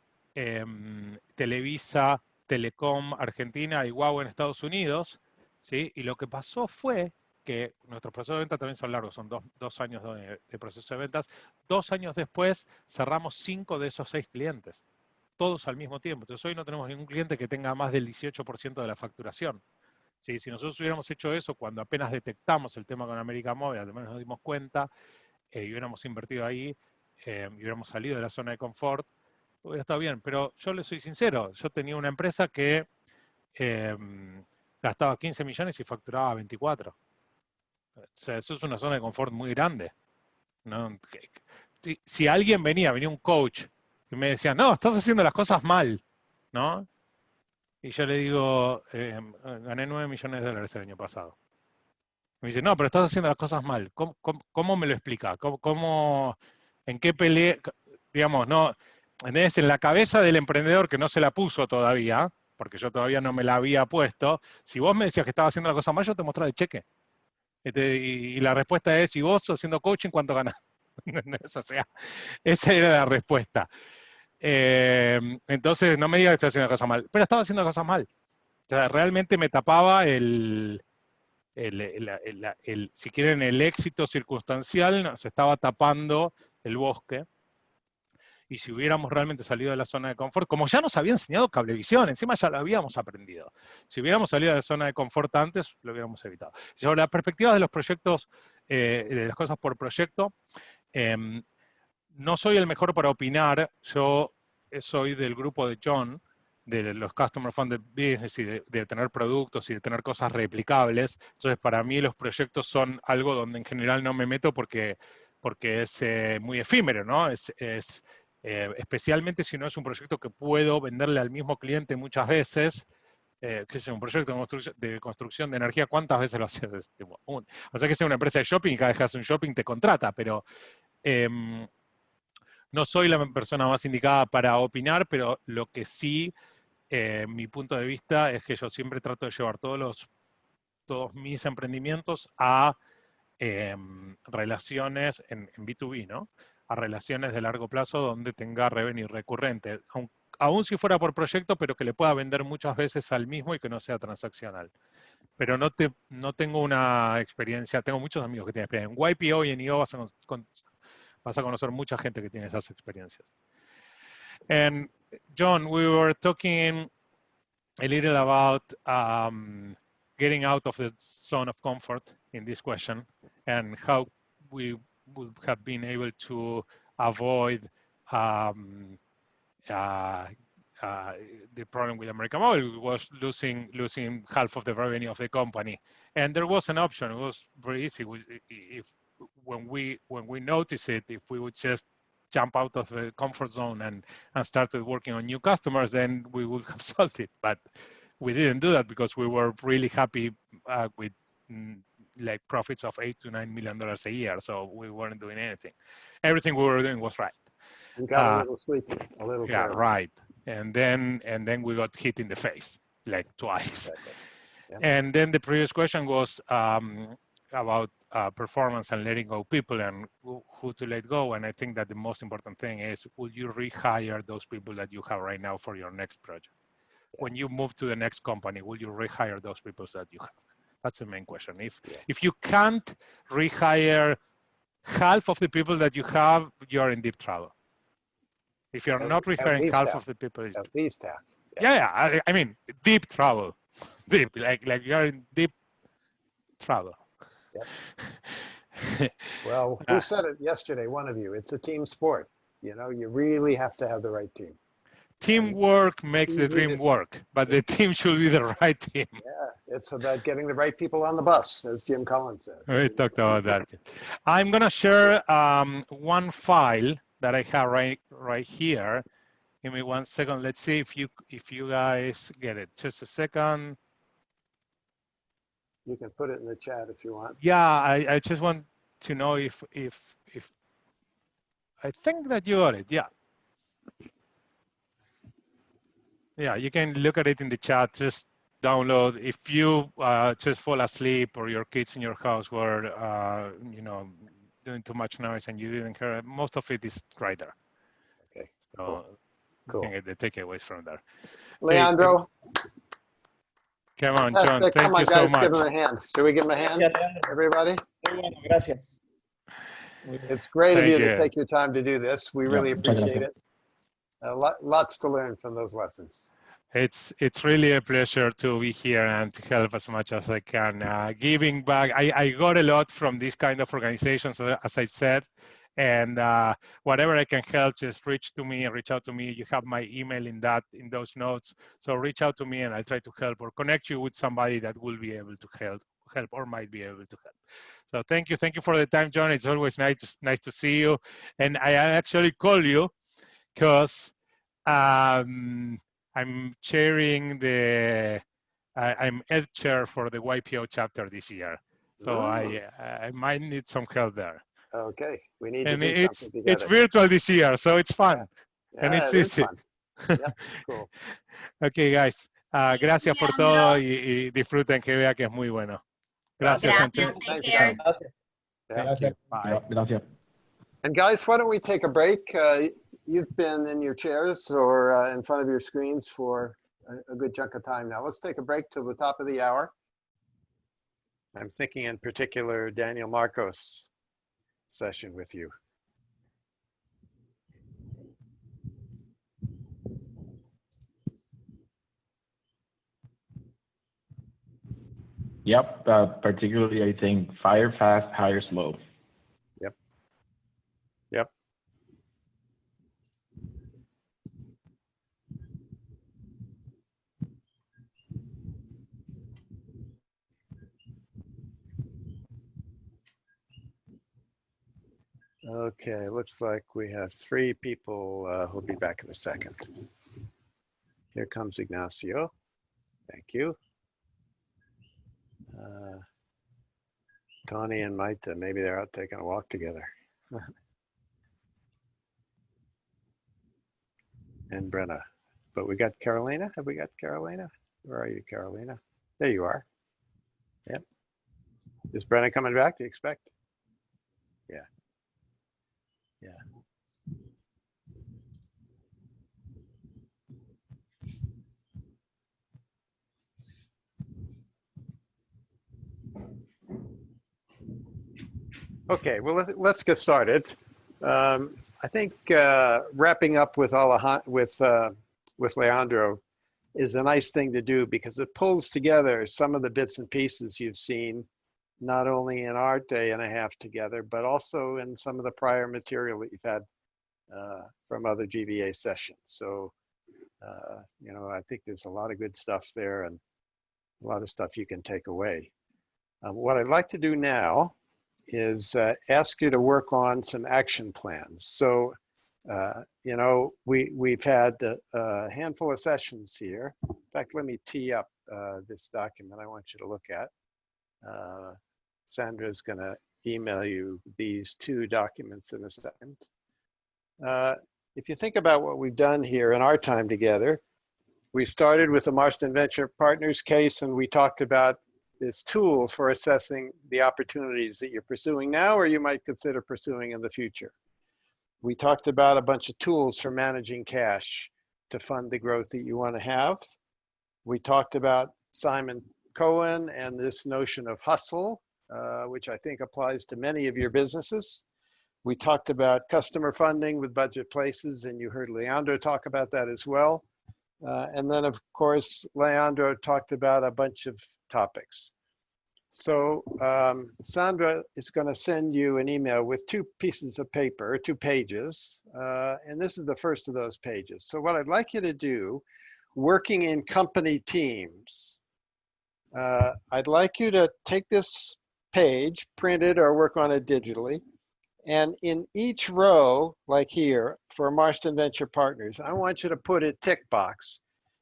Televisa, Telecom Argentina y Huawei en Estados Unidos, ¿sí? Y lo que pasó fue que nuestros procesos de venta también son largos, son dos años de proceso de ventas. 2 años después cerramos 5 de esos 6 clientes, todos al mismo tiempo. Entonces hoy no tenemos ningún cliente que tenga más del 18% de la facturación. ¿Sí? Si nosotros hubiéramos hecho eso cuando apenas detectamos el tema con América Móvil, al menos nos dimos cuenta, y hubiéramos invertido ahí, y hubiéramos salido de la zona de confort, hubiera estado bien. Pero yo le soy sincero, yo tenía una empresa que gastaba 15 millones y facturaba 24. O sea, eso es una zona de confort muy grande, ¿no? Si alguien venía un coach y me decía, no, estás haciendo las cosas mal, ¿no? Y yo le digo, gané 9 millones de dólares el año pasado. Me dice, no, pero estás haciendo las cosas mal. ¿Cómo me lo explica? ¿En qué pelea? Digamos, no, ¿entendés? En la cabeza del emprendedor que no se la puso todavía, porque yo todavía no me la había puesto, si vos me decías que estaba haciendo las cosas mal, yo te mostraba el cheque. Y la respuesta es, si vos haciendo coaching, ¿cuánto ganás? O sea, esa era la respuesta. Entonces, no me digas que estoy haciendo las cosas mal, pero estaba haciendo las cosas mal. O sea, realmente me tapaba si quieren, el éxito circunstancial, nos estaba tapando el bosque. Y si hubiéramos realmente salido de la zona de confort, como ya nos había enseñado Cablevisión, encima ya lo habíamos aprendido. Si hubiéramos salido de la zona de confort antes, lo hubiéramos evitado. Sobre la perspectiva de los proyectos, de las cosas por proyecto, no soy el mejor para opinar. Yo soy del grupo de John, de los Customer Funded Business y de tener productos y de tener cosas replicables. Entonces, para mí los proyectos son algo donde en general no me meto porque es muy efímero, ¿no? Especialmente si no es un proyecto que puedo venderle al mismo cliente muchas veces. Que es un proyecto de construcción de energía, ¿cuántas veces lo haces? O sea, que sea una empresa de shopping y cada vez que hace un shopping te contrata, pero no soy la persona más indicada para opinar, pero lo que sí, mi punto de vista es que yo siempre trato de llevar todos mis emprendimientos a relaciones en B2B, ¿no? A relaciones de largo plazo donde tenga revenue recurrente, aún si fuera por proyecto, pero que le pueda vender muchas veces al mismo y que no sea transaccional. Pero no tengo una experiencia, tengo muchos amigos que tienen experiencia. En YPO y en IO vas a conocer mucha gente que tiene esas experiencias. And John, we were talking a little about getting out of the zone of comfort in this question and how we would have been able to avoid the problem with American Mobile was losing half of the revenue of the company. And there was an option. It was very easy. When we noticed it, if we would just jump out of the comfort zone and started working on new customers, then we would have solved it. But we didn't do that because we were really happy with like profits of $8 to $9 million a year. So we weren't doing anything. Everything we were doing was right. You got a little sleepy, a little Yeah, tired. right. And then we got hit in the face like twice. Exactly. Yeah. And then the previous question was about performance and letting go people and who to let go. And I think that the most important thing is, will you rehire those people that you have right now for your next project? Yeah. When you move to the next company, will you rehire those people that you have? That's the main question. If you can't rehire half of the people that you have, you're in deep trouble. If you're not rehiring half of the people, at least half. Yeah, I mean, deep trouble. Deep, like you're in deep trouble. Yep. Well, who said it yesterday? One of you. It's a team sport. You know, you really have to have the right team. Teamwork makes the dream work, but the team should be the right team. Yeah, it's about getting the right people on the bus, as Jim Collins says. We talked about that. I'm going to share one file that I have right here Give me 1 second. Let's see if you guys get it. Just a second. You can put it in the chat if you want. Yeah, I just want to know if I think that you got it. Yeah. Yeah, you can look at it in the chat. Just download. If you just fall asleep or your kids in your house were, doing too much noise and you didn't hear it, most of it is right there. Okay. So Cool. you can get the takeaways from there. Leandro. Come on, John. Fantastic. Thank Come on, you so guys, give much. him a hand. Should we give him a hand, everybody? Gracias. It's great of Thank you to you. take your time to do this. We really appreciate it. Lots to learn from those lessons. It's really a pleasure to be here and to help as much as I can. Giving back, I got a lot from this kind of organizations, as I said, and whatever I can help, just reach out to me. You have my email in those notes, so reach out to me and I'll try to help or connect you with somebody that will be able to help or might be able to help. So thank you for the time, John. It's always nice to see you, and I actually call you because I'm chairing I'm ed chair for the YPO chapter this year. So I might need some help there. Okay, we need And to do something together. it's virtual this year, so it's fun. Yeah, And it's it is easy. fun. Yep, cool. Okay, guys. Gracias por todo y disfruten que vea que es muy bueno. Gracias, Sánchez. Take care. Yeah. Bye. Gracias. And guys, why don't we take a break? You've been in your chairs or in front of your screens for a good chunk of time now. Let's take a break till the top of the hour. I'm thinking in particular Daniel Marcos session with you. Yep, particularly I think fire fast, hire slow. Yep. Yep. Okay, looks like we have 3 people who'll be back in a second. Here comes Ignacio. Thank you. Tony and Maita, maybe they're out taking a walk together. And Brenna. But we got Carolina. Have we got Carolina? Where are you, Carolina? There you are. Yep. Is Brenna coming back, do you expect? Yeah. Yeah. Okay, well, let's get started. I think wrapping up with Leandro is a nice thing to do because it pulls together some of the bits and pieces you've seen, not only in our day and a half together, but also in some of the prior material that you've had from other GVA sessions. So, I think there's a lot of good stuff there and a lot of stuff you can take away. What I'd like to do now is ask you to work on some action plans. So, we've had a handful of sessions here. In fact, let me tee up this document I want you to look at. Sandra's going to email you these 2 documents in a second. If you think about what we've done here in our time together, we started with the Marston Venture Partners case, and we talked about this tool for assessing the opportunities that you're pursuing now or you might consider pursuing in the future. We talked about a bunch of tools for managing cash to fund the growth that you want to have. We talked about Simon Cohen and this notion of hustle, which I think applies to many of your businesses. We talked about customer funding with Budget Places, and you heard Leandro talk about that as well. And then, of course, Leandro talked about a bunch of topics. So Sandra is going to send you an email with 2 pieces of paper, 2 pages, and this is the first of those pages. So what I'd like you to do, working in company teams, I'd like you to take this page, print it or work on it digitally, And in each row, like here, for Marston Venture Partners, I want you to put a tick box.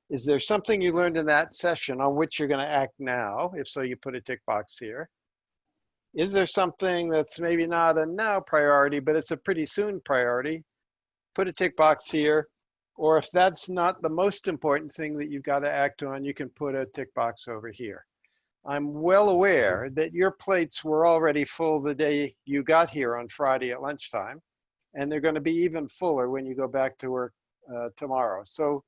Is there something you learned in that session on which you're going to act now? If so, you put a tick box here. Is there something that's maybe not a now priority, but it's a pretty soon priority? Put a tick box here. Or if that's not the most important thing that you've got to act on, you can put a tick box over here. I'm well aware that your plates were already full the day you got here on Friday at lunchtime, and they're going to be even fuller when you go back to work tomorrow. So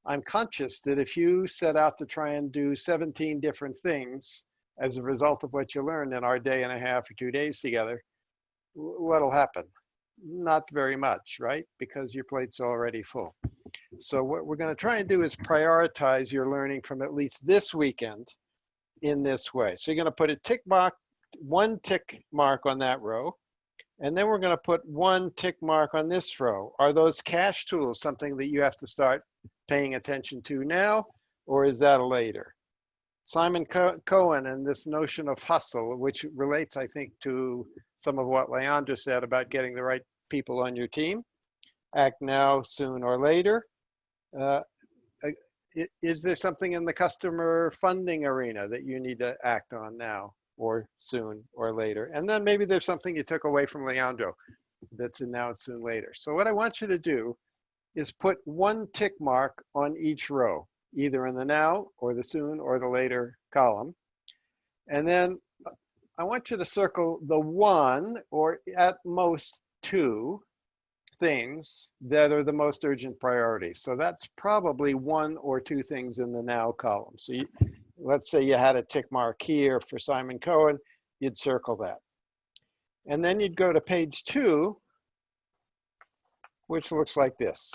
I'm conscious that if you set out to try and do 17 different things as a result of what you learned in our day and a half or 2 days together, what'll happen? Not very much, right? Because your plate's already full. So what we're going to try and do is prioritize your learning from at least this weekend in this way. So you're going to put a tick box, one tick mark on that row, and then we're going to put one tick mark on this row. Are those cash tools something that you have to start paying attention to now, or is that later? Simon Cohen and this notion of hustle, which relates, I think, to some of what Leandro said about getting the right people on your team. Act now, soon, or later. Is there something in the customer funding arena that you need to act on now, or soon, or later? And then maybe there's something you took away from Leandro that's a now, soon, later. So what I want you to do is put one tick mark on each row, either in the now, or the soon, or the later column. And then I want you to circle the one, or at most two, things that are the most urgent priorities. So that's probably one or two things in the now column. So let's say you had a tick mark here for Simon Cohen, you'd circle that. And then you'd go to page 2, which looks like this.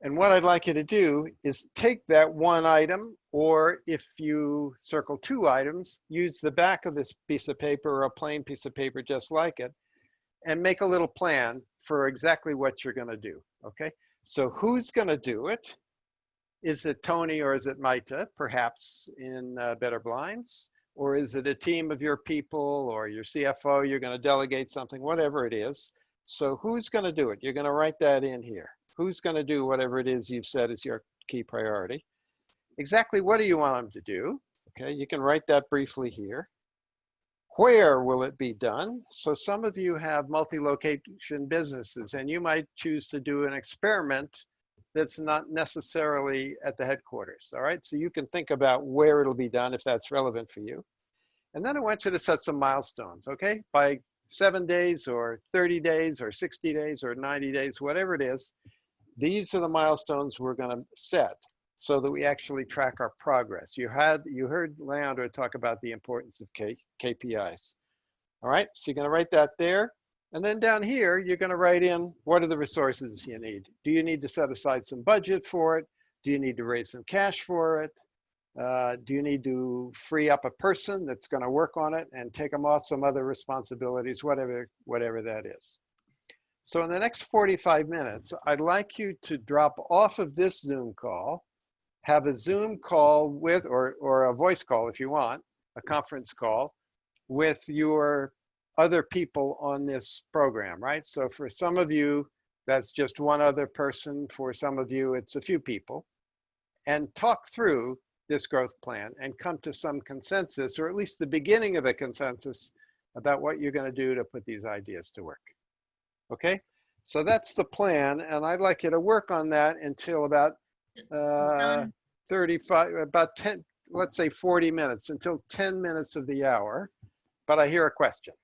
And what I'd like you to do is take that one item, or if you circle 2 items, use the back of this piece of paper or a plain piece of paper just like it, and make a little plan for exactly what you're going to do, okay? So who's going to do it? Is it Tony or is it Maita, perhaps in Better Blinds? Or is it a team of your people or your CFO, you're going to delegate something, whatever it is. So who's going to do it? You're going to write that in here. Who's going to do whatever it is you've said is your key priority? Exactly what do you want them to do? Okay, you can write that briefly here. Where will it be done? So some of you have multi-location businesses and you might choose to do an experiment that's not necessarily at the headquarters, all right? So you can think about where it'll be done if that's relevant for you. And then I want you to set some milestones, okay? By 7 days or 30 days or 60 days or 90 days, whatever it is, these are the milestones we're going to set so that we actually track our progress. You heard Leandro talk about the importance of KPIs. All right, so you're going to write that there. And then down here, you're going to write in what are the resources you need. Do you need to set aside some budget for it? Do you need to raise some cash for it? Do you need to free up a person that's going to work on it and take them off some other responsibilities, whatever that is. So in the next 45 minutes, I'd like you to drop off of this Zoom call, have a Zoom call with, or a voice call if you want, a conference call with your other people on this program, right? So for some of you, that's just one other person. For some of you, it's a few people. And talk through this growth plan and come to some consensus, or at least the beginning of a consensus about what you're going to do to put these ideas to work. Okay, so that's the plan, and I'd like you to work on that until about 35, about 10, let's say 40 minutes, until 10 minutes of the hour. But I hear a question.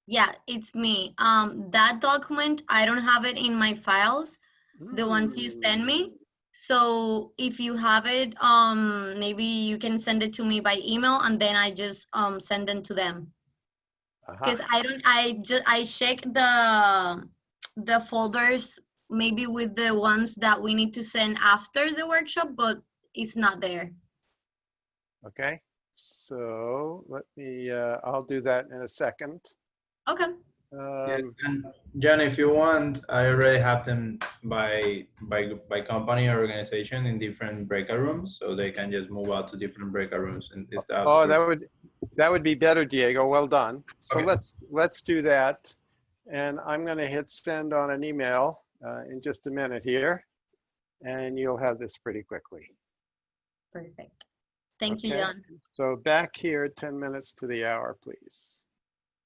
Yeah, it's me. That document, I don't have it in my files, the ones you send me. So if you have it, maybe you can send it to me by email, and then I just send them to them. Because I check the folders maybe with the ones that we need to send after the workshop, but it's not there. Okay, so let me, I'll do that in a second. Okay. Yeah, and John, if you want, I already have them by company or organization in different breakout rooms, so they can just move out to different breakout rooms. And is that? Oh, That would be better, Diego. Well done. So Okay. let's do that. And I'm going to hit send on an email in just a minute here, and you'll have this pretty quickly. Perfect. Thank you, Okay. John. So back here, 10 minutes to the hour, please.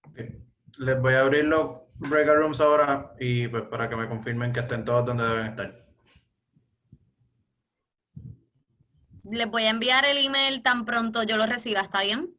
Okay. Les voy a abrir los breakout rooms ahora y pues para que me confirmen que estén todos donde deben estar. Les voy a enviar el email tan pronto yo lo reciba, ¿está bien?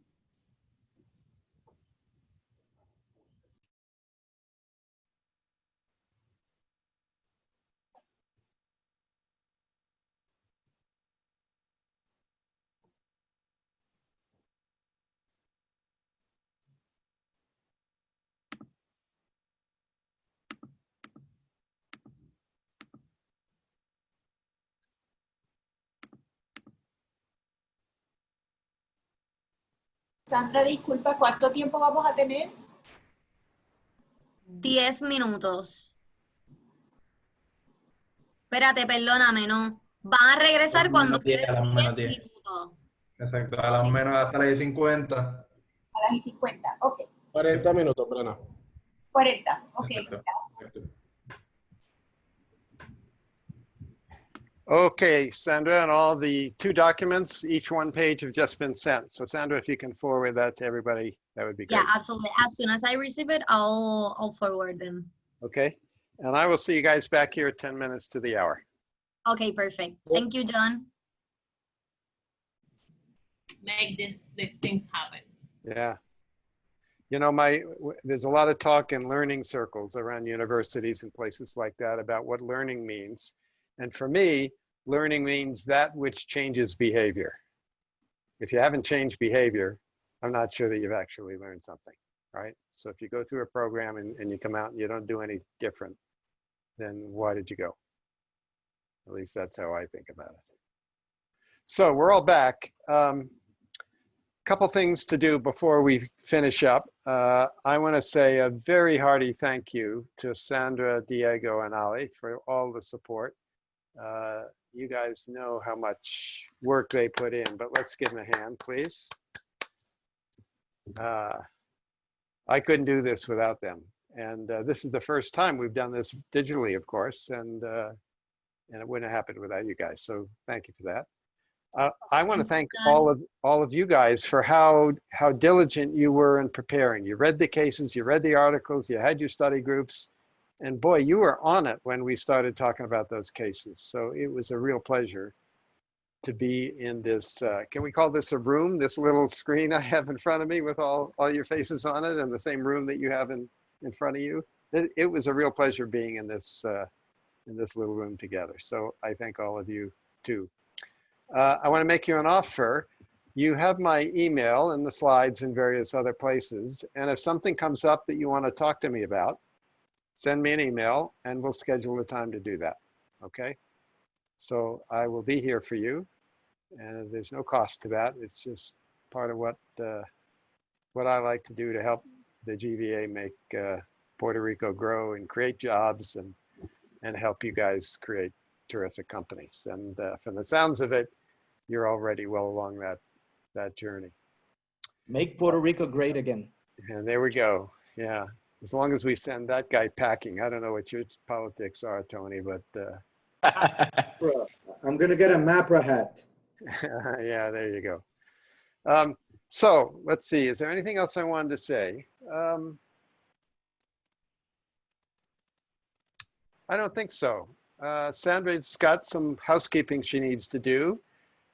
Sandra, disculpa, ¿cuánto tiempo vamos a tener? 10 minutos. Espérate, perdóname, no. Van a regresar cuando Menos 10, a las menos 10 10. minutos. Exacto, a las menos hasta las 10:50. A las 50, ok. 40 minutos, Brena. 40, ok. Exacto. Gracias. Okay, Sandra, and all the 2 documents, each 1 page have just been sent. So Sandra, if you can forward that to everybody, that would be great. Yeah, absolutely. As soon as I receive it, I'll forward them. Okay, and I will see you guys back here at 10 minutes to the hour. Okay, perfect. Thank you, John. Make these things happen. Yeah. You know, there's a lot of talk in learning circles around universities and places like that about what learning means. And for me, learning means that which changes behavior. If you haven't changed behavior, I'm not sure that you've actually learned something, right? So if you go through a program and you come out and you don't do any different, then why did you go? At least that's how I think about it. So we're all back. Couple things to do before we finish up. I want to say a very hearty thank you to Sandra, Diego, and Ali for all the support. You guys know how much work they put in, but let's give them a hand, please. I couldn't do this without them. And this is the first time we've done this digitally, of course, and it wouldn't have happened without you guys. So thank you for that. I want to thank all of you guys for how diligent you were in preparing. You read the cases, you read the articles, you had your study groups, and boy, you were on it when we started talking about those cases. So it was a real pleasure to be in this, can we call this a room, this little screen I have in front of me with all your faces on it, and the same room that you have in front of you. It was a real pleasure being in this little room together. So I thank all of you too. I want to make you an offer. You have my email in the slides and various other places. And if something comes up that you want to talk to me about, send me an email and we'll schedule a time to do that. Okay? So I will be here for you. And there's no cost to that. It's just part of what I like to do to help the GVA make Puerto Rico grow and create jobs and help you guys create terrific companies. And from the sounds of it, you're already well along that journey. Make Puerto Rico great again. And there we go. Yeah. As long as we send that guy packing. I don't know what your politics are, Tony, but I'm gonna get a MAPRA hat. yeah, there you go. So let's see. Is there anything else I wanted to say? I don't think so. Sandra's got some housekeeping she needs to do.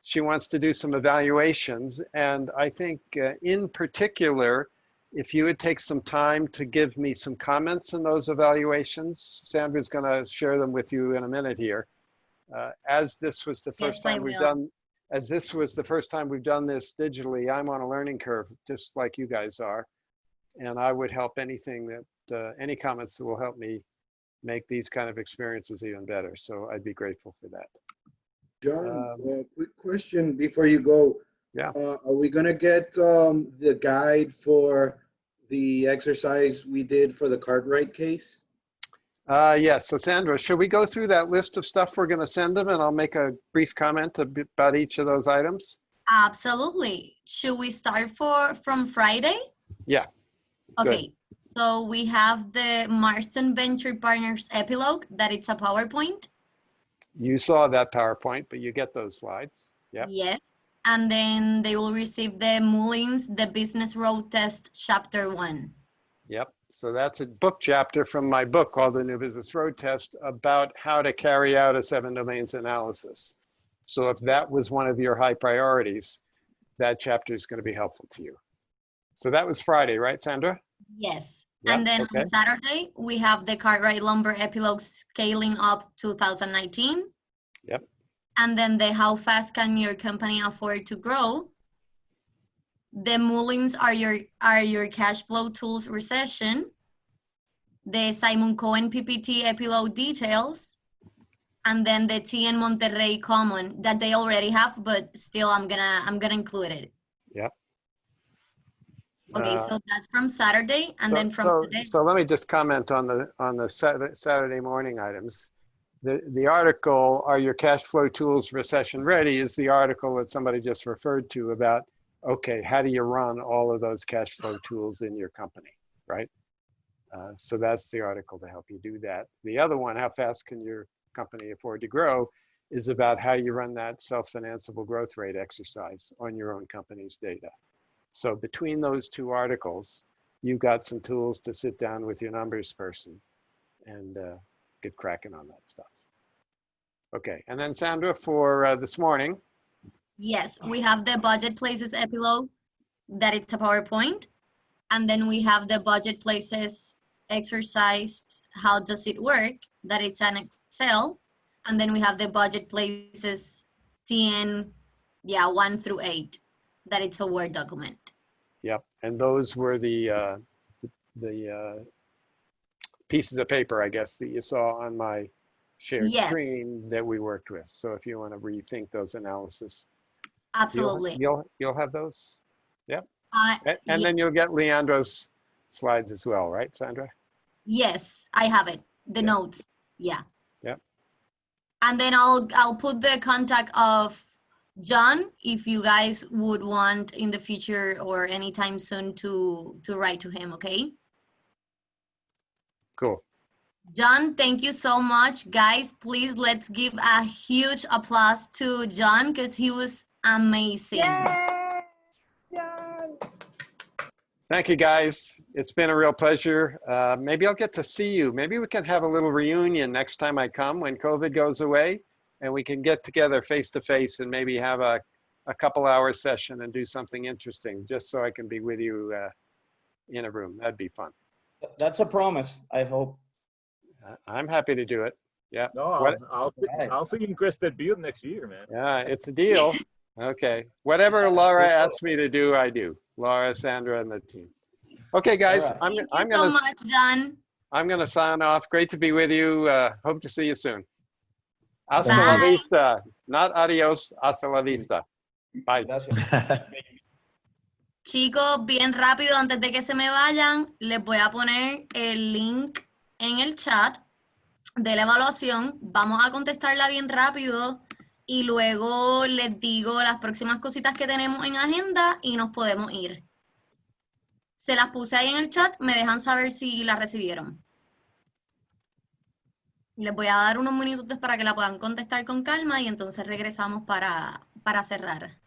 She wants to do some evaluations. And I think in particular, if you would take some time to give me some comments on those evaluations, Sandra's gonna share them with you in a minute here. As this was the first time we've done, as this was the first time we've done this digitally, I'm on a learning curve, just like you guys are. And I would help anything that, any comments that will help me make these kind of experiences even better. So I'd be grateful for that. John, quick question before you go. Yeah. Are we gonna get the guide for the exercise we did for the Cartwright case? Yes, so Sandra, should we go through that list of stuff we're gonna send them and I'll make a brief comment about each of those items? Absolutely. Should we start from Friday? Yeah. Okay. So we have the Marston Venture Partners epilogue that it's a PowerPoint. You saw that PowerPoint, but you get those slides. Yep. Yes. And then they will receive the Mullins, the Business Road Test, Chapter 1. Yep. So that's a book chapter from my book called The New Business Road Test about how to carry out a 7 domains analysis. So if that was one of your high priorities, that chapter is going to be helpful to you. So that was Friday, right, Sandra? Yes. Yep, And then okay. on Saturday, we have the Cartwright Lumber epilogue Scaling Up 2019. Yep. And then the How Fast Can Your Company Afford to Grow? The Mullins are your cash flow tools recession. The Simon Cohen PPT epilogue details. And then the TN Monterrey common that they already have, but still I'm gonna include it. Yep. Okay, so that's from Saturday, and then from today. So let me just comment on the Saturday morning items. The article, Are Your Cash Flow Tools Recession Ready, is the article that somebody just referred to about, okay, how do you run all of those cash flow tools in your company, right? So that's the article to help you do that. The other one, How Fast Can Your Company Afford to Grow, is about how you run that self-financeable growth rate exercise on your own company's data. So between those two articles, you've got some tools to sit down with your numbers person and get cracking on that stuff. Okay, and then Sandra, for this morning. Yes, we have the Budget Places epilogue that it's a PowerPoint. And then we have the Budget Places exercise, How Does It Work? That it's an Excel. And then we have the Budget Places TN, 1 through 8, that it's a Word document. Yep, and those were the pieces of paper, I guess, that you saw on my shared screen that we worked with. So if you want to rethink those analysis, absolutely, you'll have those. Yep. And then you'll get Leandro's slides as well, right, Sandra? Yes, I have it. The notes. Yeah. Yep. And then I'll put the contact of John if you guys would want in the future or anytime soon to write to him, okay? Cool. John, thank you so much. Guys, please let's give a huge applause to John because he was amazing. Yay! Thank you, guys. It's been a real pleasure. Maybe I'll get to see you. Maybe we can have a little reunion next time I come when COVID goes away, and we can get together face to face and maybe have a couple-hour session and do something interesting, just so I can be with you in a room. That'd be fun. That's a promise, I hope. I'm happy to do it. Yeah. No, I'll see you in Crested Butte next year, man. Yeah, it's a deal. Okay. Whatever Laura asks me to do, I do. Laura, Sandra, and the team. Okay, guys. Thank you so much, John. I'm gonna sign off. Great to be with you. Hope to see you soon. Hasta la vista. Not adios. Hasta la vista. Bye. Chicos, bien rápido, antes de que se me vayan, les voy a poner el link en el chat de la evaluación. Vamos a contestarla bien rápido y luego les digo las próximas cositas que tenemos en agenda y nos podemos ir. Se las puse ahí en el chat, me dejan saber si la recibieron. Les voy a dar unos minutos para que la puedan contestar con calma y entonces regresamos para cerrar.